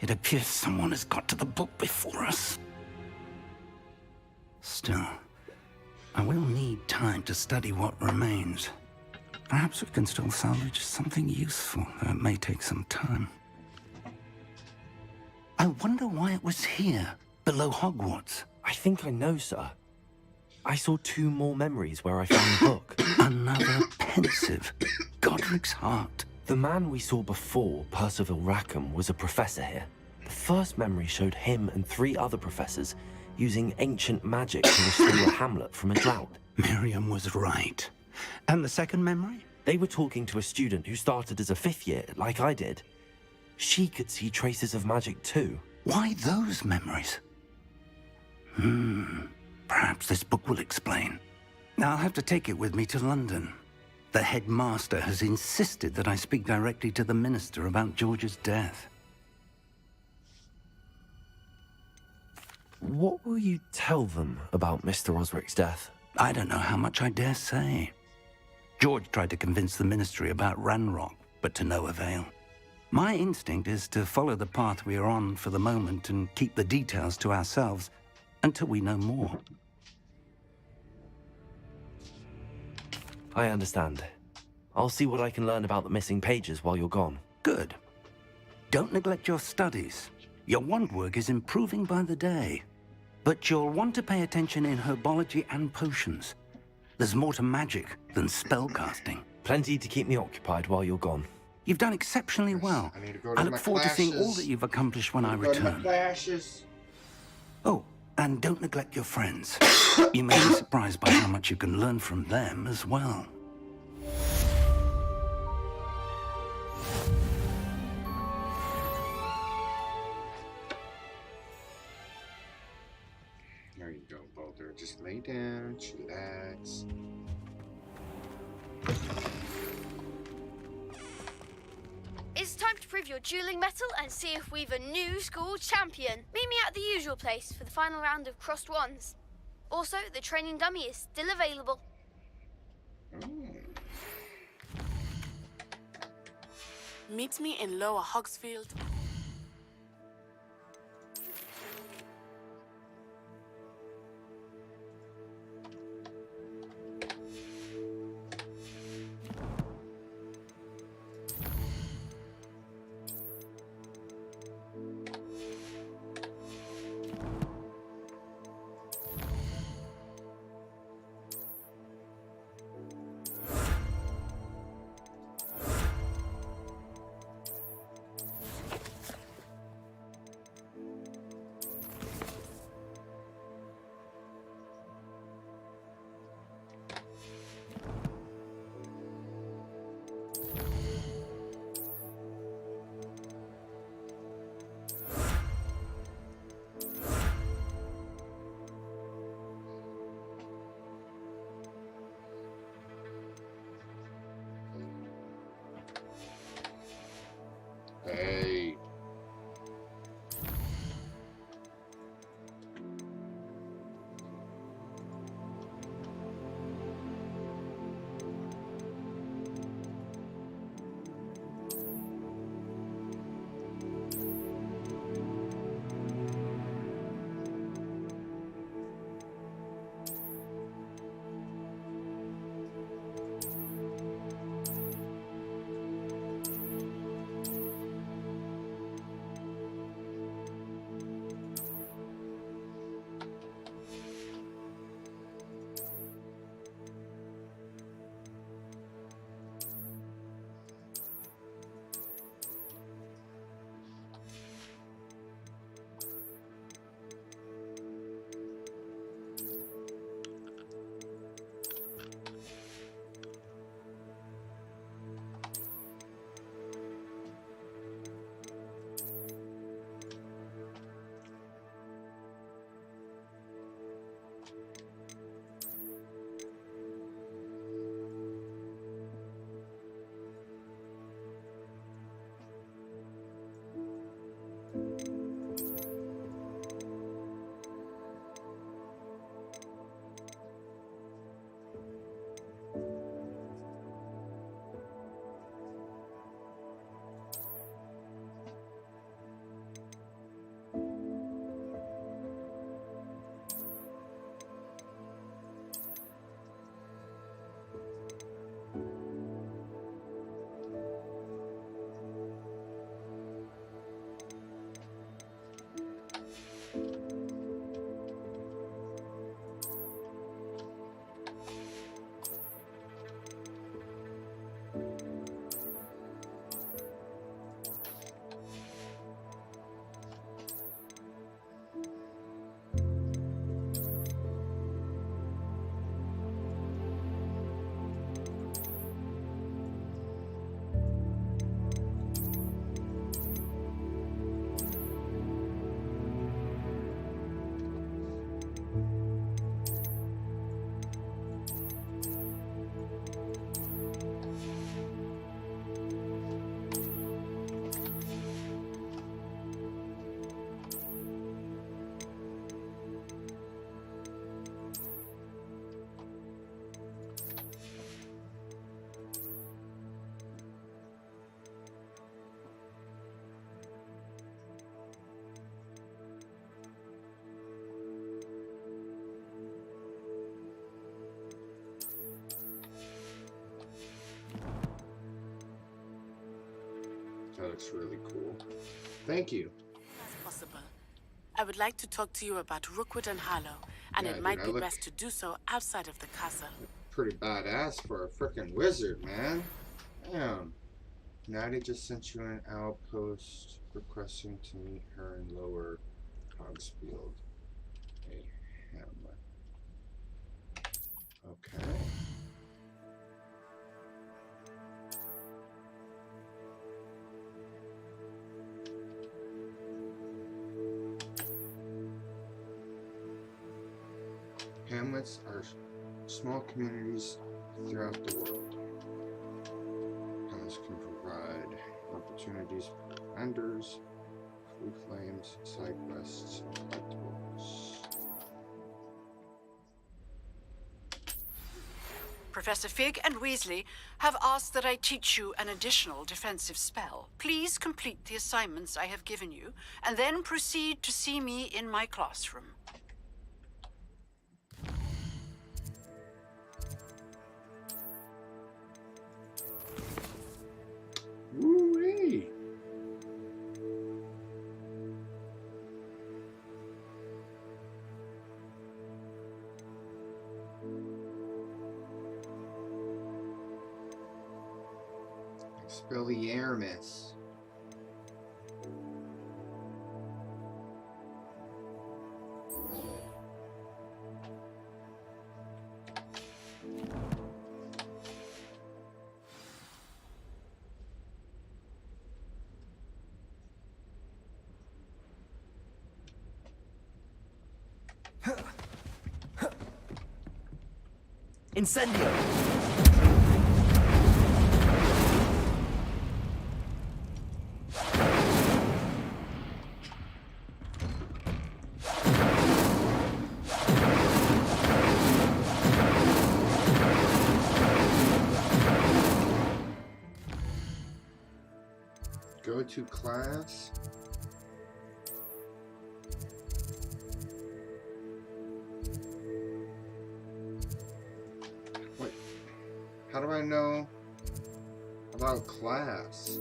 It appears someone has got to the book before us. Still, I will need time to study what remains. Perhaps we can still salvage something useful, though it may take some time. I wonder why it was here, below Hogwarts. I think I know, sir. I saw 2 more memories where I found the book. Another pensive. Godric's heart. The man we saw before, Percival Rackham, was a professor here. The first memory showed him and 3 other professors using ancient magic to restore a hamlet from a drought. Miriam was right. And the second memory? They were talking to a student who started as a 5th year, like I did. She could see traces of magic too. Why those memories? Perhaps this book will explain. Now I'll have to take it with me to London. The headmaster has insisted that I speak directly to the minister about George's death. What will you tell them about Mr. Osric's death? I don't know how much I dare say. George tried to convince the ministry about Ranrock, but to no avail. My instinct is to follow the path we are on for the moment and keep the details to ourselves until we know more. I understand. I'll see what I can learn about the missing pages while you're gone. Good. Don't neglect your studies. Your wand work is improving by the day. But you'll want to pay attention in herbology and potions. There's more to magic than spellcasting. Plenty to keep me occupied while you're gone. You've done exceptionally well. I look forward to seeing all that you've accomplished when I return. Oh, and don't neglect your friends. You may be surprised by how much you can learn from them as well. There you go, Boulder. Just lay down, chillax. It's time to prove your dueling mettle and see if we've a new school champion. Meet me at the usual place for the final round of crossed wands. Also, the training dummy is still available. Meet me in Lower Hogsfield. That's really cool. Thank you. As possible. I would like to talk to you about Rookwood and Harlow, and Yeah, it might dude, be best to do so outside of the castle. Pretty badass for a freaking wizard, man. Damn. Natty just sent you an outpost requesting to meet her in Lower Hogsfield. A hamlet. Okay. Hamlets are small communities throughout the world. Hamlets can provide opportunities for vendors, food flames, side quests, and collectibles. Professor Fig and Weasley have asked that I teach you an additional defensive spell. Please complete the assignments I have given you, and then proceed to see me in my classroom. Woo-wee! Expelliarmus. Incendio! Go to class. Wait, how do I know about class?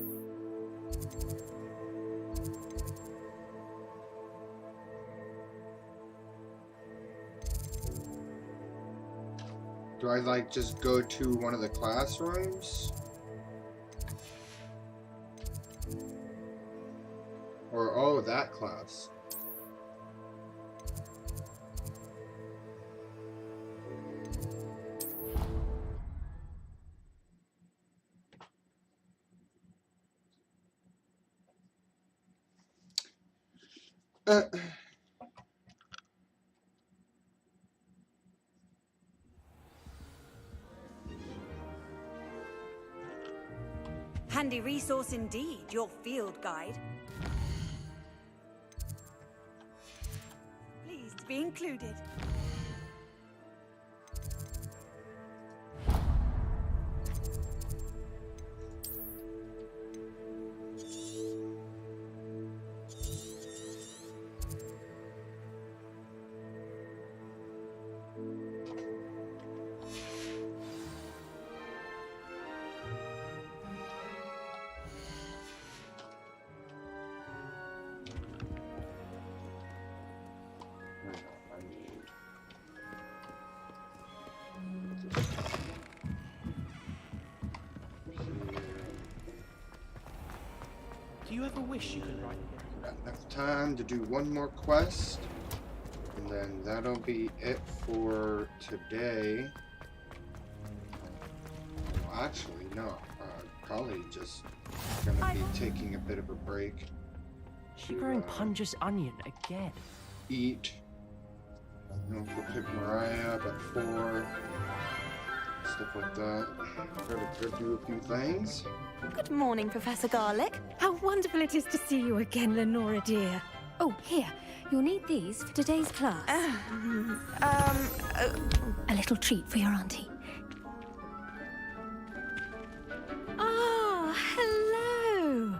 Do I like just go to one of the classrooms? Or, oh, that class. Handy resource indeed, your field guide. Pleased to be included. Do you ever wish you could write? Got enough time to do one more quest, and then that'll be it for today. Well, actually, no. Probably just gonna be taking a bit of a break. She growing Punja's onion again. Eat. We'll pick Mariah up at 4. Stuff like that. Gotta do a few things. Good morning, Professor Garlick. How wonderful it is to see you again, Lenora dear. Oh, here. You'll need these for today's class. A little treat for your auntie. Ah, hello.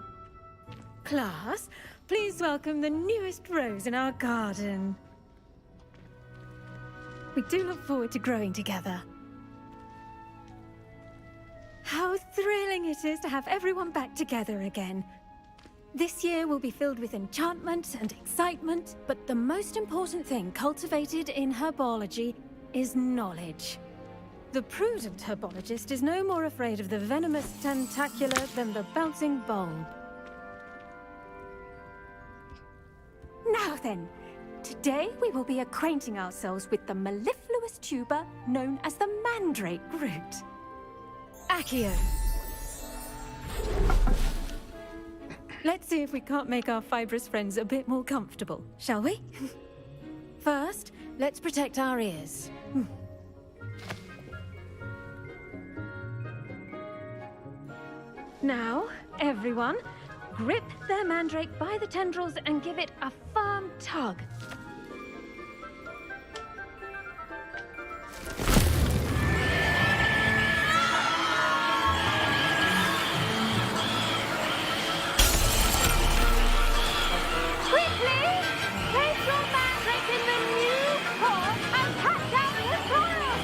Class, please welcome the newest rose in our garden. We do look forward to growing together. How thrilling it is to have everyone back together again. This year will be filled with enchantment and excitement, but the most important thing cultivated in herbology is knowledge. The prudent herbologist is no more afraid of the venomous tentacular than the bouncing bulb. Now then, today we will be acquainting ourselves with the mellifluous tuber known as the mandrake root. Accio. Let's see if we can't make our fibrous friends a bit more comfortable, shall we? First, let's protect our ears. Now, everyone, grip their mandrake by the tendrils and give it a firm tug. Quickly, place your mandrake in the new pot and cut down the soil.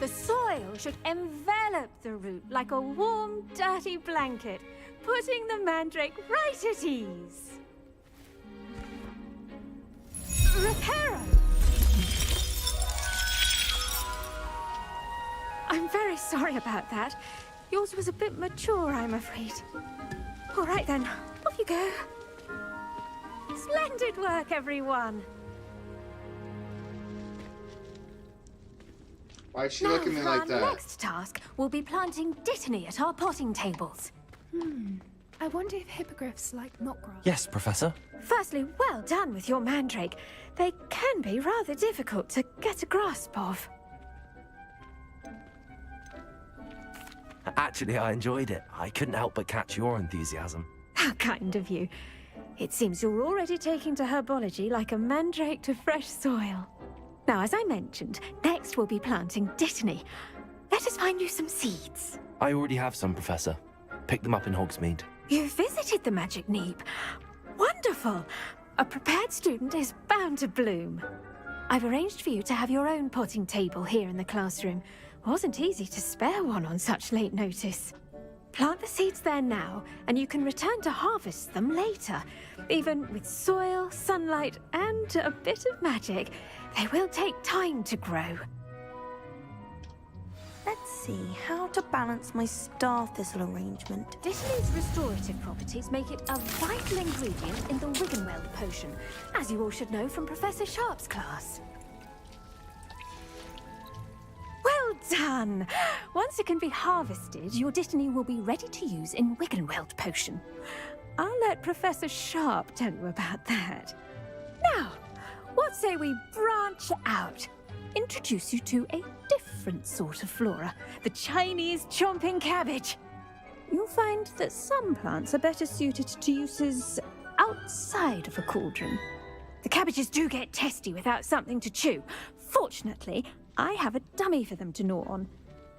The soil should envelop the root like a warm, dirty blanket, putting the mandrake right at ease. Reparo! I'm very sorry about that. Yours was a bit mature, I'm afraid. All right then, off you go. Splendid work, everyone. Why is she looking at me like that? Our next task will be planting dittany at our potting tables. I wonder if hippogriffs like knotgrass. Yes, Professor. Firstly, well done with your mandrake. They can be rather difficult to get a grasp of. Actually, I enjoyed it. I couldn't help but catch your enthusiasm. How kind of you. It seems you're already taking to herbology like a mandrake to fresh soil. Now, as I mentioned, next we'll be planting dittany. Let us find you some seeds. I already have some, Professor. Picked them up in Hogsmeade. You visited the Magic Neep. Wonderful! A prepared student is bound to bloom. I've arranged for you to have your own potting table here in the classroom. Wasn't easy to spare one on such late notice. Plant the seeds there now, and you can return to harvest them later. Even with soil, sunlight, and a bit of magic, they will take time to grow. Let's see how to balance my star thistle arrangement. Dittany's restorative properties make it a vital ingredient in the Wiggenweld potion, as you all should know from Professor Sharp's class. Well done! Once it can be harvested, your dittany will be ready to use in Wiggenweld potion. I'll let Professor Sharp tell you about that. Now, what say we branch out? Introduce you to a different sort of flora, the Chinese chomping cabbage. You'll find that some plants are better suited to uses outside of a cauldron. The cabbages do get testy without something to chew. Fortunately, I have a dummy for them to gnaw on.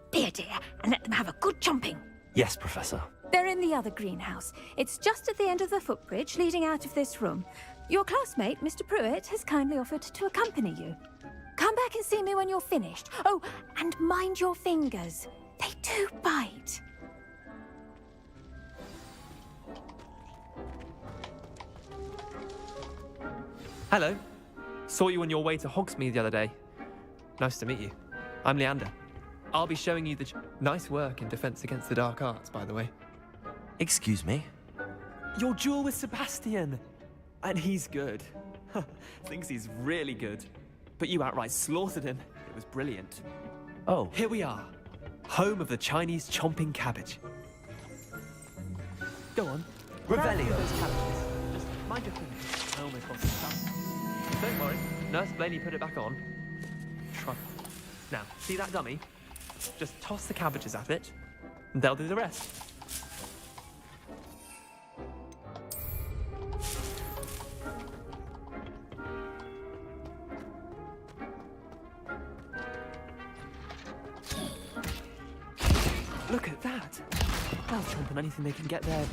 Be a dear and let them have a good chomping. Yes, Professor. They're in the other greenhouse. It's just at the end of the footbridge leading out of this room. Your classmate, Mr. Pruitt, has kindly offered to accompany you. Come back and see me when you're finished. Oh, and mind your fingers. They do bite. Hello. Saw you on your way to Hogsmeade the other day. Nice to meet you. I'm Leander. I'll be showing you the... Nice work in Defense Against the Dark Arts, by the way. Excuse me? Your duel with Sebastian! And he's good. Thinks he's really good. But you outright slaughtered him. It was brilliant. Oh. Here we are. Home of the Chinese chomping cabbage. Go on. Revelio. Those cabbages. Just mind your fingers. I almost lost the stuff. Don't worry. Nurse Blaney put it back on. Try. Now, see that dummy? Just toss the cabbages at it, and they'll do the rest. Look at that! They'll chomp on anything they can get their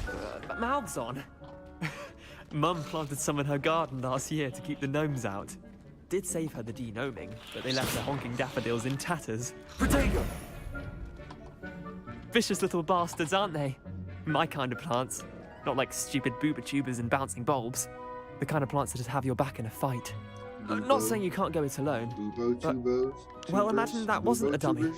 mouths on. Mum planted some in her garden last year to keep the gnomes out. Did save her the de-gnoming, but they left the honking daffodils in tatters. Protego! Vicious little bastards, aren't they? My kind of plants. Not like stupid booba tubers and bouncing bulbs. The kind of plants that just have your back in a fight. Not saying you can't go it alone. But, well, imagine that wasn't a dummy.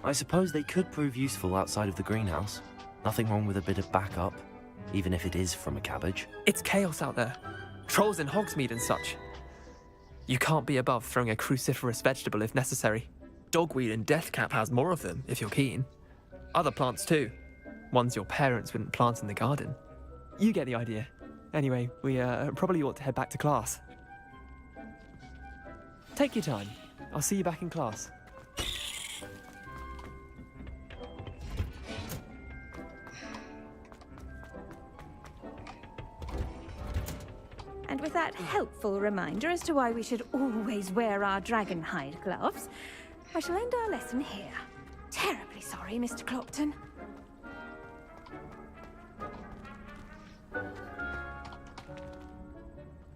I suppose they could prove useful outside of the greenhouse. Nothing wrong with a bit of backup, even if it is from a cabbage. It's chaos out there. Trolls in Hogsmeade and such. You can't be above throwing a cruciferous vegetable if necessary. Dogweed and deathcap has more of them, if you're keen. Other plants too. Ones your parents wouldn't plant in the garden. You get the idea. Anyway, we probably ought to head back to class. Take your time. I'll see you back in class. And with that helpful reminder as to why we should always wear our dragon hide gloves, I shall end our lesson here. Terribly sorry, Mr. Clopton.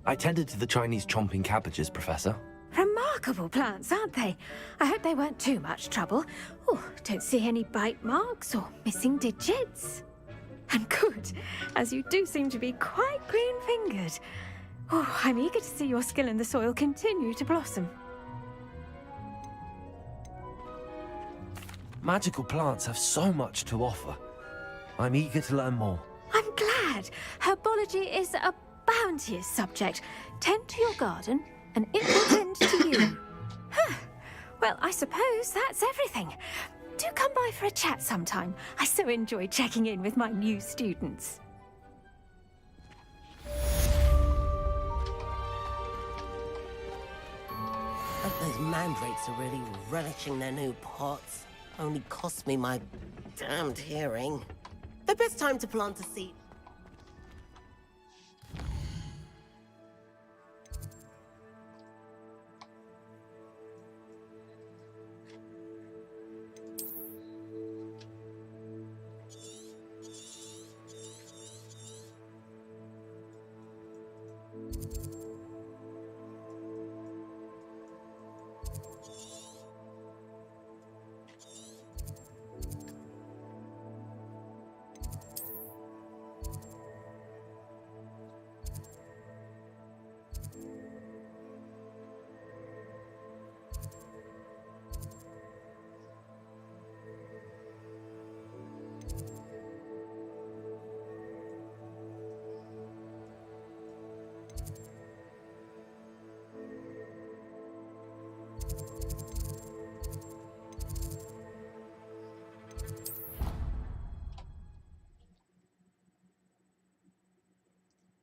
I tended to the Chinese chomping cabbages, Professor. Remarkable plants, aren't they? I hope they weren't too much trouble. Oh, don't see any bite marks or missing digits. And good, as you do seem to be quite green-fingered. Oh, I'm eager to see your skill in the soil continue to blossom. Magical plants have so much to offer. I'm eager to learn more. I'm glad. Herbology is a bounteous subject. Tend to your garden, and it will tend to you. Huh. Well, I suppose that's everything. Do come by for a chat sometime. I so enjoy checking in with my new students. I bet those mandrakes are really relishing their new pots. Only cost me my damned hearing. The best time to plant a seed.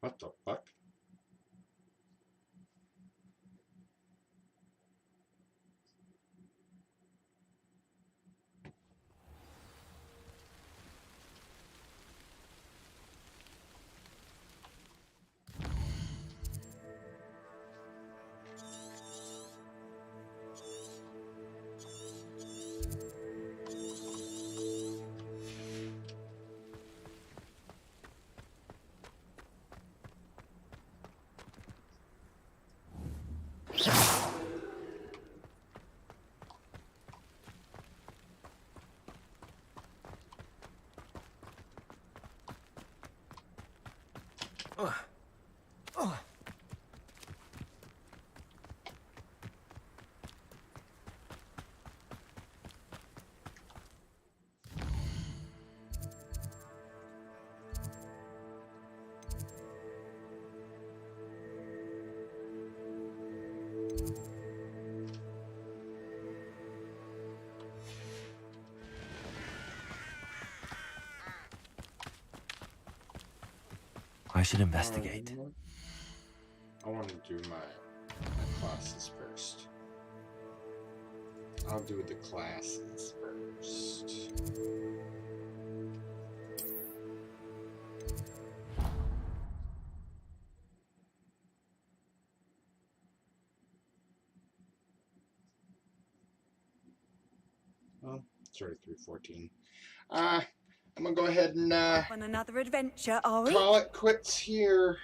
What the fuck? I should investigate. I want to do my classes first. I'll do the classes first. Well, it's already 3:14. I'm gonna go ahead and On another adventure, are we? call it quits here.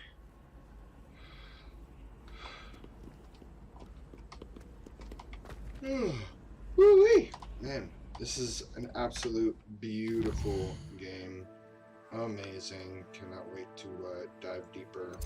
Woo-wee! Man, this is an absolute beautiful game. Amazing. Cannot wait to dive deeper.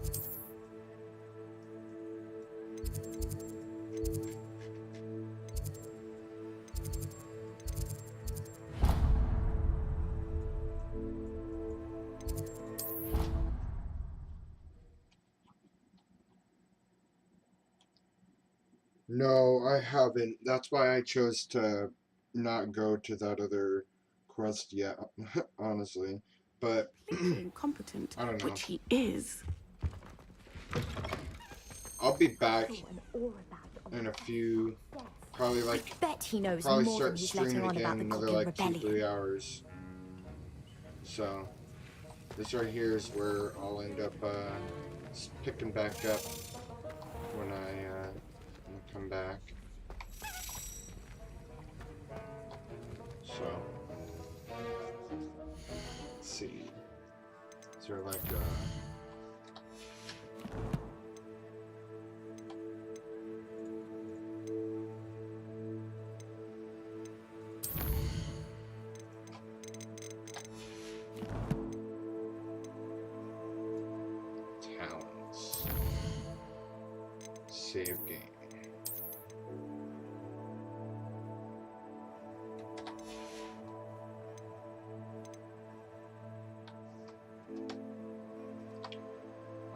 No, I haven't. That's why I chose to not go to that other quest yet, honestly. But incompetent, I don't know. which he is. I'll be back in a few, probably like, Bet he knows probably more start than he's letting streaming on about again the another Goblin like Rebellion. 2-3 hours. So this right here is where I'll end up picking back up when I come back. So let's see. Is there like talents? Save game.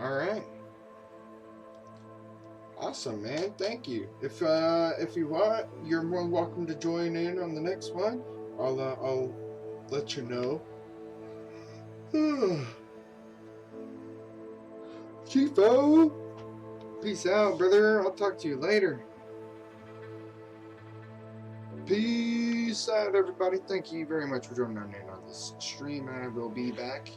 All right. Awesome, man. Thank you. If you want, you're more than welcome to join in on the next one. I'll let you know. Chiefo, peace out, brother. I'll talk to you later. Peace out, everybody. Thank you very much for joining in on this stream. I will be back